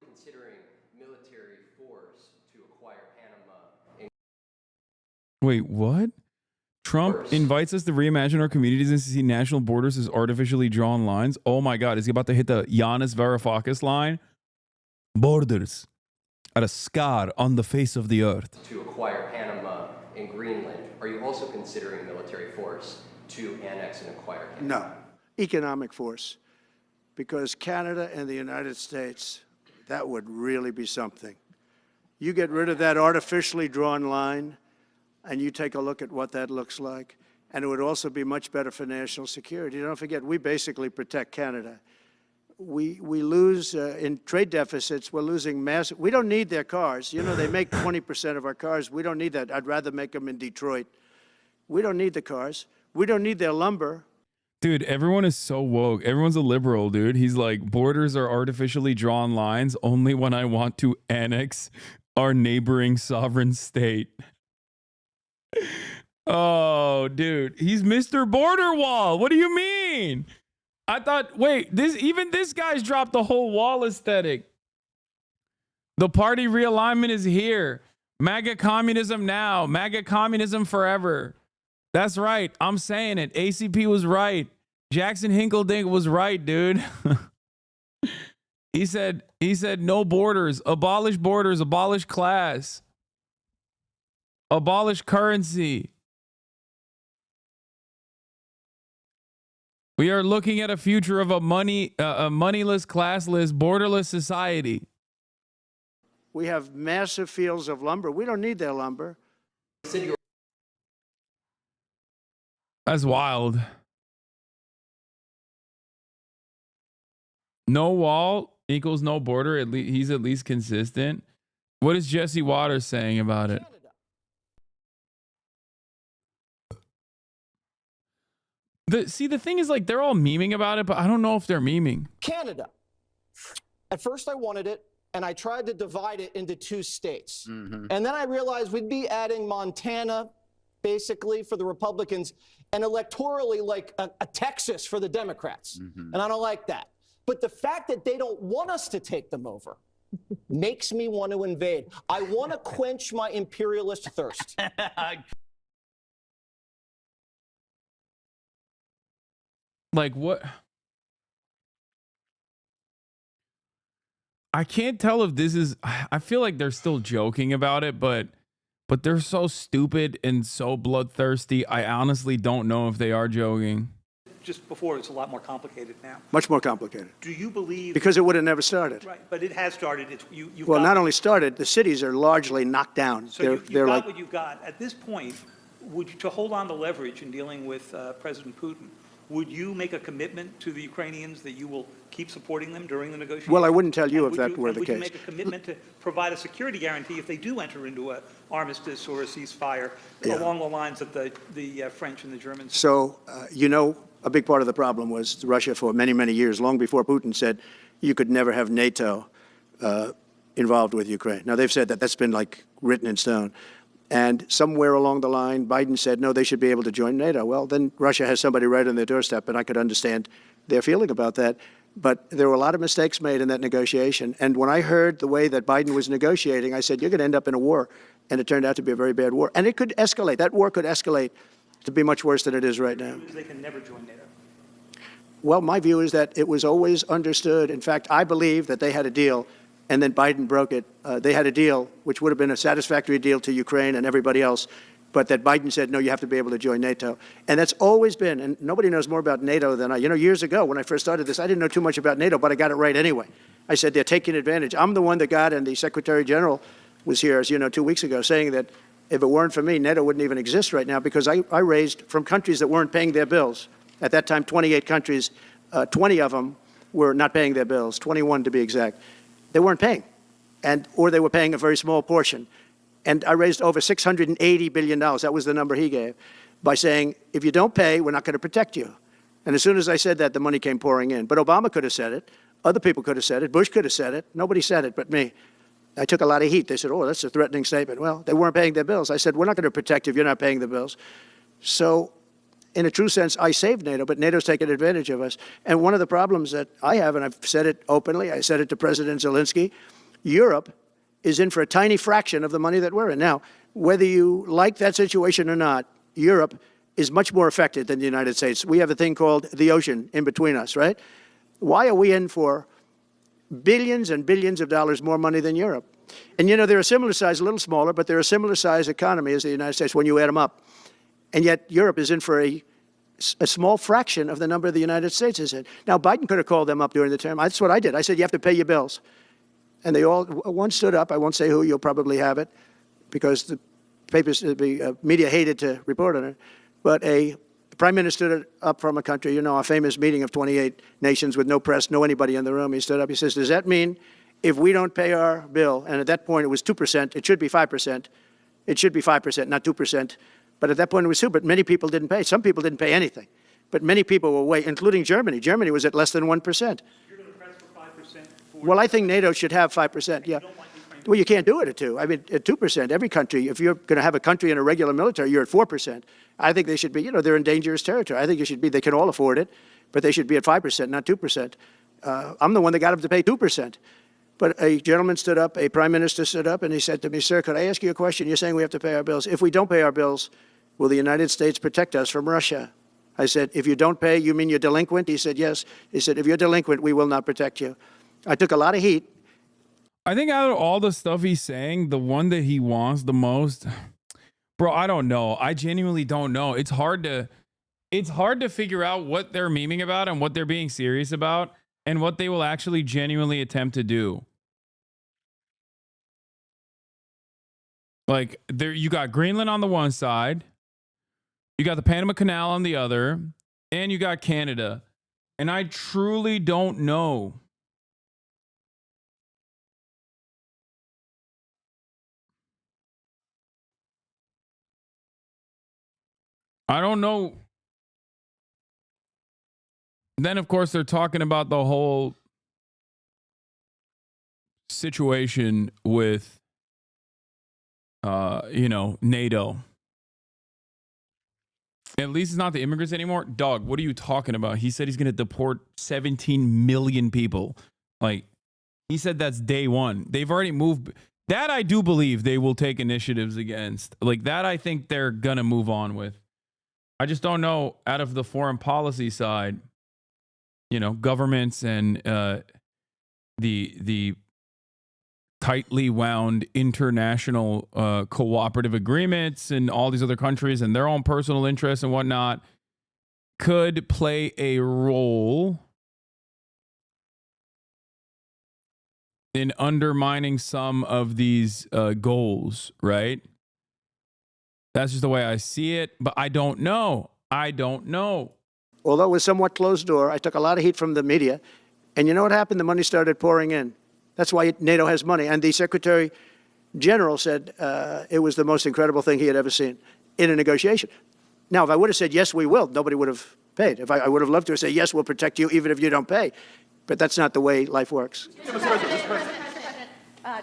considering military force to acquire Panama. Wait, what? Trump invites us to reimagine our communities and to see national borders as artificially drawn lines. Oh my God, is he about to hit the Giannis Varoufakis line? Borders are a scar on the face of the earth. To acquire Panama and Greenland, are you also considering military force to annex and acquire Canada? No, economic force. Because Canada and the United States, that would really be something. You get rid of that artificially drawn line, and you take a look at what that looks like, and it would also be much better for national security. Don't forget, we basically protect Canada. We lose in trade deficits. We're losing massive. We don't need their cars. You know, they make 20% of our cars. We don't need that. I'd rather make them in Detroit. We don't need the cars. We don't need their lumber. Dude, everyone is so woke. Everyone's a liberal, dude. He's like, borders are artificially drawn lines only when I want to annex our neighboring sovereign state. Oh, dude. He's Mr. Border Wall. What do you mean? I thought, wait, even this guy's dropped the whole wall aesthetic. The party realignment is here. MAGA communism now. MAGA communism forever. That's right. I'm saying it. ACP was right. Jackson Hinkledink was right, dude. He said no borders, abolish class, abolish currency. We are looking at a future of a moneyless, classless, borderless society. We have massive fields of lumber. We don't need their lumber. That's wild. No wall equals no border. He's at least consistent. What is Jesse Waters saying about it? The thing is, like, they're all memeing about it, but I don't know if they're memeing. Canada. At first I wanted it, and I tried to divide it into 2 states. And then I realized we'd be adding Montana, basically, for the Republicans, and electorally like a Texas for the Democrats. And I don't like that. But the fact that they don't want us to take them over makes me want to invade. I want to quench my imperialist thirst. Like what? I can't tell if this is, I feel like they're still joking about it, but they're so stupid and so bloodthirsty. I honestly don't know if they are joking. Just before, it's a lot more complicated now. Much more complicated. Do you believe? Because it would have never started. Right, but it has started. You've Well, got, not only started, the cities are largely knocked down. So you've got what you've got. At this point, would you, to hold on to leverage in dealing with President Putin, would you make a commitment to the Ukrainians that you will keep supporting them during the negotiations? Well, I wouldn't tell you if that were the would case. you make a commitment to provide a security guarantee if they do enter into an armistice or a ceasefire along the lines of the French and the Germans? So, a big part of the problem was Russia for many, many years, long before Putin said you could never have NATO involved with Ukraine. Now, they've said that. That's been like written in stone. And somewhere along the line, Biden said, no, they should be able to join NATO. Well, then Russia has somebody right on their doorstep, and I could understand their feeling about that. But there were a lot of mistakes made in that negotiation. And when I heard the way that Biden was negotiating, I said, you're going to end up in a war. And it turned out to be a very bad war. And it could escalate. That war could escalate to be much worse than it is right now. They can never join NATO. Well, my view is that it was always understood. In fact, I believe that they had a deal, and then Biden broke it. They had a deal, which would have been a satisfactory deal to Ukraine and everybody else, but that Biden said, no, you have to be able to join NATO. And that's always been, and nobody knows more about NATO than I. Years ago, when I first started this, I didn't know too much about NATO, but I got it right anyway. I said, they're taking advantage. I'm the one that got, and the Secretary General was here, as you know, 2 weeks ago, saying that if it weren't for me, NATO wouldn't even exist right now, because I raised from countries that weren't paying their bills. At that time, 28 countries, 20 of them were not paying their bills, 21 to be exact. They weren't paying, or they were paying a very small portion. And I raised over $680 billion, that was the number he gave, by saying, if you don't pay, we're not going to protect you. And as soon as I said that, the money came pouring in. But Obama could have said it. Other people could have said it. Bush could have said it. Nobody said it but me. I took a lot of heat. They said, oh, that's a threatening statement. Well, they weren't paying their bills. I said, we're not going to protect you if you're not paying the bills. So in a true sense, I saved NATO, but NATO's taken advantage of us. And one of the problems that I have, and I've said it openly, I said it to President Zelensky, Europe is in for a tiny fraction of the money that we're in. Now, whether you like that situation or not, Europe is much more affected than the United States. We have a thing called the ocean in between us, right? Why are we in for billions and billions of dollars more money than Europe? And they're a similar size, a little smaller, but they're a similar size economy as the United States when you add them up. And yet Europe is in for a small fraction of the number the United States is in. Now, Biden could have called them up during the term. That's what I did. I said, you have to pay your bills. And they all, one stood up. I won't say who. You'll probably have it because the media hated to report on it. But a prime minister stood up from a country, a famous meeting of 28 nations with no press, no anybody in the room. He stood up. He says, does that mean if we don't pay our bill, and at that point it was 2%, it should be 5%. It should be 5%, not 2%. But at that point it was 2%, but many people didn't pay. Some people didn't pay anything. But many people were way, including Germany. Germany was at less than 1%. You're going to press for 5%? Well, I think NATO should have 5%, yeah. Well, you can't do it at 2%. I mean, at 2%, every country, if you're going to have a country in a regular military, you're at 4%. I think they should be, they're in dangerous territory. I think it should be, they can all afford it, but they should be at 5%, not 2%. I'm the one that got them to pay 2%. But a gentleman stood up, a prime minister stood up, and he said to me, sir, could I ask you a question? You're saying we have to pay our bills. If we don't pay our bills, will the United States protect us from Russia? I said, if you don't pay, you mean you're delinquent? He said, yes. He said, if you're delinquent, we will not protect you. I took a lot of heat. I think out of all the stuff he's saying, the one that he wants the most, bro, I don't know. I genuinely don't know. It's hard to figure out what they're memeing about and what they're being serious about and what they will actually genuinely attempt to do. Like, there, you got Greenland on the one side, you got the Panama Canal on the other, and you got Canada. And I truly don't know. I don't know. Then, of course, they're talking about the whole situation with, NATO. At least it's not the immigrants anymore. Dog, what are you talking about? He said he's going to deport 17 million people. Like, he said that's day one. They've already moved. That I do believe they will take initiatives against. Like, that I think they're going to move on with. I just don't know, out of the foreign policy side, you know, governments and the tightly wound international cooperative agreements and all these other countries and their own personal interests and whatnot could play a role in undermining some of these goals, right? That's just the way I see it, but I don't know. I don't know. Although it was somewhat closed door, I took a lot of heat from the media. And you know what happened? The money started pouring in. That's why NATO has money. And the Secretary General said it was the most incredible thing he had ever seen in a negotiation. Now, if I would have said, yes, we will, nobody would have paid. If I would have loved to say, yes, we'll protect you even if you don't pay. But that's not the way life works.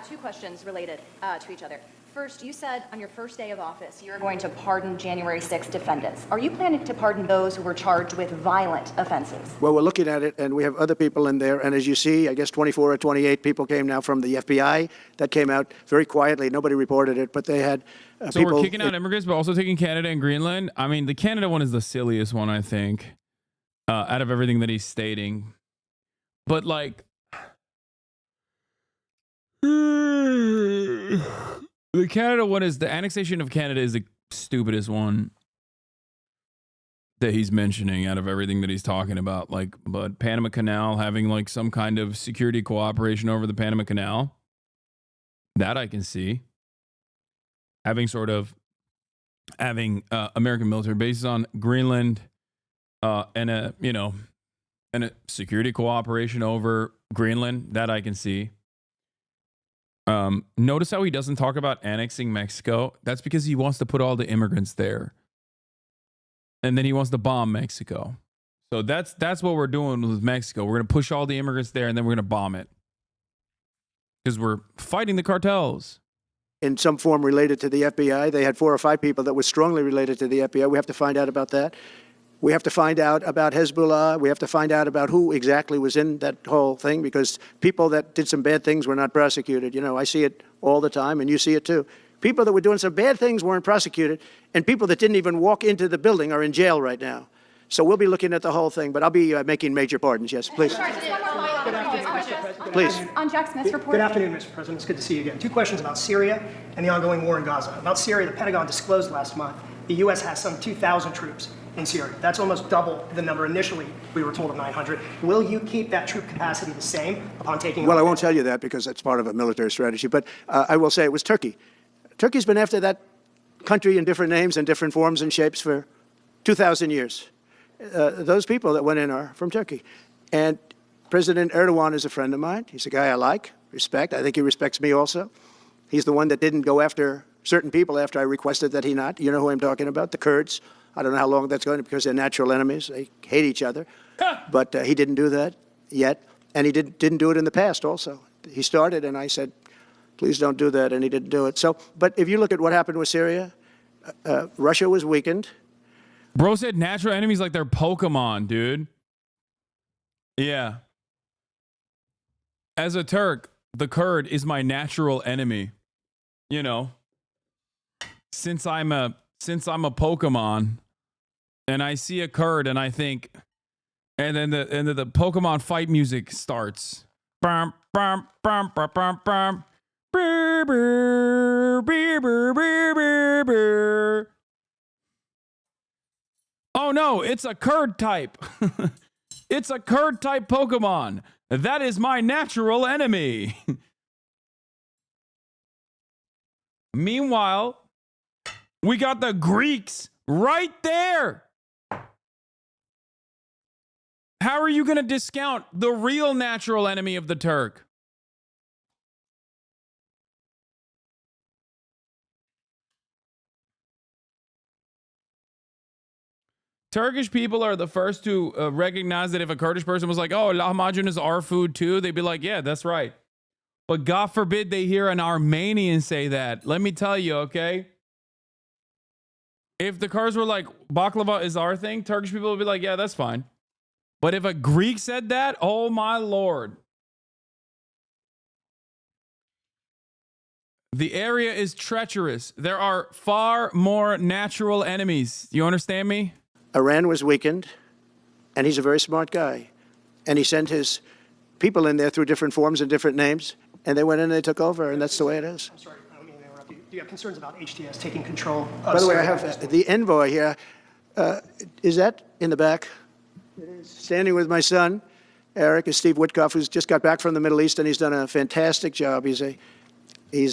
Two questions related to each other. First, you said on your first day of office you were going to pardon January 6th defendants. Are you planning to pardon those who were charged with violent offenses? Well, we're looking at it, and we have other people in there. And as you see, I guess 24 or 28 people came now from the FBI. That came out very quietly. Nobody reported it, but they had so people. We're kicking out immigrants, but also taking Canada and Greenland. I mean, the Canada one is the silliest one, I think, out of everything that he's stating. But, like, the Canada one is the annexation of Canada is the stupidest one that he's mentioning out of everything that he's talking about. Like, but Panama Canal, having like some kind of security cooperation over the Panama Canal, that I can see. Having American military bases on Greenland, and a security cooperation over Greenland, that I can see. Notice how he doesn't talk about annexing Mexico. That's because he wants to put all the immigrants there. And then he wants to bomb Mexico. So that's what we're doing with Mexico. We're going to push all the immigrants there and then we're going to bomb it. Because we're fighting the cartels. In some form related to the FBI. They had 4 or 5 people that were strongly related to the FBI. We have to find out about that. We have to find out about Hezbollah. We have to find out about who exactly was in that whole thing, because people that did some bad things were not prosecuted. You know, I see it all the time, and you see it too. People that were doing some bad things weren't prosecuted, and people that didn't even walk into the building are in jail right now. So we'll be looking at the whole thing, but I'll be making major pardons. Yes, please. Please. On Jack Smith's report. Good afternoon, Mr. President. It's good to see you again. 2 questions about Syria and the ongoing war in Gaza. About Syria, the Pentagon disclosed last month the U.S. has some 2,000 troops in Syria. That's almost double the number initially we were told of 900. Will you keep that troop capacity the same upon taking Well, I won't tell you that because that's part of a military strategy, but I will say it was Turkey. Turkey's been after that country in different names and different forms and shapes for 2,000 years. Those people that went in are from Turkey. And President Erdogan is a friend of mine. He's a guy I like, respect. I think he respects me also. He's the one that didn't go after certain people after I requested that he not. You know who I'm talking about, the Kurds. I don't know how long that's going to, because they're natural enemies. They hate each other. But he didn't do that yet. And he didn't do it in the past also. He started, and I said, please don't do that, and he didn't do it. So, but if you look at what happened with Syria, Russia was weakened. Bro said natural enemies like they're Pokemon, dude. Yeah. As a Turk, the Kurd is my natural enemy. You know, since I'm a Pokemon and I see a Kurd and I think, and then the Pokemon fight music starts. Bum, bum, bum, bum, bum, bum. Brr, brr, brr, brr, brr, brr, brr. Oh no, it's a Kurd type. It's a Kurd type Pokemon. That is my natural enemy. Meanwhile, we got the Greeks right there. How are you going to discount the real natural enemy of the Turk? Turkish people are the first to recognize that if a Kurdish person was like, oh, lahmacun is our food too, they'd be like, yeah, that's right. But God forbid they hear an Armenian say that. Let me tell you, okay? If the Kurds were like, baklava is our thing, Turkish people would be like, yeah, that's fine. But if a Greek said that, oh my Lord. The area is treacherous. There are far more natural enemies. You understand me? Iran was weakened, and he's a very smart guy. And he sent his people in there through different forms and different names, and they went in and they took over, and that's the way it is. I'm sorry, I don't mean to interrupt you. Do you have concerns about HTS taking control of By the way, I Syria? have the envoy here. Is that in the back? It is. Standing with my son, Eric, is Steve Witkoff, who's just got back from the Middle East, and he's done a fantastic job. He's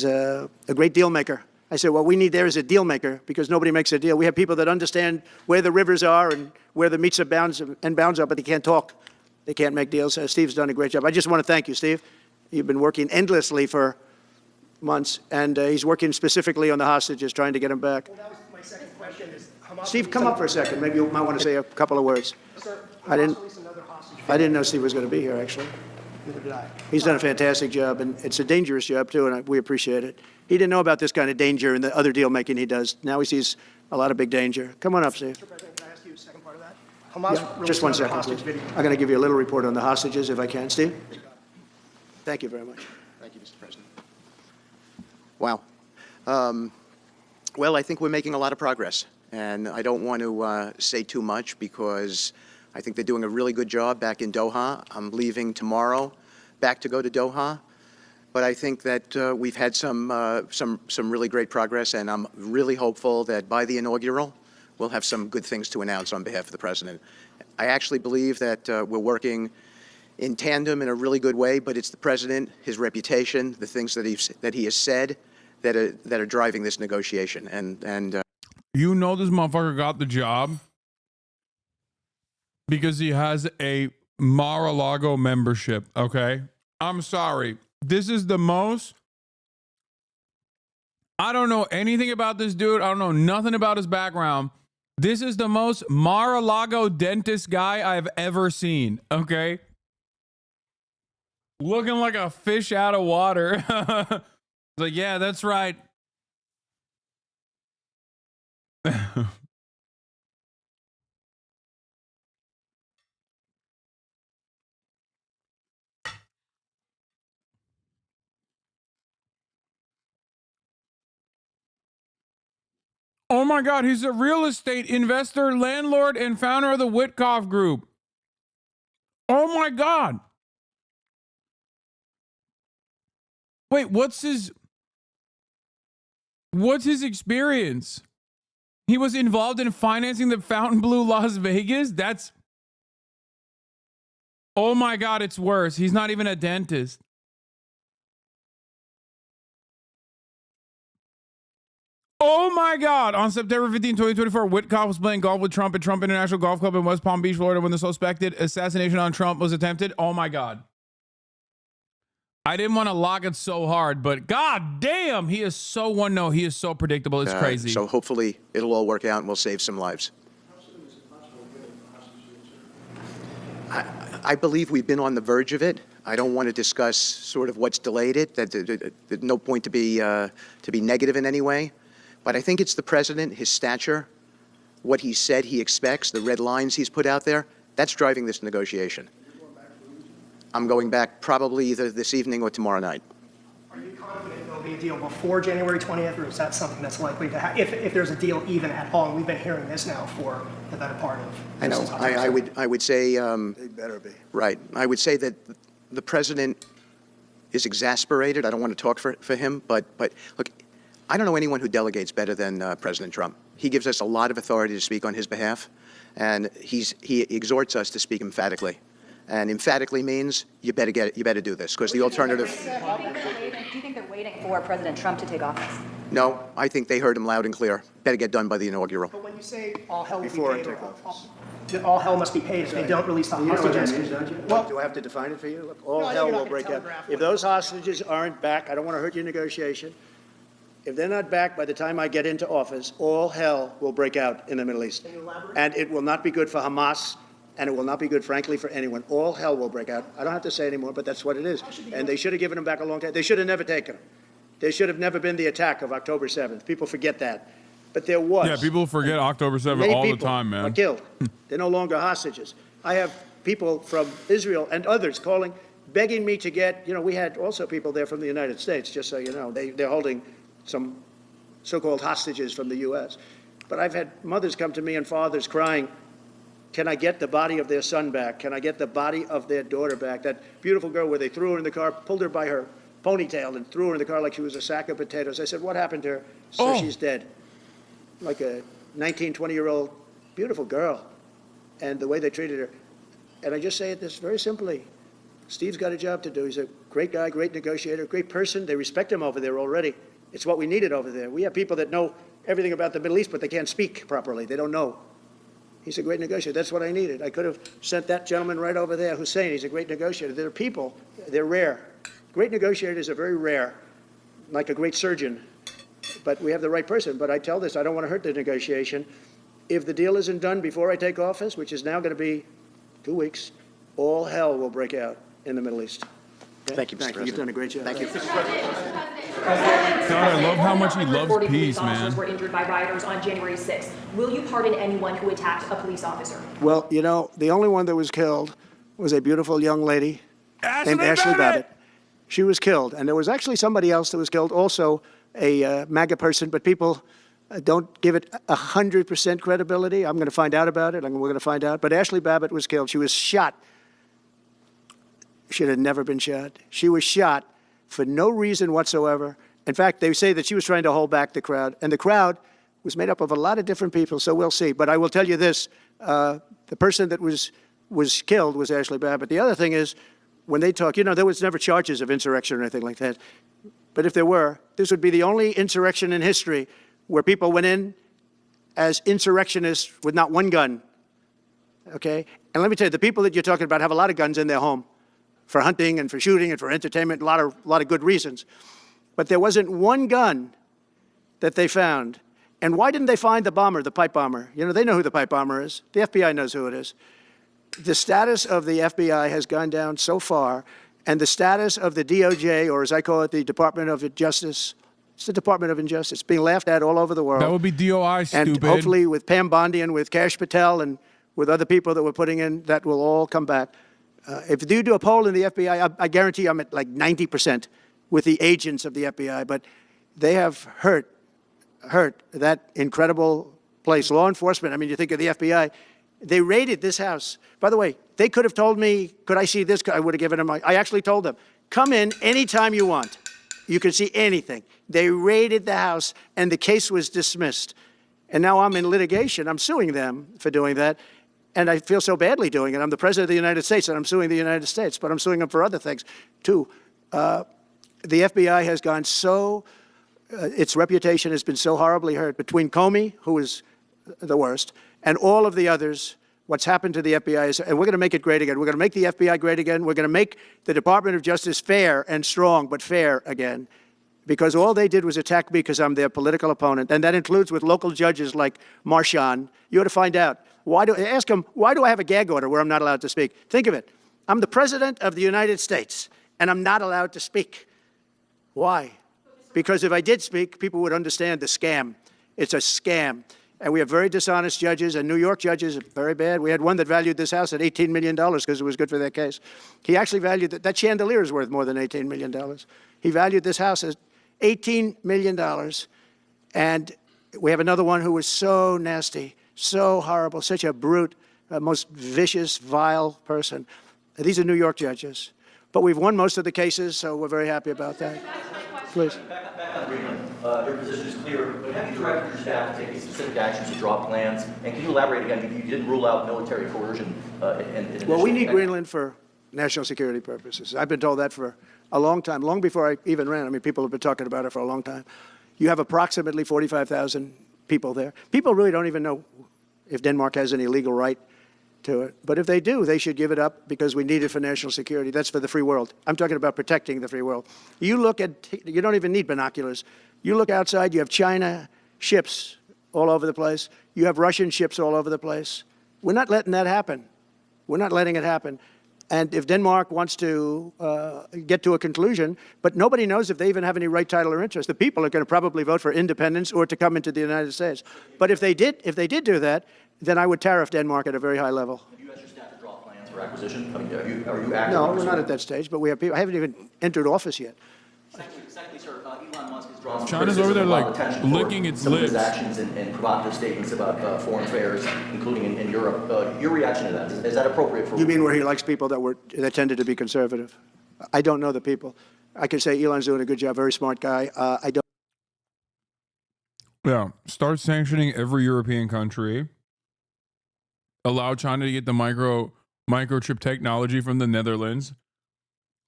a great deal maker. I said, what we need there is a deal maker, because nobody makes a deal. We have people that understand where the rivers are and where the meets and bounds are, but they can't talk. They can't make deals. Steve's done a great job. I just want to thank you, Steve. You've been working endlessly for months, and he's working specifically on the hostages, trying to get them back. Well, that was my second question. Is Hamas Steve, come up for a second. Maybe you might want to say a couple of words. Sir, I didn't another hostage. I didn't know Steve was going to be here, actually. Neither did I. He's done a fantastic job, and it's a dangerous job, too, and we appreciate it. He didn't know about this kind of danger and the other deal-making he does. Now he sees a lot of big danger. Come on up, Steve. Mr. President, can I ask you a second part of that? Hamas released Just one another second, hostage please. video. I'm going to give you a little report on the hostages, if I can. Steve? Thank you very much. Thank you, Mr. President. Wow. Well, I think we're making a lot of progress, and I don't want to say too much because I think they're doing a really good job back in Doha. I'm leaving tomorrow back to go to Doha, but I think that we've had some really great progress, and I'm really hopeful that by the inaugural, we'll have some good things to announce on behalf of the President. I actually believe that we're working in tandem in a really good way, but it's the President, his reputation, the things that he has said that are driving this negotiation. And You know this motherfucker got the job because he has a Mar-a-Lago membership, okay? I'm sorry. This is the most... I don't know anything about this dude. I don't know nothing about his background. This is the most Mar-a-Lago dentist guy I've ever seen, okay? Looking like a fish out of water. Like, yeah, that's right. Oh my God, he's a real estate investor, landlord, and founder of the Witkoff Group. Oh my God. Wait, what's his experience? He was involved in financing the Fontainebleau Las Vegas? That's... Oh my God, it's worse. He's not even a dentist. Oh my God. On September 15, 2024, Witkoff was playing golf with Trump at Trump International Golf Club in West Palm Beach, Florida, when the suspected assassination on Trump was attempted. Oh my God. I didn't want to lock it so hard, but God damn, he is so one-note. He is so predictable. It's crazy. So hopefully it'll all work out and we'll save some lives. I believe we've been on the verge of it. I don't want to discuss sort of what's delayed it. There's no point to be negative in any way. But I think it's the President, his stature, what he said he expects, the red lines he's put out there, that's driving this negotiation. I'm going back probably either this evening or tomorrow night. Are you confident there'll be a deal before January 20th, or is that something that's likely to happen, if there's a deal even at all? And we've been hearing this now for the better part of... I know. I would say... They better be. Right. I would say that the President is exasperated. I don't want to talk for him, but look, I don't know anyone who delegates better than President Trump. He gives us a lot of authority to speak on his behalf, and he exhorts us to speak emphatically. And emphatically means you better do this, because the alternative... Do you think they're waiting for President Trump to take office? No, I think they heard him loud and clear. Better get done by the inaugural. But when you say all hell will be paid, all hell must be paid if they don't release the hostages. You know what that means, don't you? Well, do I have to define it for you? Look, all hell will break out. If those hostages aren't back, I don't want to hurt your negotiation. If they're not back by the time I get into office, all hell will break out in the Middle East. And it will not be good for Hamas, and it will not be good, frankly, for anyone. All hell will break out. I don't have to say anymore, but that's what it is. And they should have given them back a long time. They should have never taken them. They should have never been the attack of October 7th. People forget that. but there was. Yeah, people forget October 7th Many all the people time, man. are killed. They're no longer hostages. I have people from Israel and others calling, begging me to get, we had also people there from the United States, just so you know. They're holding some so-called hostages from the U.S. But I've had mothers come to me and fathers crying, can I get the body of their son back? Can I get the body of their daughter back? That beautiful girl where they threw her in the car, pulled her by her ponytail and threw her in the car like she was a sack of potatoes. I said, what happened to her? So she's dead. Like a 19, 20-year-old beautiful girl. And the way they treated her. And I just say it this very simply. Steve's got a job to do. He's a great guy, great negotiator, great person. They respect him over there already. It's what we needed over there. We have people that know everything about the Middle East, but they can't speak properly. They don't know. He's a great negotiator. That's what I needed. I could have sent that gentleman right over there, Hussein. He's a great negotiator. There are people, they're rare. Great negotiators are very rare, like a great surgeon. But we have the right person. But I tell this, I don't want to hurt the negotiation. If the deal isn't done before I take office, which is now going to be 2 weeks, all hell will break out in the Middle East. Thank you, Mr. President. You've done a great job. Thank you. God, I love how much he loves 40 peace, police officers man. were injured by rioters on January 6th. Will you pardon anyone who attacked a police officer? Well, the only one that was killed was a beautiful young lady named Ashley Babbitt. She was killed. And there was actually somebody else that was killed, also a MAGA person, but people don't give it 100% credibility. I'm going to find out about it. We're going to find out. But Ashley Babbitt was killed. She was shot. She had never been shot. She was shot for no reason whatsoever. In fact, they say that she was trying to hold back the crowd. And the crowd was made up of a lot of different people, so we'll see. But I will tell you this, the person that was killed was Ashley Babbitt. The other thing is, when they talk, there was never charges of insurrection or anything like that. But if there were, this would be the only insurrection in history where people went in as insurrectionists with not one gun, okay? And let me tell you, the people that you're talking about have a lot of guns in their home for hunting and for shooting and for entertainment, a lot of good reasons. But there wasn't one gun that they found. And why didn't they find the bomber, the pipe bomber? They know who the pipe bomber is. The FBI knows who it is. The status of the FBI has gone down so far, and the status of the DOJ, or as I call it, the Department of Justice, it's the Department of Injustice, being laughed at all over the world. That would be DOI, stupid. And hopefully with Pam Bondi and with Kash Patel and with other people that we're putting in, that will all come back. If you do a poll in the FBI, I guarantee I'm at like 90% with the agents of the FBI, but they have hurt that incredible place. Law enforcement, you think of the FBI, they raided this house. By the way, they could have told me, could I see this? I would have given them, I actually told them, come in anytime you want. You can see anything. They raided the house, and the case was dismissed. And now I'm in litigation. I'm suing them for doing that. And I feel so badly doing it. I'm the President of the United States, and I'm suing the United States, but I'm suing them for other things, too. The FBI has gone its reputation has been so horribly hurt between Comey, who is the worst, and all of the others. What's happened to the FBI is, and we're going to make it great again. We're going to make the FBI great again. We're going to make the Department of Justice fair and strong, but fair again. Because all they did was attack me because I'm their political opponent. And that includes with local judges like Marchand. You ought to find out. Ask them, why do I have a gag order where I'm not allowed to speak? Think of it. I'm the President of the United States, and I'm not allowed to speak. Why? Because if I did speak, people would understand the scam. It's a scam. And we have very dishonest judges, and New York judges are very bad. We had one that valued this house at $18 million because it was good for their case. He actually valued that chandelier is worth more than $18 million. He valued this house at $18 million. And we have another one who was so nasty, so horrible, such a brute, most vicious, vile person. These are New York judges. But we've won most of the cases, so we're very happy about that. Please. Back on Greenland, your position is clear, but have you directed your staff to take specific actions to draw plans? And can you elaborate again if you didn't rule out military coercion? Well, we need Greenland for national security purposes. I've been told that for a long time, long before I even ran. People have been talking about it for a long time. You have approximately 45,000 people there. People really don't even know if Denmark has any legal right to it. But if they do, they should give it up because we need it for national security. That's for the free world. I'm talking about protecting the free world. You don't even need binoculars. You look outside, you have China ships all over the place. You have Russian ships all over the place. We're not letting that happen. We're not letting it happen. And if Denmark wants to get to a conclusion, but nobody knows if they even have any right, title, or interest. The people are going to probably vote for independence or to come into the United States. But if they did do that, then I would tariff Denmark at a very high level. Have you asked your staff to draw plans for acquisition? I mean, are you active? No, we're not at that stage, but we have people. I haven't even entered office yet. Secondly, sir, Elon Musk has drawn some China's over there like attention for licking its some of his lips. actions and provocative statements about foreign affairs, including in Europe. Your reaction to that, is that appropriate for You mean where he likes people that tended to be conservative? I don't know the people. I can say Elon's doing a good job, very smart guy. I don't. Yeah, start sanctioning every European country. Allow China to get the microchip technology from the Netherlands.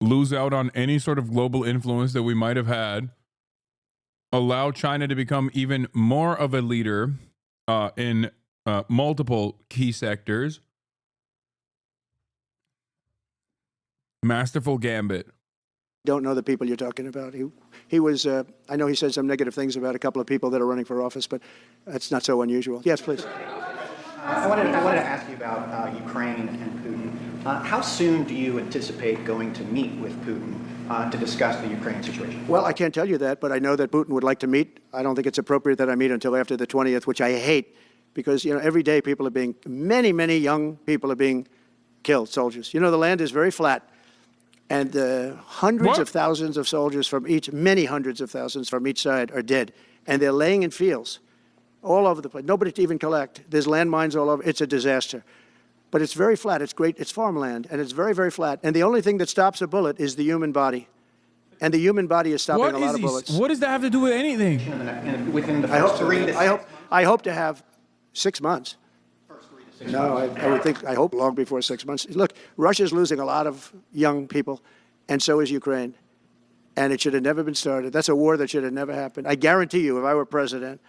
Lose out on any sort of global influence that we might have had. Allow China to become even more of a leader in multiple key sectors. Masterful gambit. Don't know the people you're talking about. He was. I know he said some negative things about a couple of people that are running for office, but that's not so unusual. Yes, please. I wanted to ask you about Ukraine and Putin. How soon do you anticipate going to meet with Putin to discuss the Ukraine situation? Well, I can't tell you that, but I know that Putin would like to meet. I don't think it's appropriate that I meet until after the 20th, which I hate, because every day many young people are being killed, soldiers. The land is very flat, and hundreds of thousands of soldiers many hundreds of thousands from each side are dead, and they're laying in fields all over the place. Nobody to even collect. There's landmines all over. It's a disaster. But it's very flat. It's great. It's farmland, and it's very, very flat. And the only thing that stops a bullet is the human body. And the human body is stopping a lot of bullets. What does that have to do with anything? Within the first 3 to 6 I hope to have 6 months. No, I hope long before 6 months. Look, Russia's losing a lot of young people, and so is Ukraine. And it should have never been started. That's a war that should have never happened. I guarantee you, if I were president,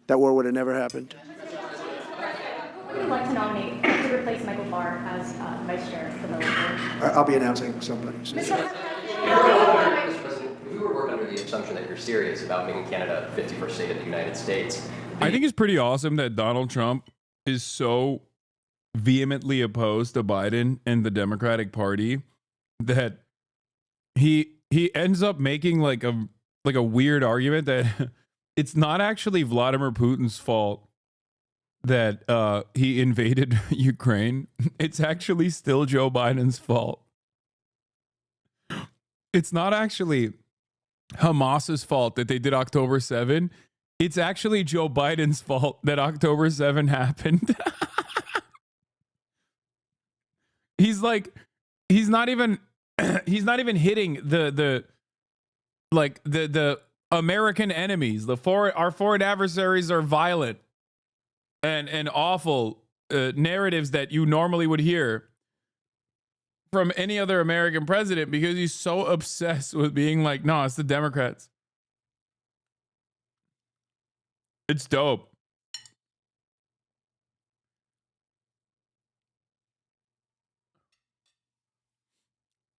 that war would have never happened. Who would you like to nominate to replace Michael Barr as vice chair for the board? I'll be announcing somebody. Mr. President, if we were to work under the assumption that you're serious about making Canada 51st state of the United States. I think it's pretty awesome that Donald Trump is so vehemently opposed to Biden and the Democratic Party that he ends up making like a weird argument that it's not actually Vladimir Putin's fault that he invaded Ukraine. It's actually still Joe Biden's fault. It's not actually Hamas's fault that they did October 7. It's actually Joe Biden's fault that October 7 happened. He's not even hitting the American enemies. Our foreign adversaries are violent and awful narratives that you normally would hear from any other American president, because he's so obsessed with being like, no, it's the Democrats. It's dope.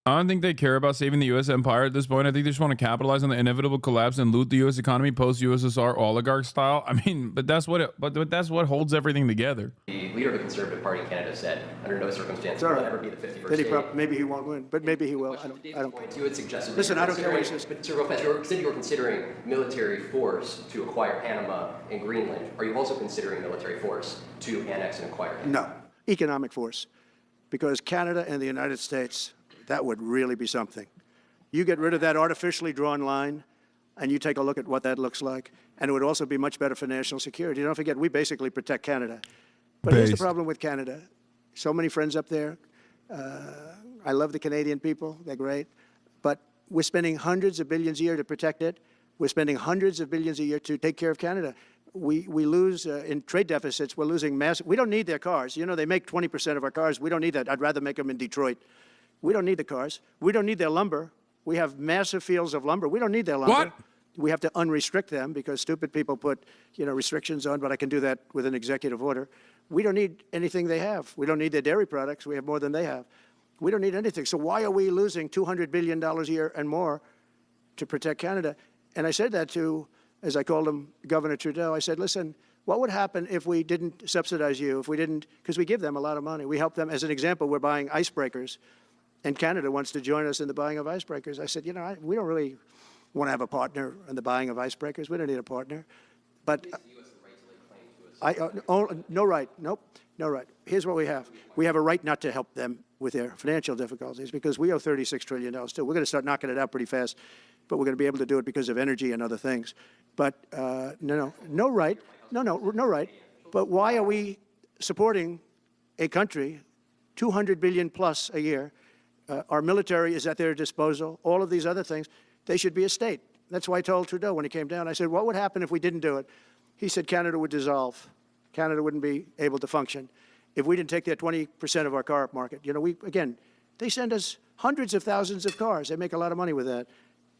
I don't think they care about saving the U.S. empire at this point. I think they just want to capitalize on the inevitable collapse and loot the U.S. economy post-USSR oligarch style. I mean, but that's what holds everything together. The leader of the Conservative Party in Canada said, under no circumstances will it ever be the 51st state. Maybe he won't win, but maybe he will. I don't care. You had suggested. Listen, I don't care what he says. But Sir, real fast, you said you were considering military force to acquire Panama and Greenland. Are you also considering military force to annex and acquire Canada? No, economic force, because Canada and the United States. That would really be something. You get rid of that artificially drawn line, and you take a look at what that looks like, and it would also be much better for national security. Don't forget, we basically protect Canada. But here's the problem with Canada. So many friends up there. I love the Canadian people. They're great. But we're spending hundreds of billions a year to protect it. We're spending hundreds of billions a year to take care of Canada. We lose in trade deficits. We're losing massive. We don't need their cars. They make 20% of our cars. We don't need that. I'd rather make them in Detroit. We don't need the cars. We don't need their lumber. We have massive fields of lumber. We don't need their lumber. What? We have to unrestrict them because stupid people put, restrictions on, but I can do that with an executive order. We don't need anything they have. We don't need their dairy products. We have more than they have. We don't need anything. So why are we losing $200 billion a year and more to protect Canada? And I said that to, as I called him, Governor Trudeau. I said, listen, what would happen if we didn't subsidize you, if we didn't, because we give them a lot of money. We help them. As an example, we're buying icebreakers and Canada wants to join us in the buying of icebreakers. I said, you know, we don't really want to have a partner in the buying of icebreakers. We don't need a partner. But no right. Nope, no right. Here's what we have. We have a right not to help them with their financial difficulties because we owe $36 trillion too. We're going to start knocking it out pretty fast, but we're going to be able to do it because of energy and other things. But no right. No right. But why are we supporting a country, 200 billion plus a year? Our military is at their disposal. All of these other things, they should be a state. That's why I told Trudeau when he came down, I said, what would happen if we didn't do it? He said Canada would dissolve. Canada wouldn't be able to function if we didn't take their 20% of our car market. You know, they send us hundreds of thousands of cars. They make a lot of money with that.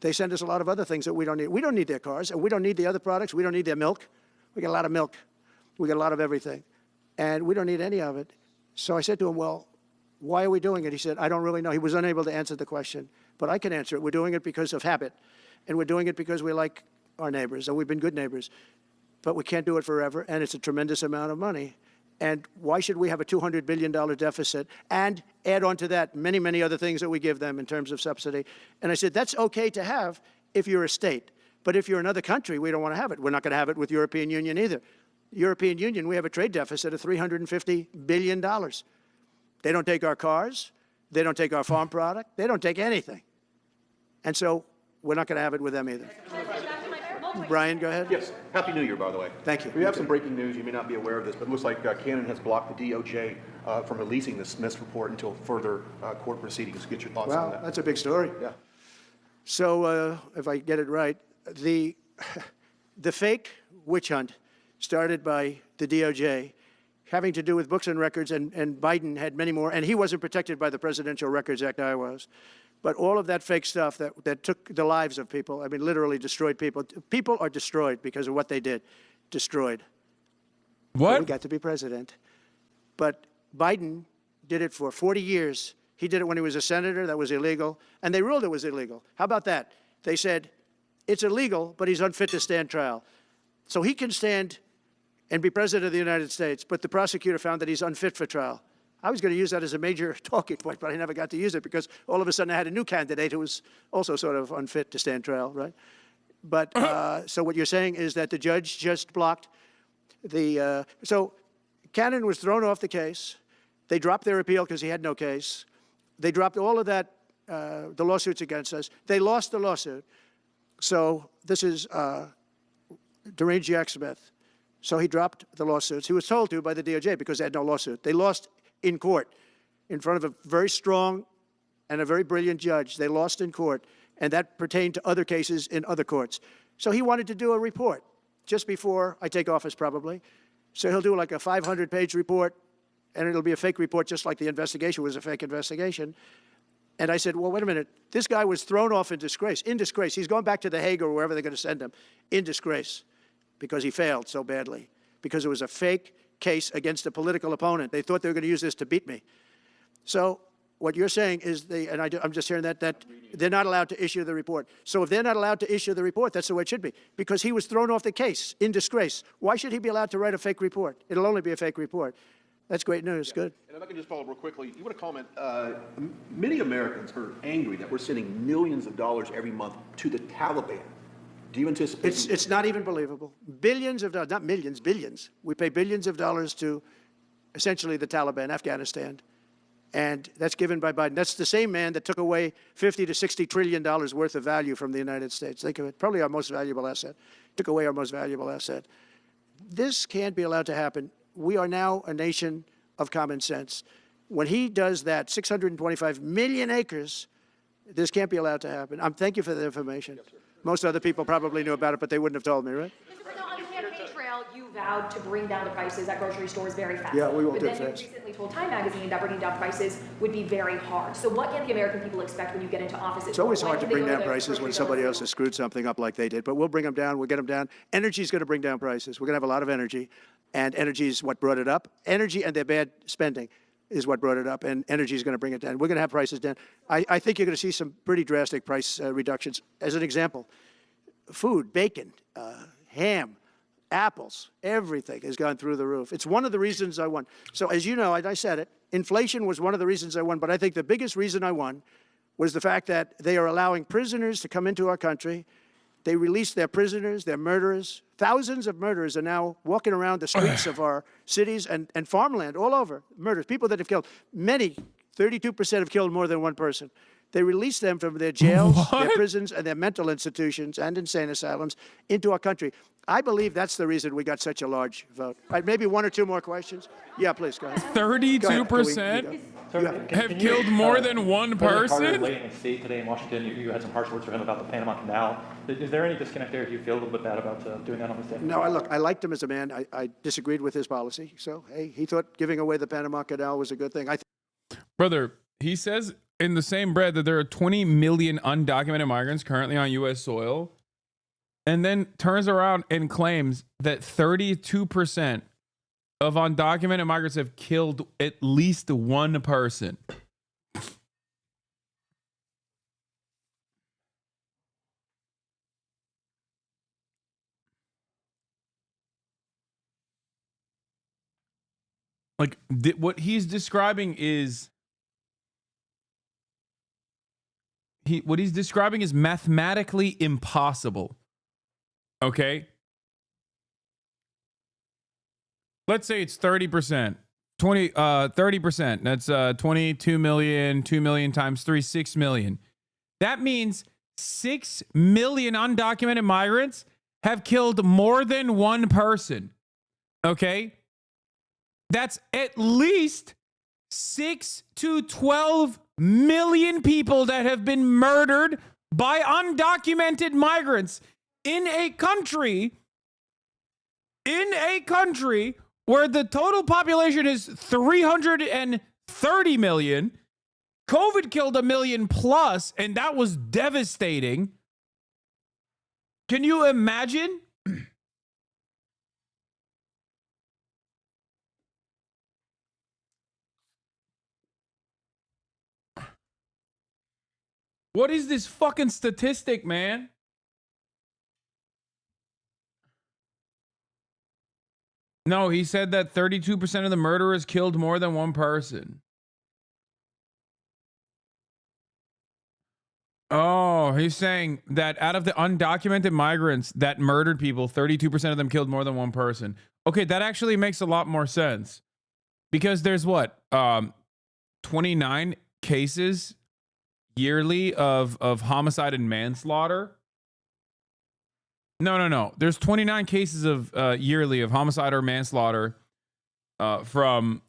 They send us a lot of other things that we don't need. We don't need their cars, and we don't need the other products. We don't need their milk. We get a lot of milk. We get a lot of everything, and we don't need any of it. So I said to him, well, why are we doing it? He said, I don't really know. He was unable to answer the question, but I can answer it. We're doing it because of habit, and we're doing it because we like our neighbors, and we've been good neighbors. But we can't do it forever, and it's a tremendous amount of money. And why should we have a $200 billion deficit and add on to that many, many other things that we give them in terms of subsidy? And I said, that's okay to have if you're a state. But if you're another country, we don't want to have it. We're not going to have it with European Union either. European Union, we have a trade deficit of $350 billion. They don't take our cars. They don't take our farm product. They don't take anything. And so we're not going to have it with them either. Brian, go ahead. Yes. Happy New Year, by the way. Thank you. We have some breaking news. You may not be aware of this, but it looks like Canada has blocked the DOJ from releasing the Smiths report until further court proceedings. Get your thoughts on that. Well, that's a big story. Yeah. So if I get it right, the fake witch hunt started by the DOJ having to do with books and records, and Biden had many more, and he wasn't protected by the Presidential Records Act, I was. But all of that fake stuff that took the lives of people, I mean, literally destroyed people. People are destroyed because of what they did. Destroyed. What? But we got to be president. But Biden did it for 40 years. He did it when he was a senator. That was illegal. And they ruled it was illegal. How about that? They said, it's illegal, but he's unfit to stand trial. So he can stand and be president of the United States, but the prosecutor found that he's unfit for trial. I was going to use that as a major talking point, but I never got to use it because all of a sudden I had a new candidate who was also sort of unfit to stand trial, right? But so what you're saying is that the judge just blocked the, so Cannon was thrown off the case. They dropped their appeal because he had no case. They dropped all of that, the lawsuits against us. They lost the lawsuit. So this is deranged Jack Smith. So he dropped the lawsuits. He was told to by the DOJ because they had no lawsuit. They lost in court in front of a very strong and a very brilliant judge. They lost in court, and that pertained to other cases in other courts. So he wanted to do a report just before I take office, probably. So he'll do like a 500-page report, and it'll be a fake report just like the investigation was a fake investigation. And I said, well, wait a minute. This guy was thrown off in disgrace. In disgrace. He's going back to The Hague or wherever they're going to send him. In disgrace. Because he failed so badly. Because it was a fake case against a political opponent. They thought they were going to use this to beat me. So what you're saying is, I'm just hearing that they're not allowed to issue the report. So if they're not allowed to issue the report, that's the way it should be. Because he was thrown off the case in disgrace. Why should he be allowed to write a fake report? It'll only be a fake report. That's great news. Yeah. Good. And if I can just follow up real quickly, you want to comment, many Americans are angry that we're sending millions of dollars every month to the Taliban. Do you anticipate? It's not even believable. Billions of dollars, not millions, billions. We pay billions of dollars to essentially the Taliban, Afghanistan. And that's given by Biden. That's the same man that took away $50 to $60 trillion worth of value from the United States. Think of it, probably our most valuable asset. Took away our most valuable asset. This can't be allowed to happen. We are now a nation of common sense. When he does that, 625 million acres, this can't be allowed to happen. Thank you for the information. Yes, most other people probably knew about it, but they wouldn't have told me, right? On your campaign trail, you vowed to bring down the prices at grocery stores very fast. Yeah, we won't do it fast. But then you recently told Time Magazine that bringing down prices would be very hard. So what can the American people expect when you get into office? It's always hard to bring down prices when somebody else has screwed something up like they did, but we'll bring them down, we'll get them down. Energy is going to bring down prices. We're going to have a lot of energy, and energy is what brought it up. Energy and their bad spending is what brought it up, and energy is going to bring it down. We're going to have prices down. I think you're going to see some pretty drastic price reductions. As an example, food, bacon, ham, apples, everything has gone through the roof. It's one of the reasons I won. So as you know, I said it, inflation was one of the reasons I won, but I think the biggest reason I won was the fact that they are allowing prisoners to come into our country. They released their prisoners, their murderers. Thousands of murderers are now walking around the streets of our cities and farmland all over. Murders, people that have killed. Many, 32% have killed more than one person. They released them from their jails, their prisons, and their mental institutions and insane asylums into our country. I believe that's the reason we got such a large vote. All right, maybe one or two more questions? Yeah, please, go ahead. 32% have killed more than one person? Late in state today in Washington, you had some harsh words for him about the Panama Canal. Is there any disconnect there? Do you feel a little bit bad about doing that on this day? No, I liked him as a man. I disagreed with his policy. So, hey, he thought giving away the Panama Canal was a good thing. Brother, he says in the same breath that there are 20 million undocumented migrants currently on U.S. soil, and then turns around and claims that 32% of undocumented migrants have killed at least one person. Like, what he's describing is what he's describing is mathematically impossible. Okay? Let's say it's 30%. 30%. That's 22 million, 2 million times 3, 6 million. That means 6 million undocumented migrants have killed more than one person. Okay? That's at least 6 to 12 million people that have been murdered by undocumented migrants in a country where the total population is 330 million. COVID killed 1 million plus, and that was devastating. Can you imagine? What is this fucking statistic, man? No, he said that 32% of the murderers killed more than one person. Oh, he's saying that out of the undocumented migrants that murdered people, 32% of them killed more than one person. Okay, that actually makes a lot more sense. Because there's what? 29 cases yearly of homicide and manslaughter. No. There's 29 cases of yearly of homicide or manslaughter from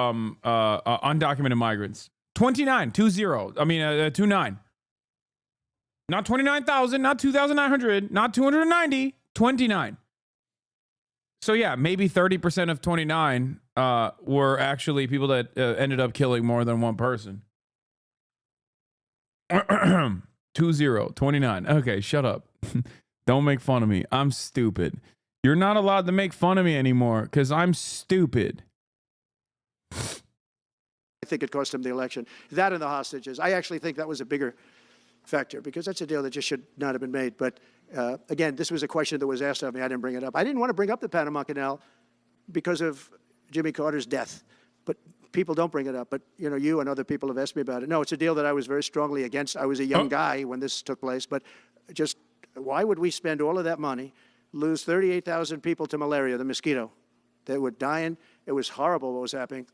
undocumented migrants. 29, 29. Not 29,000, not 2,900, not 290, 29. So yeah, maybe 30% of 29 were actually people that ended up killing more than one person. 20, 29. Okay, shut up. Don't make fun of me. I'm stupid. You're not allowed to make fun of me anymore because I'm stupid. I think it cost him the election. That and the hostages. I actually think that was a bigger factor because that's a deal that just should not have been made. But again, this was a question that was asked of me. I didn't bring it up. I didn't want to bring up the Panama Canal because of Jimmy Carter's death. But people don't bring it up. But, you and other people have asked me about it. No, it's a deal that I was very strongly against. I was a young guy when this took place. But just why would we spend all of that money, lose 38,000 people to malaria, the mosquito? They were dying. It was horrible what was happening.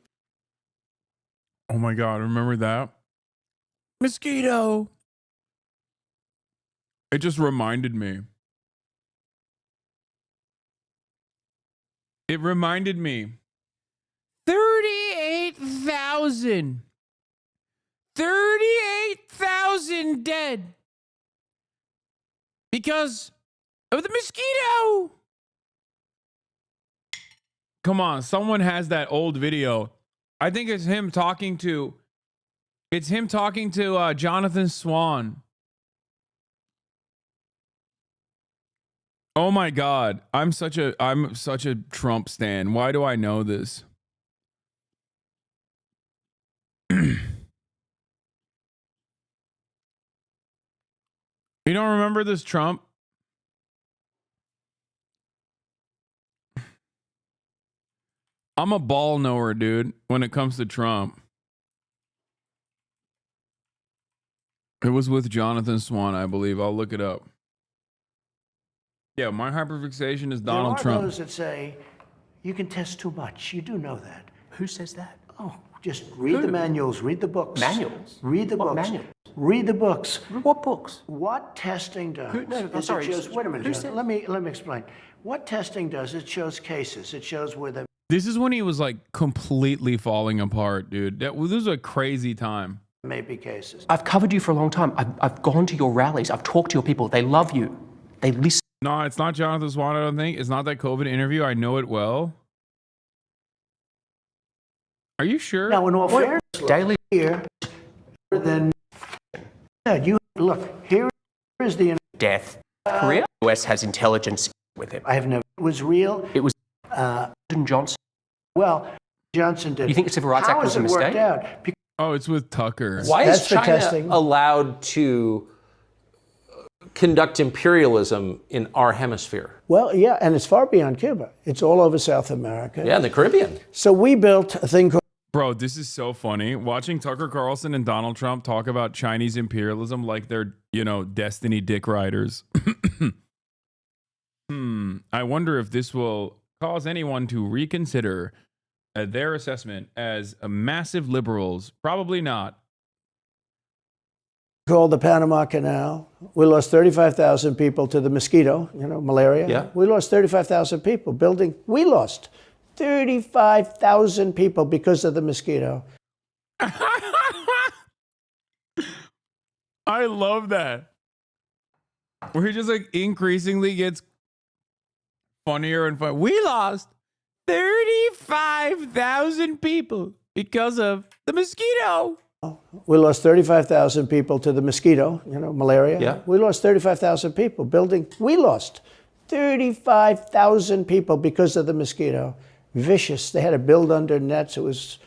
Oh my God, remember that? Mosquito. It just reminded me. It reminded me. 38,000. 38,000 dead. Because of the mosquito. Come on, someone has that old video. I think it's him talking to Jonathan Swan. Oh my God. I'm such a Trump stan. Why do I know this? You don't remember this Trump? I'm a ball knower, dude, when it comes to Trump. It was with Jonathan Swan, I believe. I'll look it up. Yeah, my hyperfixation is Donald there are Trump. those that say you can test too much. You do know that. Who says that? Oh, just read the manuals, read the books. Manuals? Read the What books. manuals? Read the books. What books? What testing does? Who- no, I'm is sorry, It shows, wait a minute, who John. said- Let me explain. What testing does? It shows cases. It shows where the This is when he was like completely falling apart, dude. This was a crazy time. may be cases. I've covered you for a long time. I've gone to your rallies. I've talked to your people. They love you. They listen. No, it's not Jonathan Swan, I don't think. It's not that COVID interview. I know it well. Are you sure? Now, in all fairness, Daily here, then you look. Here is the death. Korea. The US has intelligence with him. I have never. It was real. It was Johnson. Well, Johnson did. You think the Civil Rights Act was a How has it worked mistake? out? Oh, it's with Tucker. Why That's is the China testing. allowed to conduct imperialism in our hemisphere? Well, yeah, and it's far beyond Cuba. It's all over South America. Yeah, in the Caribbean. So we built a thing called. Bro, this is so funny. Watching Tucker Carlson and Donald Trump talk about Chinese imperialism like they're, destiny dick riders. I wonder if this will cause anyone to reconsider their assessment as massive liberals. Probably not. Called the Panama Canal. We lost 35,000 people to the mosquito, malaria. Yeah. We lost 35,000 people building. We lost 35,000 people because of the mosquito. I love that. Where he just like increasingly gets funnier and funnier. We lost 35,000 people because of the mosquito. We lost 35,000 people to the mosquito, malaria. Yeah. We lost 35,000 people building. We lost 35,000 people because of the mosquito. Vicious. They had to build under nets. It was.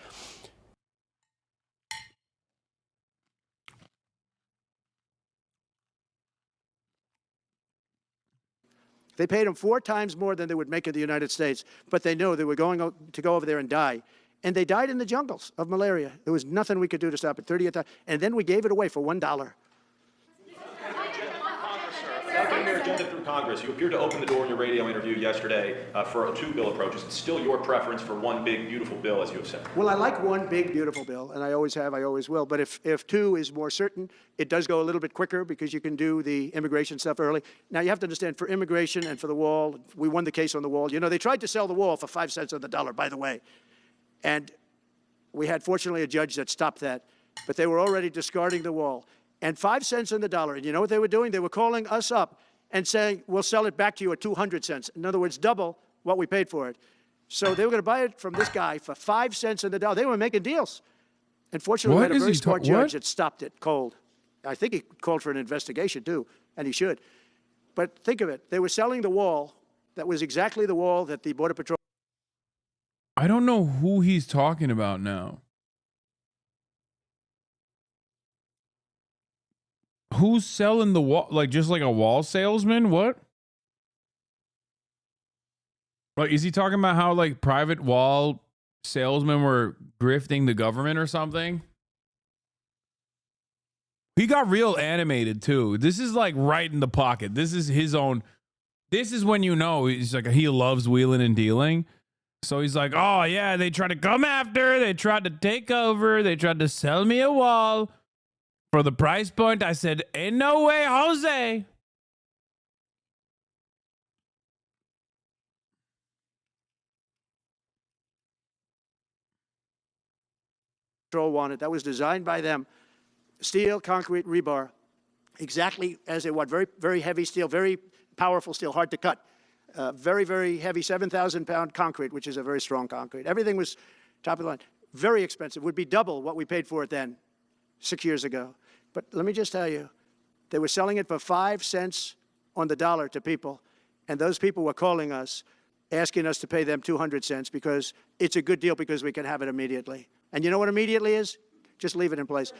They paid them 4 times more than they would make in the United States, but they knew they were going to go over there and die. And they died in the jungles of malaria. There was nothing we could do to stop it. 30th, and then we gave it away for $1. Now getting their agenda through Congress, you appeared to open the door in your radio interview yesterday for 2 bill approaches. It's still your preference for one big, beautiful bill, as you have said. Well, I like one big, beautiful bill, and I always have, I always will. But if 2 is more certain, it does go a little bit quicker because you can do the immigration stuff early. Now, you have to understand, for immigration and for the wall, we won the case on the wall. They tried to sell the wall for 5 cents on the dollar, by the way. And we had, fortunately, a judge that stopped that. But they were already discarding the wall. And 5 cents on the dollar. And you know what they were doing? They were calling us up and saying, we'll sell it back to you at 200 cents. In other words, double what we paid for it. So they were going to buy it from this guy for 5 cents on the dollar. They were making deals. And fortunately, we had a very smart judge that stopped it cold. I think he called for an investigation, too, and he should. But think of it. They were selling the wall that was exactly the wall that the Border Patrol. I don't know who he's talking about now. Who's selling the wall? Like just like a wall salesman? What? Like, is he talking about how like private wall salesmen were grifting the government or something? He got real animated too. This is like right in the pocket. This is his own. This is when he's like he loves wheeling and dealing. So he's like, oh yeah, they tried to come after, they tried to take over, they tried to sell me a wall. For the price point, I said, ain't no way, Jose. Wanted. That was designed by them. Steel, concrete, rebar, exactly as they want. Very, very heavy steel, very powerful steel, hard to cut. Very, very heavy, 7,000-pound concrete, which is a very strong concrete. Everything was top of the line. Very expensive. Would be double what we paid for it then, 6 years ago. But let me just tell you, they were selling it for 5 cents on the dollar to people, and those people were calling us, asking us to pay them 200 cents because it's a good deal because we can have it immediately. And you know what immediately is? Just leave it in place.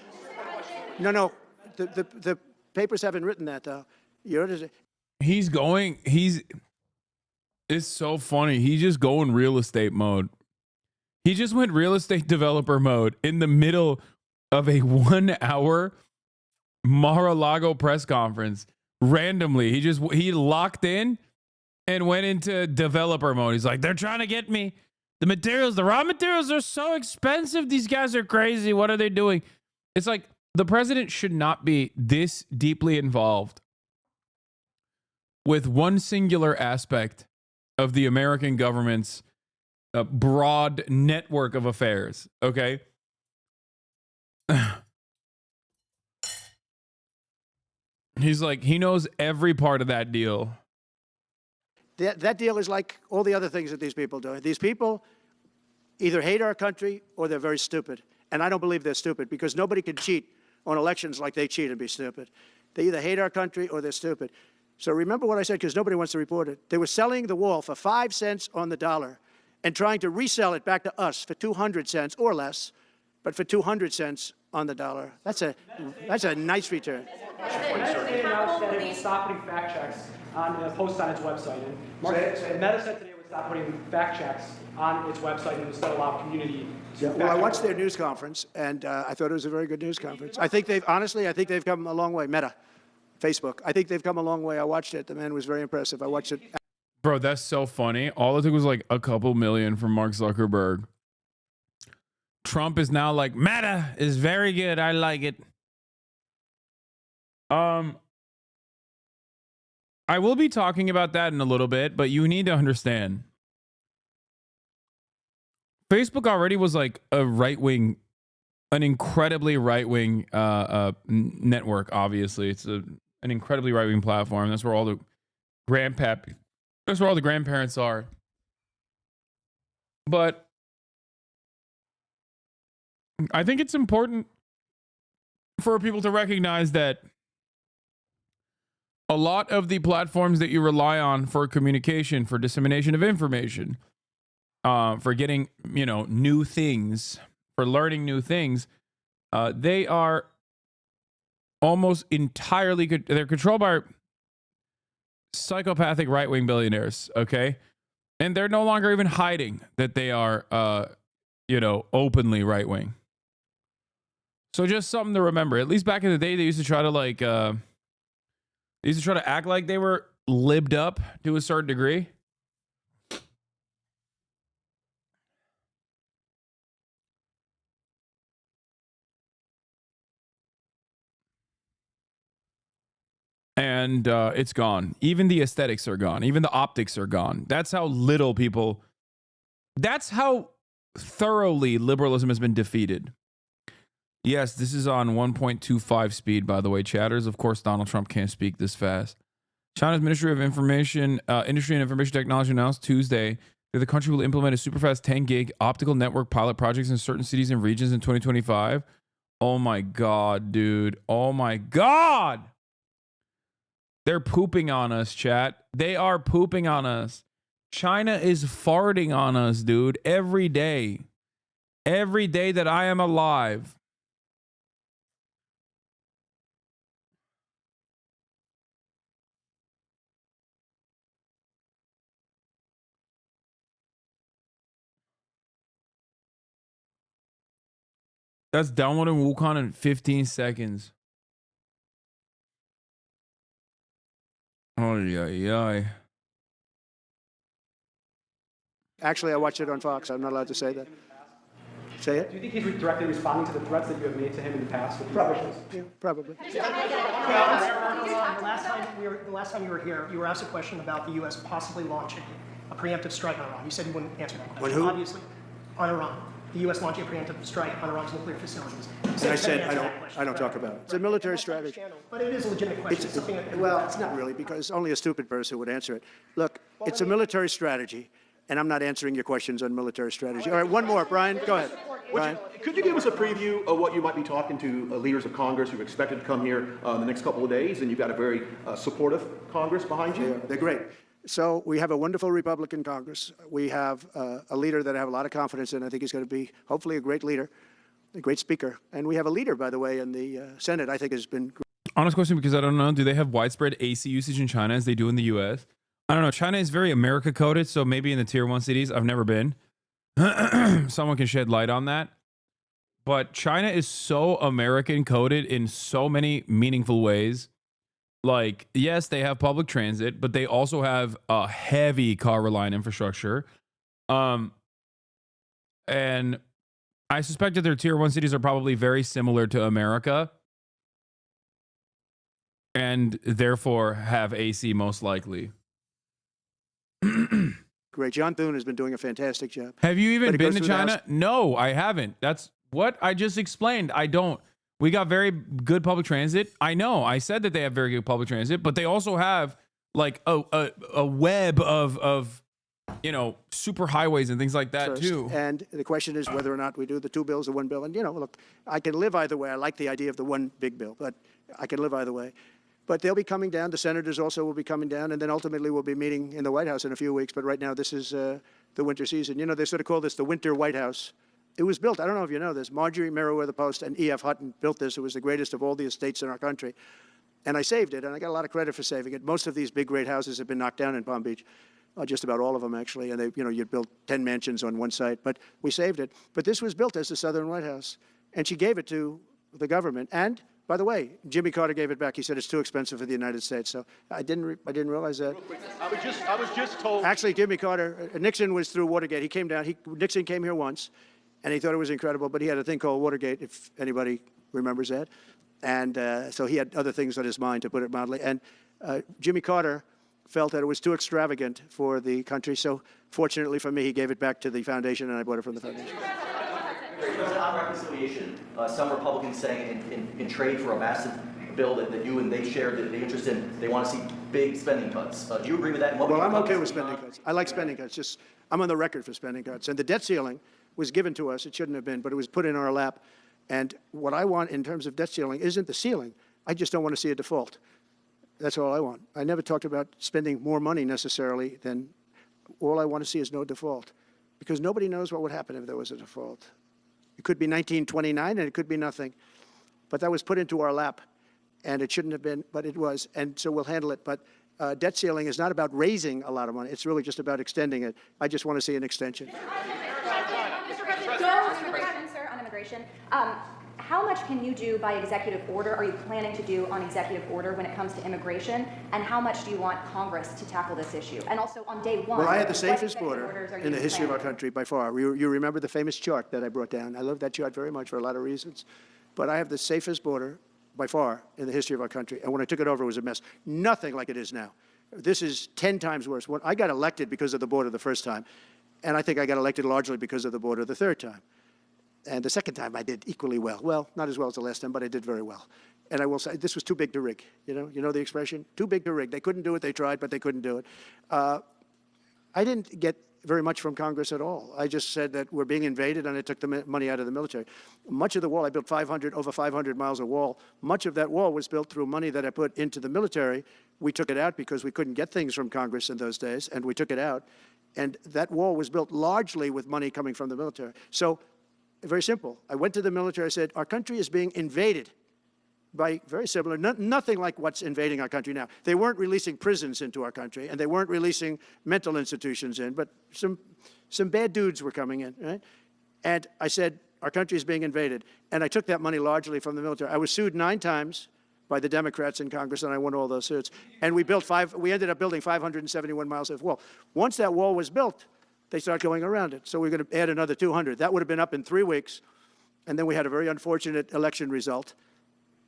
No, the papers haven't written that, though. It's so funny. He's just going real estate mode. He just went real estate developer mode in the middle of a 1 hour Mar-a-Lago press conference. Randomly, he locked in and went into developer mode. He's like, they're trying to get me. The raw materials are so expensive. These guys are crazy. What are they doing? It's like the president should not be this deeply involved with one singular aspect of the American government's broad network of affairs. Okay. He's like, he knows every part of that deal. That deal is like all the other things that these people do. These people either hate our country or they're very stupid. And I don't believe they're stupid because nobody can cheat on elections like they cheat and be stupid. They either hate our country or they're stupid. So remember what I said because nobody wants to report it. They were selling the wall for 5 cents on the dollar and trying to resell it back to us for 200 cents or less, but for 200 cents on the dollar. That's a nice return. Meta announced that it would stop putting fact checks on posts on its website. And Meta said today it would stop putting fact checks on its website and instead allow community to Well, I watched their news conference, and I thought it was a very good news conference. I think they've come a long way. Meta, Facebook. I think they've come a long way. I watched it. The man was very impressive. I watched it. Bro, that's so funny. All it took was like a couple million from Mark Zuckerberg. Trump is now like, Meta is very good. I like it. I will be talking about that in a little bit, but you need to understand. Facebook already was like a right-wing, an incredibly right-wing network, obviously. It's an incredibly right-wing platform. That's where all the grandparents are. But I think it's important for people to recognize that a lot of the platforms that you rely on for communication, for dissemination of information, for getting, new things, for learning new things, they are almost entirely, they're controlled by psychopathic right-wing billionaires, okay? And they're no longer even hiding that they are, openly right-wing. So just something to remember. At least back in the day, they used to try to act like they were libbed up to a certain degree. And it's gone. Even the aesthetics are gone. Even the optics are gone. That's how that's how thoroughly liberalism has been defeated. Yes, this is on 1.25 speed, by the way, chatters. Of course, Donald Trump can't speak this fast. China's Ministry of Information, Industry and Information Technology announced Tuesday that the country will implement a superfast 10 gig optical network pilot projects in certain cities and regions in 2025. Oh my God, dude. Oh my God. They're pooping on us, chat. They are pooping on us. China is farting on us, dude, every day. Every day that I am alive. That's downloading Wukong in 15 seconds. Oh, yeah. Actually, I watched it on Fox. I'm not allowed to say that. Say it? Do you think he's directly responding to the threats that you have made to him in the past? Probably. Yeah, probably. The last time you were here, you were asked a question about the U.S. possibly launching a preemptive strike on Iran. You said you wouldn't answer that question. On who? Obviously, on Iran. The U.S. launching a preemptive strike on Iran's nuclear facilities. And I said I don't talk about it. It's a military strategy. But it is a legitimate question. It's not really, because only a stupid person would answer it. Look, it's a military strategy, and I'm not answering your questions on military strategy. All right, one more. Brian, go ahead. Brian. Could you give us a preview of what you might be talking to leaders of Congress who are expected to come here in the next couple of days? And you've got a very supportive Congress behind you. They're great. So we have a wonderful Republican Congress. We have a leader that I have a lot of confidence in. I think he's going to be, hopefully, a great leader, a great speaker. And we have a leader, by the way, in the Senate, I think has been great. Honest question, because I don't know. Do they have widespread AC usage in China as they do in the U.S.? I don't know. China is very America coded, so maybe in the tier 1 cities. I've never been. someone can shed light on that. But China is so American coded in so many meaningful ways. Like, yes, they have public transit, but they also have a heavy car reliant infrastructure. And I suspect that their tier 1 cities are probably very similar to America, and therefore have AC most likely. Great. John Thune has been doing a fantastic job. Have you even But it been goes to through the China? House. No, I haven't. That's what I just explained. I don't. We got very good public transit. I know. I said that they have very good public transit, but they also have like a web of super highways and things like that First. too. And the question is whether or not we do the 2 bills or 1 bill. And, look, I can live either way. I like the idea of the 1 big bill, but I can live either way. But they'll be coming down. The senators also will be coming down, and then ultimately we'll be meeting in the White House in a few weeks. But right now, this is the winter season. They sort of call this the winter White House. It was built, I don't know if you know this, Marjorie Merriweather Post and E.F. Hutton built this. It was the greatest of all the estates in our country. And I saved it, and I got a lot of credit for saving it. Most of these big, great houses have been knocked down in Palm Beach. Just about all of them, actually. And you'd build 10 mansions on one site, but we saved it. But this was built as the Southern White House, and she gave it to the government. And by the way, Jimmy Carter gave it back. He said it's too expensive for the United States. So I didn't realize that. I was just told. Actually, Jimmy Carter, Nixon was through Watergate. He came down. Nixon came here once, and he thought it was incredible. But he had a thing called Watergate, if anybody remembers that. And so he had other things on his mind, to put it mildly. And Jimmy Carter felt that it was too extravagant for the country. So fortunately for me, he gave it back to the foundation, and I bought it from the foundation. On reconciliation, some Republicans saying in trade for a massive bill that you and they share the interest in, they want to see big spending cuts. Do you agree with that? And what would Well, your I'm okay comments with be spending on- cuts. I like spending cuts. Just I'm on the record for spending cuts. And the debt ceiling was given to us. It shouldn't have been, but it was put in our lap. And what I want in terms of debt ceiling isn't the ceiling. I just don't want to see a default. That's all I want. I never talked about spending more money necessarily than all I want to see is no default, because nobody knows what would happen if there was a default. It could be 1929 and it could be nothing. But that was put into our lap, and it shouldn't have been, but it was. And so we'll handle it. But debt ceiling is not about raising a lot of money. It's really just about extending it. I just want to see an extension. Mr. President, sir, on immigration. How much can you do by executive order, are you planning to do on executive order when it comes to immigration? And how much do you want Congress to tackle this issue? And also on day one, Well, I had the what safest executive orders border are in the you history of our planning? country by far. You remember the famous chart that I brought down. I love that chart very much for a lot of reasons. But I have the safest border by far in the history of our country. And when I took it over, it was a mess. Nothing like it is now. This is 10 times worse. When I got elected because of the border the first time, and I think I got elected largely because of the border the third time. And the second time I did equally well. Well, not as well as the last time, but I did very well. And I will say, this was too big to rig. You know the expression? Too big to rig. They couldn't do it. They tried, but they couldn't do it. I didn't get very much from Congress at all. I just said that we're being invaded, and I took the money out of the military. Much of the wall, I built over 500 miles of wall. Much of that wall was built through money that I put into the military. We took it out because we couldn't get things from Congress in those days, and we took it out. And that wall was built largely with money coming from the military. So, very simple. I went to the military. I said, our country is being invaded by very similar, nothing like what's invading our country now. They weren't releasing prisons into our country, and they weren't releasing mental institutions in, but some bad dudes were coming in, right? And I said, our country is being invaded. And I took that money largely from the military. I was sued 9 times by the Democrats in Congress, and I won all those suits. And we ended up building 571 miles of wall. Once that wall was built, they start going around it. So we're going to add another 200. That would have been up in 3 weeks. And then we had a very unfortunate election result.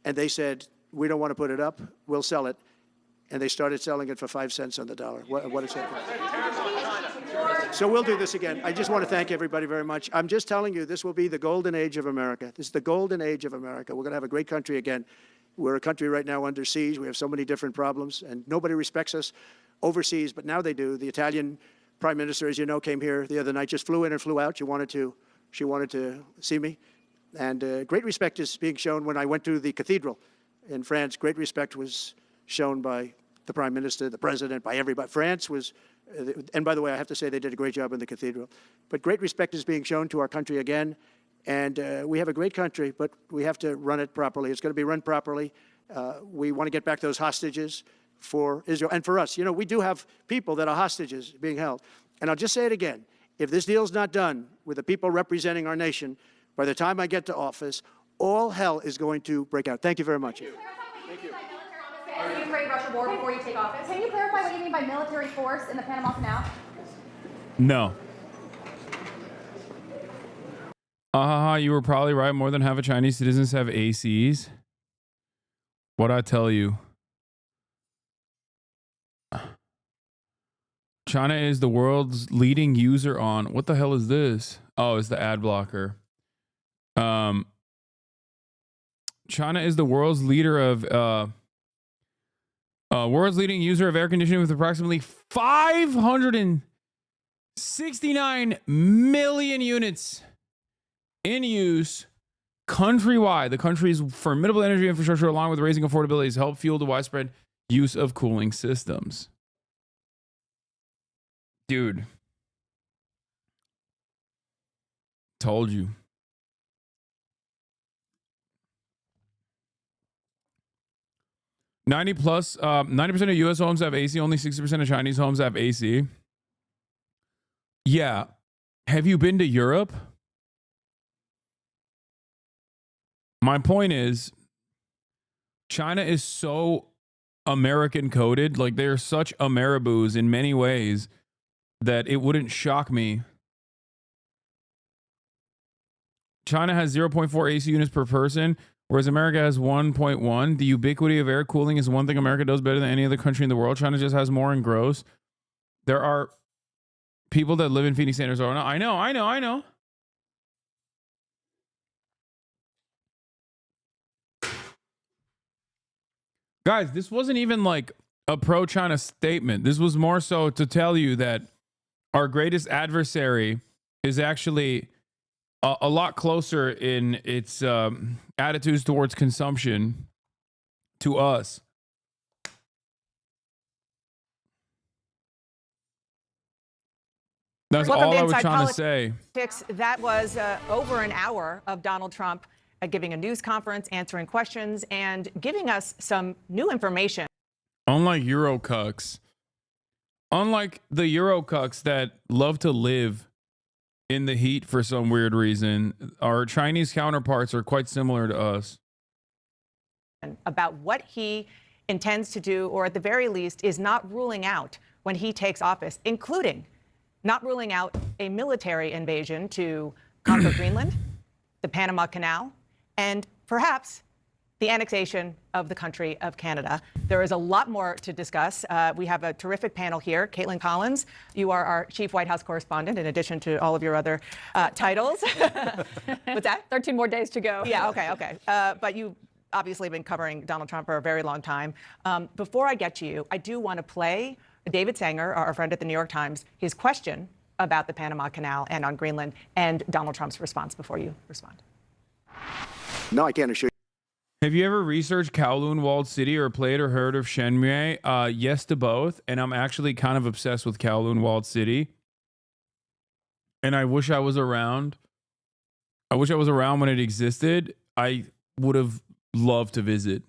And they said, we don't want to put it up. We'll sell it. And they started selling it for 5 cents on the dollar. What is that? So we'll do this again. I just want to thank everybody very much. I'm just telling you, this will be the golden age of America. This is the golden age of America. We're going to have a great country again. We're a country right now under siege. We have so many different problems, and nobody respects us overseas, but now they do. The Italian Prime Minister, as you know, came here the other night, just flew in and flew out. She wanted to see me. And great respect is being shown when I went to the cathedral in France. Great respect was shown by the Prime Minister, the President, by everybody. France was, and by the way, I have to say they did a great job in the cathedral. But great respect is being shown to our country again. And we have a great country, but we have to run it properly. It's going to be run properly. We want to get back those hostages for Israel and for us. You know, we do have people that are hostages being held. And I'll just say it again. if this deal's not done with the people representing our nation, by the time I get to office, all hell is going to break out. Thank you very much. Thank you. Ukraine-Russia war before you take office. Can you clarify what you mean by military force in the Panama Canal? No. You were probably right. More than half of Chinese citizens have ACs. What'd I tell you? China is the world's leading user on... What the hell is this? Oh, it's the ad blocker. China is the world's leader of... world's leading user of air conditioning with approximately 569 million units in use countrywide. The country's formidable energy infrastructure, along with raising affordability, has helped fuel the widespread use of cooling systems. Dude. Told you. +90% of US homes have AC. Only 60% of Chinese homes have AC. Yeah. Have you been to Europe? My point is, China is so American coded. Like, they're such Ameriboos in many ways that it wouldn't shock me. China has 0.4 AC units per person, whereas America has 1.1. The ubiquity of air cooling is one thing America does better than any other country in the world. China just has more in gross. There are people that live in Phoenix, Arizona. I know. Guys, this wasn't even like a pro-China statement. This was more so to tell you that our greatest adversary is actually a lot closer in its attitudes towards consumption to us. That's Welcome all to I was Inside trying to say. Politics. That was over an hour of Donald Trump giving a news conference, answering questions, and giving us some new information. Unlike Eurocucks. Unlike the Eurocucks that love to live in the heat for some weird reason, our Chinese counterparts are quite similar to us. About what he intends to do, or at the very least, is not ruling out when he takes office, including not ruling out a military invasion to conquer Greenland, the Panama Canal, and perhaps the annexation of the country of Canada. There is a lot more to discuss. We have a terrific panel here. Caitlin Collins, you are our chief White House correspondent, in addition to all of your other titles. What's that? 13 more days to go. Yeah, okay. But you obviously have been covering Donald Trump for a very long time. Before I get to you, I do want to play David Sanger, our friend at the New York Times, his question about the Panama Canal and on Greenland, and Donald Trump's response before you respond. No, I can't assure you. Have you ever researched Kowloon Walled City or played or heard of Shenmue? Yes to both, and I'm actually kind of obsessed with Kowloon Walled City. And I wish I was around. I wish I was around when it existed. I would have loved to visit.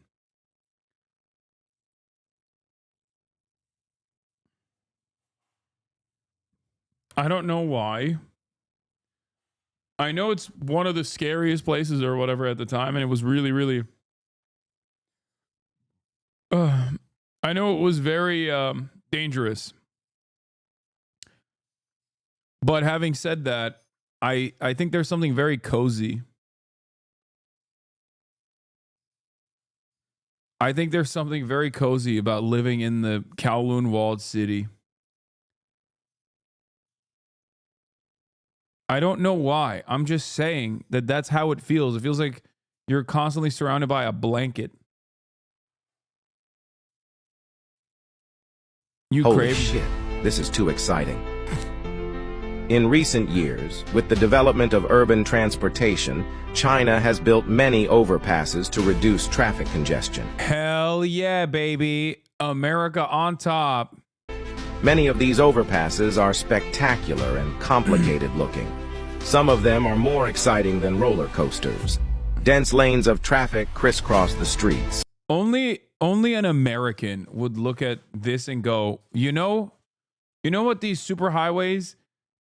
I don't know why. I know it's one of the scariest places or whatever at the time, and it was really, really... I know it was very dangerous. But having said that, I think there's something very cozy. I think there's something very cozy about living in the Kowloon Walled City. I don't know why. I'm just saying that that's how it feels. It feels like you're constantly surrounded by a blanket. Holy shit, this is too exciting. In recent years, with the development of urban transportation, China has built many overpasses to reduce traffic congestion. Hell yeah, baby. America on top. Many of these overpasses are spectacular and complicated looking. Some of them are more exciting than roller coasters. Dense lanes of traffic crisscross the streets. Only an American would look at this and go, you know what these superhighways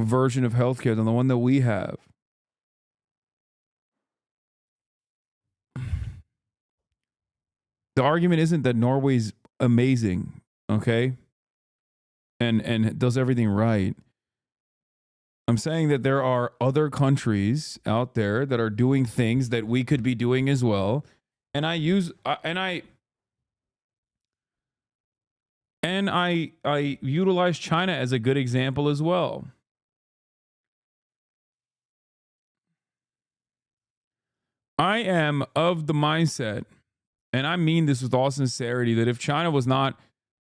version of healthcare than the one that we have. The argument isn't that Norway's amazing, okay? And does everything right. I'm saying that there are other countries out there that are doing things that we could be doing as well. And I utilize China as a good example as well. I am of the mindset, and I mean this with all sincerity, that if China was not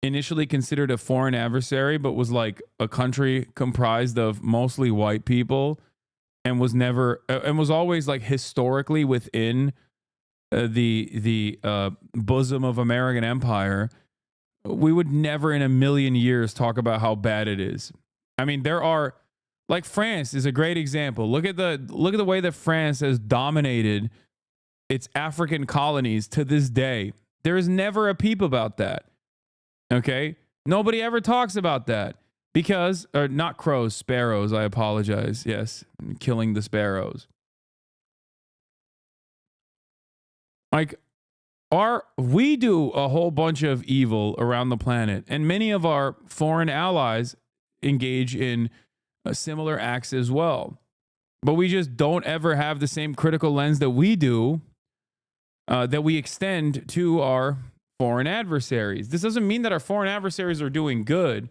initially considered a foreign adversary, but was like a country comprised of mostly white people, and was always like historically within the bosom of American empire, we would never in a million years talk about how bad it is. I mean, there are, like, France is a great example. Look at the way that France has dominated its African colonies to this day. There is never a peep about that. Okay? Nobody ever talks about that because, or not crows, sparrows, I apologize. Yes, killing the sparrows. Like, we do a whole bunch of evil around the planet, and many of our foreign allies engage in similar acts as well. But we just don't ever have the same critical lens that we do, that we extend to our foreign adversaries. This doesn't mean that our foreign adversaries are doing good.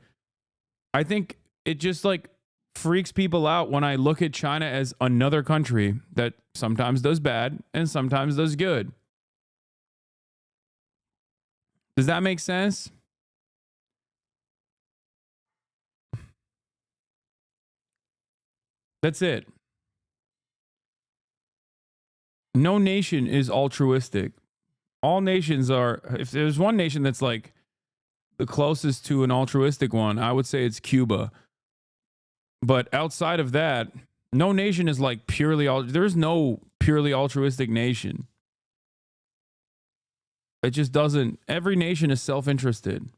I think it just like freaks people out when I look at China as another country that sometimes does bad and sometimes does good. Does that make sense? That's it. No nation is altruistic. All nations are, if there's one nation that's like the closest to an altruistic one, I would say it's Cuba. But outside of that, no nation is like purely, there's no purely altruistic nation. It just doesn't, every nation is self-interested.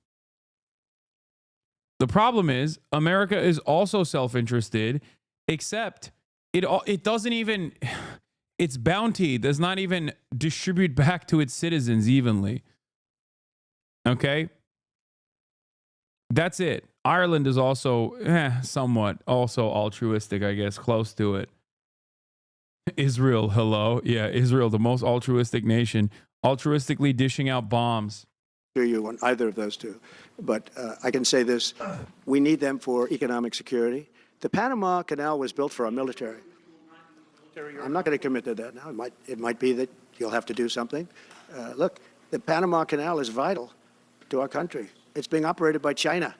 The problem is America is also self-interested, except it doesn't even, its bounty does not even distribute back to its citizens evenly. Okay? That's it. Ireland is also somewhat also altruistic, I guess, close to it. Israel, hello. Yeah, Israel, the most altruistic nation, altruistically dishing out bombs. You on either of those two. But I can say this, we need them for economic security. The Panama Canal was built for our military. I'm not going to commit to that now. It might be that you'll have to do something. Look, the Panama Canal is vital to our country. It's being operated by China.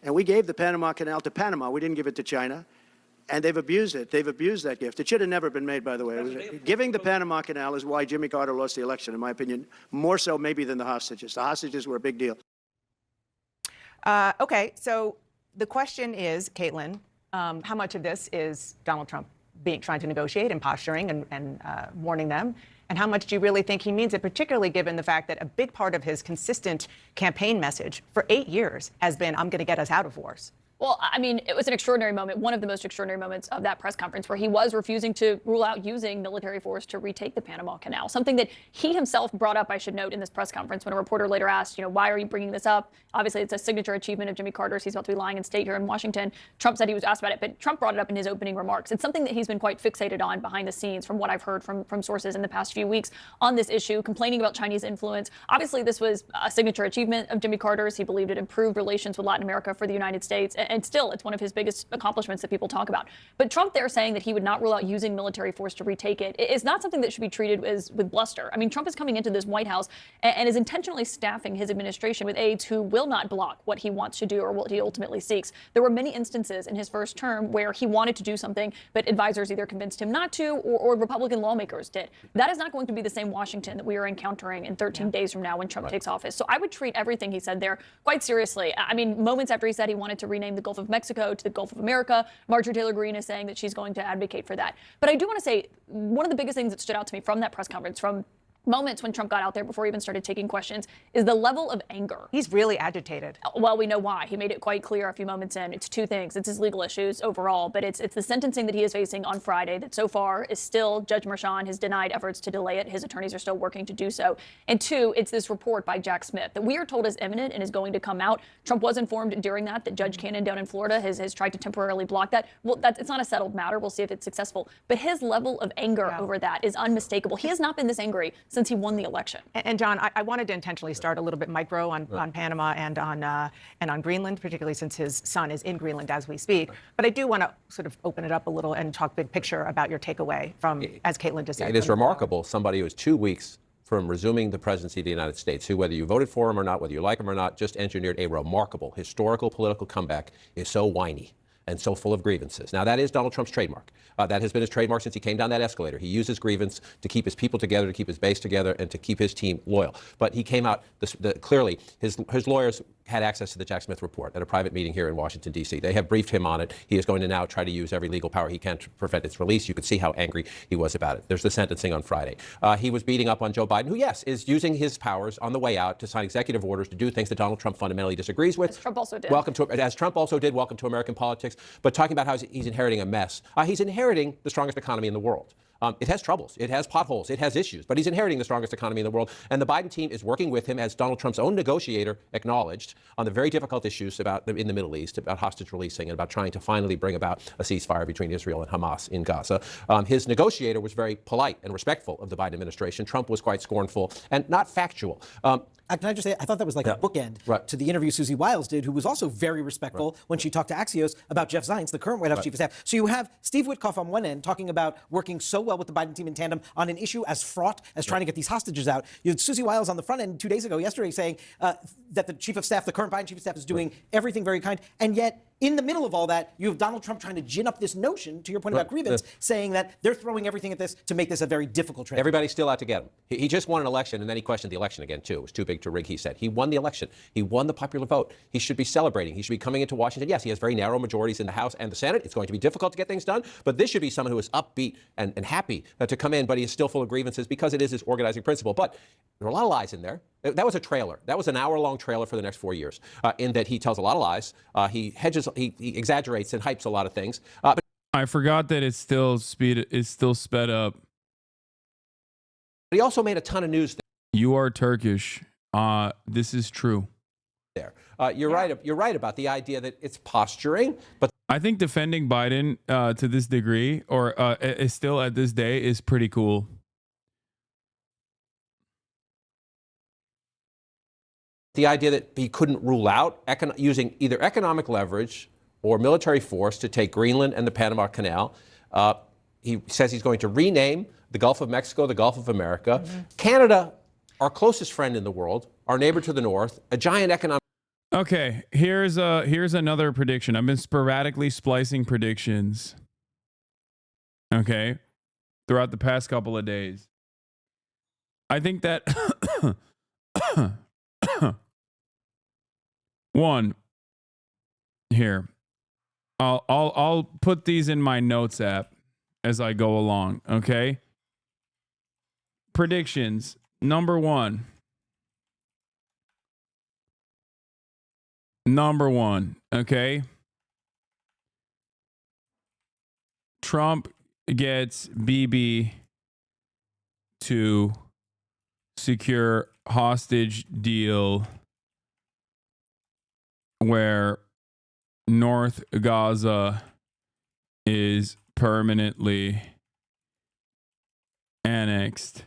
And we gave the Panama Canal to Panama. We didn't give it to China. And they've abused it. They've abused that gift. It should have never been made, by the way. Giving the Panama Canal is why Jimmy Carter lost the election, in my opinion, more so maybe than the hostages. The hostages were a big deal. Okay, so the question is, Caitlin, how much of this is Donald Trump trying to negotiate and posturing and warning them? And how much do you really think he means it, particularly given the fact that a big part of his consistent campaign message for 8 years has been, I'm going to get us out of wars? Well, I mean, it was an extraordinary moment, one of the most extraordinary moments of that press conference, where he was refusing to rule out using military force to retake the Panama Canal, something that he himself brought up, I should note, in this press conference when a reporter later asked, why are you bringing this up? Obviously, it's a signature achievement of Jimmy Carter's. He's about to be lying in state here in Washington. Trump said he was asked about it, but Trump brought it up in his opening remarks. It's something that he's been quite fixated on behind the scenes, from what I've heard from sources in the past few weeks on this issue, complaining about Chinese influence. Obviously, this was a signature achievement of Jimmy Carter's. He believed it improved relations with Latin America for the United States, and still, it's one of his biggest accomplishments that people talk about. But Trump there saying that he would not rule out using military force to retake it is not something that should be treated with bluster. I mean, Trump is coming into this White House and is intentionally staffing his administration with aides who will not block what he wants to do or what he ultimately seeks. There were many instances in his first term where he wanted to do something, but advisors either convinced him not to, or Republican lawmakers did. That is not going to be the same Washington that we are encountering in 13 days from now when Trump takes office. So I would treat everything he said there quite seriously. I mean, moments after he said he wanted to rename the Gulf of Mexico to the Gulf of America, Marjorie Taylor Greene is saying that she's going to advocate for that. But I do want to say one of the biggest things that stood out to me from that press conference, from moments when Trump got out there before he even started taking questions is the level of anger. He's really agitated. Well, we know why. He made it quite clear a few moments in. It's two things. It's his legal issues overall, but it's the sentencing that he is facing on Friday that so far is still, Judge Merchan has denied efforts to delay it. His attorneys are still working to do so. And two, it's this report by Jack Smith that we are told is imminent and is going to come out. Trump was informed during that Judge Cannon down in Florida has tried to temporarily block that. Well, it's not a settled matter. We'll see if it's successful. But his level of anger over that is unmistakable. He has not been this angry since he won the election. And John, I wanted to intentionally start a little bit micro on Panama and on Greenland, particularly since his son is in Greenland as we speak. But I do want to sort of open it up a little and talk big picture about your takeaway from, as Caitlin just said. It is remarkable. Somebody who is 2 weeks from resuming the presidency of the United States, who, whether you voted for him or not, whether you like him or not, just engineered a remarkable historical political comeback, is so whiny and so full of grievances. Now, that is Donald Trump's trademark. That has been his trademark since he came down that escalator. He uses grievance to keep his people together, to keep his base together, and to keep his team loyal. But he came out, clearly, his lawyers had access to the Jack Smith report at a private meeting here in Washington, D.C. They have briefed him on it. He is going to now try to use every legal power he can to prevent its release. You could see how angry he was about it. There's the sentencing on Friday. He was beating up on Joe Biden, who, yes, is using his powers on the way out to sign executive orders to do things that Donald Trump fundamentally disagrees with. As Trump also did. As Trump also did, welcome to American politics. But talking about how he's inheriting a mess. He's inheriting the strongest economy in the world. It has troubles, it has potholes, it has issues, but he's inheriting the strongest economy in the world. And the Biden team is working with him, as Donald Trump's own negotiator acknowledged, on the very difficult issues in the Middle East, about hostage releasing and about trying to finally bring about a ceasefire between Israel and Hamas in Gaza. His negotiator was very polite and respectful of the Biden administration. Trump was quite scornful and not factual. Can I just say, I thought that was like a bookend to the interview Susie Wiles did, who was also very respectful when she talked to Axios about Jeff Zients, the current White House chief of staff. So you have Steve Witkoff on one end talking about working so well with the Biden team in tandem on an issue as fraught as trying to get these hostages out. You had Susie Wiles on the front end yesterday saying that the chief of staff, the current Biden chief of staff, is doing everything very kind. And yet, in the middle of all that, you have Donald Trump trying to gin up this notion, to your point about grievance, saying that they're throwing everything at this to make this a very difficult transition. Everybody's still out to get him. He just won an election, and then he questioned the election again, too. It was too big to rig, he said. He won the election. He won the popular vote. He should be celebrating. He should be coming into Washington. Yes, he has very narrow majorities in the House and the Senate. It's going to be difficult to get things done, but this should be someone who is upbeat and happy to come in, but he is still full of grievances because it is his organizing principle. But there are a lot of lies in there. That was a trailer. That was an hour-long trailer for the next 4 years, in that he tells a lot of lies. He hedges, he exaggerates and hypes a lot of things. But I forgot that it's still sped up. But he also made a ton of news. You are Turkish. This is true. There, you're right. You're right about the idea that it's posturing, but I think defending Biden to this degree, or is still at this day, is pretty cool. The idea that he couldn't rule out using either economic leverage or military force to take Greenland and the Panama Canal. He says he's going to rename the Gulf of Mexico the Gulf of America. Canada, our closest friend in the world, our neighbor to the north, a giant economic... Okay, here's another prediction. I've been sporadically splicing predictions, okay, throughout the past couple of days. I think that... One, here, I'll put these in my notes app as I go along, okay? Predictions. Number one, okay? Trump gets Bibi to secure hostage deal where North Gaza is permanently annexed,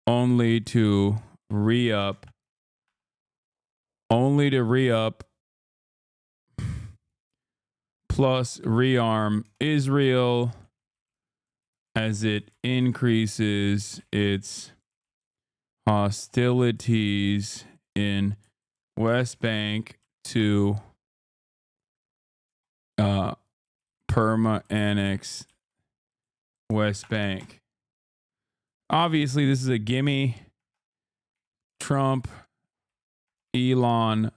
only to re-up plus rearm Israel as it increases its hostilities in West Bank to perma-annex West Bank. Obviously, this is a gimme. Trump, Elon,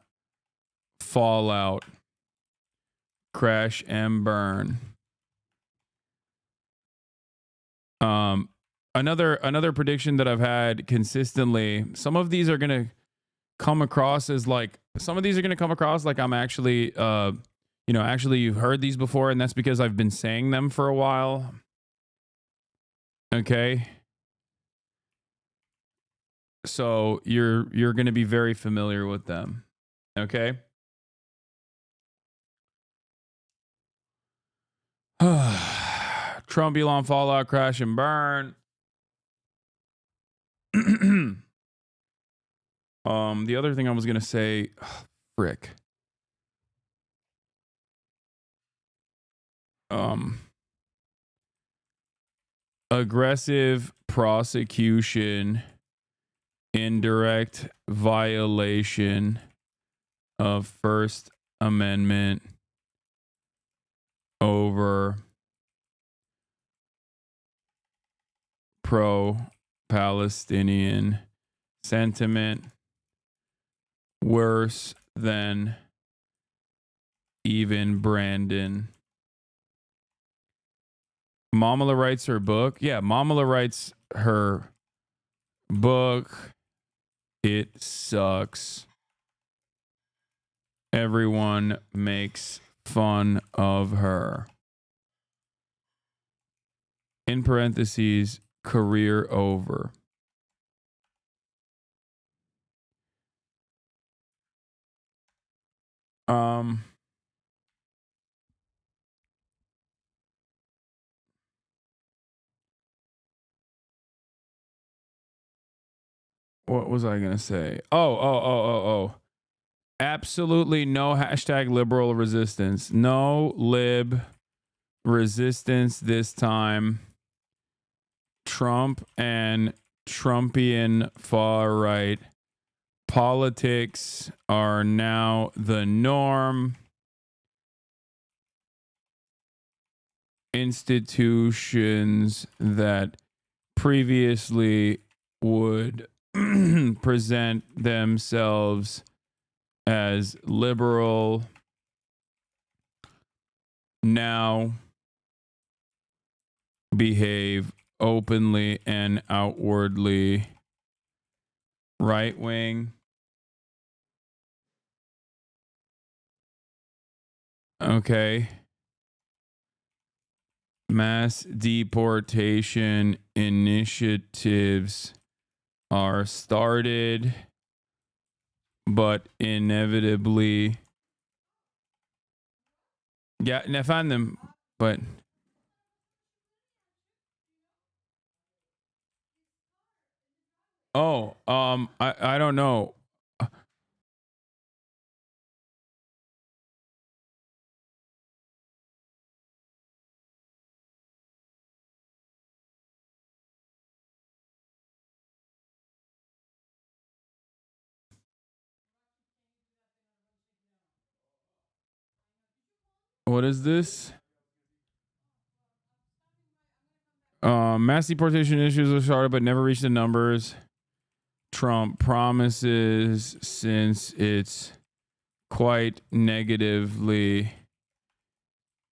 fallout, crash and burn. another prediction that I've had consistently. Some of these are gonna come across as like I'm actually actually you've heard these before, and that's because I've been saying them for a while. Okay. So you're gonna be very familiar with them. Okay. Trump, Elon, fallout, crash and burn. The other thing I was gonna say, frick. Aggressive prosecution, indirect violation of First Amendment over pro-Palestinian sentiment, worse than even Brandon. Mamala writes her book. Yeah, Mamala writes her book. It sucks. Everyone makes fun of her. In parentheses, career over. What was I going to say? Oh. Absolutely no hashtag liberal resistance. No lib resistance this time. Trump and Trumpian far right politics are now the norm. Institutions that previously would present themselves as liberal now behave openly and outwardly right wing. Okay. Mass deportation initiatives are started, but inevitably, yeah, and I find them, but I don't know. What is this? Mass deportation issues are started but never reached the numbers Trump promises, since it's quite negatively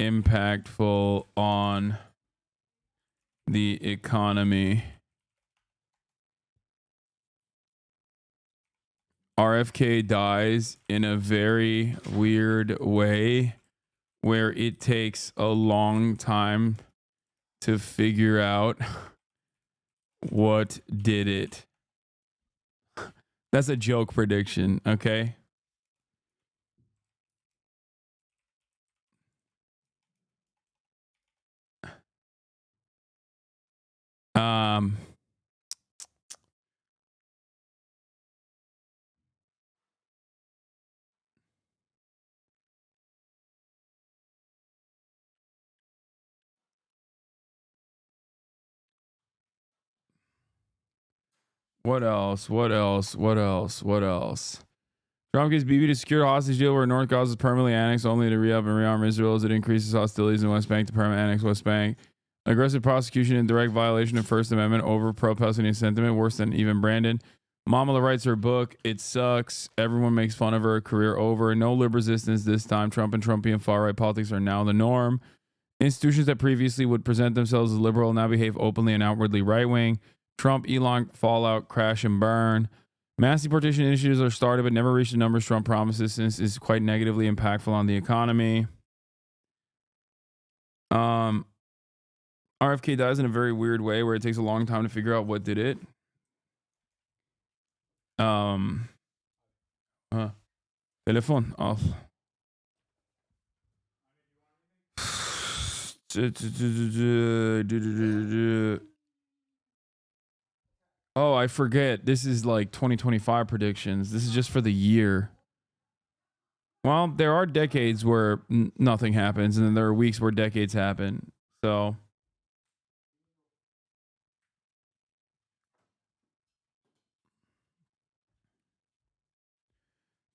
impactful on the economy. RFK dies in a very weird way where it takes a long time to figure out what did it. That's a joke prediction, okay? What else? Trump gives Bibi to secure a hostage deal where North Gaza is permanently annexed, only to re-up and rearm Israel as it increases hostilities in West Bank to permanently annex West Bank. Aggressive prosecution and direct violation of First Amendment over pro-Palestinian sentiment, worse than even Brandon. Mamala writes her book, It Sucks. Everyone makes fun of her. Career over. No lib resistance this time. Trump and Trumpian far-right politics are now the norm. Institutions that previously would present themselves as liberal now behave openly and outwardly right-wing. Trump, Elon, fallout, crash and burn. Mass deportation initiatives are started but never reach the numbers Trump promises, since it's quite negatively impactful on the economy. RFK dies in a very weird way where it takes a long time to figure out what did it. Telephone off. Oh, I forget. This is like 2025 predictions. This is just for the year. Well, there are decades where nothing happens, and then there are weeks where decades happen. So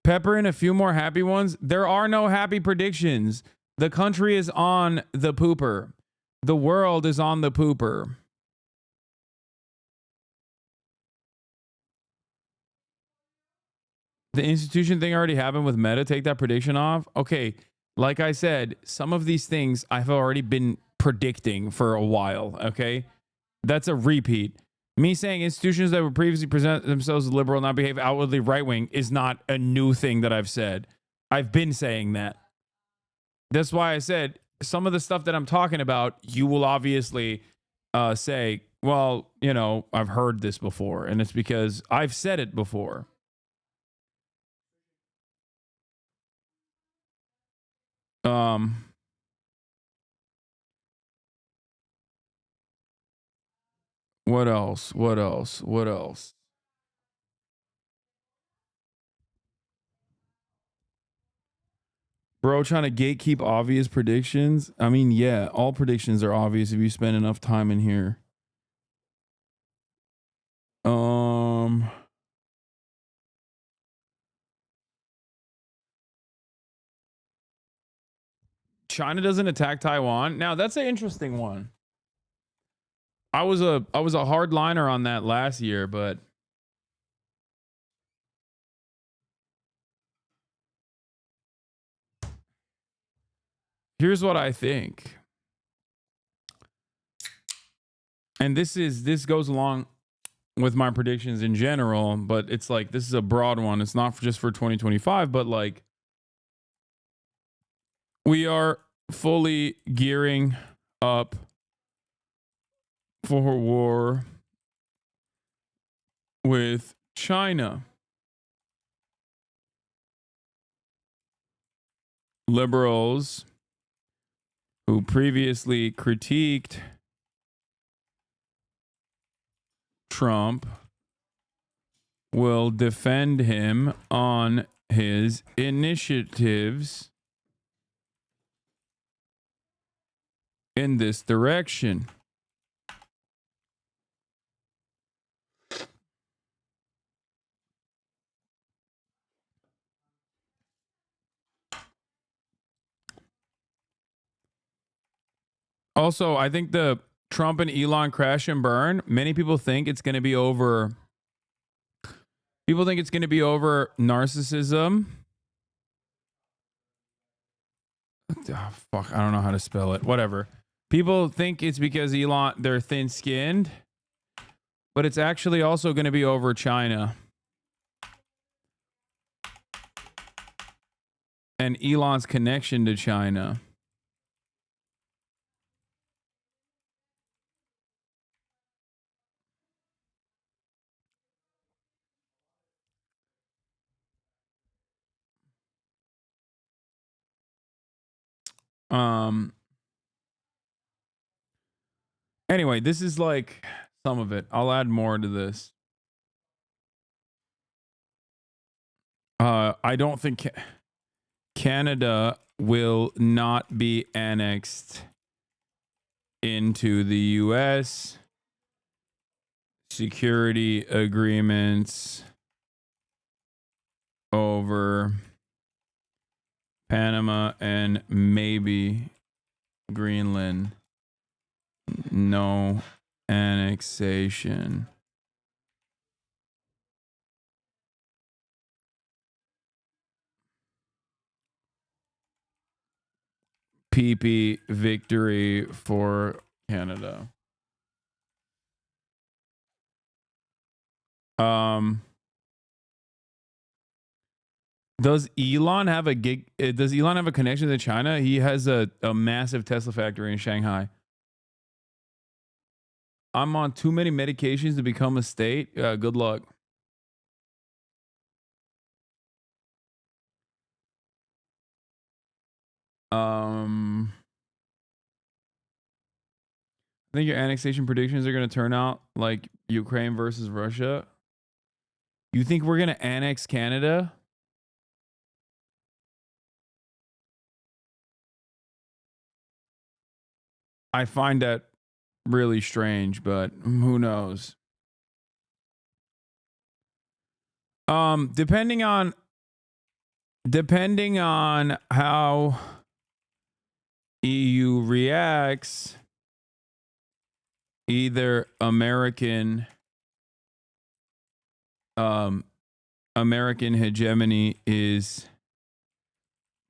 pepper in a few more happy ones. There are no happy predictions. The country is on the pooper. The world is on the pooper. The institution thing already happened with Meta. Take that prediction off. Okay, like I said, some of these things I've already been predicting for a while. Okay, that's a repeat. Me saying institutions that would previously present themselves as liberal now behave outwardly right-wing is not a new thing that I've said. I've been saying that. That's why I said some of the stuff that I'm talking about, you will obviously say, well, you know, I've heard this before. And it's because I've said it before. What else? What else? What else? Bro, trying to gatekeep obvious predictions. I mean, yeah, all predictions are obvious if you spend enough time in here. China doesn't attack Taiwan. Now, that's an interesting one. I was a hardliner on that last year, but here's what I think. And this goes along with my predictions in general, but it's like this is a broad one. It's not just for 2025, but like we are fully gearing up for war with China. Liberals who previously critiqued Trump will defend him on his initiatives in this direction. Also, I think the Trump and Elon crash and burn, many people think it's going to be over. People think it's going to be over narcissism. Oh, fuck, I don't know how to spell it. Whatever. People think it's because Elon, they're thin-skinned, but it's actually also going to be over China. And Elon's connection to China. Anyway, this is like some of it. I'll add more to this. I don't think Canada will not be annexed into the US. Security agreements over Panama and maybe Greenland. No annexation. PP victory for Canada. Does Elon have a connection to China? He has a massive Tesla factory in Shanghai. I'm on too many medications to become a state. Good luck. I think your annexation predictions are going to turn out like Ukraine versus Russia. You think we're going to annex Canada? I find that really strange, but who knows? Depending on how EU reacts, either American hegemony is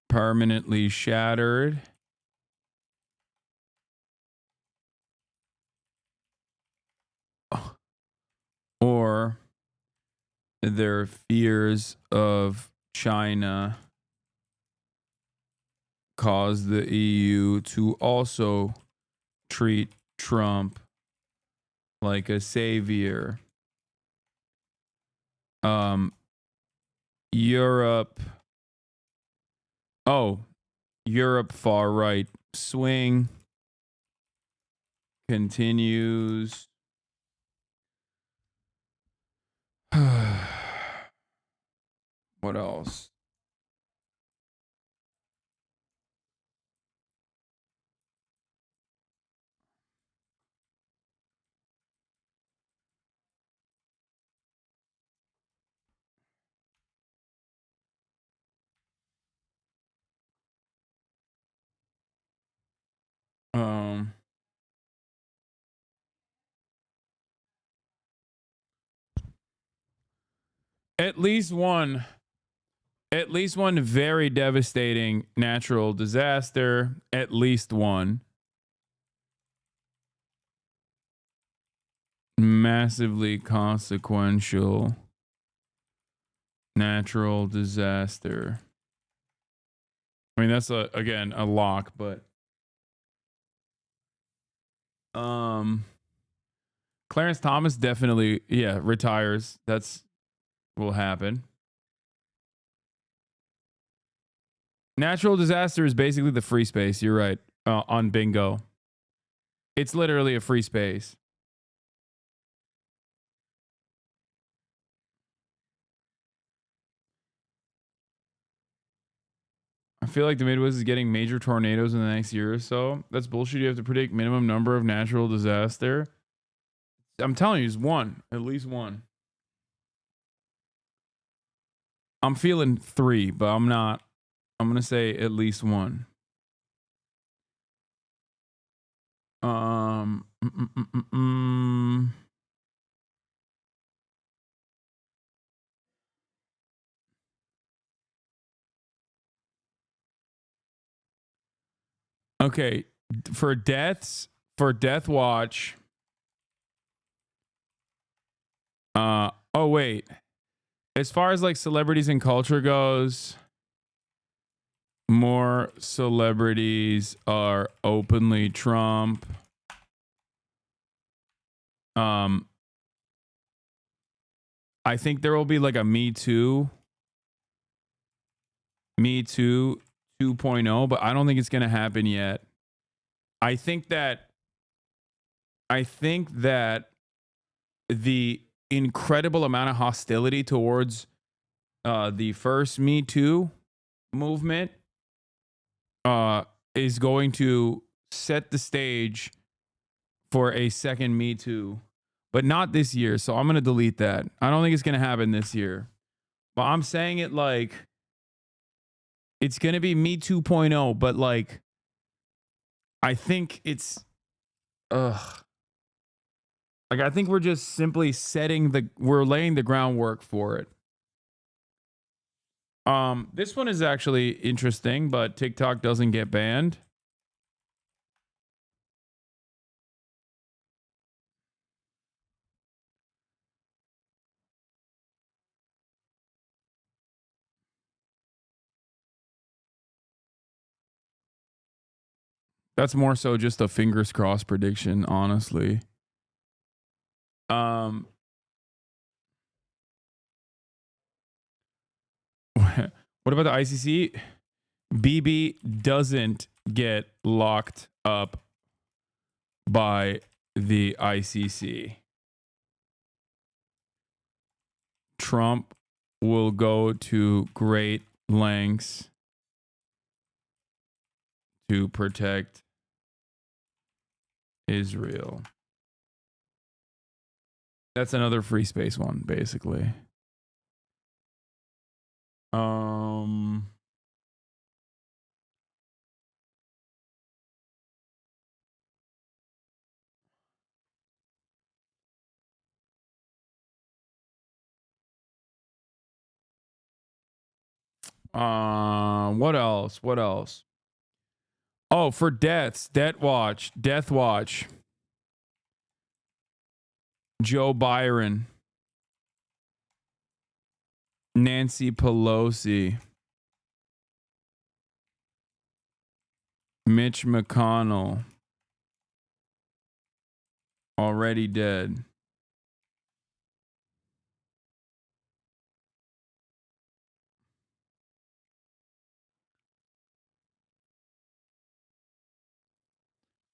permanently shattered, or their fears of China cause the EU to also treat Trump like a savior. Europe far right swing continues. What else? At least one very devastating natural disaster. At least one. Massively consequential natural disaster. I mean, that's again a lock, but Clarence Thomas definitely, retires. That's will happen. Natural disaster is basically the free space. You're right. On bingo. It's literally a free space. I feel like the Midwest is getting major tornadoes in the next year or so. That's bullshit. You have to predict minimum number of natural disaster. I'm telling you, it's one. At least one. I'm feeling 3, but I'm not. I'm going to say at least one. Okay, for Death Watch. Oh wait. As far as like celebrities and culture goes, more celebrities are openly Trump. I think there will be like a Me Too 2.0, but I don't think it's going to happen yet. I think that the incredible amount of hostility towards the first Me Too movement is going to set the stage for a second Me Too, but not this year. So I'm going to delete that. I don't think it's going to happen this year, but I'm saying it like it's going to be Me 2.0, but like I think it's like I think we're just simply we're laying the groundwork for it. This one is actually interesting, but TikTok doesn't get banned. That's more so just a fingers crossed prediction, honestly. What about the ICC? BB doesn't get locked up by the ICC. Trump will go to great lengths to protect Israel. That's another free space one, basically. What else? What else? Oh, for deaths, Death Watch. Joe Byron, Nancy Pelosi, Mitch McConnell, already dead.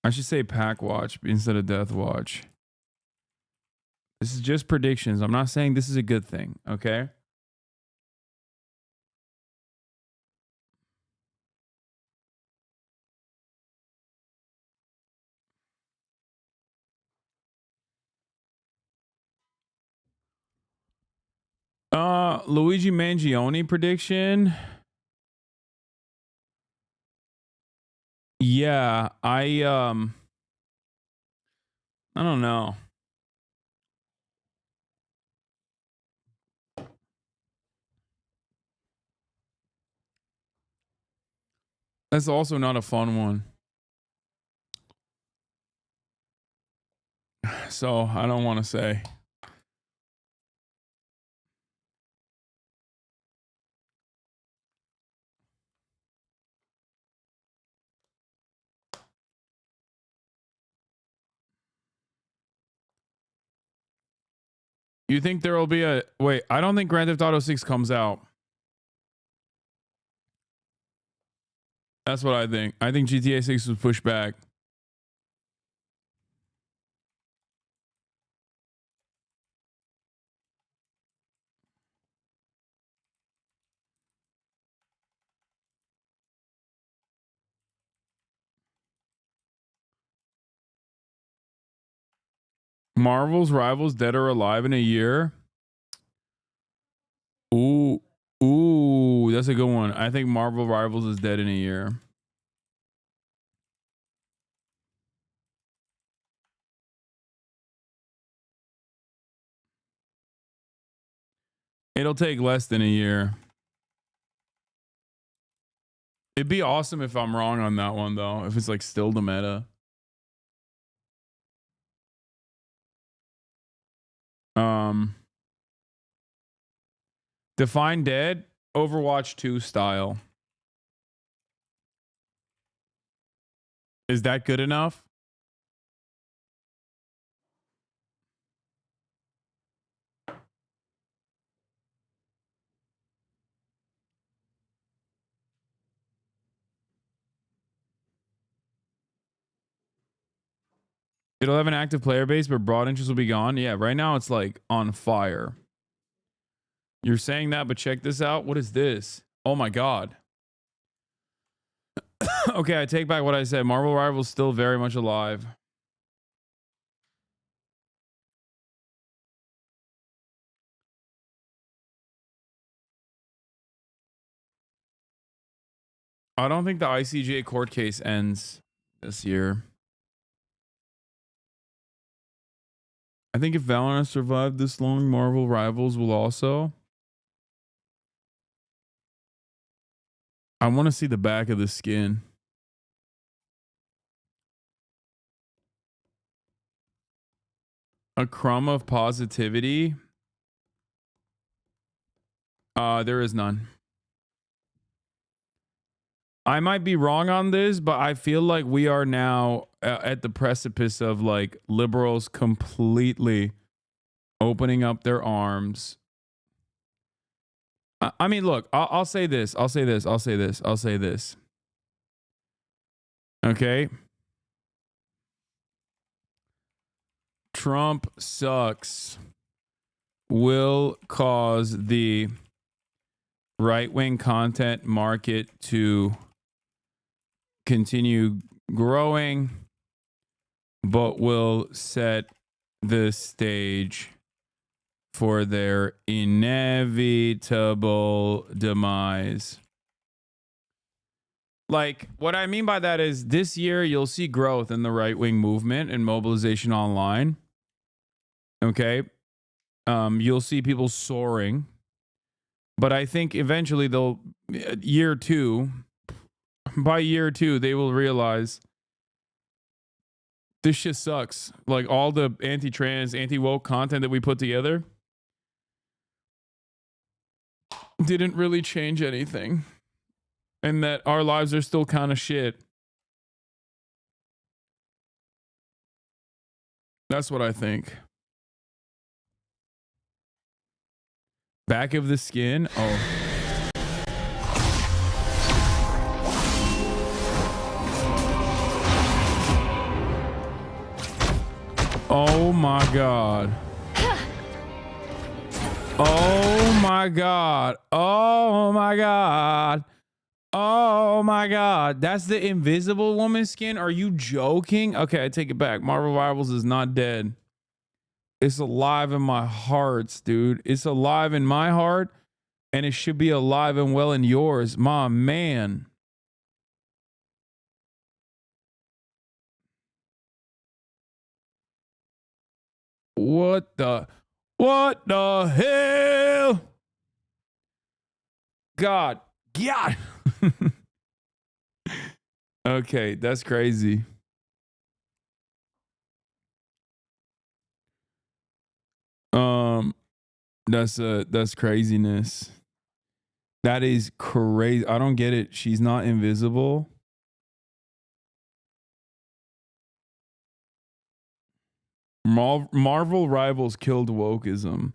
I should say Pack Watch instead of Death Watch. This is just predictions. I'm not saying this is a good thing, okay? Luigi Mangione prediction. Yeah, I don't know. That's also not a fun one. So I don't want to say. You think there will be a wait? I don't think Grand Theft Auto 6 comes out. That's what I think. I think GTA 6 was pushed back. Marvel's Rivals Dead or Alive in a year. Ooh, that's a good one. I think Marvel Rivals is dead in a year. It'll take less than a year. It'd be awesome if I'm wrong on that one, though. If it's like still the meta. Define Dead, Overwatch 2 style. Is that good enough? It'll have an active player base, but broad interest will be gone. Yeah, right now it's like on fire. You're saying that, but check this out. What is this? Oh my God. Okay, I take back what I said. Marvel Rivals still very much alive. I don't think the ICJ court case ends this year. I think if Valorant survived this long, Marvel Rivals will also. I want to see the back of the skin. A crumb of positivity. There is none. I might be wrong on this, but I feel like we are now at the precipice of like liberals completely opening up their arms. I mean, look, I'll say this. I'll say this. I'll say this. I'll say this. Okay. Trump sucks will cause the right-wing content market to continue growing, but will set the stage for their inevitable demise. Like, what I mean by that is this year you'll see growth in the right-wing movement and mobilization online. Okay? You'll see people soaring. But I think eventually by year two, they will realize this shit sucks. Like all the anti-trans, anti-woke content that we put together didn't really change anything. And that our lives are still kind of shit. That's what I think. Back of the skin. Oh. Oh my God. Oh my God. Oh my God. Oh my God. That's the Invisible Woman skin? Are you joking? Okay, I take it back. Marvel Rivals is not dead. It's alive in my hearts, dude. It's alive in my heart, and it should be alive and well in yours. My man. What the hell? God. Okay, that's crazy. That's craziness. That is crazy. I don't get it. She's not invisible. Marvel Rivals killed wokeism.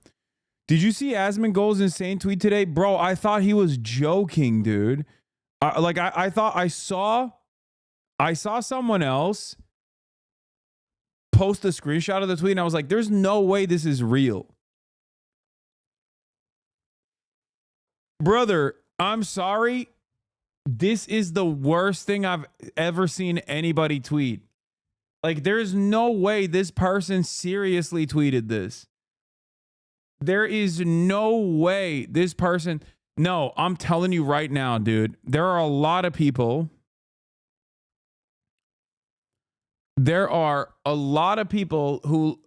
Did you see Asmongold's insane tweet today? Bro, I thought he was joking, dude. I thought I saw someone else post a screenshot of the tweet, and I was like, there's no way this is real. Brother, I'm sorry. This is the worst thing I've ever seen anybody tweet. Like, there's no way this person seriously tweeted this. There is no way this person... No, I'm telling you right now, dude. There are a lot of people... There are a lot of people who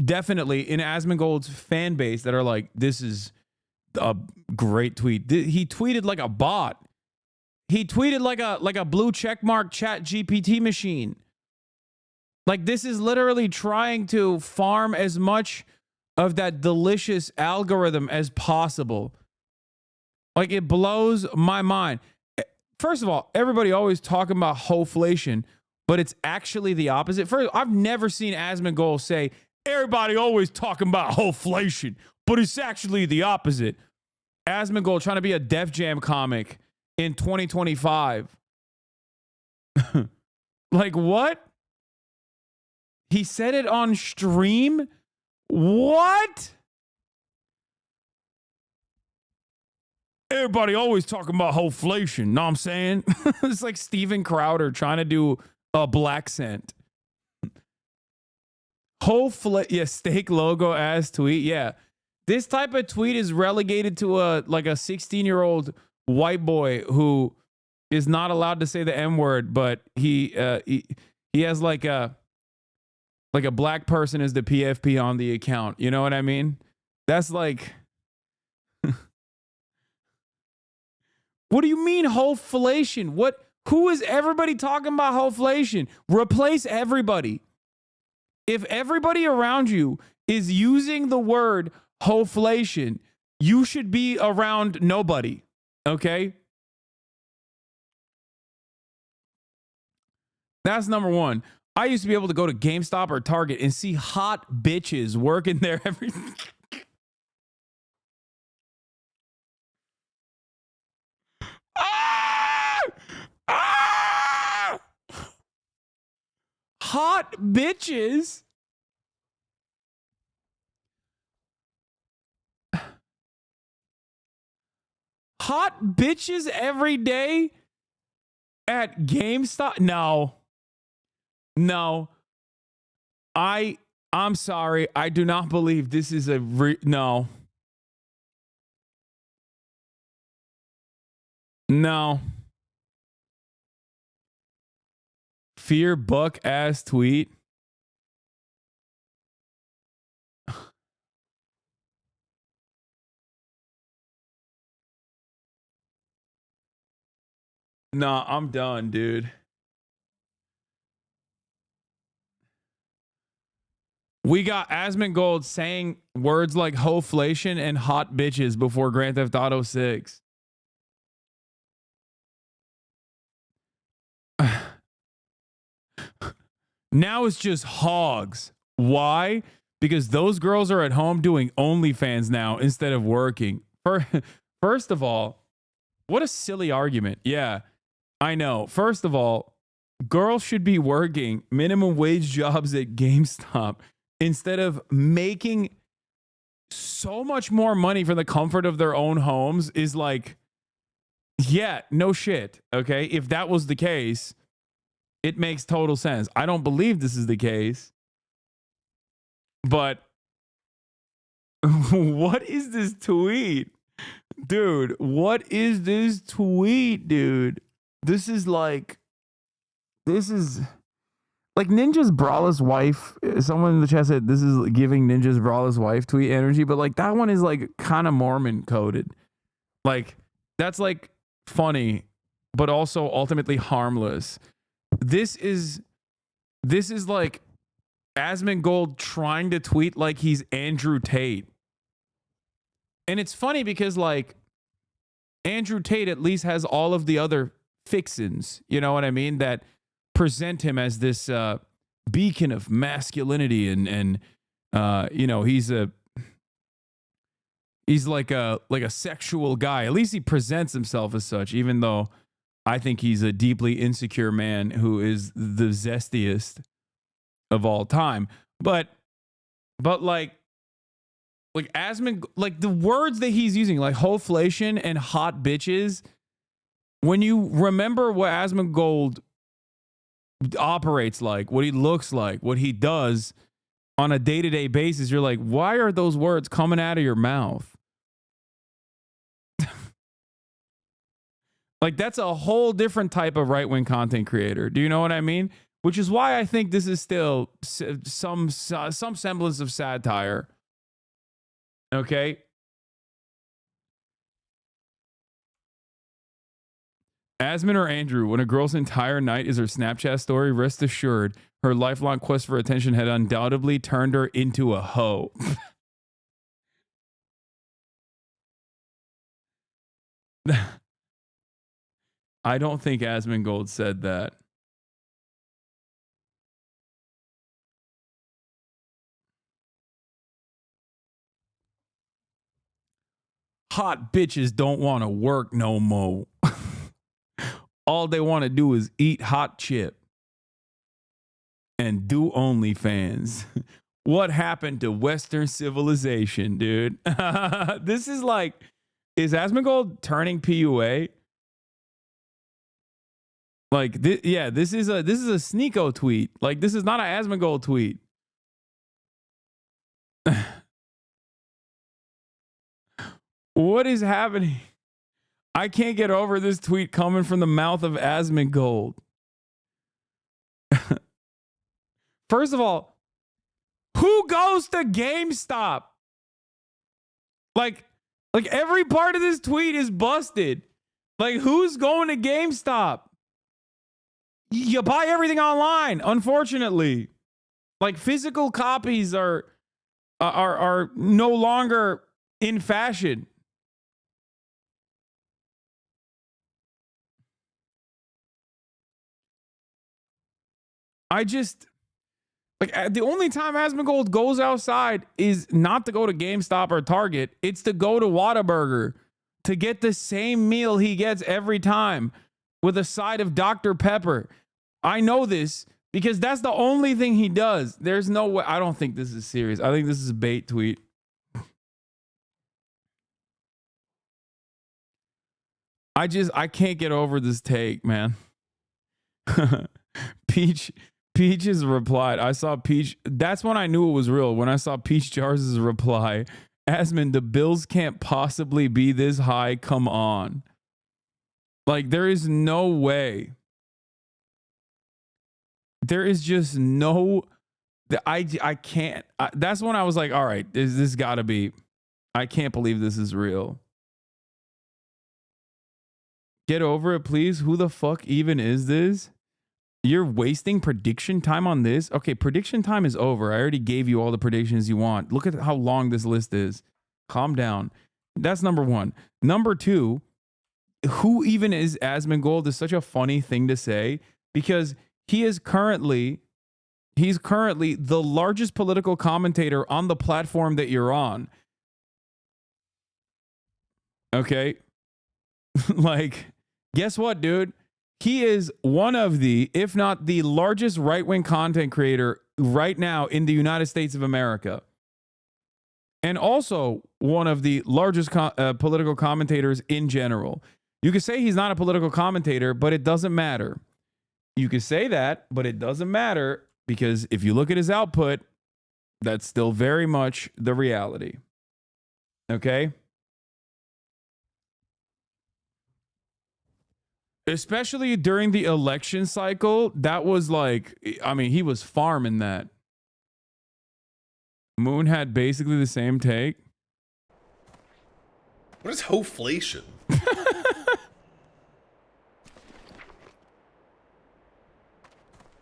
definitely in Asmongold's fan base that are like, this is a great tweet. He tweeted like a bot. He tweeted like a blue checkmark chat GPT machine. Like, this is literally trying to farm as much of that delicious algorithm as possible. Like, it blows my mind. First of all, everybody always talking about hoflation, but it's actually the opposite. First, I've never seen Asmongold say, everybody always talking about hoflation, but it's actually the opposite. Asmongold trying to be a Def Jam comic in 2025. Like, what? He said it on stream? What? Everybody always talking about hoflation. Know what I'm saying? It's like Steven Crowder trying to do a black scent. Yeah, steak logo ass tweet. Yeah. This type of tweet is relegated to a 16-year-old white boy who is not allowed to say the M-word, but he has like a black person as the PFP on the account. You know what I mean? That's like... What do you mean hoflation? Who is everybody talking about hoflation? Replace everybody. If everybody around you is using the word hoflation, you should be around nobody. Okay? That's number one. I used to be able to go to GameStop or Target and see hot bitches working there every. Hot bitches. Hot bitches every day at GameStop? No. No. I'm sorry. I do not believe this is a no. No. Fear buck ass tweet. Nah, I'm done, dude. We got Asmongold saying words like hoflation and hot bitches before Grand Theft Auto 6. Now it's just hogs. Why? Because those girls are at home doing OnlyFans now instead of working. First of all, what a silly argument. Yeah, I know. First of all, girls should be working minimum wage jobs at GameStop instead of making so much more money from the comfort of their own homes. Is like, yeah, no shit. Okay. If that was the case, it makes total sense. I don't believe this is the case, but what is this tweet? Dude, what is this tweet, dude? This is like Ninja's Brawl's wife. Someone in the chat said this is giving Ninja's Brawl's wife tweet energy, but like that one is like kind of Mormon coded. Like that's like funny, but also ultimately harmless. This is like Asmongold trying to tweet like he's Andrew Tate. And it's funny because like Andrew Tate at least has all of the other fixins, you know what I mean, that present him as this beacon of masculinity and you know, he's like a sexual guy. At least he presents himself as such, even though I think he's a deeply insecure man who is the zestiest of all time. But like Asmon, like the words that he's using, like hoflation and hot bitches, when you remember what Asmongold operates like, what he looks like, what he does on a day-to-day basis, you're like, why are those words coming out of your mouth? Like, that's a whole different type of right-wing content creator. Do you know what I mean? Which is why I think this is still some semblance of satire. Okay? Asmon or Andrew, when a girl's entire night is her Snapchat story, rest assured, her lifelong quest for attention had undoubtedly turned her into a hoe. I don't think Asmongold said that. Hot bitches don't want to work no more. All they want to do is eat hot chip and do OnlyFans. What happened to Western civilization, dude? This is like, is Asmongold turning PUA? Like, yeah, this is a Sneeko tweet. Like, this is not an Asmongold tweet. What is happening? I can't get over this tweet coming from the mouth of Asmongold. First of all, who goes to GameStop? Like every part of this tweet is busted. Like, who's going to GameStop? You buy everything online, unfortunately. Like, physical copies are no longer in fashion. I just like the only time Asmongold goes outside is not to go to GameStop or Target. It's to go to Whataburger to get the same meal he gets every time with a side of Dr. Pepper. I know this because that's the only thing he does. There's no way. I don't think this is serious. I think this is a bait tweet. I can't get over this take, man. Peach has replied. I saw Peach. That's when I knew it was real. When I saw Peach Jars' reply. Asmon, the bills can't possibly be this high. Come on. Like, there is no way. There is just no. I can't. That's when I was like, all right, this gotta be. I can't believe this is real. Get over it, please. Who the fuck even is this? You're wasting prediction time on this? Okay, prediction time is over. I already gave you all the predictions you want. Look at how long this list is. Calm down. That's number one. Number two, who even is Asmongold is such a funny thing to say because he's currently the largest political commentator on the platform that you're on. Okay? Like, guess what, dude? He is one of the, if not the largest right-wing content creator right now in the United States of America. And also one of the largest political commentators in general. You could say he's not a political commentator, but it doesn't matter. You could say that, but it doesn't matter because if you look at his output, that's still very much the reality. Okay? Especially during the election cycle, that was like, I mean, he was farming that. Moon had basically the same take. What is hoflation?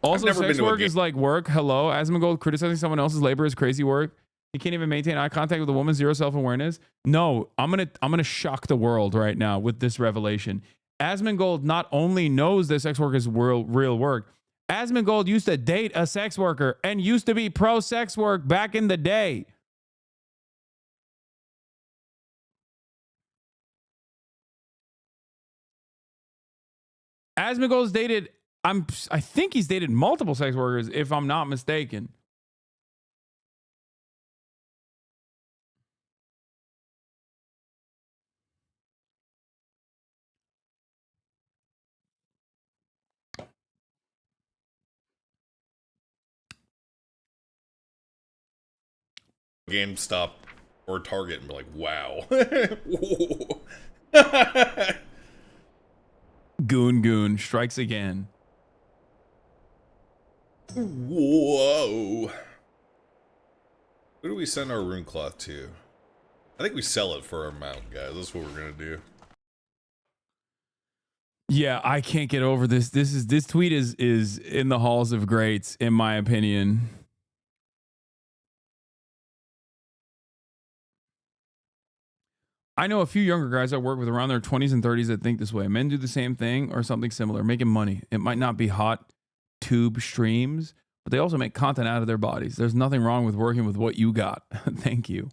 Also, sex work is like work. Hello, Asmongold criticizing someone else's labor is crazy work. He can't even maintain eye contact with a woman, zero self-awareness. No, I'm gonna shock the world right now with this revelation. Asmongold not only knows that sex work is real work, Asmongold used to date a sex worker and used to be pro-sex work back in the day. Asmongold's dated, I think he's dated multiple sex workers, if I'm not mistaken. GameStop or Target and be like, wow. Goon strikes again. Whoa. Who do we send our rune cloth to? I think we sell it for our amount, guys. That's what we're gonna do. Yeah, I can't get over this. This tweet is in the halls of greats, in my opinion. I know a few younger guys I work with around their 20s and 30s that think this way. Men do the same thing or something similar, making money. It might not be hot tube streams, but they also make content out of their bodies. There's nothing wrong with working with what you got. Thank you.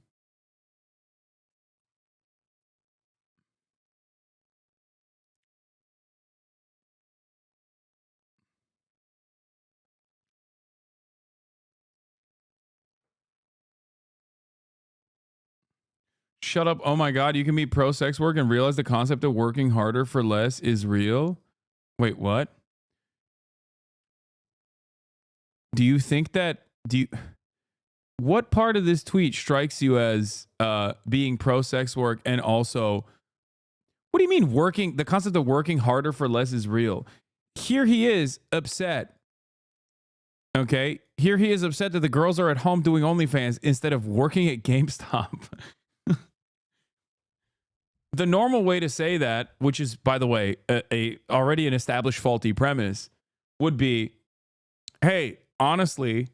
Shut up. Oh my God, you can be pro sex work and realize the concept of working harder for less is real? Wait, what? Do you think that, what part of this tweet strikes you as being pro sex work and also, what do you mean working, the concept of working harder for less is real? Here he is upset. Okay. Here he is upset that the girls are at home doing OnlyFans instead of working at GameStop. The normal way to say that, which is, by the way, a already an established faulty premise, would be, hey, honestly,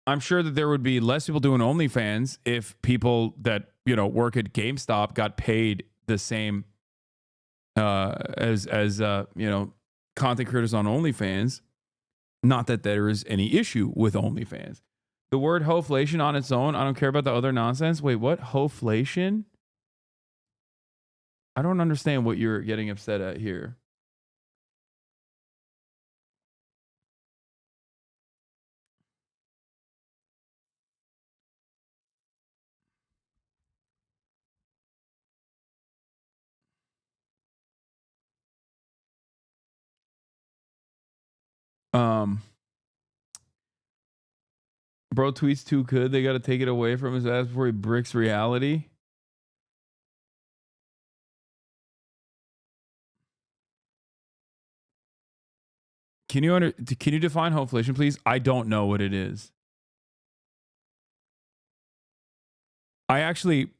I'm sure that there would be less people doing OnlyFans if people that, you know, work at GameStop got paid the same as you know, content creators on OnlyFans. Not that there is any issue with OnlyFans. The word hoflation on its own, I don't care about the other nonsense. Wait, what? Hoflation? I don't understand what you're getting upset at here. Bro tweets too good. They got to take it away from his ass before he bricks reality. Can you define hoflation, please? I don't know what it is. I actually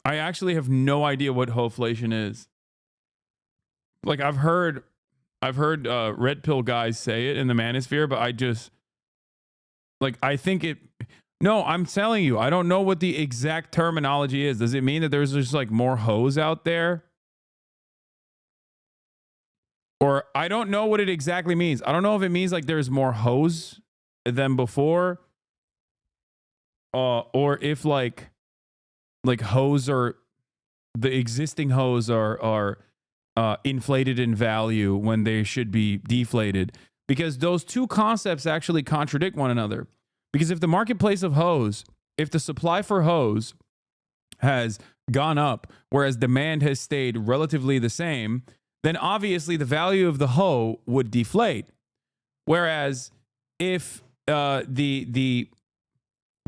have no idea what hoflation is. Like I've heard red pill guys say it in the manosphere, but I just I think it. No, I'm telling you, I don't know what the exact terminology is. Does it mean that there's just like more hoes out there? Or I don't know what it exactly means. I don't know if it means like there's more hoes than before. Or if like hoes are, the existing hoes are inflated in value when they should be deflated. Because those two concepts actually contradict one another. Because if the marketplace of hoes, if the supply for hoes has gone up, whereas demand has stayed relatively the same, then obviously the value of the hoe would deflate. Whereas if the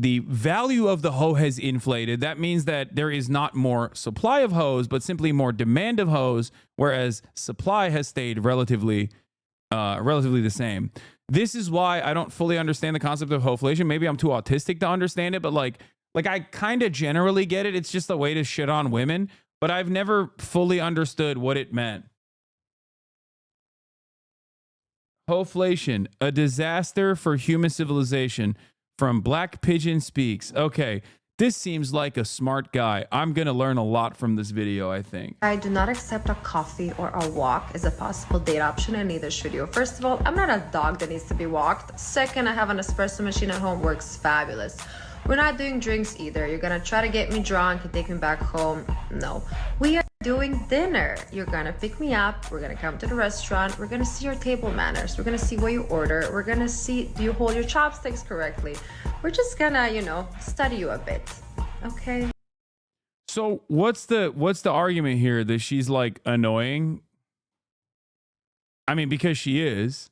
value of the hoe has inflated, that means that there is not more supply of hoes, but simply more demand of hoes, whereas supply has stayed relatively the same. This is why I don't fully understand the concept of hoflation. Maybe I'm too autistic to understand it, but like I kind of generally get it. It's just a way to shit on women, but I've never fully understood what it meant. Hoflation, a disaster for human civilization, from Black Pigeon Speaks. Okay, this seems like a smart guy. I'm going to learn a lot from this video, I think. I do not accept a coffee or a walk as a possible date option, and neither should you. First of all, I'm not a dog that needs to be walked. Second, I have an espresso machine at home, works fabulous. We're not doing drinks either. You're gonna try to get me drunk and take me back home. No. We are doing dinner. You're gonna pick me up. We're gonna come to the restaurant. We're gonna see your table manners. We're gonna see what you order. We're gonna see, do you hold your chopsticks correctly? We're just gonna, study you a bit. Okay? So what's the argument here that she's like annoying? I mean, because she is.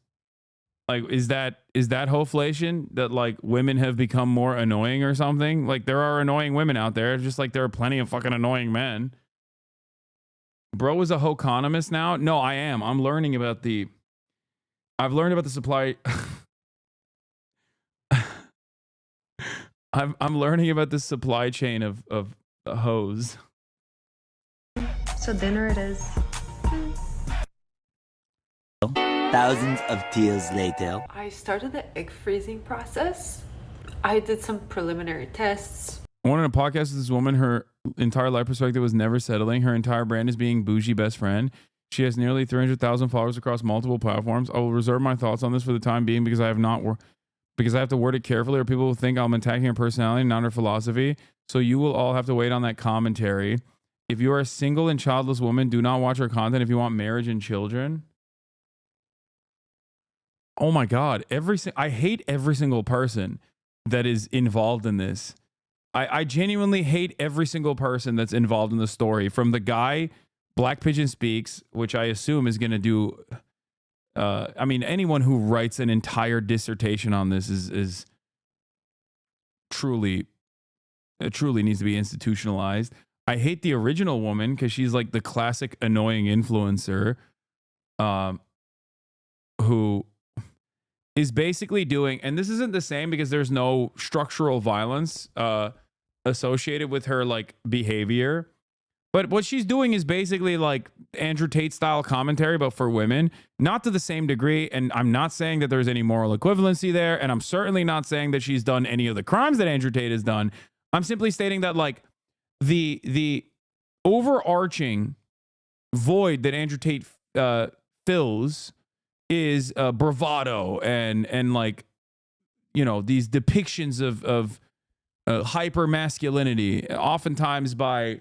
Like, is that hoflation, that like women have become more annoying or something? Like, there are annoying women out there, just like there are plenty of fucking annoying men. Bro is a hoconomist now? No, I am. I've learned about the supply. I'm learning about the supply chain of hoes. So dinner it is. Thousands of tears later. I started the egg freezing process. I did some preliminary tests. I wanted a podcast with this woman. Her entire life perspective was never settling. Her entire brand is being bougie best friend. She has nearly 300,000 followers across multiple platforms. I will reserve my thoughts on this for the time being because I have to word it carefully, or people will think I'm attacking her personality, not her philosophy. So you will all have to wait on that commentary. If you are a single and childless woman, do not watch her content if you want marriage and children. Oh my God. I hate every single person that is involved in this. I genuinely hate every single person that's involved in the story, from the guy, Black Pigeon Speaks, which I assume is going to do. I mean, anyone who writes an entire dissertation on this is truly needs to be institutionalized. I hate the original woman because she's like the classic annoying influencer, who is basically doing, and this isn't the same because there's no structural violence associated with her like behavior, but what she's doing is basically like Andrew Tate style commentary, but for women, not to the same degree. And I'm not saying that there's any moral equivalency there, and I'm certainly not saying that she's done any of the crimes that Andrew Tate has done. I'm simply stating that like the overarching void that Andrew Tate fills is bravado and like, you know, these depictions of hyper masculinity, oftentimes by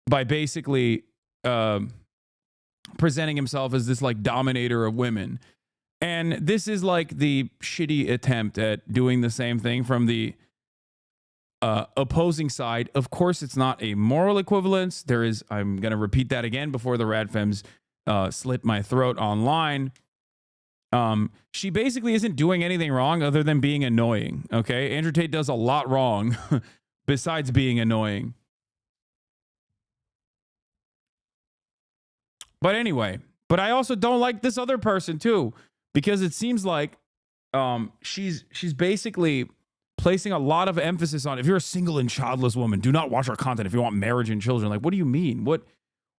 basically presenting himself as this like dominator of women. And this is like the shitty attempt at doing the same thing from the opposing side. Of course, it's not a moral equivalence. There is, I'm going to repeat that again before the Radfems slit my throat online. She basically isn't doing anything wrong other than being annoying. Okay. Andrew Tate does a lot wrong besides being annoying. But anyway, but I also don't like this other person too, because it seems like she's basically placing a lot of emphasis on, if you're a single and childless woman, do not watch our content if you want marriage and children. Like, what do you mean?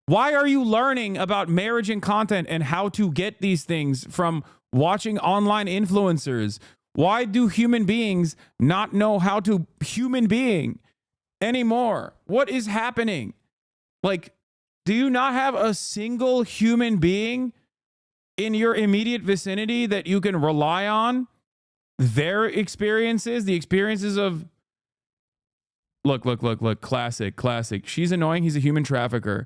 Why are you learning about marriage and content and how to get these things from watching online influencers? Why do human beings not know how to human being anymore? What is happening? Like, do you not have a single human being in your immediate vicinity that you can rely on? Their experiences, the experiences of... Look, classic. She's annoying. He's a human trafficker.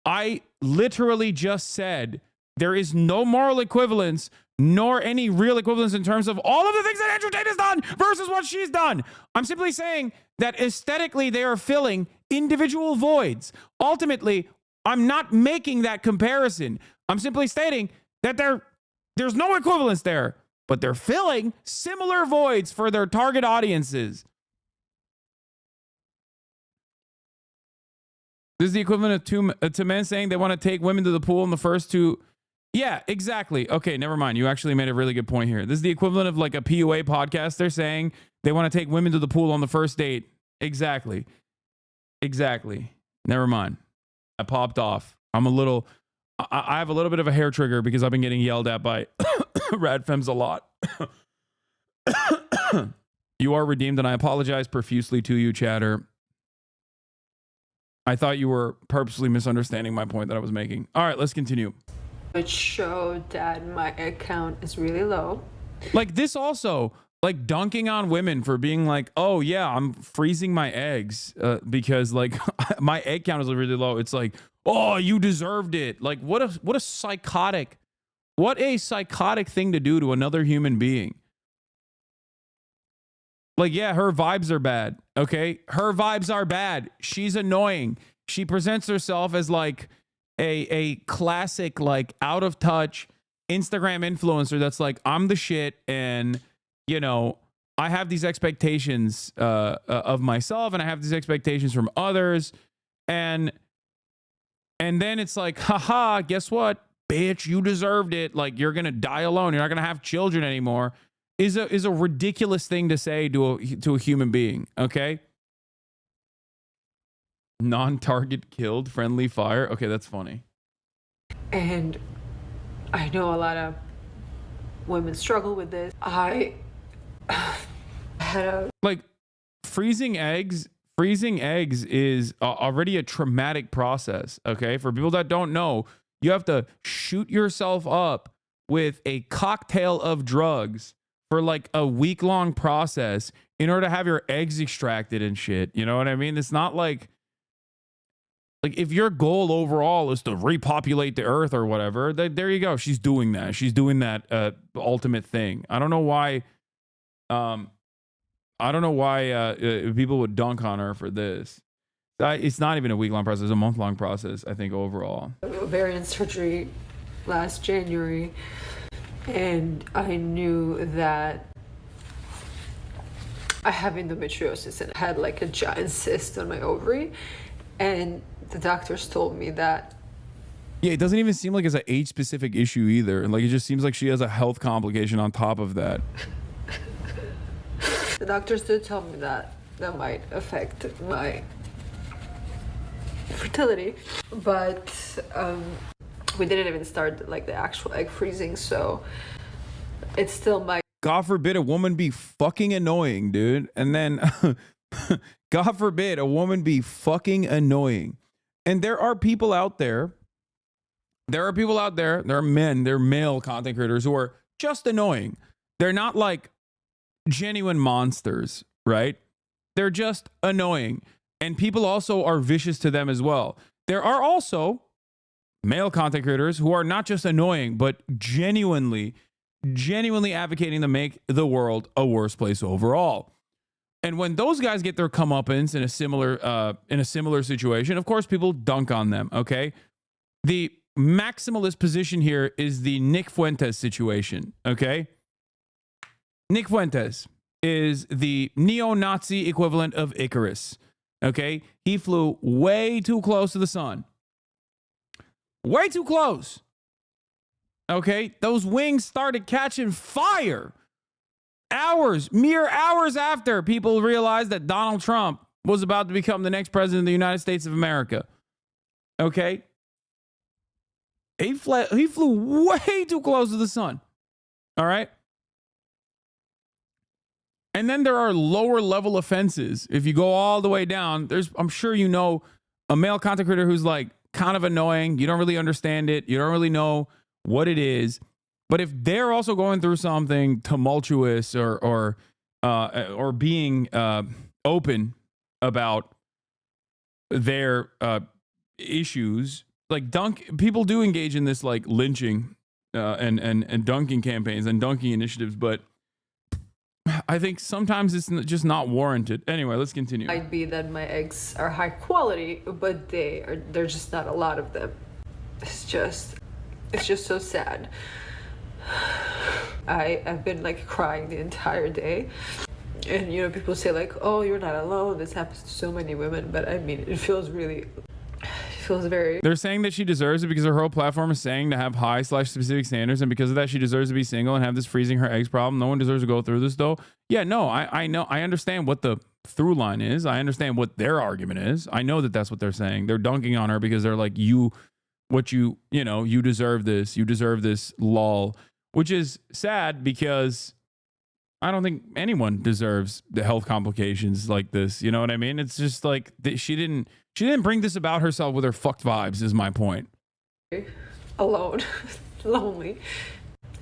I literally just said there is no moral equivalence nor any real equivalence in terms of all of the things that Andrew Tate has done versus what she's done. I'm simply saying that aesthetically they are filling individual voids. Ultimately, I'm not making that comparison. I'm simply stating that there's no equivalence there, but they're filling similar voids for their target audiences. This is the equivalent of to men saying they want to take women to the pool in the first two. Yeah, exactly. Okay, never mind. You actually made a really good point here. This is the equivalent of like a PUA podcast. They're saying they want to take women to the pool on the first date. Exactly. Never mind. I popped off. I have a little bit of a hair trigger because I've been getting yelled at by Radfems a lot. You are redeemed, and I apologize profusely to you, chatter. I thought you were purposely misunderstanding my point that I was making. All right, let's continue. It showed that my account is really low. Like this also, like dunking on women for being like, oh yeah, I'm freezing my eggs because like my egg count is really low. It's like, oh, you deserved it. Like what a psychotic thing to do to another human being. Like, yeah, her vibes are bad. Okay. Her vibes are bad. She's annoying. She presents herself as like a classic, like out of touch Instagram influencer that's like, I'm the shit. And, you know, I have these expectations of myself and I have these expectations from others. And then it's like, haha, guess what? Bitch, you deserved it. Like, you're going to die alone. You're not going to have children anymore. Is a ridiculous thing to say to a human being, okay? Non-target killed, friendly fire. Okay, that's funny. And I know a lot of women struggle with this. I had a... Like, freezing eggs is already a traumatic process, okay? For people that don't know, you have to shoot yourself up with a cocktail of drugs for like a week-long process in order to have your eggs extracted and shit. You know what I mean? It's not like if your goal overall is to repopulate the earth or whatever, there you go. She's doing that. She's doing that ultimate thing. I don't know why people would dunk on her for this. It's not even a week-long process. It's a month-long process, I think, overall. Ovarian surgery last January. And I knew that I have endometriosis and I had like a giant cyst on my ovary. And the doctors told me that. Yeah, it doesn't even seem like it's an age-specific issue either. Like, it just seems like she has a health complication on top of that. The doctors did tell me that might affect my fertility. But we didn't even start like the actual egg freezing, so it's still my... God forbid a woman be fucking annoying, dude. And then, God forbid a woman be fucking annoying. And there are people out there there are people out there, there are men, they're male content creators who are just annoying. They're not like genuine monsters, right? They're just annoying. And people also are vicious to them as well. There are also male content creators who are not just annoying, but genuinely advocating to make the world a worse place overall. And when those guys get their comeuppance in a similar situation, of course, people dunk on them, okay? The maximalist position here is the Nick Fuentes situation, okay? Nick Fuentes is the neo-Nazi equivalent of Icarus, okay? He flew way too close to the sun. Way too close. Okay? Those wings started catching fire. Mere hours after people realized that Donald Trump was about to become the next president of the United States of America. Okay? He flew way too close to the sun. All right? And then there are lower level offenses. If you go all the way down, I'm sure you know a male content creator who's like kind of annoying. You don't really understand it. You don't really know what it is. But if they're also going through something tumultuous or being open about their issues, like people do engage in this like lynching and dunking campaigns and dunking initiatives, but I think sometimes it's just not warranted. Anyway, let's continue. Might be that my eggs are high quality, but there's just not a lot of them. It's just so sad. I've been like crying the entire day, and you know, people say like, oh, you're not alone, this happens to so many women, but I mean, it feels very. They're saying that she deserves it because her whole platform is saying to have high/specific standards, and because of that she deserves to be single and have this freezing her eggs problem. No one deserves to go through this though. Yeah, no, I know, I understand what the through line is. I understand what their argument is. I know that that's what they're saying. They're dunking on her because they're like, you deserve this. You deserve this, lol. Which is sad because I don't think anyone deserves the health complications like this. You know what I mean? It's just like she didn't bring this about herself with her fucked vibes, is my point. Alone, lonely.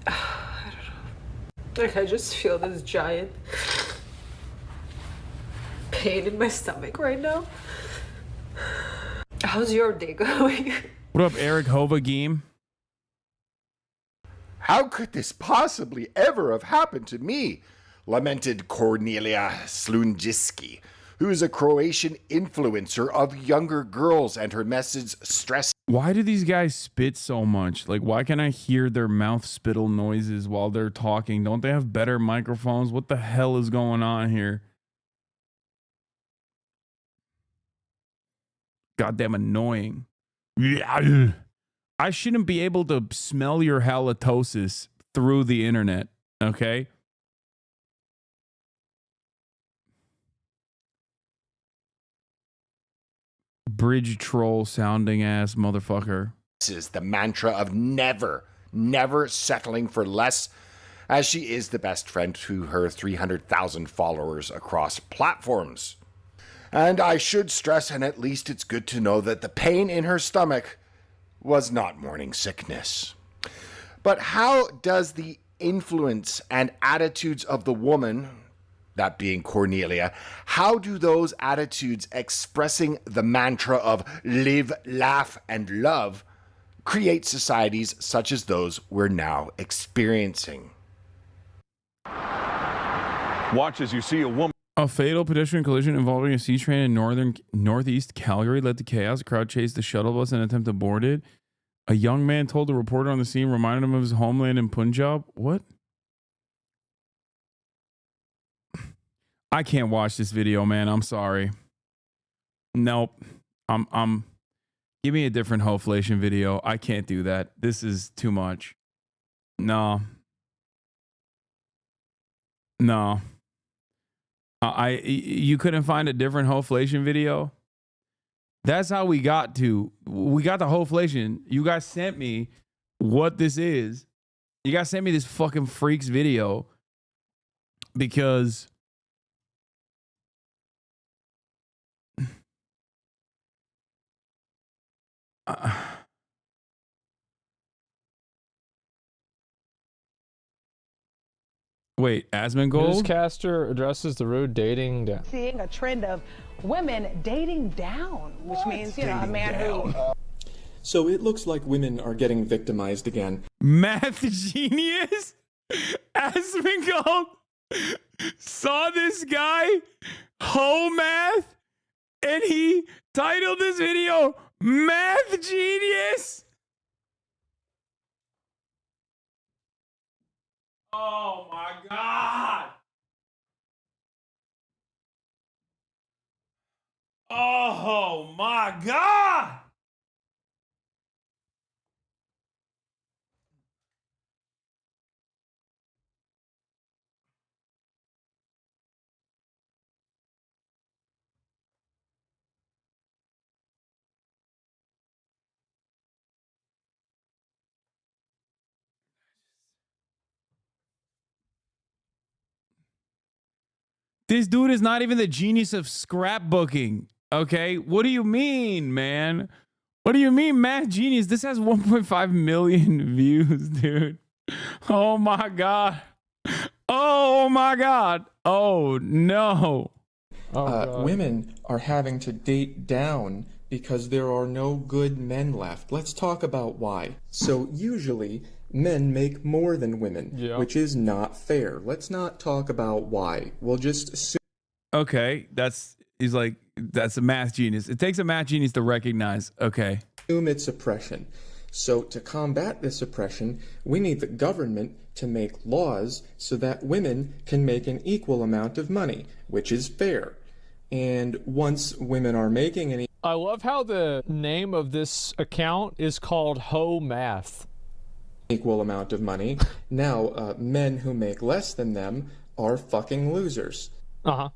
I don't know. Like I just feel this giant pain in my stomach right now. How's your day going? What up, Eric Hovageem? How could this possibly ever have happened to me? Lamented Cornelia Slunjiski, who is a Croatian influencer of younger girls, and her message stress. Why do these guys spit so much? Like, why can I hear their mouth spittle noises while they're talking? Don't they have better microphones? What the hell is going on here? Goddamn annoying. I shouldn't be able to smell your halitosis through the internet, okay? Bridge troll sounding ass motherfucker. This is the mantra of never settling for less, as she is the best friend to her 300,000 followers across platforms. And I should stress, and at least it's good to know, that the pain in her stomach was not morning sickness. But how does the influence and attitudes of the woman, that being Cornelia, how do those attitudes expressing the mantra of live, laugh, and love create societies such as those we're now experiencing? Watch as you see a woman. A fatal pedestrian collision involving a C train in northeast Calgary led to chaos. A crowd chased the shuttle bus in an attempt to board it. A young man told the reporter on the scene, reminded him of his homeland in Punjab. What? I can't watch this video, man. I'm sorry. Nope. Give me a different Hoflation video. I can't do that. This is too much. No. You couldn't find a different Hoflation video? That's how we got the Hoflation. You guys sent me what this is. You guys sent me this fucking freaks video because Wait, Asmongold? Newscaster addresses the rude dating down. Seeing a trend of women dating down, which means, you know, a man who... So it looks like women are getting victimized again. Math genius? Asmongold saw this guy, Ho Math, and he titled this video, Math Genius? Oh my God. Oh my God. This dude is not even the genius of scrapbooking. Okay. What do you mean, man? What do you mean, math genius? This has 1.5 million views, dude. Oh my God. Oh my God. Oh no. Women are having to date down because there are no good men left. Let's talk about why. So usually men make more than women, which is not fair. Let's not talk about why. We'll just assume. Okay, he's like, that's a math genius. It takes a math genius to recognize. Okay. Assume it's oppression. So to combat this oppression, we need the government to make laws so that women can make an equal amount of money, which is fair. And once women are making an I love how the name of this account is called Ho Math. Equal amount of money, now men who make less than them are fucking losers.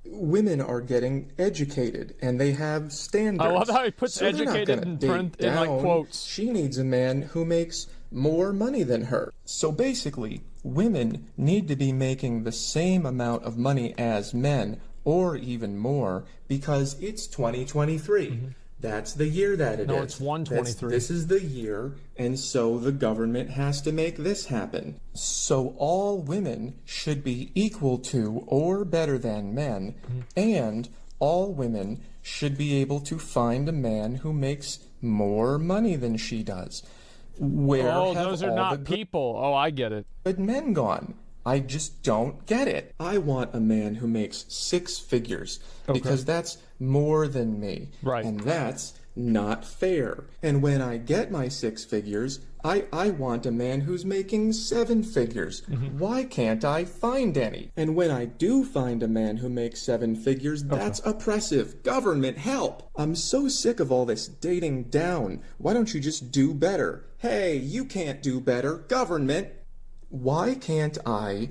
Women are getting educated and they have standards. I love how he puts so educated in print in like quotes. She needs a man who makes more money than her. So basically, women need to be making the same amount of money as men, or even more, because it's 2023. That's the year that it is. No, it's 123. This is the year, and so the government has to make this happen. So all women should be equal to or better than men, and all women should be able to find a man who makes more money than she does. Where have those are all not the people. Oh, I get it. good men gone? I just don't get it. I want a man who makes 6 figures because that's more than me. Right. And that's not fair. And when I get my 6 figures, I want a man who's making 7 figures. Why can't I find any? And when I do find a man who makes 7 figures, that's oppressive. Government, help! I'm so sick of all this dating down. Why don't you just do better? Hey, you can't do better. Government! Why can't I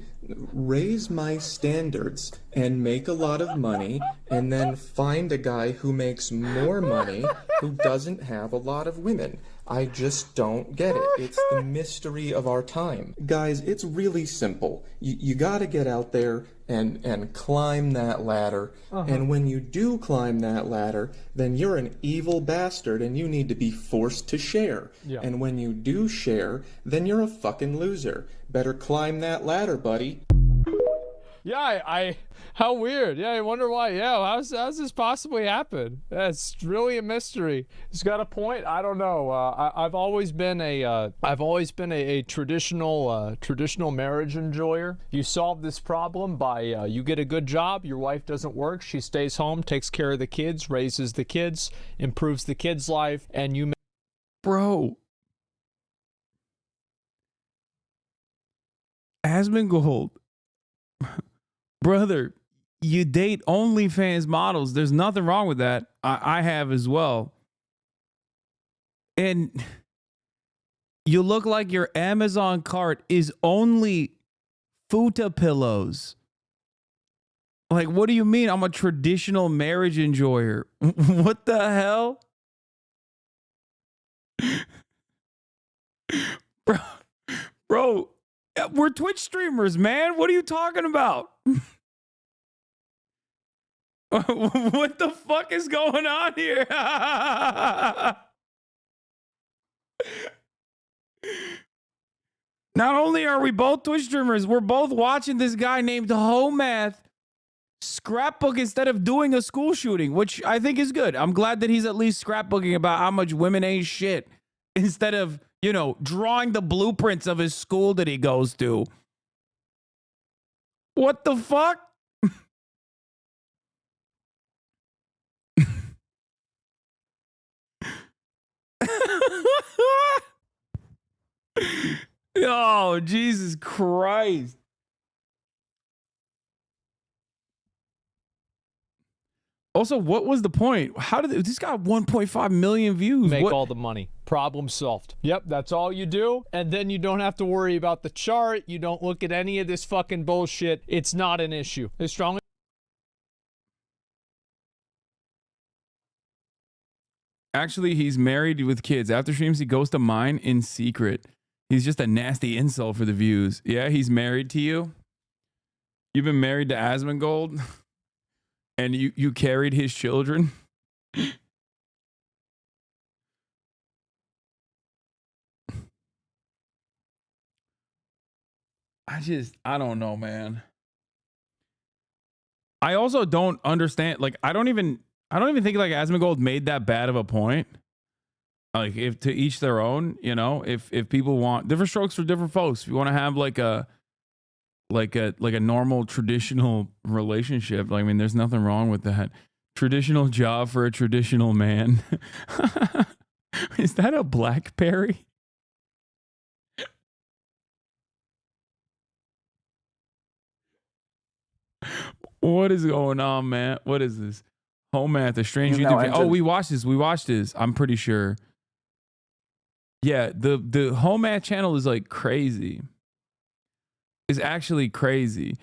raise my standards and make a lot of money and then find a guy who makes more money who doesn't have a lot of women? I just don't get it. It's the mystery of our time. Guys, it's really simple. You gotta get out there and climb that ladder. And when you do climb that ladder, then you're an evil bastard and you need to be forced to share. And when you do share, then you're a fucking loser. Better climb that ladder, buddy. Yeah, how weird. Yeah, I wonder why. Yeah, how's this possibly happen? That's really a mystery. He's got a point. I don't know. I've always been a traditional marriage enjoyer. You solve this problem by you get a good job. Your wife doesn't work. She stays home, takes care of the kids, raises the kids, improves the kids' life, and you. Bro. Asmongold. Brother, you date OnlyFans models. There's nothing wrong with that. I have as well. And you look like your Amazon cart is only futa pillows. Like, what do you mean? I'm a traditional marriage enjoyer. What the hell? Bro, we're Twitch streamers, man. What are you talking about? What the fuck is going on here? Not only are we both Twitch streamers, we're both watching this guy named Homath scrapbook instead of doing a school shooting, which I think is good. I'm glad that he's at least scrapbooking about how much women ain't shit instead of, you know, drawing the blueprints of his school that he goes to. What the fuck? Oh, Jesus Christ. Also, what was the point? How did this got 1.5 million views? Make What? all the money. Problem solved. Yep, that's all you do. And then you don't have to worry about the chart. You don't look at any of this fucking bullshit. It's not an issue. I strongly. Actually, he's married with kids. After streams, he goes to mine in secret. He's just a nasty insult for the views. Yeah, he's married to you. You've been married to Asmongold, and you carried his children. I don't know, man. I also don't understand. Like, I don't even think like Asmongold made that bad of a point. Like, if to each their own, you know, if people want different strokes for different folks, if you want to have like a normal traditional relationship, I mean, there's nothing wrong with that. Traditional job for a traditional man. Is that a BlackBerry? What is going on, man? What is this? Homath, a strange YouTube. Oh, we watched this. We watched this. I'm pretty sure. Yeah, the Homath channel is like crazy. It's actually crazy.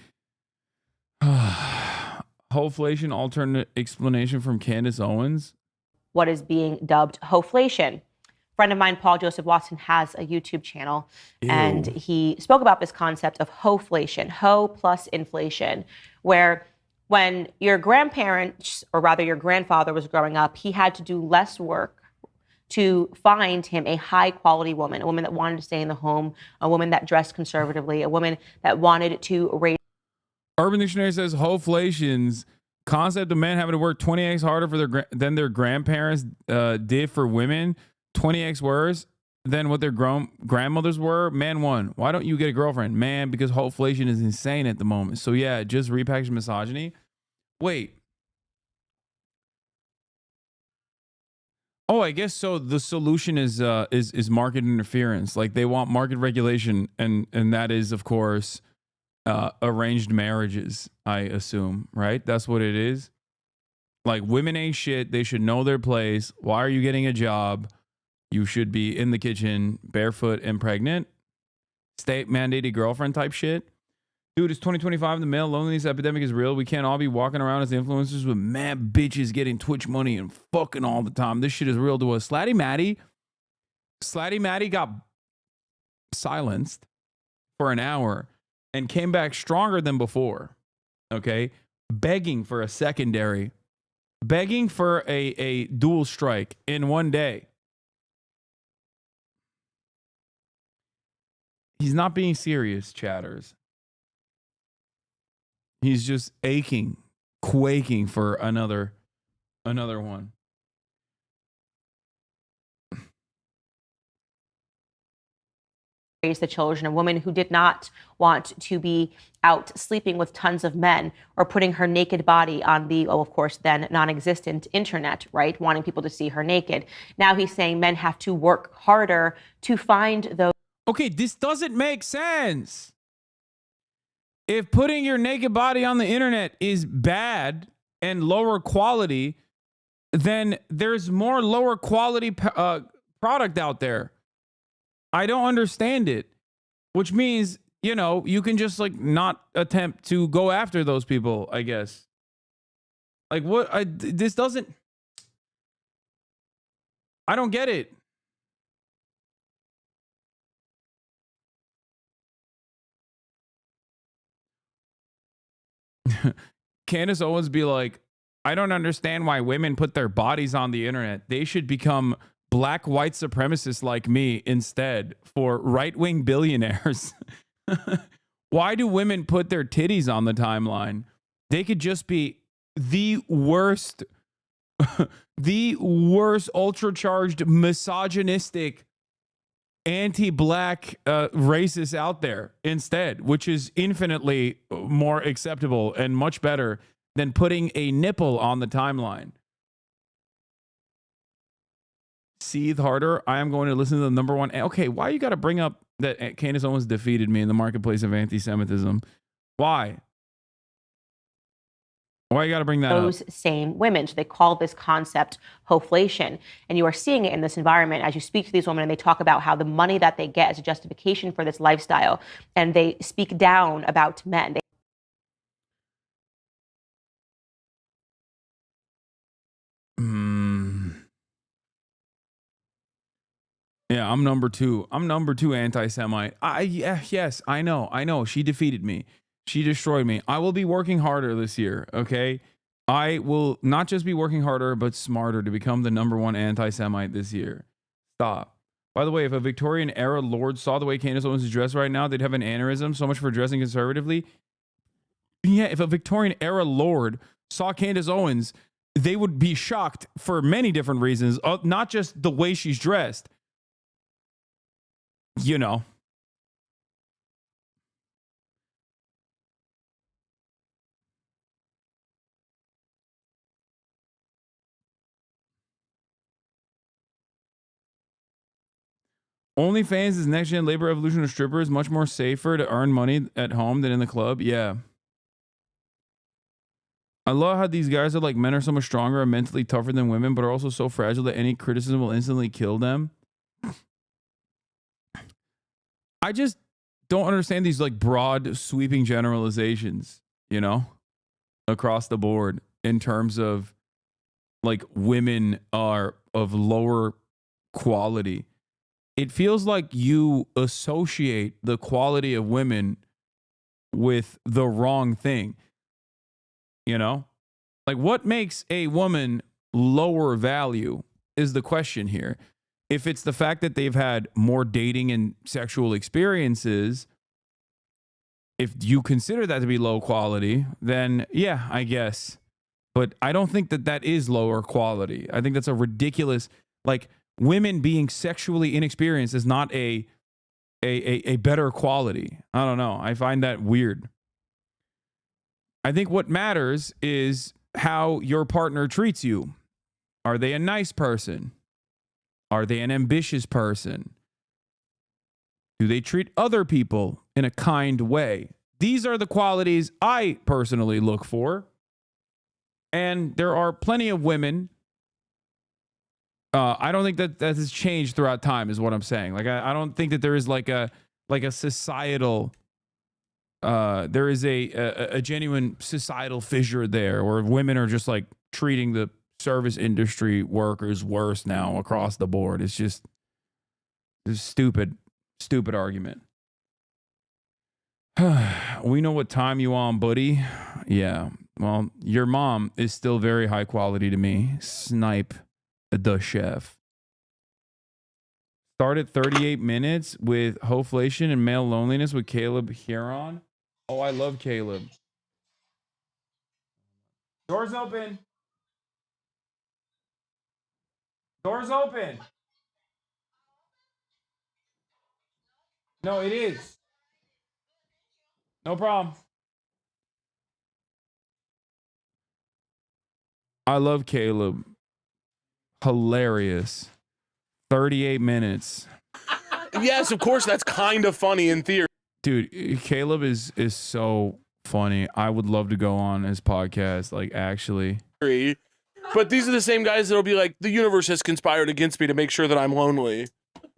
Hoflation, alternate explanation from Candace Owens. What is being dubbed hoflation. A friend of mine, Paul Joseph Watson, has a YouTube channel, and he spoke about this concept of hoflation, ho plus inflation, where when your grandparents, or rather your grandfather was growing up, he had to do less work to find him a high quality woman, a woman that wanted to stay in the home, a woman that dressed conservatively, a woman that wanted to raise. Urban Dictionary says hoflation's concept of men having to work 20x harder for than their grandparents did for women, 20x worse than what their grandmothers were. Man one, why don't you get a girlfriend? Man, because hoflation is insane at the moment. So yeah, just repackaged misogyny. Wait. Oh, I guess so. The solution is market interference. Like, they want market regulation, and that is, of course, arranged marriages, I assume, right? That's what it is. Like, women ain't shit. They should know their place. Why are you getting a job? You should be in the kitchen, barefoot and pregnant. State mandated girlfriend type shit. Dude, it's 2025. The male loneliness epidemic is real. We can't all be walking around as influencers with mad bitches getting Twitch money and fucking all the time. This shit is real to us. Slatty Maddie got silenced for an hour and came back stronger than before. Okay? Begging for a secondary. Begging for a dual strike in one day. He's not being serious, chatters. He's just aching, quaking for another one. Raise the children, a woman who did not want to be out sleeping with tons of men or putting her naked body on the, of course, then non-existent internet, right? Wanting people to see her naked. Now he's saying men have to work harder to find those. Okay, this doesn't make sense. If putting your naked body on the internet is bad and lower quality, then there's more lower quality product out there. I don't understand it, which means, you know, you can just like not attempt to go after those people, I guess. Like, what? This doesn't. I don't get it. Candace Owens be like, I don't understand why women put their bodies on the internet. They should become black white supremacists like me instead for right-wing billionaires. Why do women put their titties on the timeline? They could just be the worst, the worst ultra-charged, misogynistic, anti-black racists out there instead, which is infinitely more acceptable and much better than putting a nipple on the timeline. Seethe harder. I am going to listen to the number one. Okay, why you got to bring up that Candace Owens defeated me in the marketplace of anti-Semitism? Why? Why you got to bring that those up? Same women. So they call this concept hoflation. And you are seeing it in this environment as you speak to these women and they talk about how the money that they get is a justification for this lifestyle. And they speak down about men. Yeah, I'm number two. I'm number two anti-Semite. Yes, I know. She defeated me. She destroyed me. I will be working harder this year, okay? I will not just be working harder, but smarter to become the number one anti-Semite this year. Stop. By the way, if a Victorian era lord saw the way Candace Owens is dressed right now, they'd have an aneurysm. So much for dressing conservatively. Yeah, if a Victorian era lord saw Candace Owens, they would be shocked for many different reasons, not just the way she's dressed. You know. OnlyFans is next gen labor evolution of strippers, much more safer to earn money at home than in the club. Yeah. I love how these guys are like, men are so much stronger and mentally tougher than women, but are also so fragile that any criticism will instantly kill them. I just don't understand these like broad sweeping generalizations, you know, across the board in terms of like women are of lower quality. It feels like you associate the quality of women with the wrong thing. You know, like what makes a woman lower value is the question here. If it's the fact that they've had more dating and sexual experiences, if you consider that to be low quality, then yeah, I guess. But I don't think that that is lower quality. I think that's a ridiculous, like, women being sexually inexperienced is not a better quality. I don't know. I find that weird. I think what matters is how your partner treats you. Are they a nice person? Are they an ambitious person? Do they treat other people in a kind way? These are the qualities I personally look for. And there are plenty of women. I don't think that has changed throughout time is what I'm saying. Like, I don't think that there is like a societal, there is a genuine societal fissure there where women are just like treating the service industry workers worse now across the board. It's just a stupid argument. We know what time you on, buddy. Yeah. Well, your mom is still very high quality to me. Snipe the chef. Started 38 minutes with hoflation and male loneliness with Caleb Huron. Oh, I love Caleb. Doors open. Doors open. No, it is. No problem. I love Caleb. Hilarious. 38 minutes. Yes, of course, that's kind of funny in theory. Dude, Caleb is so funny. I would love to go on his podcast, like, actually. But these are the same guys that'll be like, the universe has conspired against me to make sure that I'm lonely.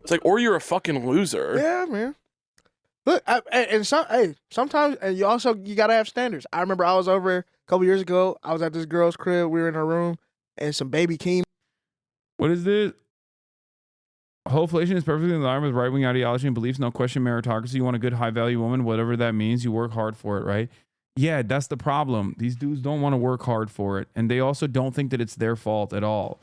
It's like, or you're a fucking loser. Yeah, man. Look, sometimes, and you gotta have standards. I remember I was over a couple years ago. I was at this girl's crib. We were in her room, and some baby came. What is this? Hoflation is perfectly in line with right-wing ideology and beliefs. No question meritocracy. You want a good, high-value woman, whatever that means. You work hard for it, right? Yeah, that's the problem. These dudes don't want to work hard for it, and they also don't think that it's their fault at all.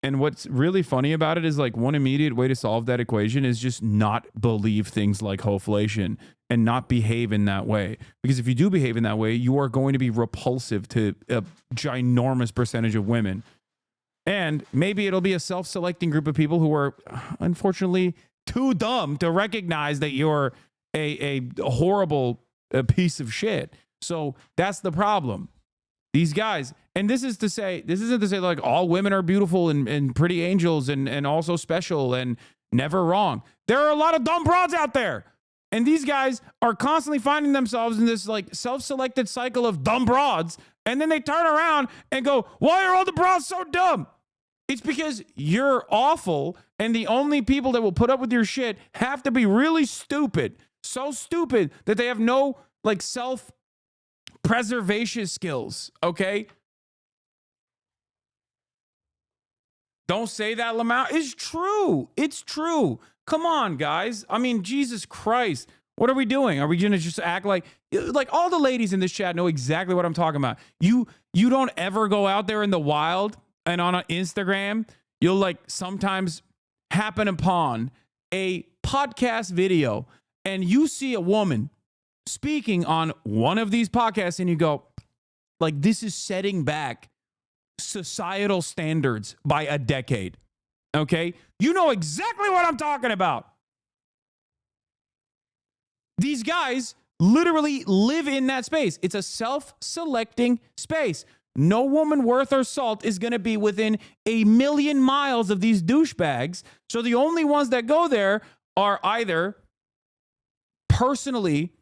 And what's really funny about it is like one immediate way to solve that equation is just not believe things like hoflation and not behave in that way. Because if you do behave in that way, you are going to be repulsive to a ginormous percentage of women. And maybe it'll be a self-selecting group of people who are unfortunately too dumb to recognize that you're a horrible piece of shit. So that's the problem. These guys, and this isn't to say like all women are beautiful and pretty angels and also special and never wrong. There are a lot of dumb broads out there. And these guys are constantly finding themselves in this like self-selected cycle of dumb broads. And then they turn around and go, why are all the broads so dumb? It's because you're awful. And the only people that will put up with your shit have to be really stupid. So stupid that they have no like self-preservation skills. Okay. Don't say that, Lamau. It's true. It's true. Come on, guys. I mean, Jesus Christ. What are we doing? Are we going to just act like all the ladies in this chat know exactly what I'm talking about? You don't ever go out there in the wild and on an Instagram, you'll like sometimes happen upon a podcast video and you see a woman speaking on one of these podcasts and you go, like, this is setting back societal standards by a decade. Okay? You know exactly what I'm talking about. These guys literally live in that space. It's a self-selecting space. No woman worth her salt is going to be within a million miles of these douchebags. So the only ones that go there are either personally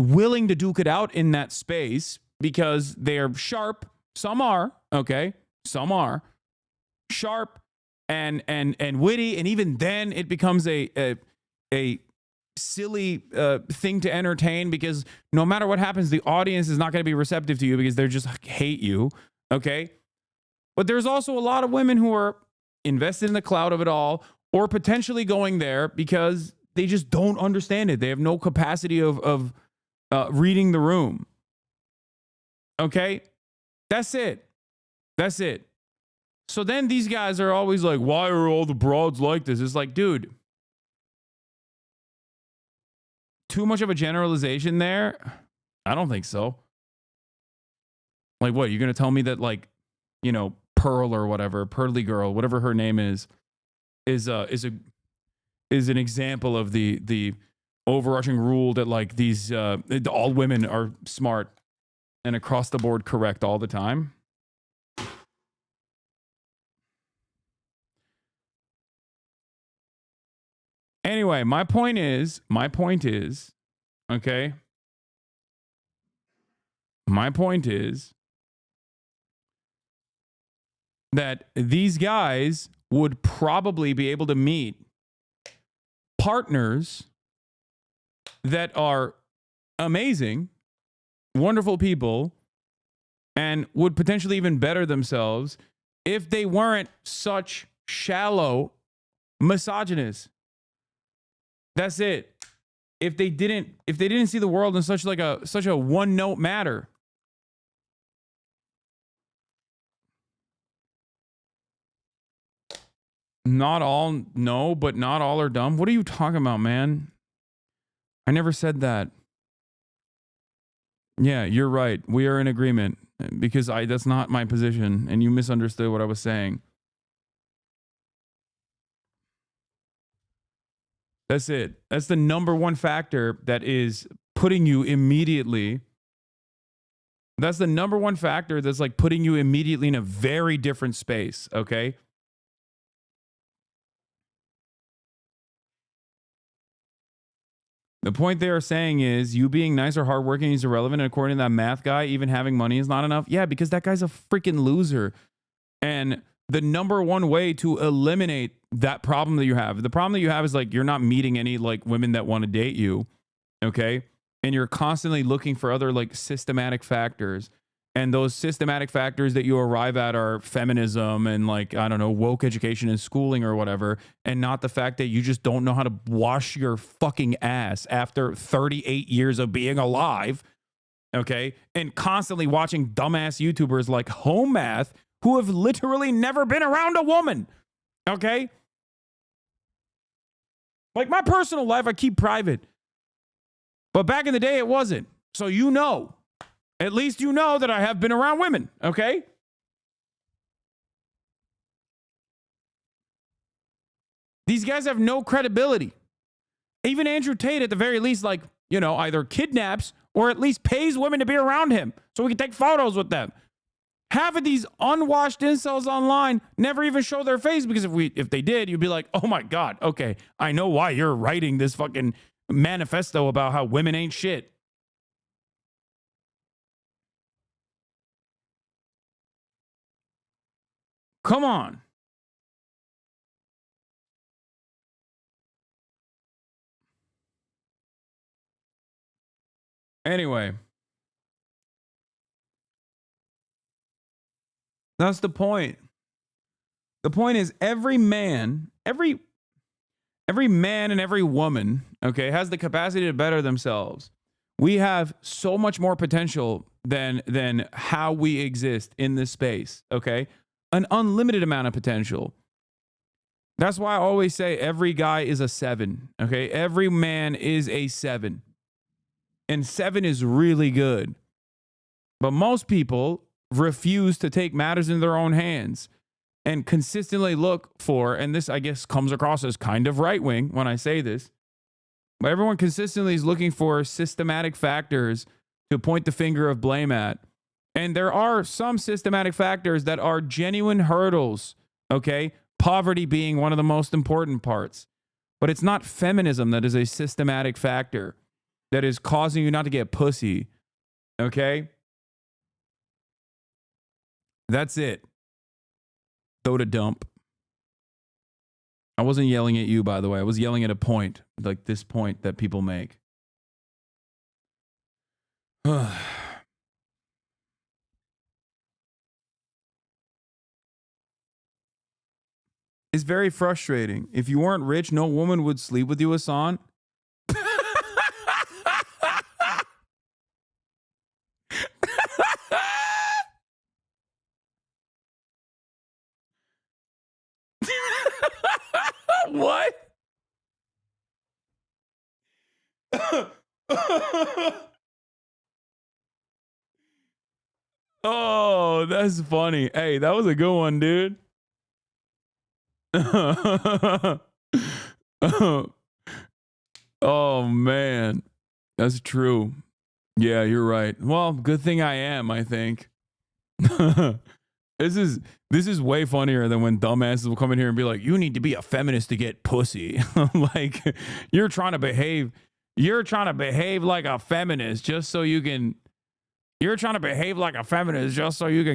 willing to duke it out in that space because they're sharp. Some are, okay? Some are sharp and witty, and even then it becomes a silly thing to entertain because no matter what happens, the audience is not going to be receptive to you because they just hate you, okay? But there's also a lot of women who are invested in the clout of it all or potentially going there because they just don't understand it. They have no capacity of reading the room, okay? That's it. That's it. So then these guys are always like, why are all the broads like this? It's like, dude, too much of a generalization there? I don't think so. Like, what? You're going to tell me that, like, you know, Pearl or whatever, Pearly Girl, whatever her name is an example of the overarching rule that, like, these all women are smart and across the board correct all the time? Anyway, my point is, okay? My point is that these guys would probably be able to meet partners that are amazing, wonderful people, and would potentially even better themselves if they weren't such shallow misogynists. That's it. If they didn't see the world in such a one-note matter. Not all, no, but not all are dumb. What are you talking about, man? I never said that. Yeah, you're right. We are in agreement because that's not my position and you misunderstood what I was saying. That's it. That's the number one factor that is putting you immediately. That's the number one factor that's like putting you immediately in a very different space, okay? The point they are saying is you being nice or hardworking is irrelevant. And according to that math guy, even having money is not enough. Yeah, because that guy's a freaking loser. And the number one way to eliminate that problem that you have, the problem that you have is like you're not meeting any like women that want to date you, okay? And you're constantly looking for other like systematic factors. And those systematic factors that you arrive at are feminism and like, I don't know, woke education and schooling or whatever. And not the fact that you just don't know how to wash your fucking ass after 38 years of being alive. Okay. And constantly watching dumbass YouTubers like Home Math who have literally never been around a woman. Okay? Like my personal life, I keep private. But back in the day, it wasn't. So you know. At least you know that I have been around women. Okay? These guys have no credibility. Even Andrew Tate, at the very least, like, you know, either kidnaps or at least pays women to be around him so we can take photos with them. Half of these unwashed incels online never even show their face, because if they did, you'd be like, oh my God, okay, I know why you're writing this fucking manifesto about how women ain't shit. Come on. Anyway. That's the point. The point is every man and every woman, okay, has the capacity to better themselves. We have so much more potential than how we exist in this space, okay? An unlimited amount of potential. That's why I always say every guy is a 7, okay? Every man is a 7. And 7 is really good. But most people refuse to take matters in their own hands and consistently look for, and this I guess comes across as kind of right-wing when I say this, but everyone consistently is looking for systematic factors to point the finger of blame at. And there are some systematic factors that are genuine hurdles, okay? Poverty being one of the most important parts. But it's not feminism that is a systematic factor that is causing you not to get pussy, okay? That's it. Throw to dump. I wasn't yelling at you, by the way. I was yelling at a point, like this point that people make. It's very frustrating. If you weren't rich, no woman would sleep with you, Hasan. What? Oh, that's funny. Hey, that was a good one, dude. Oh, man. That's true. Yeah, you're right. Well, good thing I am, I think. This is way funnier than when dumbasses will come in here and be like, you need to be a feminist to get pussy. Like, you're trying to behave like a feminist just so you can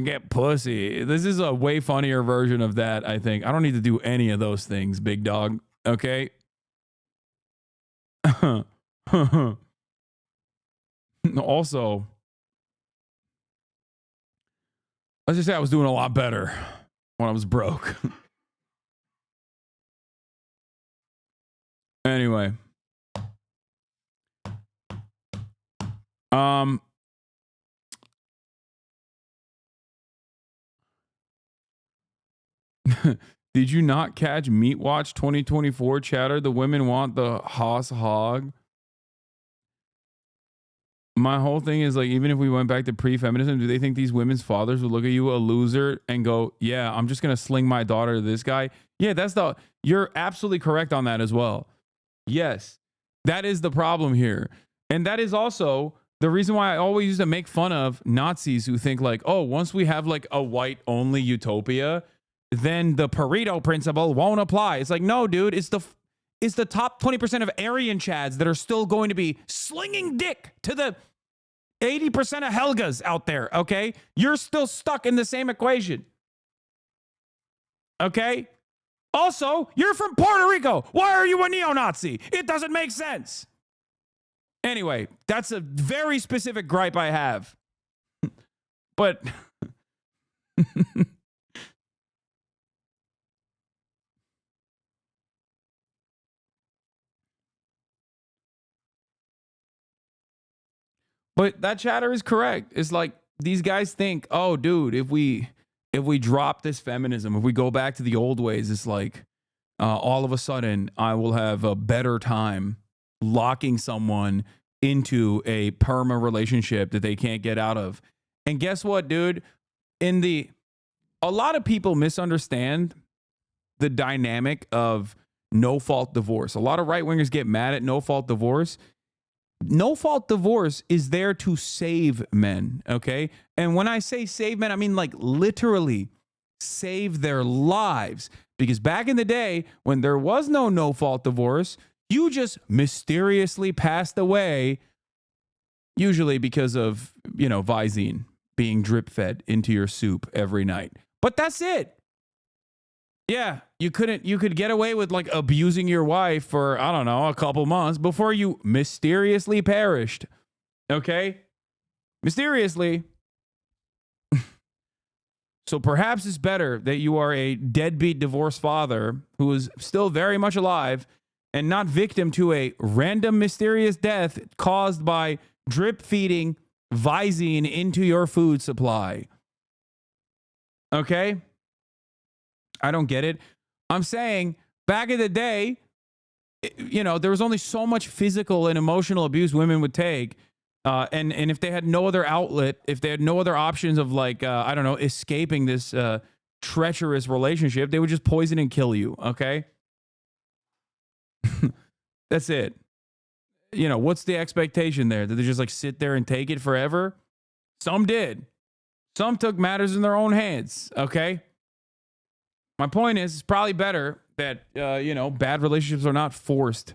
get pussy. This is a way funnier version of that, I think. I don't need to do any of those things, big dog. Okay? Also, let's just say I was doing a lot better when I was broke. Anyway. Did you not catch Meat Watch 2024 chatter? The women want the Haas hog. My whole thing is like, even if we went back to pre-feminism, do they think these women's fathers would look at you a loser and go, yeah, I'm just going to sling my daughter to this guy? Yeah, you're absolutely correct on that as well. Yes, that is the problem here. And that is also the reason why I always used to make fun of Nazis who think like, oh, once we have like a white only utopia, then the Pareto principle won't apply. It's like, no, dude, it's the top 20% of Aryan Chads that are still going to be slinging dick to the 80% of Helgas out there, okay? You're still stuck in the same equation. Okay? Also, you're from Puerto Rico. Why are you a neo-Nazi? It doesn't make sense. Anyway, that's a very specific gripe I have. But But that chatter is correct. It's like these guys think, oh, dude, if we if we drop this feminism, if we go back to the old ways, it's like all of a sudden I will have a better time locking someone into a perma relationship that they can't get out of. And guess what, dude? A lot of people misunderstand the dynamic of no-fault divorce. A lot of right-wingers get mad at no-fault divorce. No-fault divorce is there to save men, okay? And when I say save men, I mean like literally save their lives. Because back in the day, when there was no-fault divorce, you just mysteriously passed away, usually because of, Visine being drip-fed into your soup every night. But that's it. Yeah, you could get away with like abusing your wife for, I don't know, a couple months before you mysteriously perished. Okay? Mysteriously. So perhaps it's better that you are a deadbeat divorced father who is still very much alive and not victim to a random mysterious death caused by drip feeding Visine into your food supply. Okay? I don't get it. I'm saying back in the day, there was only so much physical and emotional abuse women would take. And if they had no other outlet, if they had no other options of like, I don't know, escaping this treacherous relationship, they would just poison and kill you. Okay. That's it. What's the expectation there? Did they just like sit there and take it forever? Some did. Some took matters in their own hands. Okay. My point is, it's probably better that, bad relationships are not forced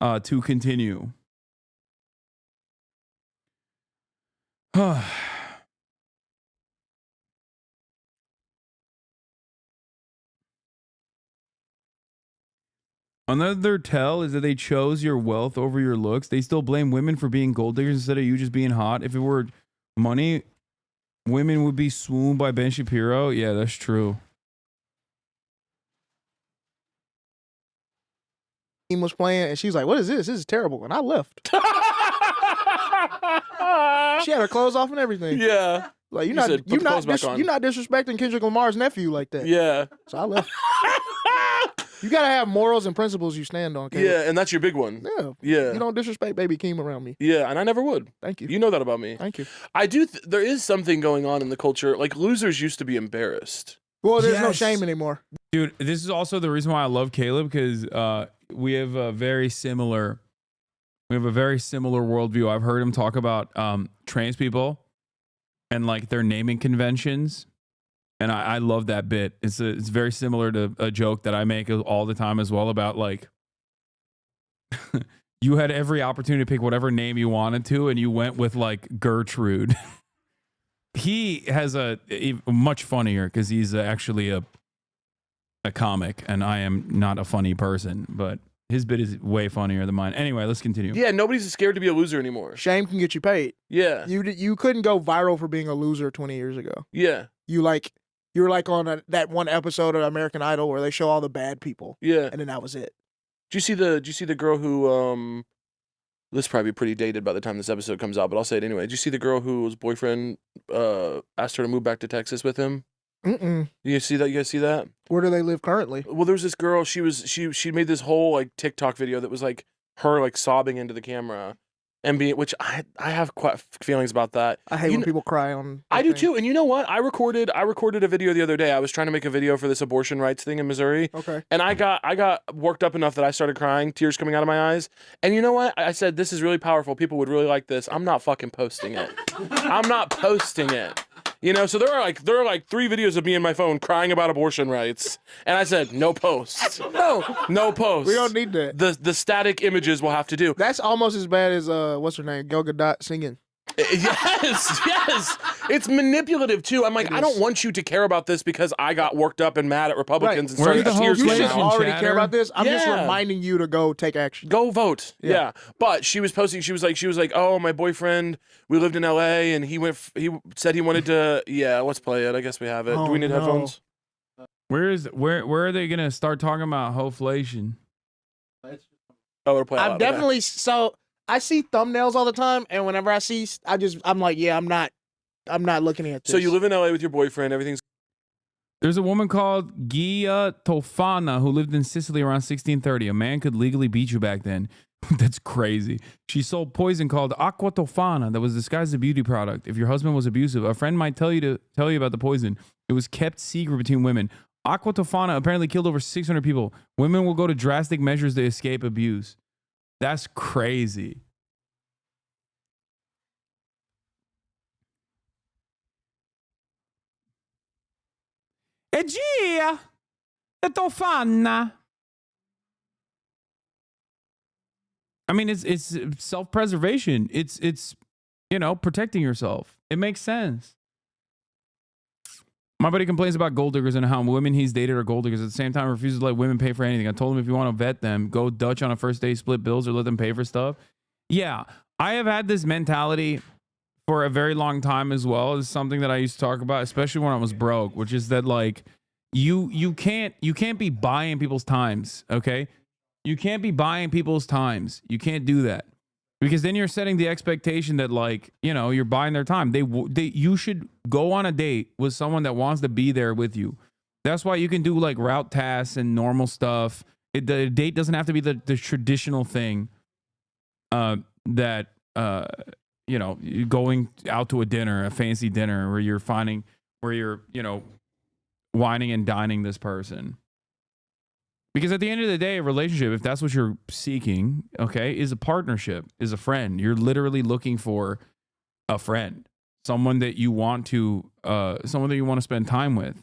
to continue. Another tell is that they chose your wealth over your looks. They still blame women for being gold diggers instead of you just being hot. If it were money, women would be swooned by Ben Shapiro. Yeah, that's true. Was playing and she was like, "What is this? This is terrible." And I left. She had her clothes off and everything. Yeah. Like you're not disrespecting Kendrick Lamar's nephew like that. Yeah. So I left. You gotta have morals and principles you stand on. Caleb. Yeah, and that's your big one. Yeah. Yeah. You don't disrespect Baby Keem around me. Yeah, and I never would. Thank you. You know that about me. Thank you. I do. There is something going on in the culture. Like losers used to be embarrassed. Well, there's no shame anymore. Dude, this is also the reason why I love Caleb, because we have a very similar worldview. I've heard him talk about trans people and like their naming conventions, and I love that bit. It's very similar to a joke that I make all the time as well about like you had every opportunity to pick whatever name you wanted to, and you went with like Gertrude. He has a much funnier because he's actually a comic, and I am not a funny person, but his bit is way funnier than mine. Anyway, let's continue. Yeah, nobody's scared to be a loser anymore. Shame can get you paid. Yeah. You couldn't go viral for being a loser 20 years ago. Yeah. You were like on that one episode of American Idol where they show all the bad people. Yeah. And then that was it. Did you see the girl who this is probably pretty dated by the time this episode comes out, but I'll say it anyway. Did you see the girl whose boyfriend asked her to move back to Texas with him? Mm-mm. You see that? You guys see that? Where do they live currently? Well, there was this girl. She made this whole like TikTok video that was like her like sobbing into the camera, and which I have quite feelings about that. I hate when people cry on. I do too. And you know what? I recorded a video the other day. I was trying to make a video for this abortion rights thing in Missouri. Okay. And I got worked up enough that I started crying, tears coming out of my eyes. And you know what? I said, this is really powerful. People would really like this. I'm not fucking posting it. I'm not posting it. So there are like 3 videos of me in my phone crying about abortion rights, and I said no posts. No posts. We don't need that. The static images will have to do. That's almost as bad as what's her name, Gal Gadot singing. Yes. It's manipulative too. I'm like, I don't want you to care about this because I got worked up and mad at Republicans and started tears. You should already care about this. I'm just reminding you to go take action. Go vote. Yeah. But she was posting. She was like, oh, my boyfriend. We lived in L.A. and he said he wanted to. Yeah, let's play it. I guess we have it. Do we need headphones? Where are they gonna start talking about hoflation? Oh, we're playing. I've definitely I see thumbnails all the time, and whenever I see, I'm like, yeah, I'm not looking at this. So you live in LA with your boyfriend. Everything's There's a woman called Gia Tofana who lived in Sicily around 1630. A man could legally beat you back then. That's crazy. She sold poison called aqua tofana that was disguised as a beauty product. If your husband was abusive, a friend might tell you about the poison. It was kept secret between women. Aqua tofana apparently killed over 600 people. Women will go to drastic measures to escape abuse. That's crazy. E Gia Tofana. I mean, it's self-preservation. It's protecting yourself. It makes sense. My buddy complains about gold diggers and how women he's dated are gold diggers. At the same time, refuses to let women pay for anything. I told him if you want to vet them, go Dutch on a first date, split bills, or let them pay for stuff. Yeah, I have had this mentality for a very long time as well. It's something that I used to talk about, especially when I was broke, which is that like you can't be buying people's times, okay? You can't be buying people's times. You can't do that. Because then you're setting the expectation that like, you're buying their time. You should go on a date with someone that wants to be there with you. That's why you can do like route tasks and normal stuff. The date doesn't have to be the traditional thing that going out to a dinner, a fancy dinner where you're whining and dining this person. Because at the end of the day, a relationship, if that's what you're seeking, okay, is a partnership, is a friend. You're literally looking for a friend, someone that you want to spend time with.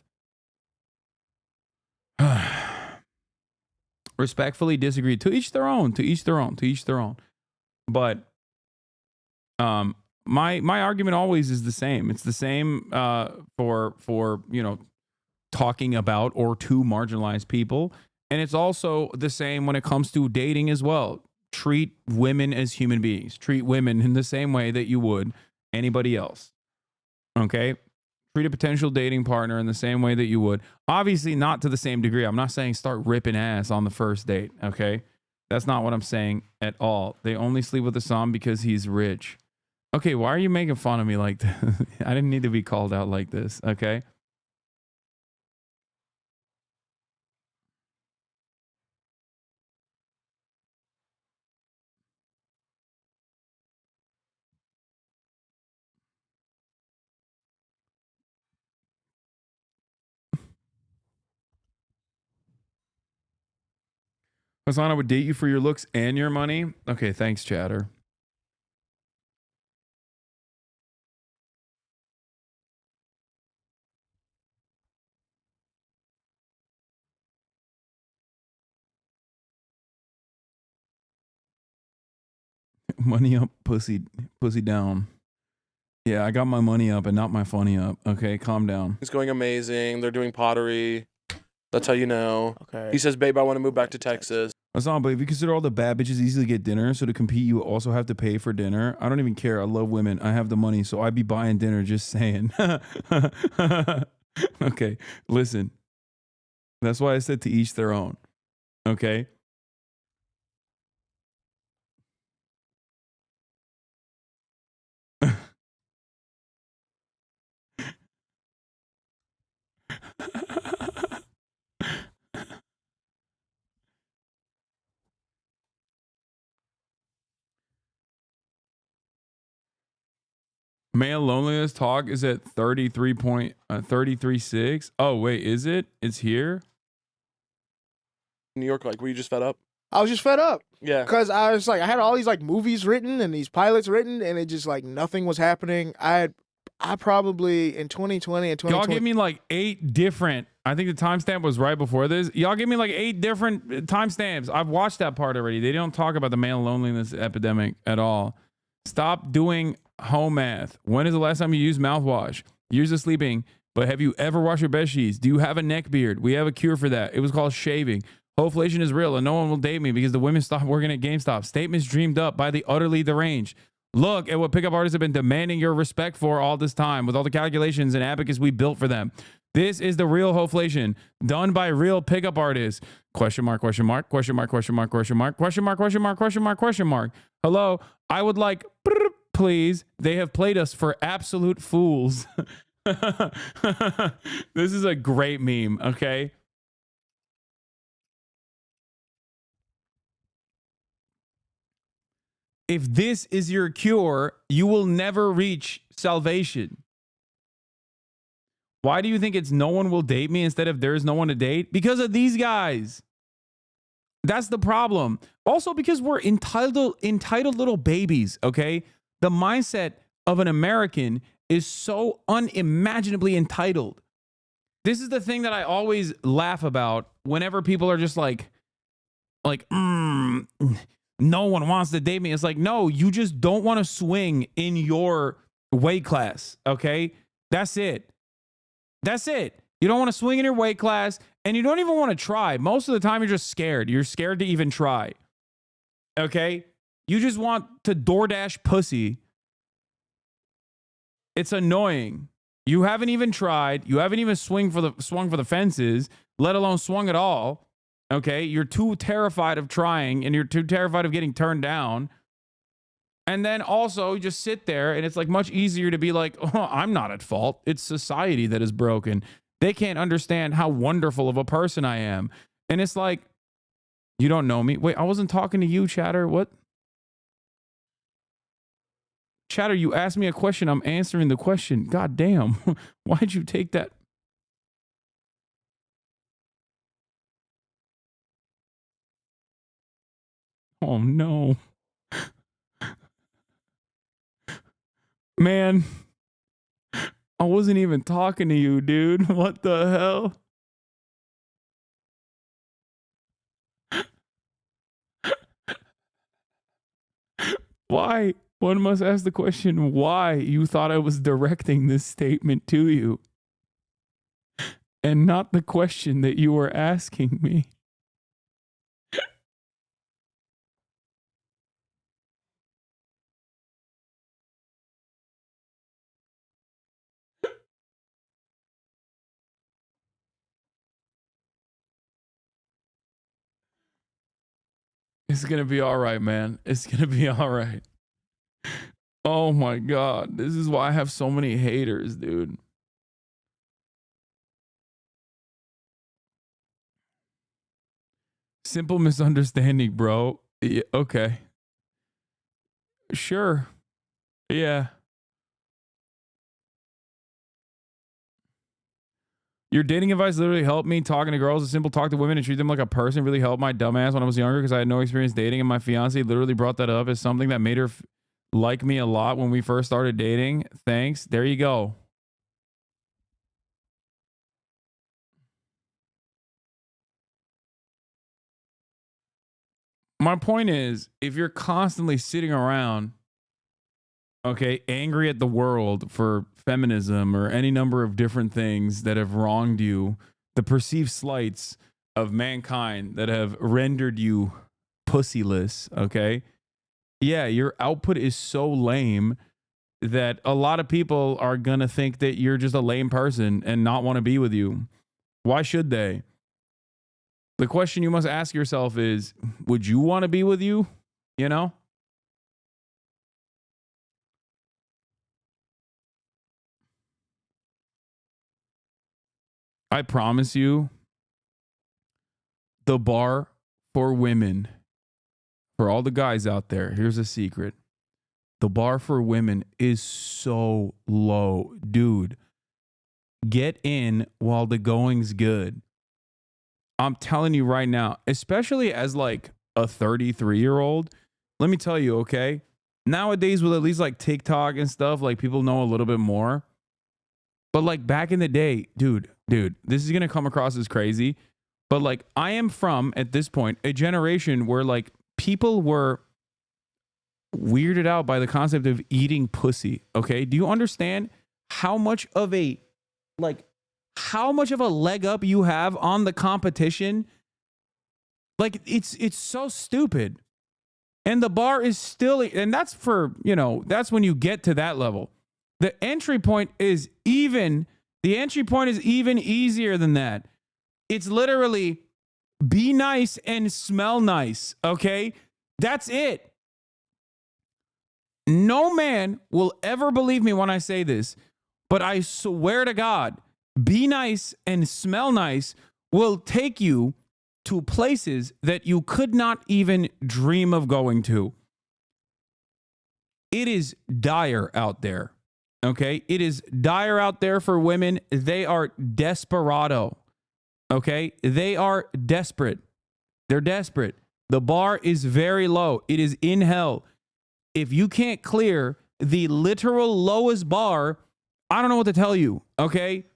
Respectfully disagree. To each their own. To each their own. To each their own. But my argument always is the same. It's the same for talking about or to marginalized people. And it's also the same when it comes to dating as well. Treat women as human beings. Treat women in the same way that you would anybody else. Okay? Treat a potential dating partner in the same way that you would. Obviously not to the same degree. I'm not saying start ripping ass on the first date. Okay? That's not what I'm saying at all. They only sleep with Hasan because he's rich. Okay, why are you making fun of me like this? I didn't need to be called out like this. Okay? Hasan, I would date you for your looks and your money. Okay, thanks, chatter. Money up, pussy down. Yeah, I got my money up and not my funny up. Okay, calm down. It's going amazing. They're doing pottery. That's how you know. Okay. He says, babe, I want to move back to Texas. Hasan, but if you consider all the bad bitches easily get dinner, so to compete, you also have to pay for dinner. I don't even care. I love women. I have the money, so I be buying dinner, just saying. Okay, listen. That's why I said to each their own. Okay? Male loneliness talk is at 33.336. Oh, wait, is it? It's here? New York, like, were you just fed up? I was just fed up. Yeah. Because I was like, I had all these like movies written and these pilots written, and it just like nothing was happening. I probably in 2020 and 2020. Y'all give me like 8 different. I think the timestamp was right before this. Y'all give me like 8 different timestamps. I've watched that part already. They don't talk about the male loneliness epidemic at all. Stop doing home math. When is the last time you used mouthwash? Years of sleeping. But have you ever washed your bed sheets? Do you have a neck beard? We have a cure for that. It was called shaving. Hoflation is real and no one will date me because the women stopped working at GameStop. Statements dreamed up by the utterly deranged. Look at what pickup artists have been demanding your respect for all this time with all the calculations and abacus we built for them. This is the real Hoflation done by real pickup artists. Question mark, question mark, question mark, question mark, question mark, question mark, question mark, question mark, question mark. Hello, I would like, please. They have played us for absolute fools. This is a great meme, okay? If this is your cure, you will never reach salvation. Why do you think it's no one will date me instead of there's no one to date? Because of these guys. That's the problem. Also because we're entitled little babies, okay? The mindset of an American is so unimaginably entitled. This is the thing that I always laugh about whenever people are just like, no one wants to date me. It's like, no, you just don't want to swing in your weight class, okay? That's it. That's it. You don't want to swing in your weight class, and you don't even want to try. Most of the time, you're just scared. You're scared to even try, okay? You just want to DoorDash pussy. It's annoying. You haven't even tried. You haven't even swung for the fences, let alone swung at all. Okay, you're too terrified of trying, and you're too terrified of getting turned down. And then also you just sit there, and it's like much easier to be like, oh, I'm not at fault. It's society that is broken. They can't understand how wonderful of a person I am. And it's like, you don't know me. Wait, I wasn't talking to you, Chatter. What? Chatter, you asked me a question. I'm answering the question. God damn. Why'd you take that? Oh, no. Man, I wasn't even talking to you, dude. What the hell? Why? One must ask the question why you thought I was directing this statement to you and not the question that you were asking me. It's going to be all right, man. It's going to be all right. Oh my God. This is why I have so many haters, dude. Simple misunderstanding, bro. Yeah, okay. Sure. Yeah. Your dating advice literally helped me. Talking to girls, a simple talk to women and treat them like a person really helped my dumbass when I was younger because I had no experience dating, and my fiance literally brought that up as something that made her like me a lot when we first started dating. Thanks. There you go. My point is, if you're constantly sitting around, okay, angry at the world for feminism or any number of different things that have wronged you, the perceived slights of mankind that have rendered you pussyless, okay? Yeah, your output is so lame that a lot of people are going to think that you're just a lame person and not want to be with you. Why should they? The question you must ask yourself is, would you want to be with you? You know? I promise you, the bar for women, for all the guys out there, here's a secret. The bar for women is so low. Dude, get in while the going's good. I'm telling you right now, especially as like a 33-year-old, let me tell you, okay? Nowadays with at least like TikTok and stuff, like people know a little bit more. But like back in the day, dude, this is going to come across as crazy. But like I am from, at this point, a generation where like people were weirded out by the concept of eating pussy. Okay. Do you understand how much of a leg up you have on the competition? Like it's so stupid. And the bar is still, and that's for, that's when you get to that level. The entry point is even easier than that. It's literally be nice and smell nice, okay? That's it. No man will ever believe me when I say this. But I swear to God, be nice and smell nice will take you to places that you could not even dream of going to. It is dire out there. Okay? It is dire out there for women. They are desperado. Okay? They are desperate. They're desperate. The bar is very low. It is in hell. If you can't clear the literal lowest bar, I don't know what to tell you. Okay?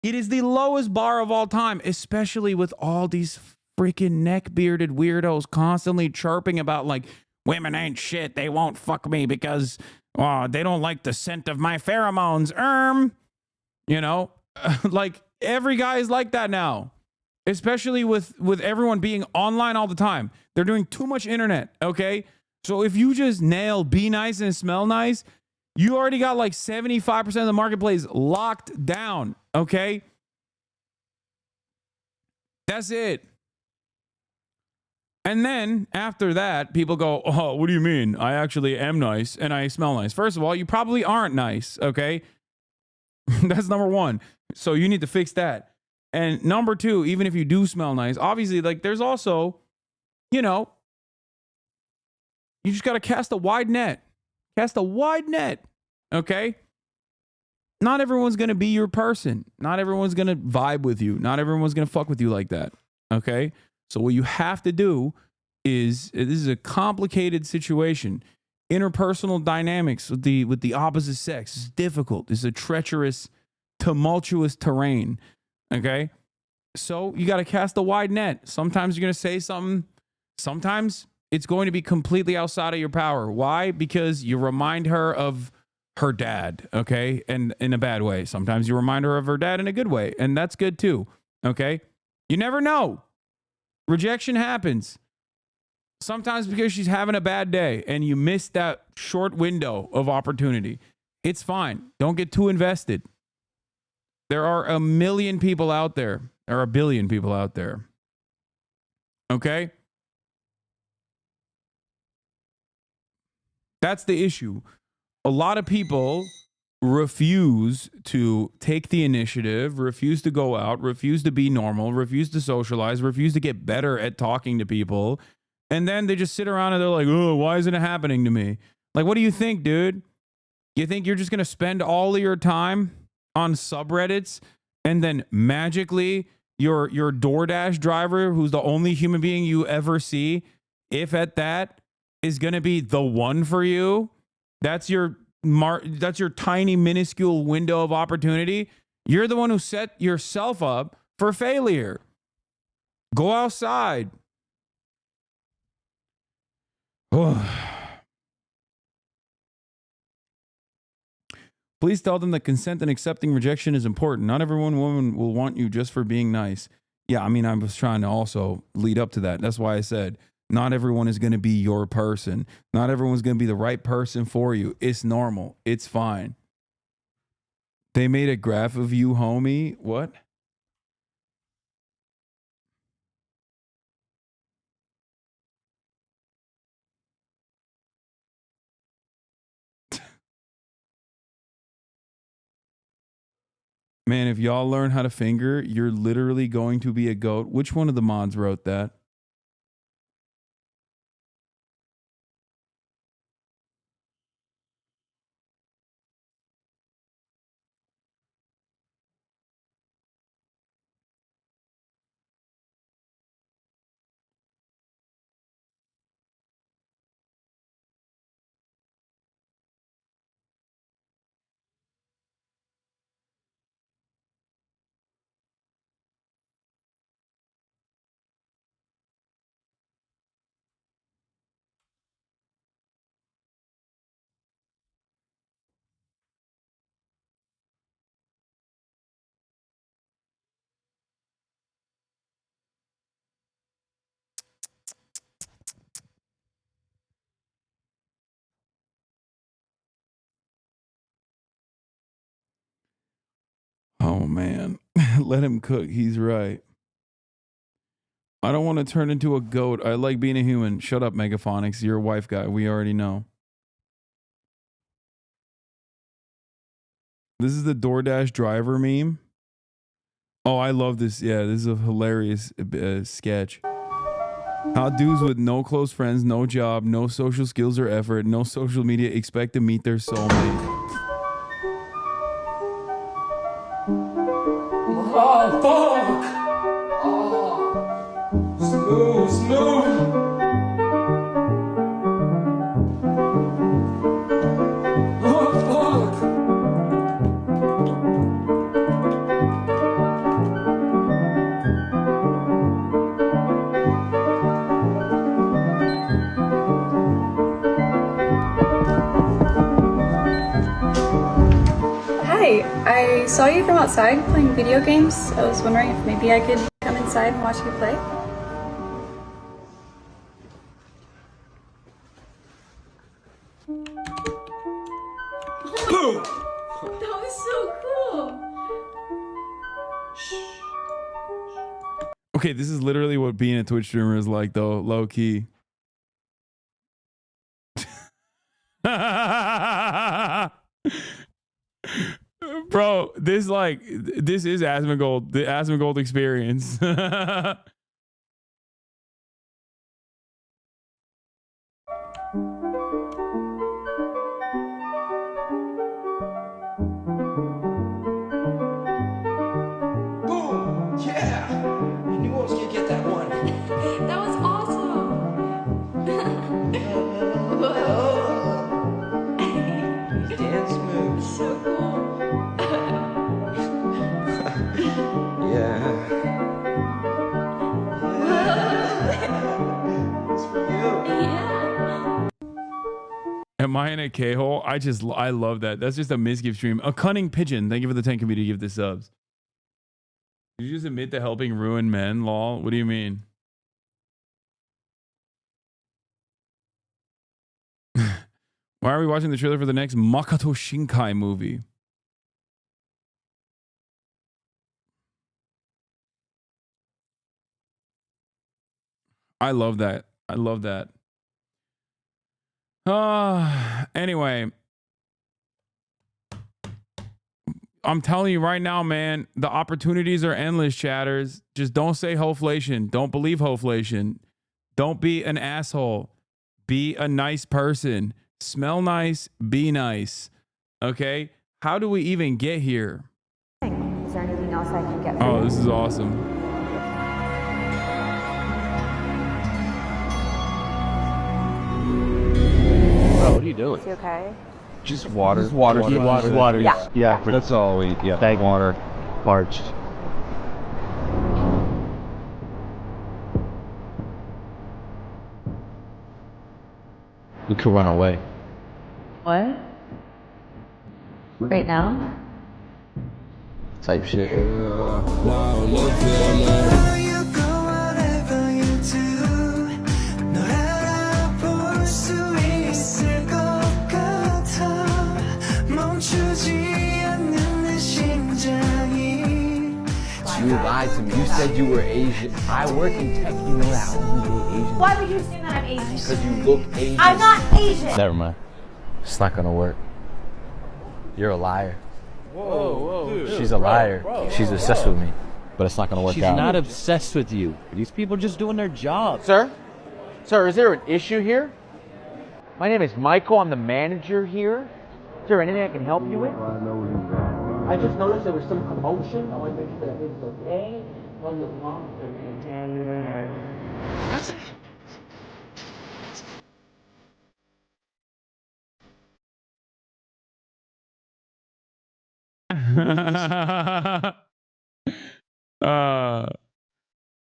It is the lowest bar of all time, especially with all these freaking neck-bearded weirdos constantly chirping about like, women ain't shit. They won't fuck me because they don't like the scent of my pheromones. You know, like every guy is like that now, especially with everyone being online all the time. They're doing too much internet. Okay. So if you just nail be nice and smell nice, you already got like 75% of the marketplace locked down. Okay. That's it. And then after that, people go, oh, what do you mean? I actually am nice and I smell nice. First of all, you probably aren't nice, okay? That's number one. So you need to fix that. And number two, even if you do smell nice, obviously, like there's also, you know, you just got to cast a wide net. Cast a wide net, okay? Not everyone's going to be your person. Not everyone's going to vibe with you. Not everyone's going to fuck with you like that, okay? So what you have to do is, this is a complicated situation. Interpersonal dynamics with the opposite sex is difficult. It's a treacherous, tumultuous terrain. Okay? So you got to cast a wide net. Sometimes you're going to say something. Sometimes it's going to be completely outside of your power. Why? Because you remind her of her dad, okay? And in a bad way. Sometimes you remind her of her dad in a good way. And that's good too. Okay? You never know. Rejection happens. Sometimes because she's having a bad day and you missed that short window of opportunity. It's fine. Don't get too invested. There are a million people out there. There are a billion people out there. Okay? That's the issue. A lot of people refuse to take the initiative, refuse to go out, refuse to be normal, refuse to socialize, refuse to get better at talking to people. And then they just sit around and they're like, oh, why isn't it happening to me? Like, what do you think, dude? You think you're just going to spend all of your time on subreddits and then magically your DoorDash driver, who's the only human being you ever see, if at that, is going to be the one for you? That's your tiny minuscule window of opportunity. You're the one who set yourself up for failure. Go outside. Please tell them that consent and accepting rejection is important. Not every woman will want you just for being nice. Yeah, I mean, I was trying to also lead up to that. That's why I said not everyone is going to be your person. Not everyone's going to be the right person for you. It's normal. It's fine. They made a graph of you, homie. What? Man, if y'all learn how to finger, you're literally going to be a goat. Which one of the mods wrote that? Oh, man. Let him cook. He's right. I don't want to turn into a goat. I like being a human. Shut up, Megaphonics. You're a wife guy. We already know. This is the DoorDash driver meme. Oh, I love this. Yeah, this is a hilarious sketch. How dudes with no close friends, no job, no social skills or effort, no social media expect to meet their soulmate. Oh, fuck! Oh, smooth. Hi, I saw you from outside playing video games. I was wondering if maybe I could come inside and watch you play. Boom! That was so cool! Okay, this is literally what being a Twitch streamer is like, though, low key. Bro, this is Asmongold, the Asmongold experience. Boom! Yeah! I knew I was gonna get that one. That was awesome! Dance moves. So cool. Yeah. It's for you. Yeah. Am I in a K-hole? I love that. That's just a misgive stream. A cunning pigeon. Thank you for the 10 community. Give the subs. Did you just admit to helping ruin men, lol? What do you mean? Why are we watching the trailer for the next Makoto Shinkai movie? I love that. I love that. Anyway, I'm telling you right now, man, the opportunities are endless, chatters. Just don't say hoflation. Don't believe hoflation. Don't be an asshole. Be a nice person. Smell nice. Be nice. Okay? How do we even get here? Is there anything else I can get for you? Oh, this is awesome. Bro, what are you doing? Is he okay? Just water. Just water. Water. Yeah. Yeah, that's all we. Yeah. Thank water. Parched. We could run away. What? Right now? Type shit. You lied to me. You said you were Asian. I work in tech. You know that. I'm Asian. Why would you assume that I'm Asian? Because you look Asian. I'm not Asian. Never mind. It's not gonna work. You're a liar. Whoa, dude. She's a liar. She's obsessed with me. But it's not gonna work She's out. not obsessed with you. These people are just doing their job. Sir? Sir, is there an issue here? My name is Michael. I'm the manager here. Is there anything I can help you with? I just noticed there was some commotion. I want to make sure that everything's okay. Nothing wrong.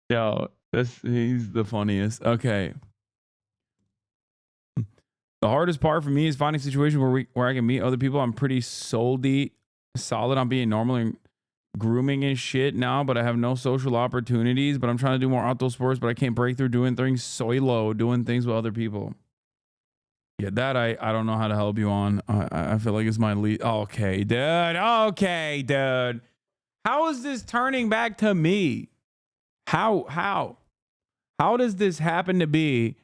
Yo, he's the funniest. Okay. The hardest part for me is finding a situation where I can meet other people. I'm pretty solid on being normal and grooming and shit now, but I have no social opportunities. But I'm trying to do more outdoor sports, but I can't break through doing things solo, doing things with other people. Yeah, that I don't know how to help you on. I feel like it's my lead. Okay, dude. Okay, dude. How is this turning back to me? How does this happen to be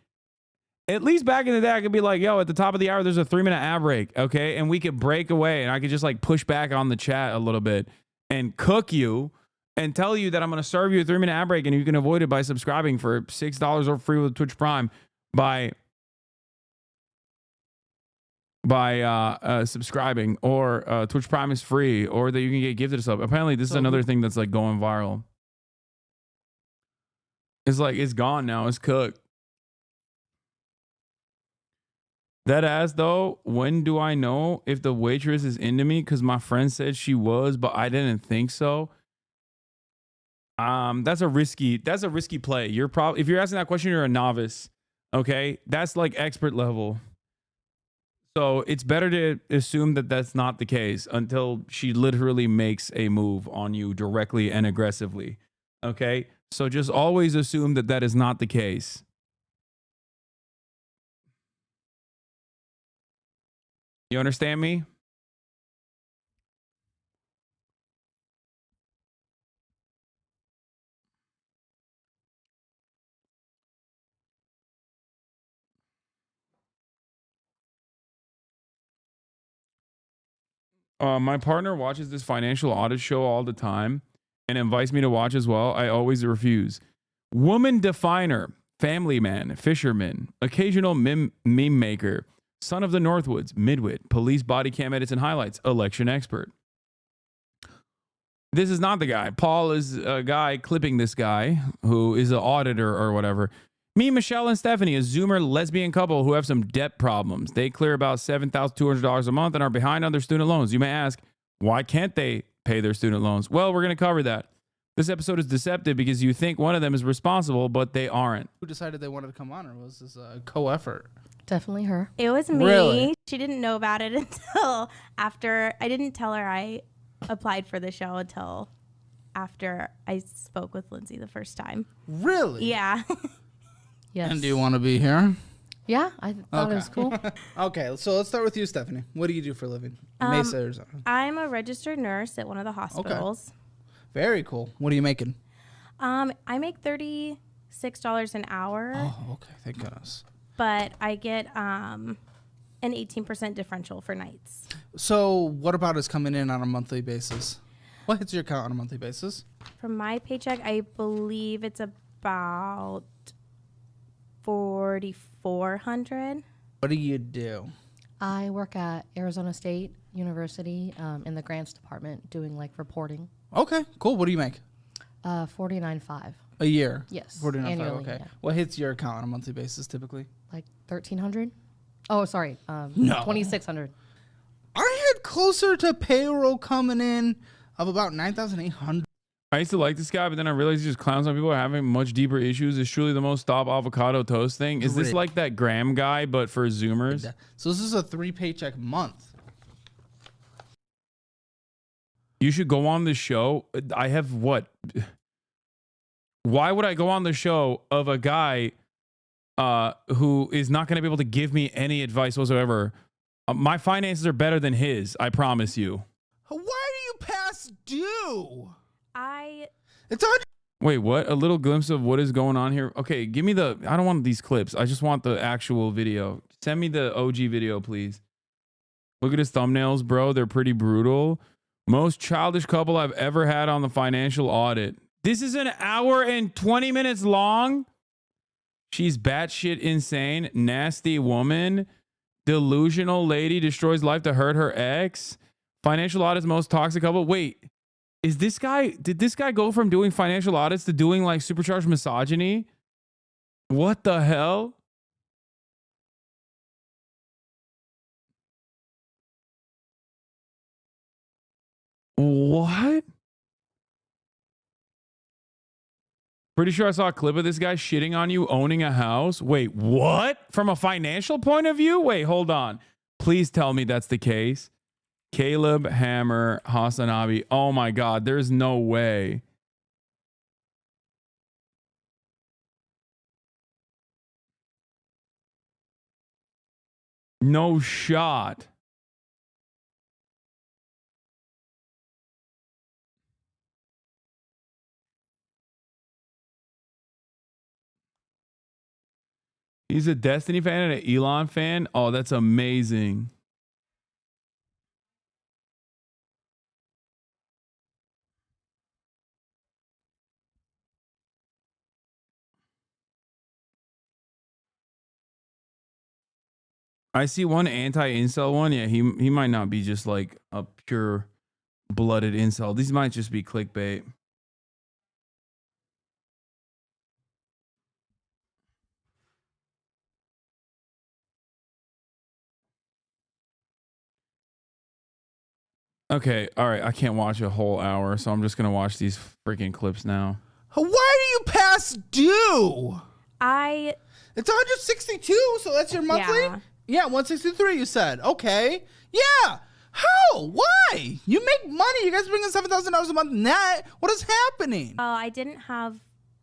At least back in the day, I could be like, yo, at the top of the hour, there's a 3-minute ad break, okay? And we could break away, and I could just like push back on the chat a little bit and cook you and tell you that I'm going to serve you a 3-minute ad break, and you can avoid it by subscribing for $6 or free with Twitch Prime by subscribing, or Twitch Prime is free, or that you can get gifted stuff. Apparently, this is another thing that's like going viral. It's like, it's gone now. It's cooked. That ass though, when do I know if the waitress is into me? Because my friend said she was, but I didn't think so. That's a risky play. You're probably, if you're asking that question, you're a novice. Okay, that's like expert level. So it's better to assume that that's not the case until she literally makes a move on you directly and aggressively. Okay, so just always assume that that is not the case. You understand me? My partner watches this financial audit show all the time and invites me to watch as well. I always refuse. Woman definer, family man, fisherman, occasional meme maker, son of the Northwoods, midwit, police body cam edits and highlights, election expert. This is not the guy. Paul is a guy clipping this guy who is an auditor or whatever. Me, Michelle, and Stephanie, a Zoomer lesbian couple who have some debt problems. They clear about $7,200 a month and are behind on their student loans. You may ask, why can't they pay their student loans? Well, we're going to cover that. This episode is deceptive because you think one of them is responsible, but they aren't. Who decided they wanted to come on, or was this a co-effort? Definitely her. It was me. Really? She didn't know about it until after. I didn't tell her I applied for the show until after I spoke with Lindsay the first time. Really? Yeah. Yes. And do you want to be here? Yeah, I thought it was cool. Okay, so let's start with you, Stephanie. What do you do for a living? Mesa, Arizona. I'm a registered nurse at one of the hospitals. Okay. Very cool. What are you making? I make $36 an hour. Oh, okay. Thank goodness. But I get an 18% differential for nights. So what about us coming in on a monthly basis? What hits your account on a monthly basis? From my paycheck, I believe it's about $4,400. What do you do? I work at Arizona State University in the grants department doing like reporting. Okay, cool. What do you make? $49,500 a year. Yes, $49,500. annually. Okay. Yeah. What hits your account on a monthly basis typically? Like $1,300. Oh, sorry. No. $2,600. I had closer to payroll coming in of about $9,800. I used to like this guy, but then I realized he just clowns on people having much deeper issues. It's truly the most stop avocado toast thing. Is this like that Graham guy, but for Zoomers? So this is a 3-paycheck month. You should go on the show. I have what? Why would I go on the show of a guy who is not going to be able to give me any advice whatsoever? My finances are better than his, I promise you. Why do you pass due? It's on. Wait, what? A little glimpse of what is going on here? Okay, give me the... I don't want these clips. I just want the actual video. Send me the OG video, please. Look at his thumbnails, bro. They're pretty brutal. Most childish couple I've ever had on the financial audit. This is an hour and 20 minutes long? She's batshit insane. Nasty woman. Delusional lady destroys life to hurt her ex. Financial audit's most toxic couple. Wait. Did this guy go from doing financial audits to doing like supercharged misogyny? What the hell? What? Pretty sure I saw a clip of this guy shitting on you owning a house. Wait, what? From a financial point of view? Wait, hold on. Please tell me that's the case. Caleb, Hammer, HasanAbi. Oh my God, there's no way. No shot. He's a Destiny fan and an Elon fan. Oh, that's amazing. I see one anti-incel one. Yeah, he might not be just like a pure blooded incel. These might just be clickbait. Okay, all right. I can't watch a whole hour, so I'm just gonna watch these freaking clips now. Why are you past due? It's 162, so that's your monthly? Yeah, 163 you said. Okay. Yeah. How? Why? You make money. You guys bring in $7,000 a month net. What is happening? Oh, I didn't have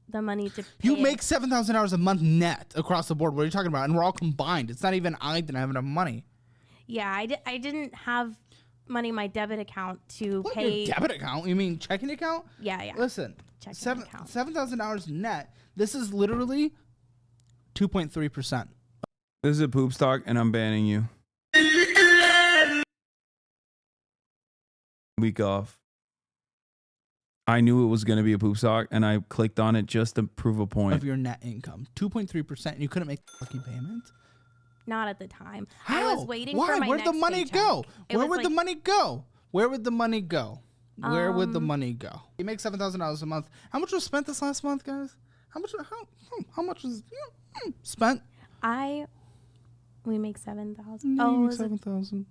the money to pay. You make $7,000 a month net across the board. What are you talking about? And we're all combined. It's not even I didn't have enough money. Yeah, I didn't have money in my debit account to pay. Your debit account? You mean checking account? Yeah. Listen, $7,000 net. This is literally 2.3%. This is a poop stock, and I'm banning you. Week off. I knew it was going to be a poop stock, and I clicked on it just to prove a point. Of your net income. 2.3%. You couldn't make fucking payments? Not at the time. How? I was waiting Why? for my Where'd the next money paycheck. go? It Where was would the like- money go? Where would the money go? Where would the money go? You make $7,000 a month. How much was spent this last month, guys? How much was spent? We make 7,000. No, you make is it- 7,000.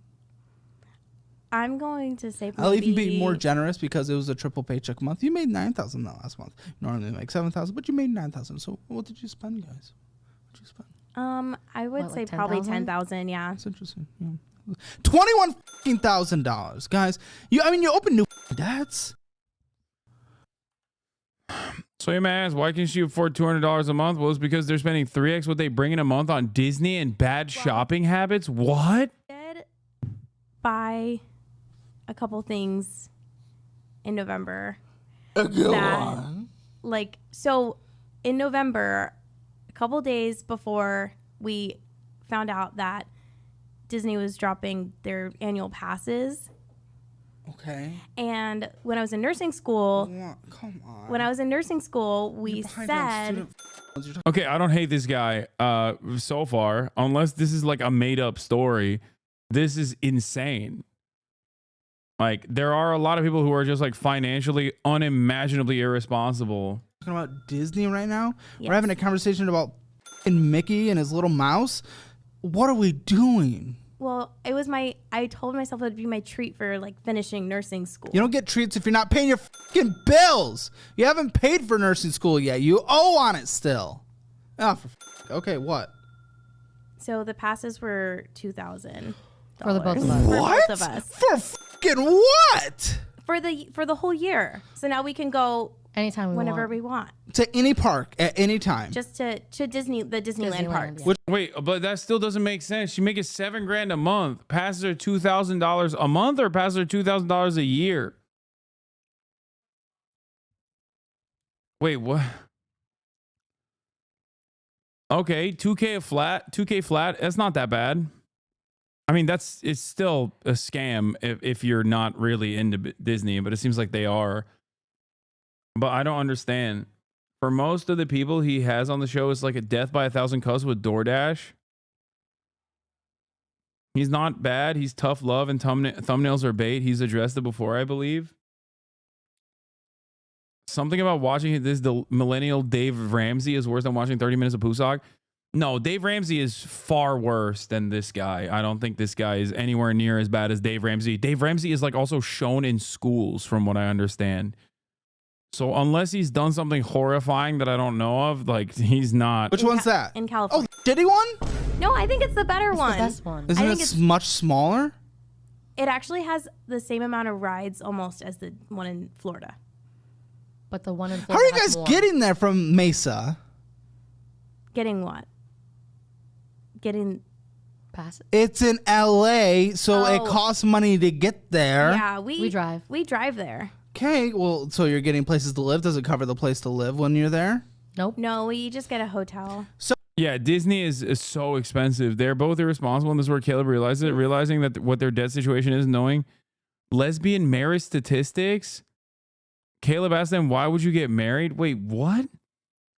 I'm going to say I'll even be maybe- more generous because it was a triple paycheck month. You made 9,000 the last month. You normally make 7,000, but you made 9,000. So what did you spend, guys? What did you spend? I would What, say like probably 10,000? 10,000. Yeah. That's interesting. Yeah. $21,000, guys. You open new debts. So you may ask, why can't you afford $200 a month? Well, it's because they're spending 3x what they bring in a month on Disney and bad shopping habits. What? Did buy a couple things in November. So in November, a couple days before we found out that Disney was dropping their annual passes. Okay. And when I was in nursing school, come on. When I was in nursing school, we said, Okay, I don't hate this guy so far, unless this is like a made up story. This is insane. Like, there are a lot of people who are just like financially unimaginably irresponsible. Talking about Disney right now? Yes. We're having a conversation about Mickey and his little mouse. What are we doing? well, I told myself it would be my treat for like finishing nursing school. You don't get treats if you're not paying your fucking bills. You haven't paid for nursing school yet. You owe on it still. Oh, okay, what? So the passes were $2,000 For the both of us. What? For both of us. For fucking what? For the whole year. So now we can go anytime whenever we want. To any park at any time. Just to Disney, the Disneyland parks. Wait, but that still doesn't make sense. You make it $7,000 a month. Passes are $2,000 a month, or passes are $2,000 a year. Wait, what? Okay, $2K flat. That's not that bad. I mean, it's still a scam if you're not really into Disney, but it seems like they are. But I don't understand. For most of the people he has on the show, it's like a death by 1,000 cuts with DoorDash. He's not bad. He's tough love and thumbnails are bait. He's addressed it before, I believe. Something about watching the millennial Dave Ramsey is worse than watching 30 minutes of Pusak. No, Dave Ramsey is far worse than this guy. I don't think this guy is anywhere near as bad as Dave Ramsey. Dave Ramsey is like also shown in schools, from what I understand. So unless he's done something horrifying that I don't know of, like, he's not. Which one's that? In California. Oh, did he one? No, I think it's the better one. The best one. Isn't I it think much smaller? It actually has the same amount of rides almost as the one in Florida. But the one in How Florida are you has guys more. getting there from Mesa? Getting what? Getting passes. It's in LA, so it Oh. costs money to get there. Yeah, we drive. We drive there. Okay, well, so you're getting places to live. Does it cover the place to live when you're there? Nope. No, we just get a hotel. So Yeah, Disney is so expensive. They're both irresponsible, and this is where Caleb realizes it, realizing that what their debt situation is, knowing lesbian marriage statistics. Caleb asked them, why would you get married? Wait, what?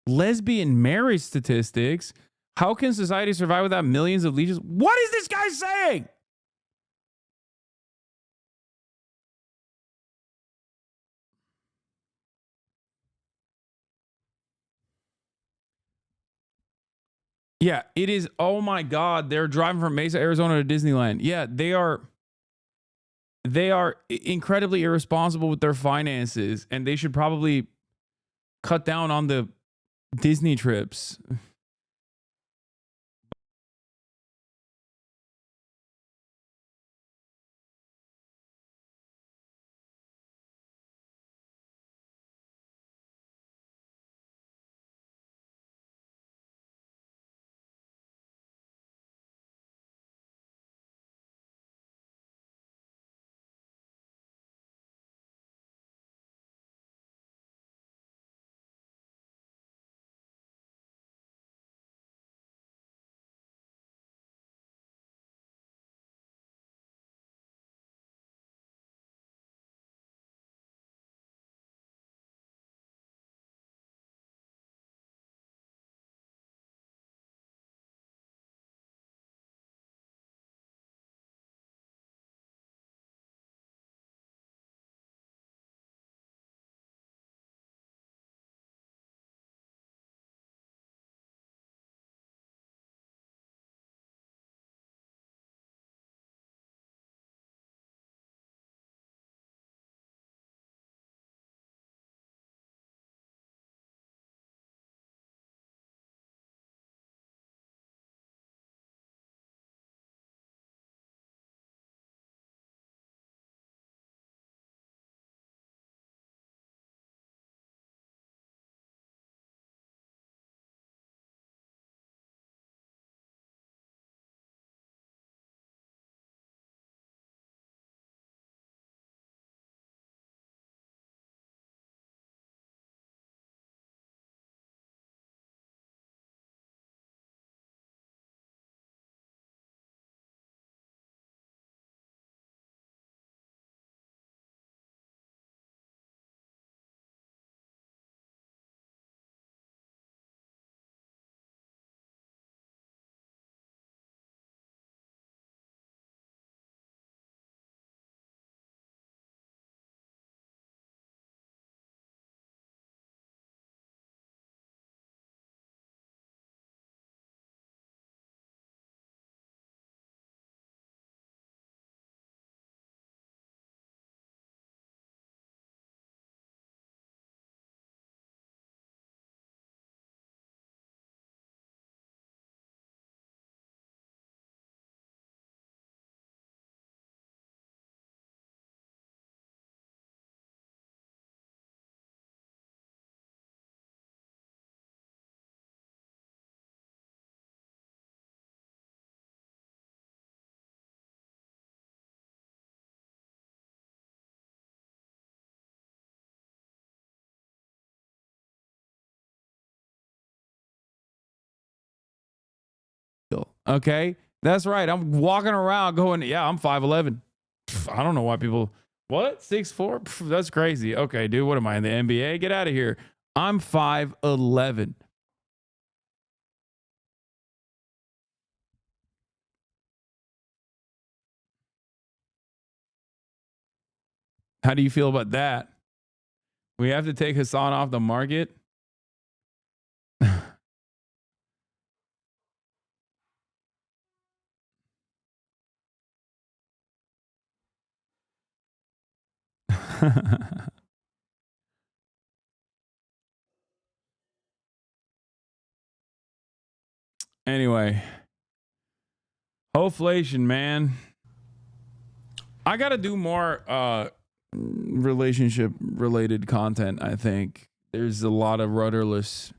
Lesbian marriage statistics? How can society survive without millions of legions? What is this guy saying? Yeah, it is. Oh my God. They're driving from Mesa, Arizona to Disneyland. Yeah, they are incredibly irresponsible with their finances, and they should probably cut down on the Disney trips. Okay, that's right. I'm walking around going, yeah, I'm 5'11". I don't know why people, what, 6'4"? That's crazy. Okay, dude, what am I in the NBA? Get out of here. I'm 5'11". How do you feel about that? We have to take Hasan off the market. Anyway, Hoflation, man. I got to do more relationship related content. I think there's a lot of rudderless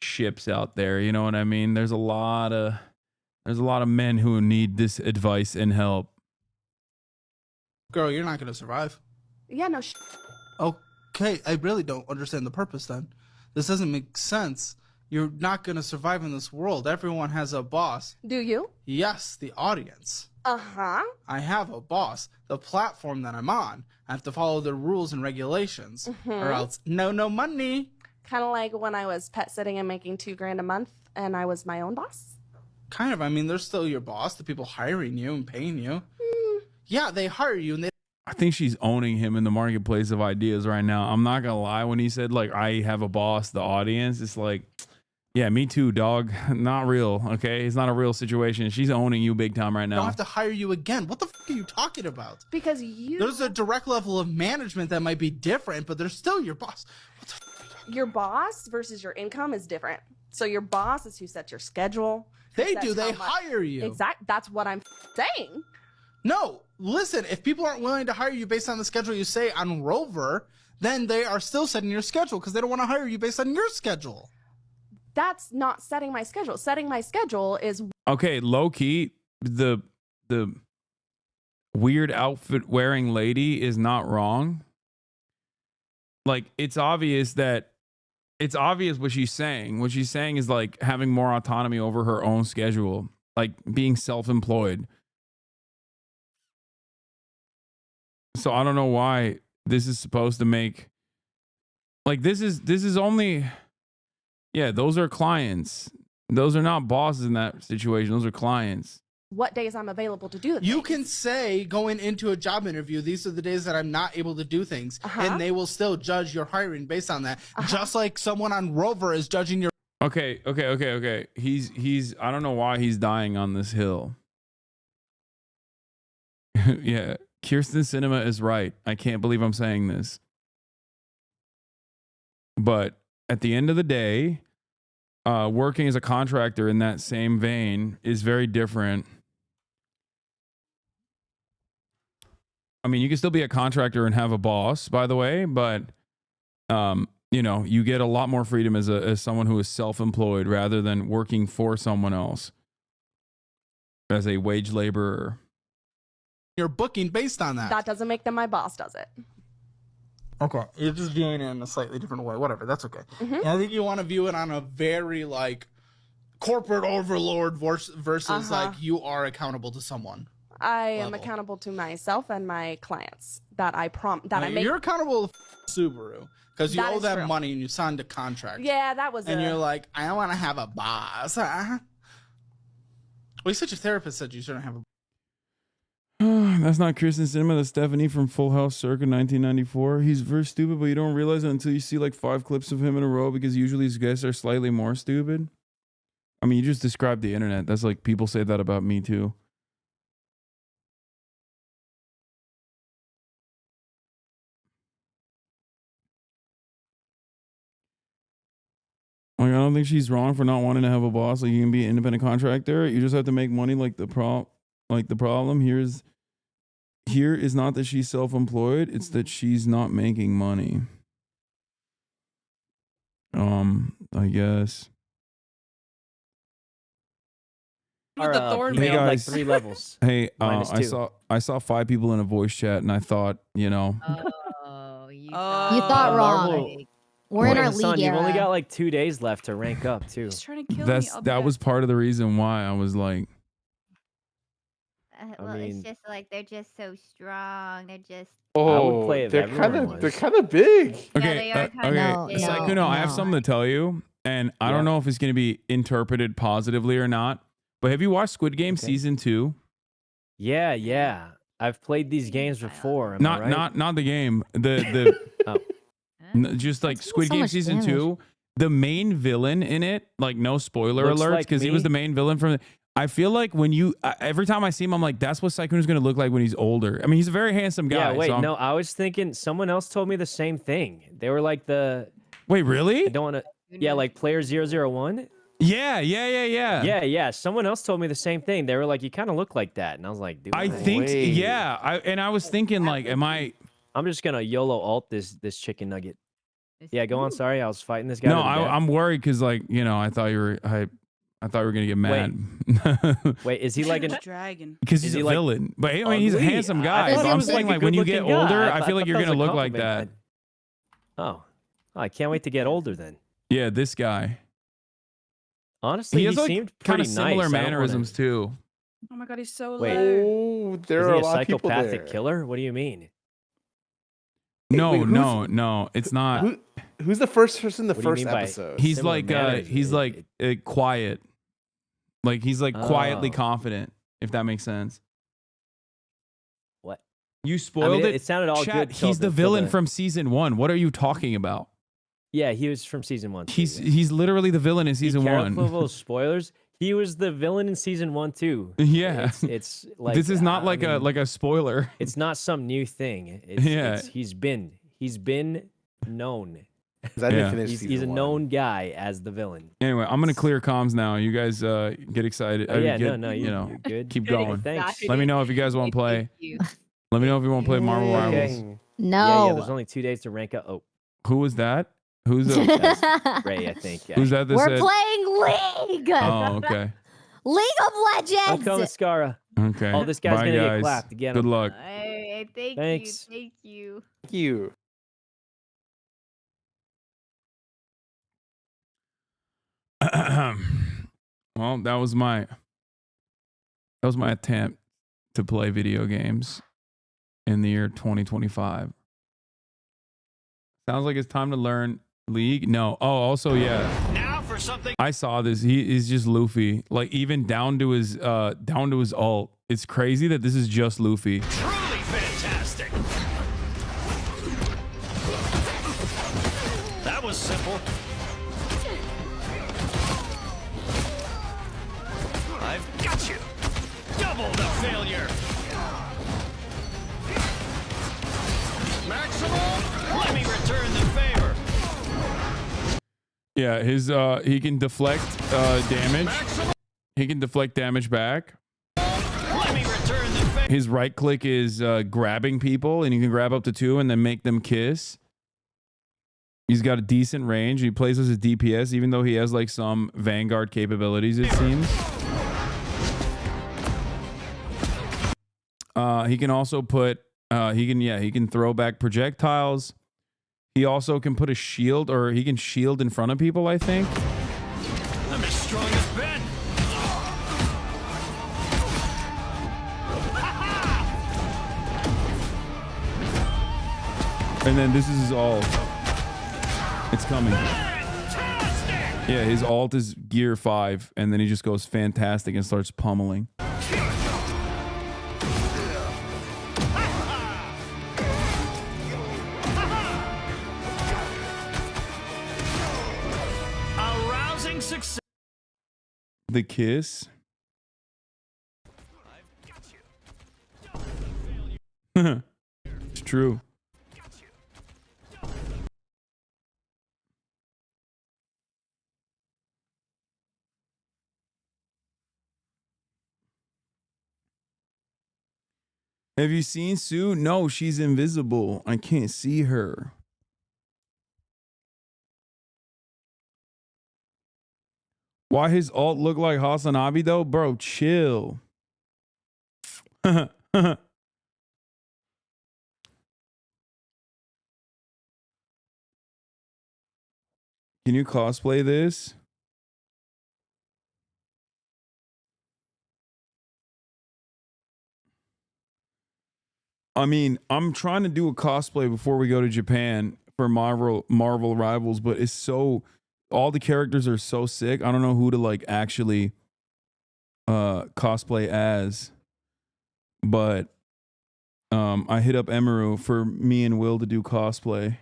ships out there. You know what I mean? There's a lot of men who need this advice and help. Girl, you're not gonna survive. Yeah, no. Okay, I really don't understand the purpose then. This doesn't make sense. you're not going to survive in this world. Everyone has a boss. Do you? Yes, the audience. Uh-huh. I have a boss. The platform that I'm on, I have to follow the rules and regulations, or else no money. Kind of like when I was pet sitting and making $2,000 a month, and I was my own boss. Kind of. I mean, they're still your boss. The people hiring you and paying you. Yeah, they hire you, and they. I think she's owning him in the marketplace of ideas right now. I'm not gonna lie. When he said like I have a boss, the audience, it's like, yeah, me too, dog. Not real. Okay, it's not a real situation. She's owning you big time right They don't now. have to hire you again. What the fuck are you talking about? Because There's a direct level of management that might be different, but they're still your boss. Your boss versus your income is different. So your boss is who sets your schedule. They do. They hire you. Exactly. That's what I'm saying. No, listen, if people aren't willing to hire you based on the schedule you say on Rover, then they are still setting your schedule because they don't want to hire you based on your schedule. That's not setting my schedule. Setting my schedule is Okay, low key, the weird outfit wearing lady is not wrong. Like it's obvious what she's saying. What she's saying is like having more autonomy over her own schedule, like being self-employed. So I don't know why this is supposed to make like this is only those are clients. Those are not bosses in that situation. Those are clients. what days I'm available to do the You things. can say going into a job interview, these are the days that I'm not able to do things, and they will still judge your hiring based on that. Just like someone on Rover is judging your. Okay. He's I don't know why he's dying on this hill. Yeah, Kirsten Cinema is right. I can't believe I'm saying this. But at the end of the day, working as a contractor in that same vein is very different. I mean, you can still be a contractor and have a boss, by the way, but you know, you get a lot more freedom as someone who is self-employed rather than working for someone else as a wage laborer. You're booking based on that. That doesn't make them my boss, does it? Okay, you're just viewing it in a slightly different way. Whatever, that's okay. Mhm. And I think you want to view it on a very like corporate overlord versus like you are accountable to someone. I am accountable to myself and my clients that I make. You're accountable to Subaru because you That owe is them true. money and you signed a contract. Yeah, that was. And you're like, I don't want to have a boss. Well, you said your therapist said you shouldn't have a. That's not Kirsten Cinema. That's Stephanie from Full House circa 1994. He's very stupid, but you don't realize it until you see like 5 clips of him in a row because usually his guests are slightly more stupid. I mean, you just described the internet. That's like people say that about me too. Like, I don't think she's wrong for not wanting to have a boss. Like, you can be an independent contractor. You just have to make money. Like the problem here is not that she's self-employed. It's that she's not making money. I guess. Hey guys, like 3 levels. Hey, -2. I saw 5 people in a voice chat, and I thought, you know, You thought wrong. We're in our Hasan, league you've only era. got like 2 days left to rank up too. that was part of the reason why I was like, Well, mean- it's just like they're just so strong. They're just. I would play if they're everyone was. kind of big. okay, they are okay, kinda big. Sykkuno, I have something to tell you, and I don't know if it's going to be interpreted positively or not. But have you watched Squid Game season 2? Yeah. I've played these games before. Am I right? Not the game. The Oh. just like Squid so Game much season damage. 2. The main villain in it, like no spoiler Looks alerts, like because he me. was the main villain from. I feel like when you every time I see him, I'm like, that's what Sykkuno's going to look like when he's older. I mean, he's a very handsome guy. Yeah, wait, so I'm- no, I was thinking someone else told me the same thing. They were like Wait, really? I don't want to. Yeah, like player 001. Yeah. Yeah. Someone else told me the same thing. They were like, you kind of look like that, and I was like, dude. I think, I was thinking, like, am I? I'm just gonna YOLO alt this chicken nugget. Yeah, go on. Sorry, I was fighting this guy. No, to the death. I'm worried because, like, you know, I thought you were gonna get mad. Wait, is he like an dragon? Because he's a villain. But I mean, he's a ugly? handsome I guy. thought But he I'm was, saying, like, a like, when you get good-looking guy. older, I I feel like thought you're that was gonna a look like that. compliment. Oh, I can't wait to get older then. Yeah, this guy. Honestly, he has like seemed kind pretty of similar nice. I don't mannerisms too. Oh my god, he's so Wait. low. Oh, there Is are he a a lot of people psychopathic there. killer? What do you mean? No, wait, no, it's not. Who's the first person in the What do you first mean by episode? He's similar like manners? he's like quiet. Like he's like quietly Oh. confident, if that makes sense. What? You spoiled it. It sounded all Chat, good. till he's the till villain from season 1. What are you talking about? Yeah, he was from season 1. He's literally the villain in season 1. Careful of spoilers. He was the villain in season 1 too. Yeah. It's like this is not like I mean, a spoiler. It's not some new thing. He's been known. He's a known guy as the villain. Anyway, I'm gonna clear comms now. You guys get excited. Oh, yeah, get, no, you're good. Keep Good, going. thanks. Let me know if you guys want to play. Let me know if you want to play Marvel Rivals. Yeah, there's only 2 days to rank up. Oh, Who was that? Who's that's Ray, I think. Yeah. Who's that? That We're said? playing League. Oh, okay. League of Legends. I'll come, Mascara. Okay. Oh, this guy's Bye, gonna guys. get clapped again. Good luck. Hey, Thanks. Thank you. Thank you. Well, that was my attempt to play video games in the year 2025. Sounds like it's time to learn League. No. Oh, also, yeah. Now for something. I saw this. He's just Luffy. Like even down to his ult. It's crazy that this is just Luffy. Truly fantastic. That was simple. I've got you. Double the failure. Maximum. Let me return the favor. Yeah, his he can deflect damage. He can deflect damage back. Let me return the favor. His right click is grabbing people, and you can grab up to 2 and then make them kiss. He's got a decent range. He plays as a DPS, even though he has like some Vanguard capabilities, it seems. He can also put he can throw back projectiles. He also can put a shield, or he can shield in front of people, I think. I'm as strong as Ben. And then this is his ult. It's coming. Yeah, his ult is gear 5, and then he just goes fantastic and starts pummeling. Arousing success. The kiss. It's true. Have you seen Sue? No, she's invisible. I can't see her. Why his ult look like HasanAbi though? Bro, chill. Can you cosplay this? I mean, I'm trying to do a cosplay before we go to Japan for Marvel Rivals, but it's so, all the characters are so sick. I don't know who to like actually cosplay as. But I hit up Emeru for me and Will to do cosplay.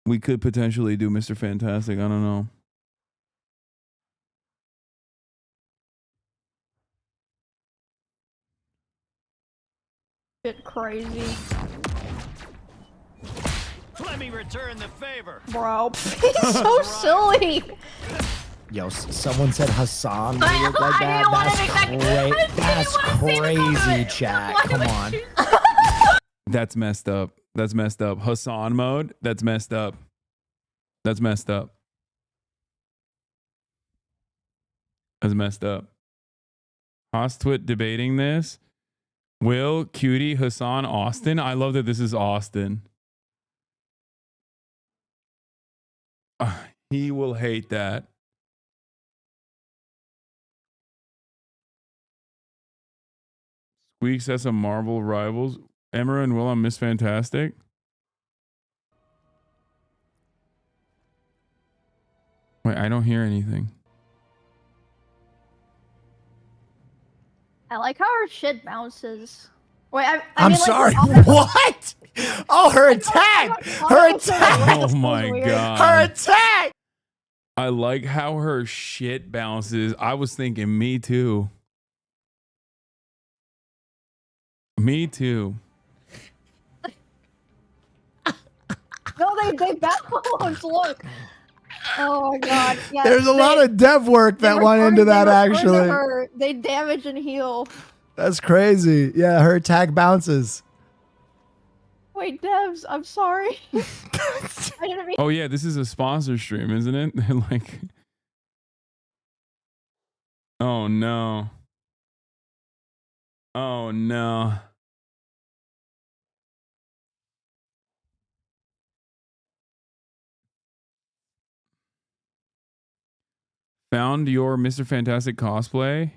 We could potentially do Mr. Fantastic. I don't know. Bit crazy. Let me return the favor. Bro, he's so silly. Yo, someone said Hasan when I he looked like I that. didn't wanna That's make that- That's crazy, chat. Come on. That's messed up. That's messed up. Hasan mode. That's messed up. That's messed up. That's messed up. Hostwit debating this. Will, Cutie, Hasan, Austin. I love that this is Austin. He will hate that. Squeaks has some Marvel rivals. Emma and Will on Miss Fantastic. Wait, I don't hear anything. I like how her shit bounces. Wait, I'm mean, like, sorry. What? Oh, her attack! Her attack! Oh my god. Her attack! I like how her shit bounces. I was thinking, me too. Me too. No, they bounce. Look. Oh my god. Yeah, There's a lot of dev work that went into that, actually. They damage and heal. That's crazy. Yeah, her attack bounces. Wait, devs, I'm sorry. I didn't mean. Oh yeah, this is a sponsor stream, isn't it? Like, oh no. Oh no. Found your Mr. Fantastic cosplay.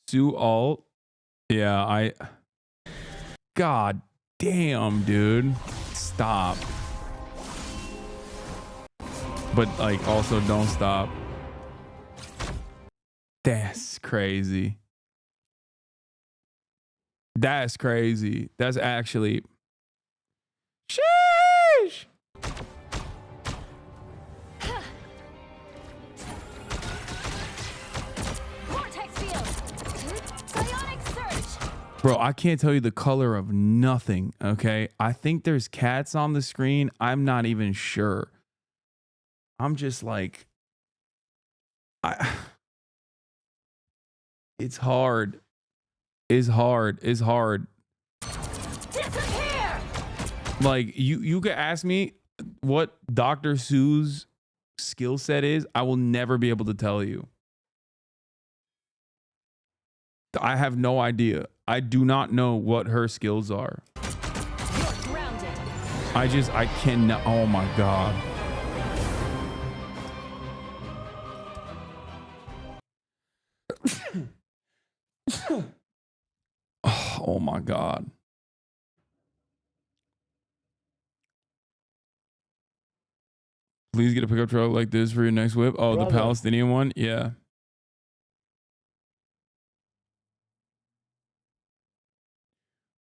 Sue Alt. Yeah, God damn, dude. Stop. But like also don't stop. That's crazy. That's crazy. That's actually sheesh. Bro, I can't tell you the color of nothing, okay? I think there's cats on the screen. I'm not even sure. I'm just like, it's hard. It's hard. It's hard. Disappear! Like, you could ask me what Dr. Sue's skill set is. I will never be able to tell you. I have no idea. I do not know what her skills are. I cannot. Oh my God. Oh my God. Please get a pickup truck like this for your next whip. Oh, the Palestinian one? Yeah.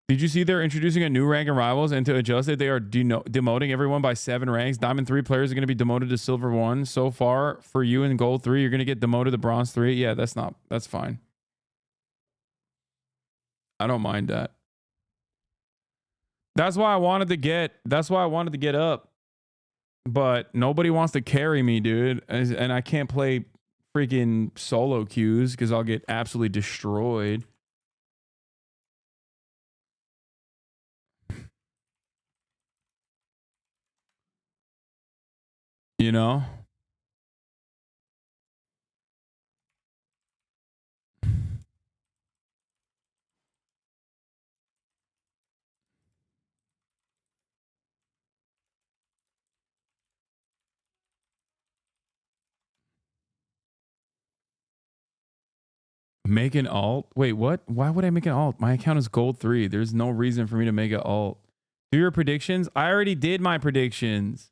Did you see they're introducing a new rank in Rivals, and to adjust it, they are demoting everyone by 7 ranks. Diamond 3 players are going to be demoted to Silver 1. So far, for you in Gold 3, you're going to get demoted to Bronze 3. Yeah, that's fine. I don't mind that. That's why I wanted to get up. But nobody wants to carry me, dude. And I can't play freaking solo queues because I'll get absolutely destroyed. You know? Make an alt? Wait, what? Why would I make an alt? My account is Gold 3. There's no reason for me to make an alt. Do your predictions? I already did my predictions.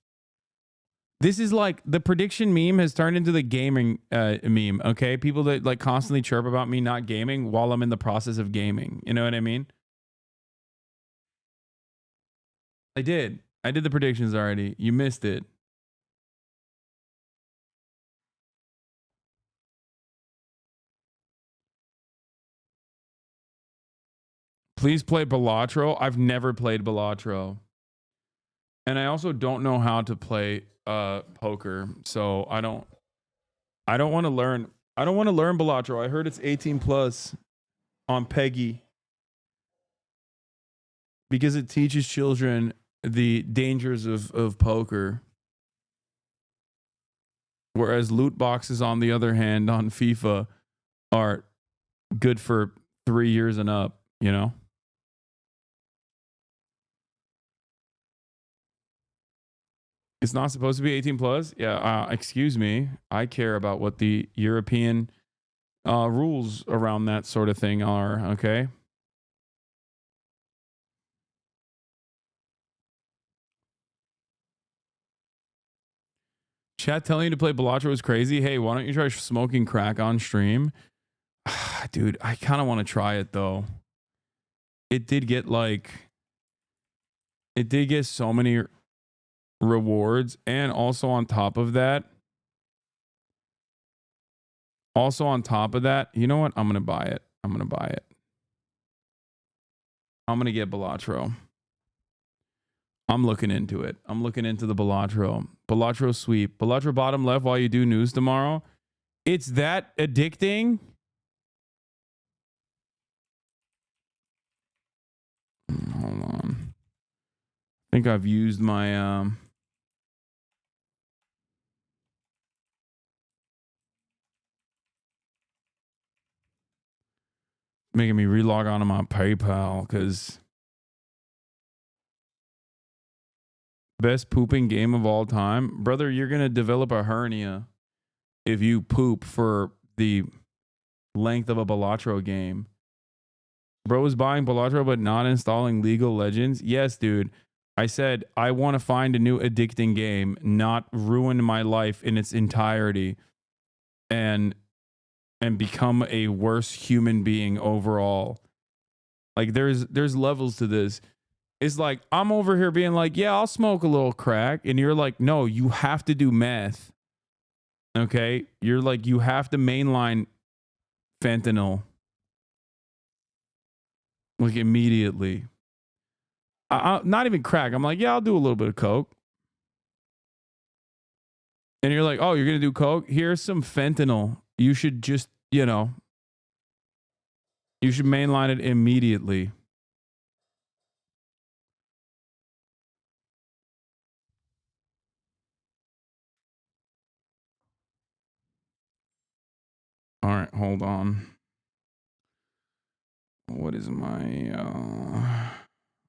This is like the prediction meme has turned into the gaming meme, okay? People that like constantly chirp about me not gaming while I'm in the process of gaming. You know what I mean? I did the predictions already. You missed it. Please play Balatro. I've never played Balatro. And I also don't know how to play poker. So I don't want to learn. I don't want to learn Balatro. I heard it's 18 plus on Peggy. Because it teaches children the dangers of poker. Whereas loot boxes, on the other hand, on FIFA are good for 3 years and up, you know? It's not supposed to be 18 plus. Yeah. Excuse me. I care about what the European rules around that sort of thing are. Okay. Chat telling you to play Balatro is crazy. Hey, why don't you try smoking crack on stream? Dude, I kind of want to try it though. It did get so many rewards, and also on top of that, you know what? I'm going to buy it. I'm going to get Balatro. I'm looking into it. I'm looking into the Balatro. Balatro sweep. Balatro bottom left while you do news tomorrow. It's that addicting. Hold on. I think I've used my making me relog onto my PayPal because best pooping game of all time. Brother, you're going to develop a hernia if you poop for the length of a Balatro game. Bro is buying Balatro but not installing League of Legends. Yes, dude. I said I want to find a new addicting game, not ruin my life in its entirety and become a worse human being overall. Like there's levels to this. It's like I'm over here being like, yeah, I'll smoke a little crack, and you're like, no, you have to do meth. Okay? You're like, you have to mainline fentanyl. Like immediately. Not even crack. I'm like, yeah, I'll do a little bit of coke. And you're like, oh, you're going to do coke? Here's some fentanyl. You should just, you should mainline it immediately. All right, hold on. What is my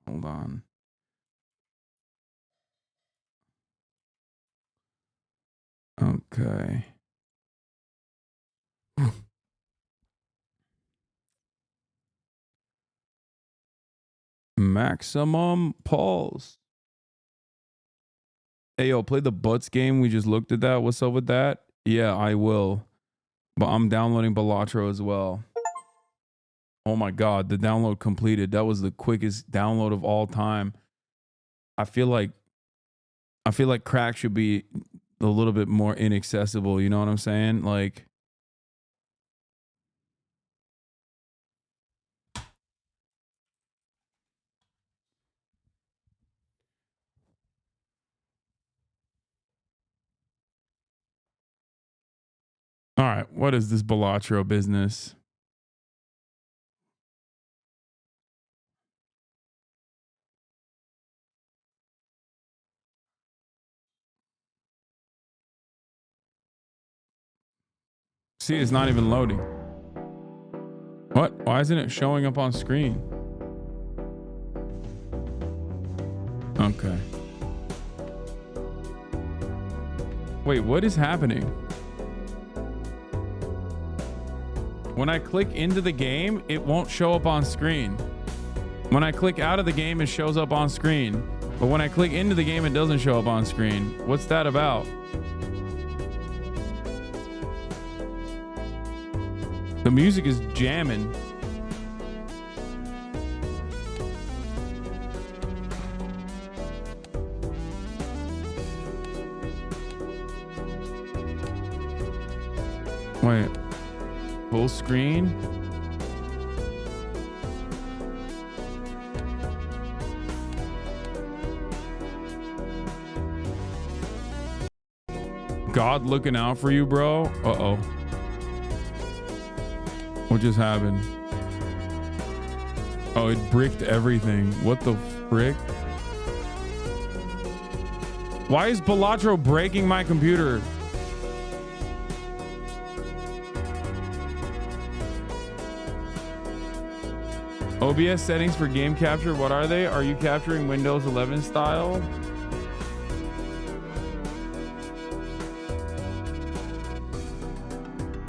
hold on. Okay. Maximum pulse. Hey, yo, play the Butts game. We just looked at that. What's up with that? Yeah, I will. But I'm downloading Balatro as well. Oh my God, the download completed. That was the quickest download of all time. I feel like crack should be a little bit more inaccessible. You know what I'm saying? Like, all right, what is this Balatro business? See, it's not even loading. What? Why isn't it showing up on screen? Okay. Wait, what is happening? When I click into the game, it won't show up on screen. When I click out of the game, it shows up on screen. But when I click into the game, it doesn't show up on screen. What's that about? The music is jamming. Wait. Full screen? God looking out for you, bro? Uh-oh. What just happened? Oh, it bricked everything. What the frick? Why is Balatro breaking my computer? OBS settings for game capture. What are they? Are you capturing Windows 11 style?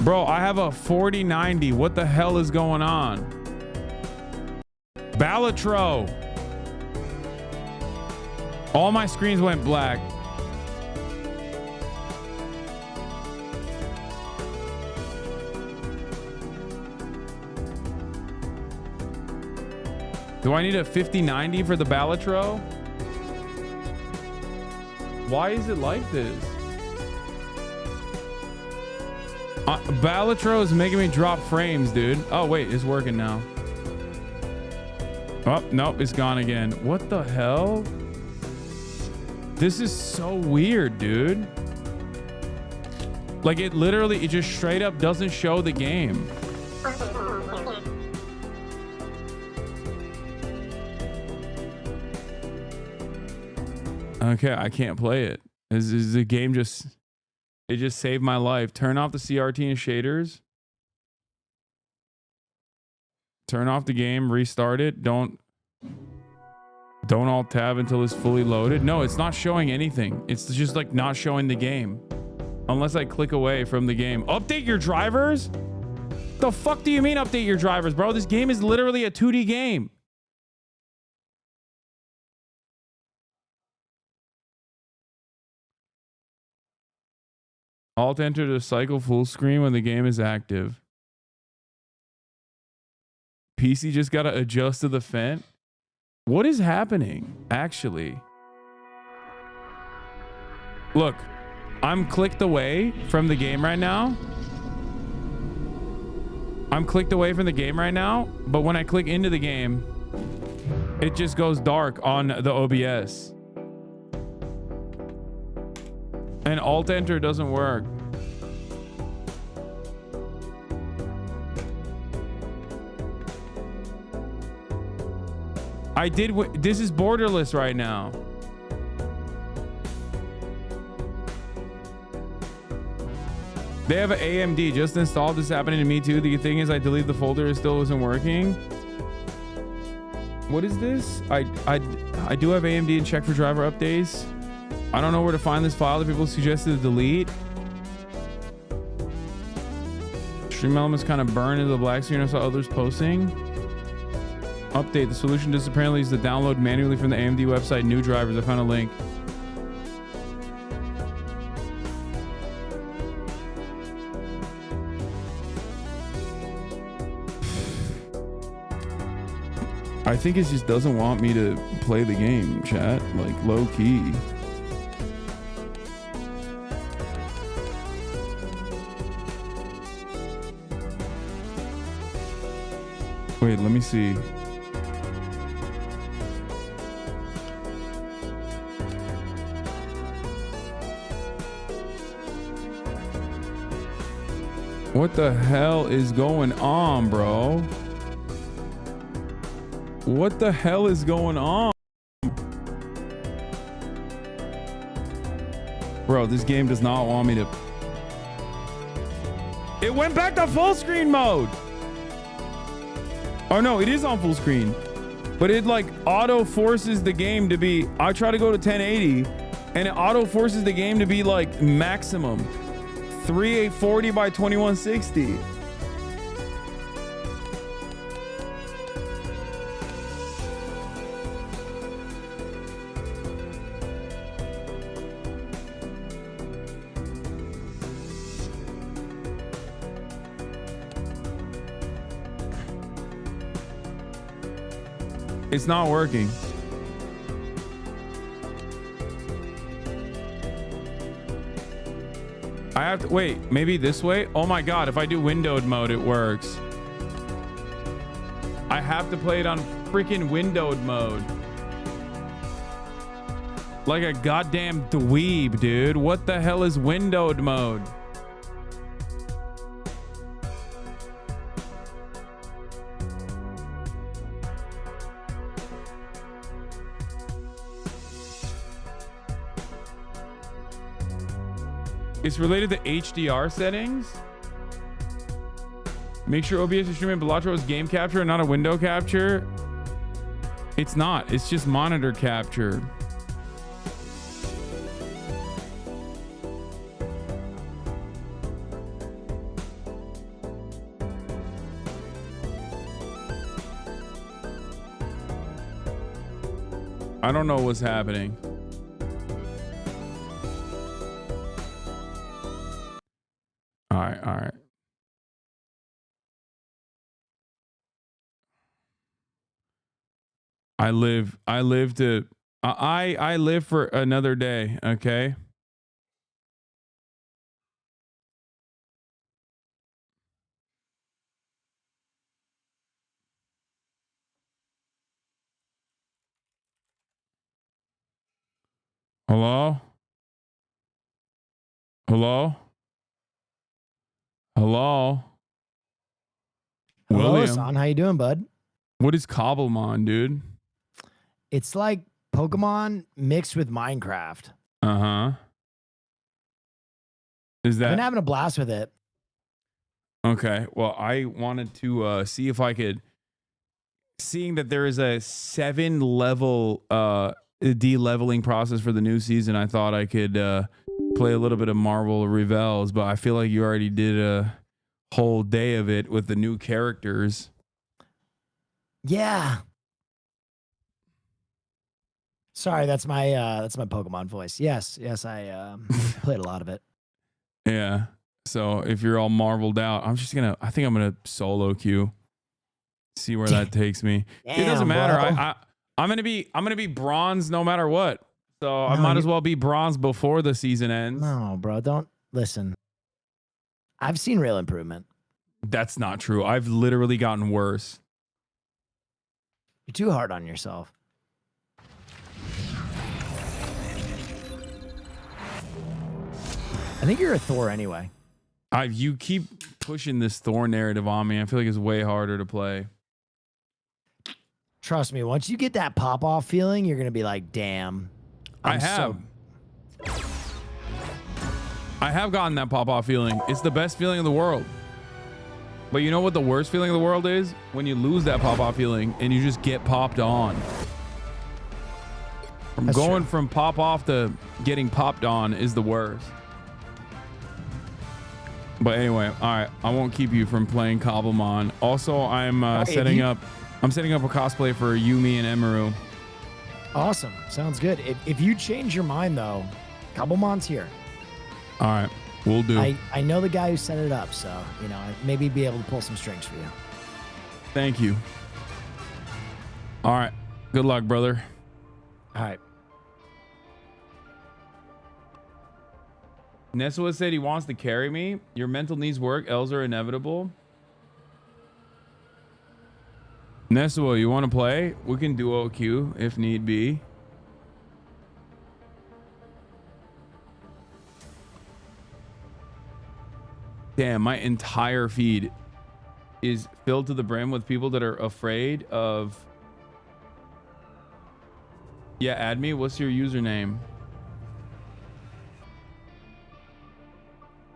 Bro, I have a 4090. What the hell is going on? Balatro. All my screens went black. Do I need a 5090 for the Balatro? Why is it like this? Balatro is making me drop frames, dude. Oh, wait, it's working now. Oh, nope, it's gone again. What the hell? This is so weird, dude. Like, it just straight up doesn't show the game. Okay, I can't play it. Is the game just... It just saved my life. Turn off the CRT and shaders. Turn off the game, restart it. Don't alt tab until it's fully loaded. No, it's not showing anything. It's just like not showing the game. Unless I click away from the game. Update your drivers? The fuck do you mean update your drivers, bro? This game is literally a 2D game. Alt enter to cycle full screen when the game is active. PC just got to adjust to the font. What is happening, actually? Look, I'm clicked away from the game right now. But when I click into the game, it just goes dark on the OBS. And alt enter doesn't work. This is borderless right now. They have an AMD just installed. This is happening to me too. The thing is, I deleted the folder. It still isn't working. What is this? I do have AMD and check for driver updates. I don't know where to find this file that people suggested to delete. Stream elements kind of burn into the black screen. I saw others posting. Update. The solution to this apparently is to download manually from the AMD website new drivers. I found a link. I think it just doesn't want me to play the game, chat. Like, low key. Wait, let me see. What the hell is going on, bro? What the hell is going on? Bro, this game does not want me to... It went back to full screen mode. Oh no, it is on full screen. But it like auto forces the game to be... I try to go to 1080 and it auto forces the game to be like maximum 3840 by 2160. It's not working. I have to wait, maybe this way? Oh my God, if I do windowed mode, it works. I have to play it on freaking windowed mode. Like a goddamn dweeb, dude. What the hell is windowed mode? It's related to HDR settings. Make sure OBS is streaming Balatro is game capture and not a window capture. It's not. It's just monitor capture. I don't know what's happening. All right. I live for another day, okay? Hello? Hello? Hello? Hello, William. Hasan. How you doing, bud? What is Cobblemon, dude? It's like Pokemon mixed with Minecraft. Uh-huh. Is I've that been having a blast with it. okay? Well, I wanted to see if I could, seeing that there is a 7-level de-leveling process for the new season, I thought I could play a little bit of Marvel Revels, but I feel like you already did a whole day of it with the new characters. Yeah. Sorry, that's my Pokemon voice. Yes, I played a lot of it. Yeah. So if you're all marveled out, I think I'm gonna solo queue. See where that takes me. It doesn't Damn, matter. bro. I'm gonna be bronze no matter what. So I might as well be bronze before the season ends. No, bro, don't listen. I've seen real improvement. That's not true. I've literally gotten worse. You're too hard on yourself. I think you're a Thor anyway. You keep pushing this Thor narrative on me. I feel like it's way harder to play. Trust me, once you get that pop-off feeling, you're going to be like, damn. I have gotten that pop-off feeling. It's the best feeling in the world. But you know what the worst feeling in the world is? When you lose that pop-off feeling and you just get popped on. From pop-off to getting popped on is the worst. But anyway, all right. I won't keep you from playing Cobblemon. Also, I'm setting up a cosplay for Yumi and Emeru. Awesome. Sounds good. If you change your mind, though, Cobblemon's here. All right. We'll do. I know the guy who set it up, so, maybe be able to pull some strings for you. Thank you. All right. Good luck, brother. All right. Neswa said he wants to carry me. Your mental needs work. L's are inevitable. Neswa, you want to play? We can duo queue if need be. Damn, my entire feed is filled to the brim with people that are afraid of... Yeah, add me. What's your username?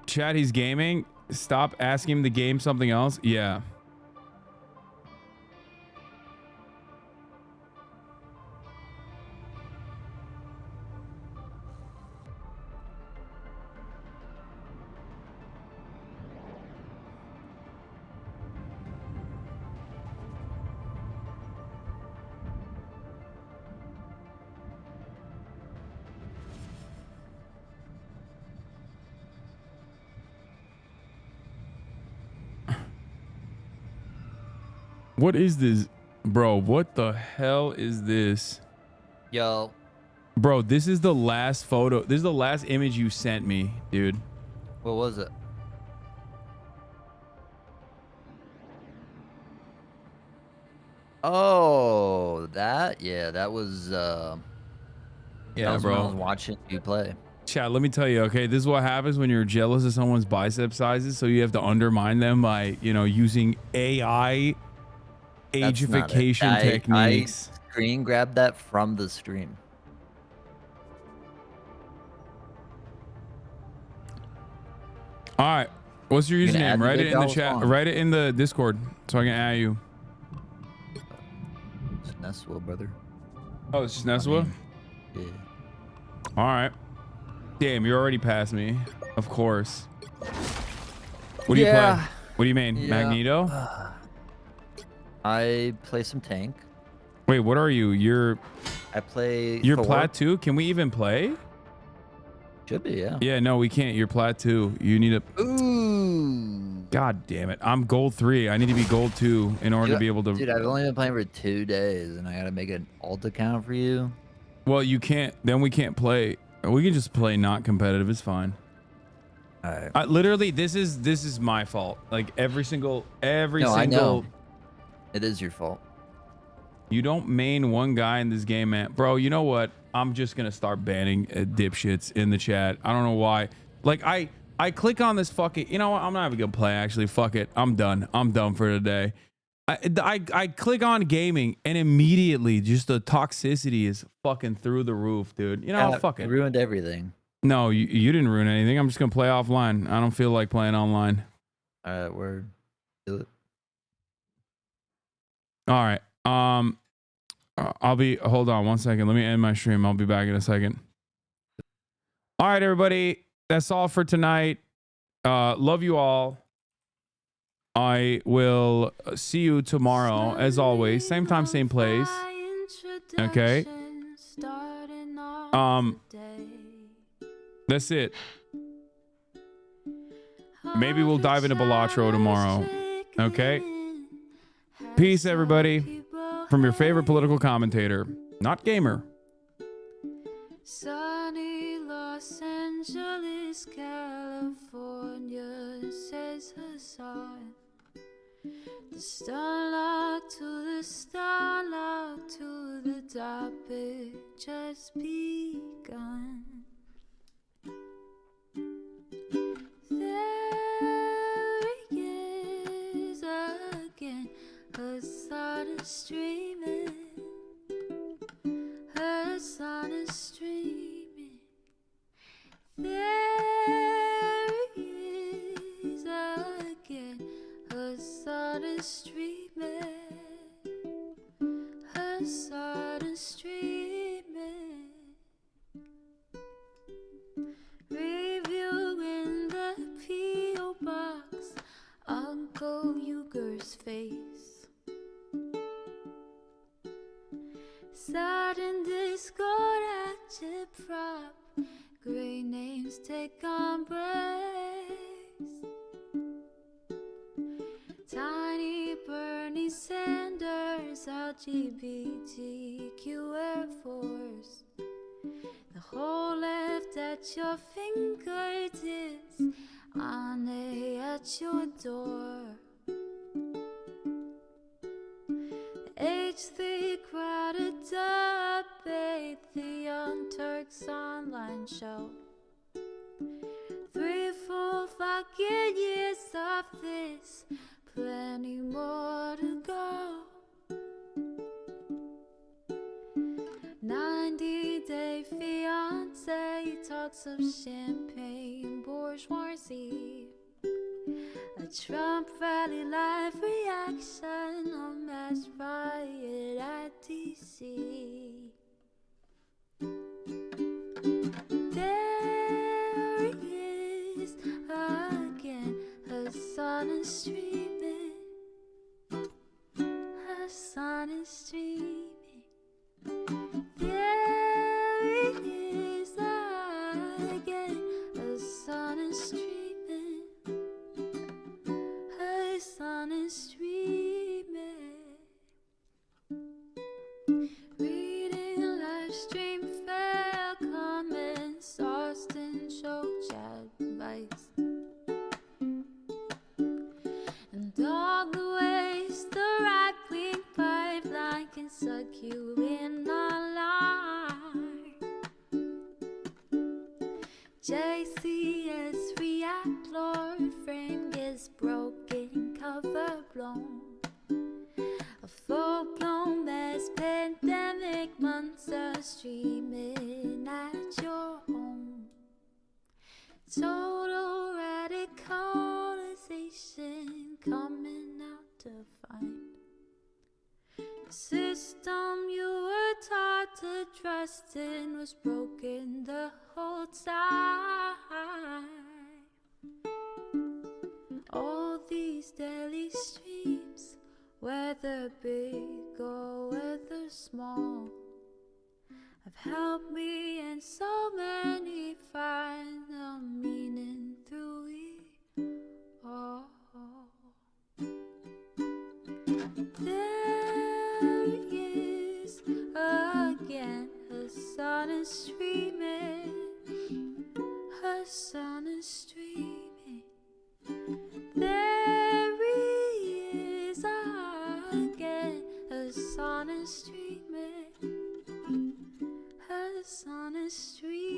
Chat, he's gaming. Stop asking him to game something else. Yeah. What is this? Bro, what the hell is this? Yo. Bro, this is the last photo. This is the last image you sent me, dude. What was it? Oh, that? Yeah, that was, yeah, that was bro. when I was watching you play. Chat, let me tell you, okay, this is what happens when you're jealous of someone's bicep sizes, so you have to undermine them by, using AI ageification techniques. I screen grabbed that from the stream. All right. What's your You gonna username? add me, Write it big in the dog? chat. Hold on. Write it in the Discord so I can add you. It's Neswa, brother. Oh, it's just Neswa? Yeah. All right. Damn, you're already past me. Of course. What do you play? What do you mean? Yeah. Magneto? I play some tank. Wait, what are you? You're... I play. You're Thor. plat 2? Can we even play? Should be, yeah. Yeah, no, we can't. You're plat 2. You need a. Ooh. God damn it! I'm gold 3. I need to be gold 2 in order to be able to. Dude, I've only been playing for 2 days, and I gotta make an alt account for you. Well, you can't. Then we can't play. We can just play not competitive. It's fine. All right. Literally, this is my fault. Like every single. I know. It is your fault. You don't main one guy in this game, man. Bro, you know what? I'm just gonna start banning dipshits in the chat. I don't know why. Like I click on this fucking. You know what? I'm not even gonna play. Actually, fuck it. I'm done. I'm done for today. I click on gaming and immediately just the toxicity is fucking through the roof, dude. You know, fuck it. It ruined everything. No, you didn't ruin anything. I'm just gonna play offline. I don't feel like playing online. All right, word. Do it. All right. I'll be. Hold on 1 second. Let me end my stream. I'll be back in a second. All right, everybody. That's all for tonight. Love you all. I will see you tomorrow, as always. Same time, same place. Okay. That's it. Maybe we'll dive into Balatro tomorrow. Okay. Peace, everybody. From your favorite political commentator, not gamer. Sunny Los Angeles, California, says Hasan. The starlock to the starlock to the topic just begun. There he is again, Hasan is streaming. Hasan is streaming. There he is again. Hasan is streaming. Hasan is streaming. Reviewing the P.O. box. Uncle Uger's face. Sudden discord active prop. Great names take embrace. Tiny Bernie Sanders, LGBTQ Air Force. The whole left at your fingertips, Anne at your door. H3 crowded debate, the Young Turks online show. 3 full fucking years of this, plenty more to go. 90-day fiance talks of champagne bourgeoisie. A Trump rally live reaction, a mass riot at DC. There he is again, Hasan is streaming. Hasan is streaming. There he is again, Hasan is streaming. Hasan is streaming. Reading live stream fair comments, Austin show chat advice. And all the ways the right-wing pipeline can suck you in online. JCS react, Lord frame gets broken, cover blown. A full-blown mass pandemic monster streaming at your home. Total radicalization coming out to find. The system you were taught to trust in was broken the whole time. All these daily streams, whether big or whether small, helped me and so many find the meaning through it all. There he is again, Hasan is streaming, Hasan is streaming. There he is again, Hasan is streaming, Hasan is streaming.